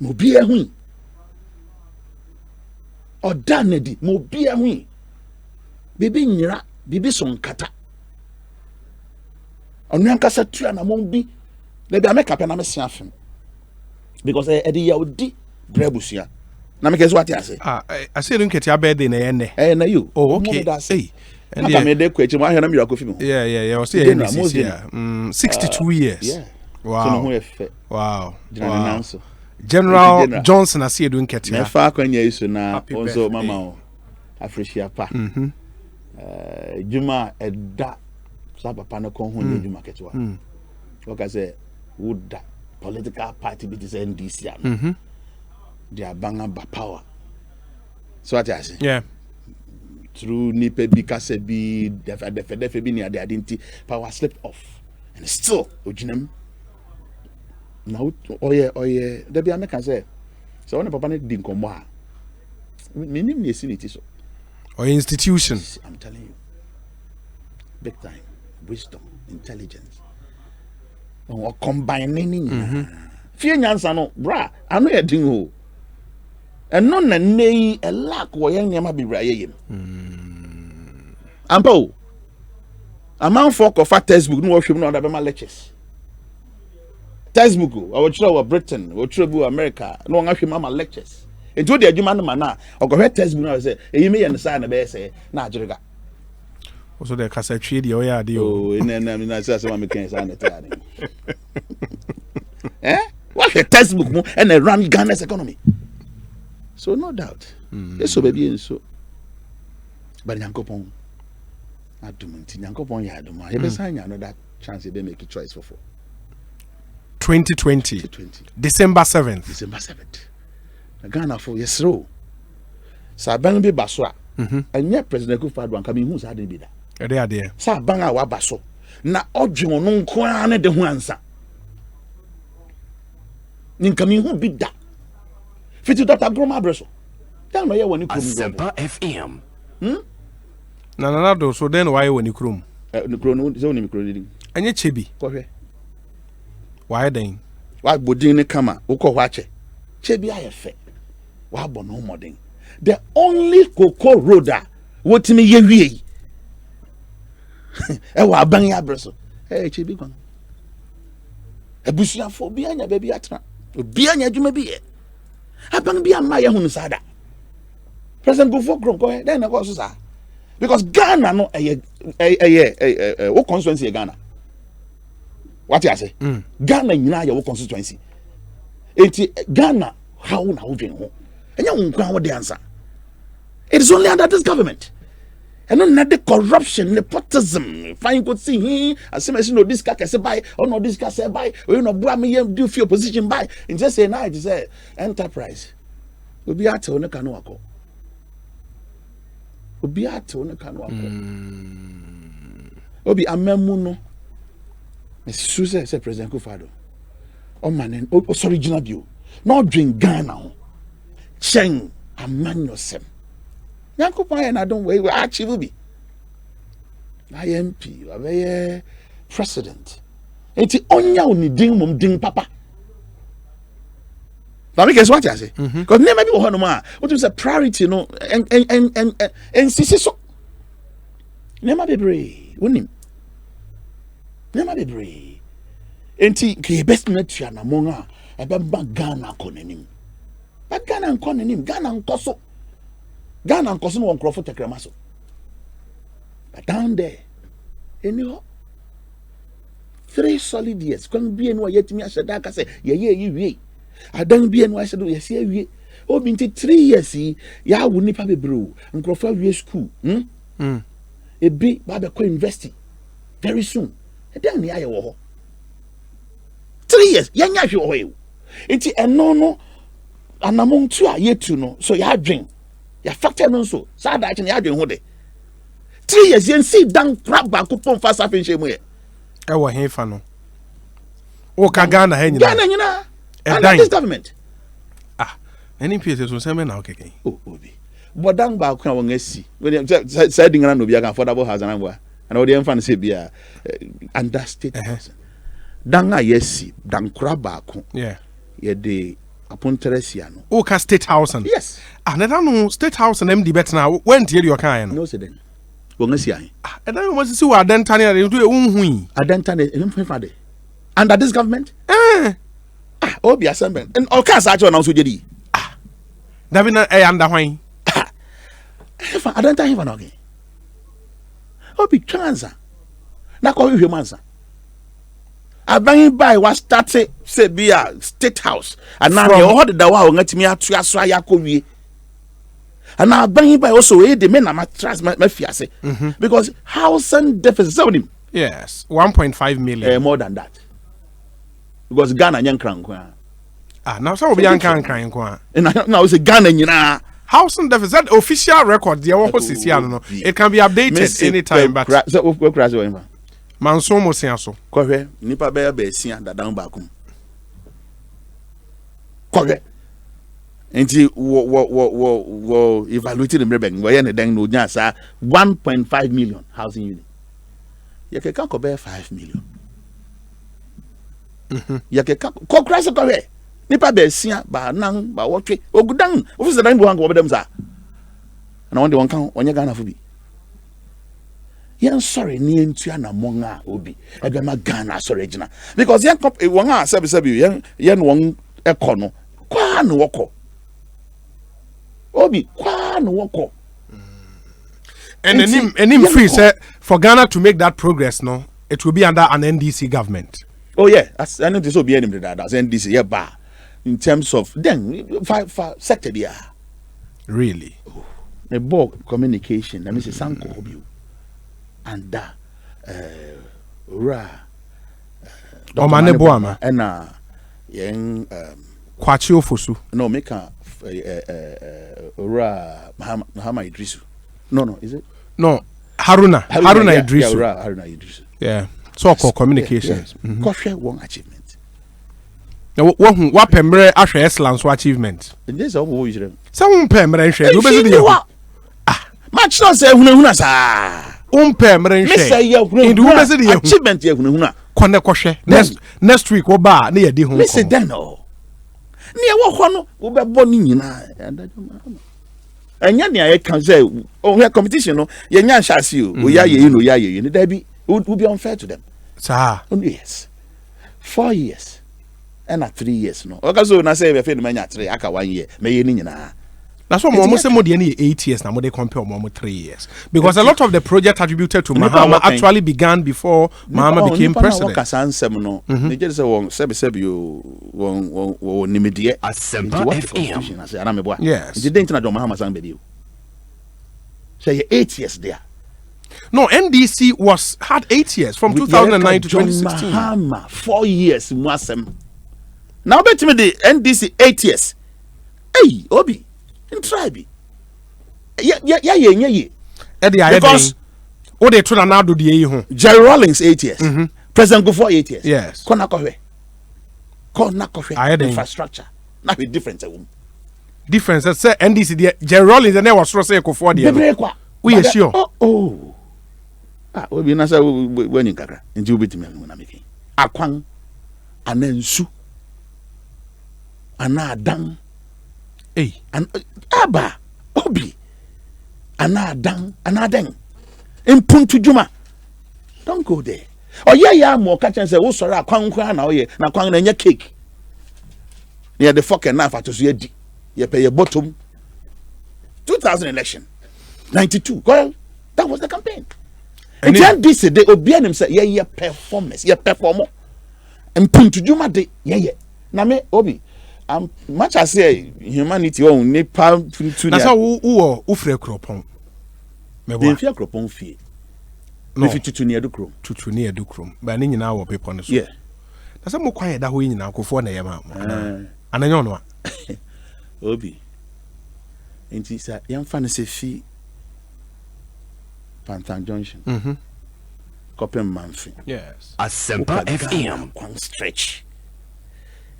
Speaker 14: Mobia hui. Ordained mobia hui. Bibi nyira, bibi son kata. Onyanka sa tua na mon bi le bia make up na me siafem because e dey yodi brebusia na me kezo ati ase
Speaker 13: I say don't get your birthday na ene
Speaker 14: na you
Speaker 13: oh okay hey
Speaker 14: and me dey kwachi mo ahwe na me yakofi mo
Speaker 13: yeah I say 62 years
Speaker 14: yeah
Speaker 13: wow
Speaker 14: so no ho efe
Speaker 13: wow
Speaker 14: General
Speaker 13: Johnson I say don't get
Speaker 14: me fa kwanya isu na also mama o afrishia pa Juma Eda Sapapano Konhun Juma Ketwa. Okay, say would that political party be this NDC? They are banging by power. So what I say?
Speaker 13: Yeah.
Speaker 14: Through Nipe Bikase be the near the identity power slipped off. And still Ojinem. Now oh yeah, there be American say. So when Papa didn't come back. Meaning you see it so.
Speaker 13: Or institution.
Speaker 14: I'm telling you. Big time. Wisdom, intelligence. Or combining. Fear nyansa no, bra, I know you're doing. And none a nay a lack where young yama be rayim. Ampo. A man for a textbook, no worship, no other my lectures. Textbook, I would show Britain, or trouble America, no one actually mama lectures. And to the German mana, or go ahead textbook, I say, you may understand the best say, nah, Jeriga.
Speaker 13: Also, the cassette tree, the Oya,
Speaker 14: oh, and then I said, some Americans are the eh? What a textbook and a run Ghana's economy. So no doubt. This will be so. But Yankopon, I do mean Yankopon Yadoma. You sign another chance they make a choice for
Speaker 13: 2020. December 7th.
Speaker 14: December 7th. Ghana for yes, so. Saban be Baswa. And yet President Kufadwan coming who's had be that.
Speaker 13: They are there.
Speaker 14: Sabanga wa Baso. Na Ojo non kwane de Huansa. Ninkami who be that. Fit that Groma Bresso. Tell me when you come.
Speaker 9: Asempa FM.
Speaker 13: No, so then why when you crum?
Speaker 14: No, is only micro.
Speaker 13: And you chibi. Why then?
Speaker 14: Why Bodine Kama, Oko Wache? Chebi I fe. Why bono modern? The only cocoa roader, what me ye. Ewa Banya Bresso. Hey, Chibi Gong. A bushia for Bianya baby atra. Bianya you may be. Abang be a Maya Hunsada. President before Grom, go ahead, then I was because Ghana no what constituency Ghana? What you say? Ghana your constituency. Ghana how now and you what the answer. It is only under this government. And not the corruption, nepotism. Fine could see as soon as you know this guy can say buy, or no this guy say buy, or you know, Brammy do for your position buy. And just say now it is a enterprise. We'll be at on a canoe. We'll be at on a canoe. We'll be a memuno. Miss Susan said President Kufado. Oh man, oh sorry, Gina Bio. Not drink Ghana. Cheng, a man yourself. And I don't wait. Actually, will be IMP, a president. It's only only ding papa. Now, guess what I say? Because never be one more. What is a priority? No, and so. Never be brave. Wouldn't never be brave. And he best met you among us. A bad Ghana coning. But Ghana and coning him. Ghana and Koso. Ghana and Cosmo on Crawford Tekramaso. But down there, anyhow, 3 solid years. Can be and yet me as a dark say, ye. I don't be and why I said, yes, ye. Oh, been 3 years, see, ya would nip have a brew and Crawford year school. A big Baba investing very soon. And then the Iowa 3 years, young as you oil. It's a no, and among 2 yet to know, so you drink. Ya factor no so sad that you adwen ho de 3 years yen see dan crab ba ko pon fast afin shemu e
Speaker 13: wo he fa no o ka Ghana he nyina
Speaker 14: and this government
Speaker 13: any place so say me na okeke
Speaker 14: obi bodang ba ko won asi we say dingana no bia kan affordable house na ngwa and we dey fan say bia understate dan a yesi dan crab ba ko ye de upon Teresiano.
Speaker 13: Oh, State House.
Speaker 14: Yes.
Speaker 13: And I don't know State House and MD bet now. When till your kind?
Speaker 14: No, said then. Well, see,
Speaker 13: and I want to see what Adentani do a wound.
Speaker 14: Adentani, under this government? Obi Asempa. And all cars actually announced with you.
Speaker 13: Davina a under wine.
Speaker 14: Adentani for again. Obi transa. Na call you human. I bang by was started say be a State House and now you hold the wow and let me out to as I And I bring by also the men I'm trust my fiance because housing deficit.
Speaker 13: Yes, 1.5 million.
Speaker 14: More than that. Because Ghana young crank.
Speaker 13: Now some be young crank.
Speaker 14: And now it's a Ghana, you know.
Speaker 13: Housing deficit official record. It can be updated anytime. But
Speaker 14: so we crash over.
Speaker 13: Manso mo siaso.
Speaker 14: Kohwe nipa be sia da down back. Kohwe. Enti wo evaluate the rebel we yan den no nya sa 1.5 million housing unit. You can go 5 million. You can go crash kohwe. Nipa be sia ba nan ba wotwe ogudan officer dan bu hango obedem sa. Na won de won kan onye Ghana fo bi. Yan sorry ni entua na monga obi ebe ma Ghana sorry gina because yan won a sebi yan won ekono kwa no woko obi kwa no woko
Speaker 13: and enim free say for Ghana to make that progress no it will be under an NDC government.
Speaker 14: Oh yeah, as I know this will be any that's NDC yeah ba in terms of then for sector there
Speaker 13: really
Speaker 14: the bulk communication that means sanko obi and that
Speaker 13: Omane Boama
Speaker 14: and yen
Speaker 13: Kwachi Ofosu
Speaker 14: no make a Muhammad Idrisu no is it
Speaker 13: no Haruna Idrisu
Speaker 14: Haruna Idrisu
Speaker 13: yeah so called communications
Speaker 14: koshe one achievement
Speaker 13: now what pemre ashe excellence achievement
Speaker 14: this all wo yire
Speaker 13: some pemre hwe do be dey
Speaker 14: match no say hunahuna sa
Speaker 13: mre nhwe
Speaker 14: achievement ye hunahuna
Speaker 13: kone kohwe next week oba na ye di ho
Speaker 14: me say then no ne wo ho no wo be bo ni nyina enya ne aye kan say o here competition no ye nya nhase o ya ye no ya ye ni da bi would be unfair to them
Speaker 13: sir
Speaker 14: yes 4 years and 3 years no okazo na say be fe no manya 3 aka 1 year me ye ni nyina.
Speaker 13: That's what Momo say more than 8 years now. More they compare Momo 3 years because a lot of the project attributed to Mahama actually began before Mahama became president.
Speaker 9: Asempa FM.
Speaker 14: Yes. It didn't know Mahama sang video. Say 8 years there.
Speaker 13: No, NDC had 8 years from 2009 to 2016.
Speaker 14: Mahama 4 years Mwasem. Now bet me the NDC 8 years. Hey, Obi. In tribe. Yeah.
Speaker 13: Because what they try now do the
Speaker 14: Jerry Rawlings 8 years. President go for 8 years.
Speaker 13: Yes.
Speaker 14: Konakwe. Infrastructure. Now be different.
Speaker 13: Difference. Say NDC Jerry Rawlings and there was say go for the. We are sure.
Speaker 14: Oh. We be na say when you kara. Nti obi timi na make. Akwan anansu. Anadan.
Speaker 13: Hey,
Speaker 14: and Abba Obi Anadan Impuntu Juma. Don't go there. Oh yeah, more catch and say, oh sorry, Kwan now ye na Kwan na cake. Near the fucking knife at us ye pay your bottom 2000 election 92. Well, that was the campaign. And then this day Obian him say, yeah, performance, performer. Impuntu Juma de yeah. Na me Obi. Much as say humanity on Nepal to
Speaker 13: that's how who free cropon.
Speaker 14: Me fear cropon fee. No, if you near the chrome.
Speaker 13: To near the chrome. But any now people on the
Speaker 14: yeah.
Speaker 13: That's a more quiet that way now go for na yama. And I know
Speaker 14: Obi. And it's a young fantasy fee. Pantan Junction. Copper Manfi.
Speaker 13: Yes.
Speaker 9: Asempa FM.
Speaker 14: One stretch.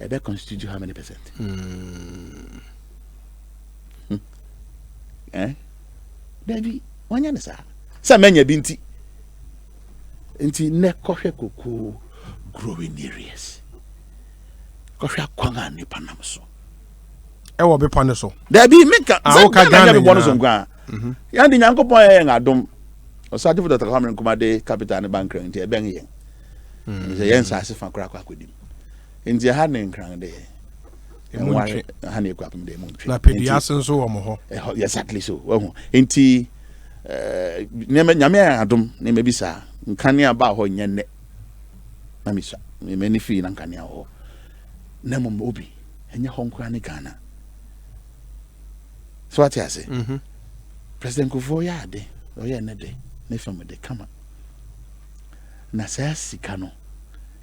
Speaker 14: That constitute how many percent? Baby, one yana sa. Sa menya binti. Inti ne kohwe koko growing areas. Kohwe kwanga ni panamso.
Speaker 13: Ewo be paneso.
Speaker 14: There be make
Speaker 13: o ka Ghana
Speaker 14: be bonus on gwa. Ya ndi nyankopon ye ngadom. Osade for the Cameroon Kumade capital and bank nti e ben yen. Yen sa se fa kura kwa kodim. India had an crown there. Honey,
Speaker 13: na pediasen so omo ho.
Speaker 14: Exactly so. Inti nyame adom ne mebisa nkane aba ho nyenne. Na misa. Me many fee na nkane ho. Na mom obi enye ho nkwa ne Ghana. So what I say? President Kufuor ya de, oya ne de, ne fam de kama. Na say sika no.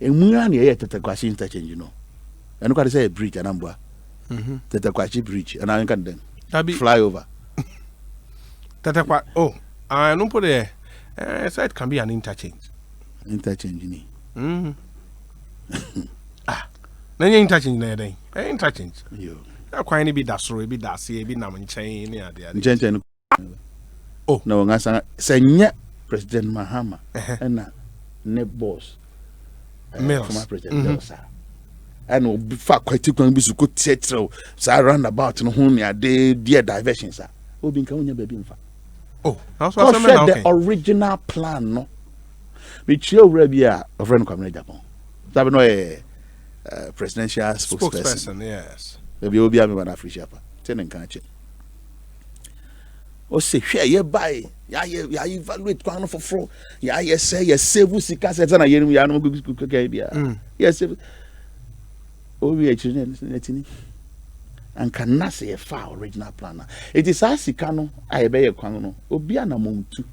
Speaker 14: Emura na ye tetekwashi interchange no. Enu ka say a bridge anambua. Tetekwashi bridge and I can then fly over.
Speaker 13: Tetekwa I don't put there. So it can be an interchange.
Speaker 14: Interchange ni.
Speaker 13: Na ye interchange na dey. Interchange. Yo. Akwan ni bi da soro bi da se bi nam nchen ni ade ade.
Speaker 14: Nchen. Na wanga sanya President Mahama na ne boss. Former President Delsa. And will fa quite going to go tetra sa roundabout no ho ne ade dear diversion sa. Obi nka wonya baby mfa.
Speaker 13: That's what
Speaker 14: the original plan no. We chill rabia a friend come Japan. That no presidential spokesperson.
Speaker 13: Yes.
Speaker 14: Maybe obi am na Africa pa. Ten nkan che. O se hwe ye buy ya evaluate kwan for fro. Ya say ye save sika set na ye ya no go bia. Yes. Obi e chine netini. And can say a far original planner. It is as Sikano, I obey a quano, Obiana Muntu,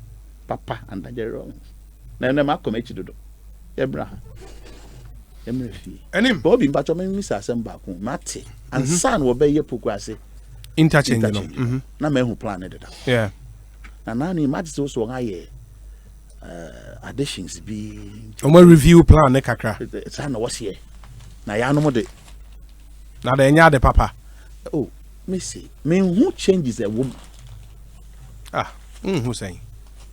Speaker 14: Papa, and Dajero. Then I come to do. Abraham.
Speaker 13: And him,
Speaker 14: Bobby, but I mean, Miss Asempa, Mate, and son will obey your Pukwasi.
Speaker 13: Interchange.
Speaker 14: No man who planned it.
Speaker 13: Yeah.
Speaker 14: And now you might also I additions be.
Speaker 13: Review plan, Nekakra.
Speaker 14: It's I know what's here. Now, ya no more.
Speaker 13: Now, the papa.
Speaker 14: Oh, Missy, who changes a woman?
Speaker 13: Who saying?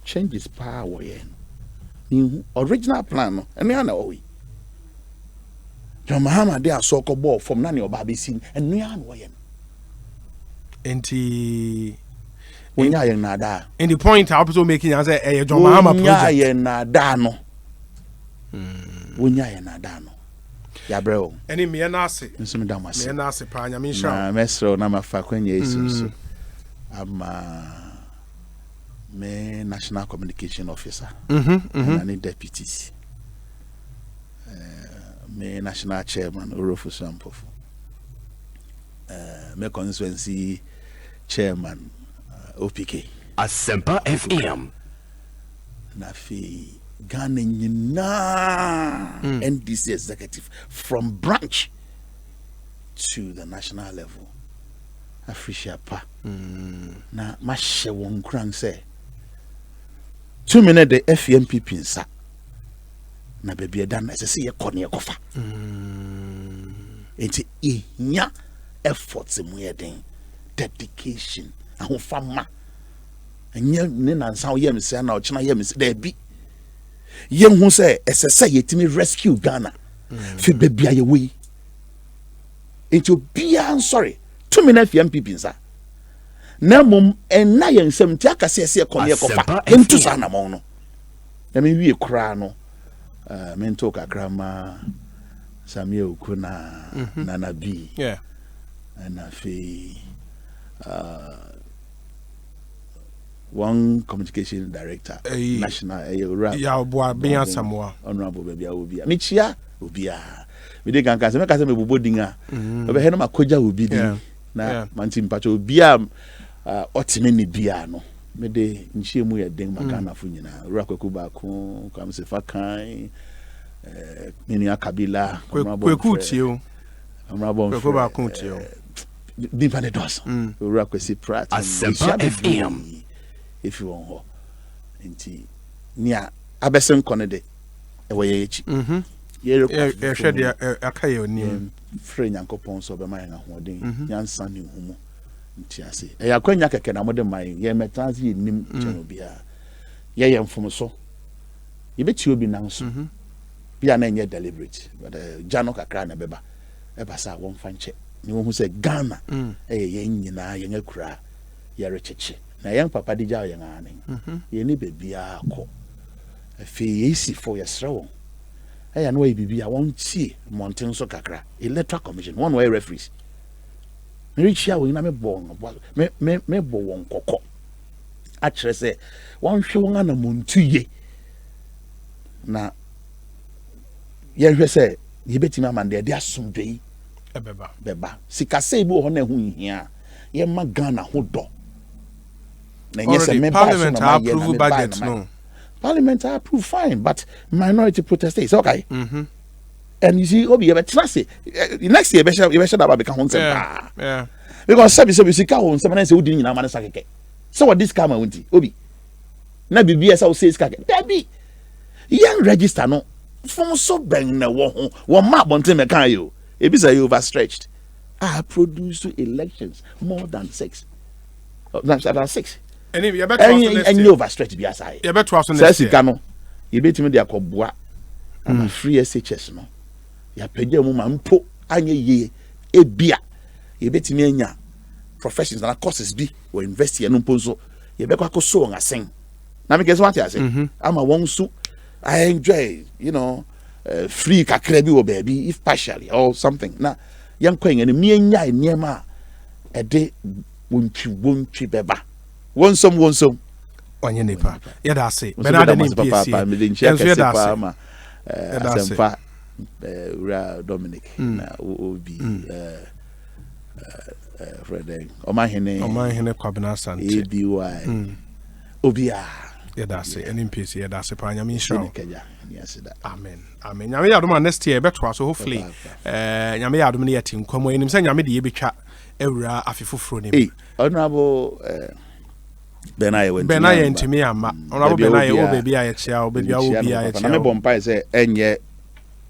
Speaker 14: Changes power, original plan, and I know we. John Mahama, they are so called ball from Nani or Baby Sin, and Nian Wayan.
Speaker 13: And
Speaker 14: the
Speaker 13: point I also making as a John Mahama project.
Speaker 14: Nadano. Winya Nadano. Ya bro.
Speaker 13: Eni me na ase.
Speaker 14: Nsumi da mase.
Speaker 13: Me na ase pa nya me sha.
Speaker 14: Na mesro na mafa kwenye isu. Ama me National Communication Officer. Na ni deputies. Me National Chairman Orofu Sampofu. Me Constituency Chairman OPK.
Speaker 9: Asempa FM.
Speaker 14: Na fi Ghana nyina NDC executive from branch to the national level. Africa pa. Na mahye won kran say 2 minutes the FMPP nsa. Na baby dan na say ye kone kofa. Enti nya efforts mu ye den, dedication, ahofama. Anya ne nansa wo yem say na o chena yem say da bi. Yen who say SSA yetimi rescue Ghana. Fi bebia ye we. Into bia sorry. 2 minutes MPP nsa. Na mum en na yen nsem ti aka se kono ye kofa. Entu sa na mo no. Na me wie kra no. Mento kakrama Samuel Kuna Nana B.
Speaker 13: Yeah.
Speaker 14: And afi one communication director, national
Speaker 13: Boa Samoa.
Speaker 14: Honorable baby Obia. Michia Obia. We dey kan kase me kase me bobo dinga. Obe he no makoja obi din. Na manti mpacho Obia otime ni bia no. Me de nchie mu ye den makana fu nyina. Ura kwaku ba ko kwam se fakan mini akabila
Speaker 13: kwaku tio.
Speaker 14: Honorable
Speaker 13: kwaku ba ko tio.
Speaker 14: Dimpa de dos. Ura kwesi prat.
Speaker 9: Asempa FM.
Speaker 14: If you want nti nia abesen kone de e wo ye echi
Speaker 13: ye hwe de akaye oni
Speaker 14: free nyankopon so be man ahoden nyansa ne humo nti ase e yakwanya keke na mode man ye metanse ye nim cheno bia ye yemfom so ye beti obi nan so bia na enye deliberate but jano kakra na beba e basa won fanche ni wo hu se Ghana ye nyina ye nyakura ye recheche na yang papa di jaw yang ane ye ni bebia akọ afi yesi for yesrewo aya no bibia won tie mountain so kakra electoral commission one way referees me richia we na me bon me bo won kokọ a kire se won hwe won ana montuye na ye hwe se ye betimi amande de asomdwei
Speaker 13: beba
Speaker 14: sika sei bi ho na hu hia ye ma Ghana ho do Parliament approve budget no. Parliament approve fine, but minority protest is okay. And you see, Obi, next year, you should have become one. Yeah. Because some see cow on someone else who didn't know Manasake. So what this come out, Obi? Na BBS will say, Debbie, young register no. From so bang na one map on time can you. It is overstretched. I produced elections more than 6. Than 6. And you overstretched be aside. You bet 12 next year. You bet me they are called I'm a free SHS no. Ya pege mu mampo anye ye ebia. You bet me nya professions and courses be we invest here no ponso. You bet kwa so nga sing. Na me guess what I say. I'm a one su. I enjoy, free kakra bi wo baby if partially or something. Na yan kwen ene me nya niema e de wontwi beba. Wonsom
Speaker 13: onye nepa. Ya da say. Be na de ni PC. Enso ya da say.
Speaker 14: Asempa Dominic na obi Fred Omahene
Speaker 13: Kwabena Sante
Speaker 14: ABY Obia.
Speaker 13: Yeah, say any piece here. That's a pioneer show. Amen. Nyame adom next year beto so hopefully nyame adom ne yatim kwamo enim say nyame de ye betwa ewura afefoforo ne.
Speaker 14: Honorable
Speaker 13: Benaye ntimi ama. Honorable Benaye o baby aye chia o baby awo bi aye chia.
Speaker 14: Na me bompa say enye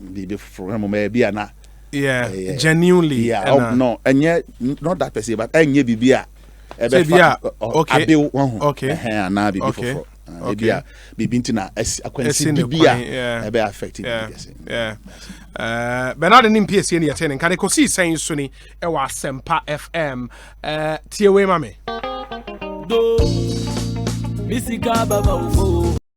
Speaker 14: bibi foforo mo me bia na.
Speaker 13: Yeah, genuinely.
Speaker 14: Yeah, no, enye not that per se but enye bibia.
Speaker 13: Okay.
Speaker 14: Okay. Na bibi foforo. Ebia bibinti na akwansi bibia ebe affect
Speaker 13: yeah Bernard nim PSC ne yete nka Ekosiisen so ni e wa Asempa FM tie we ma me
Speaker 18: do misika baba ufo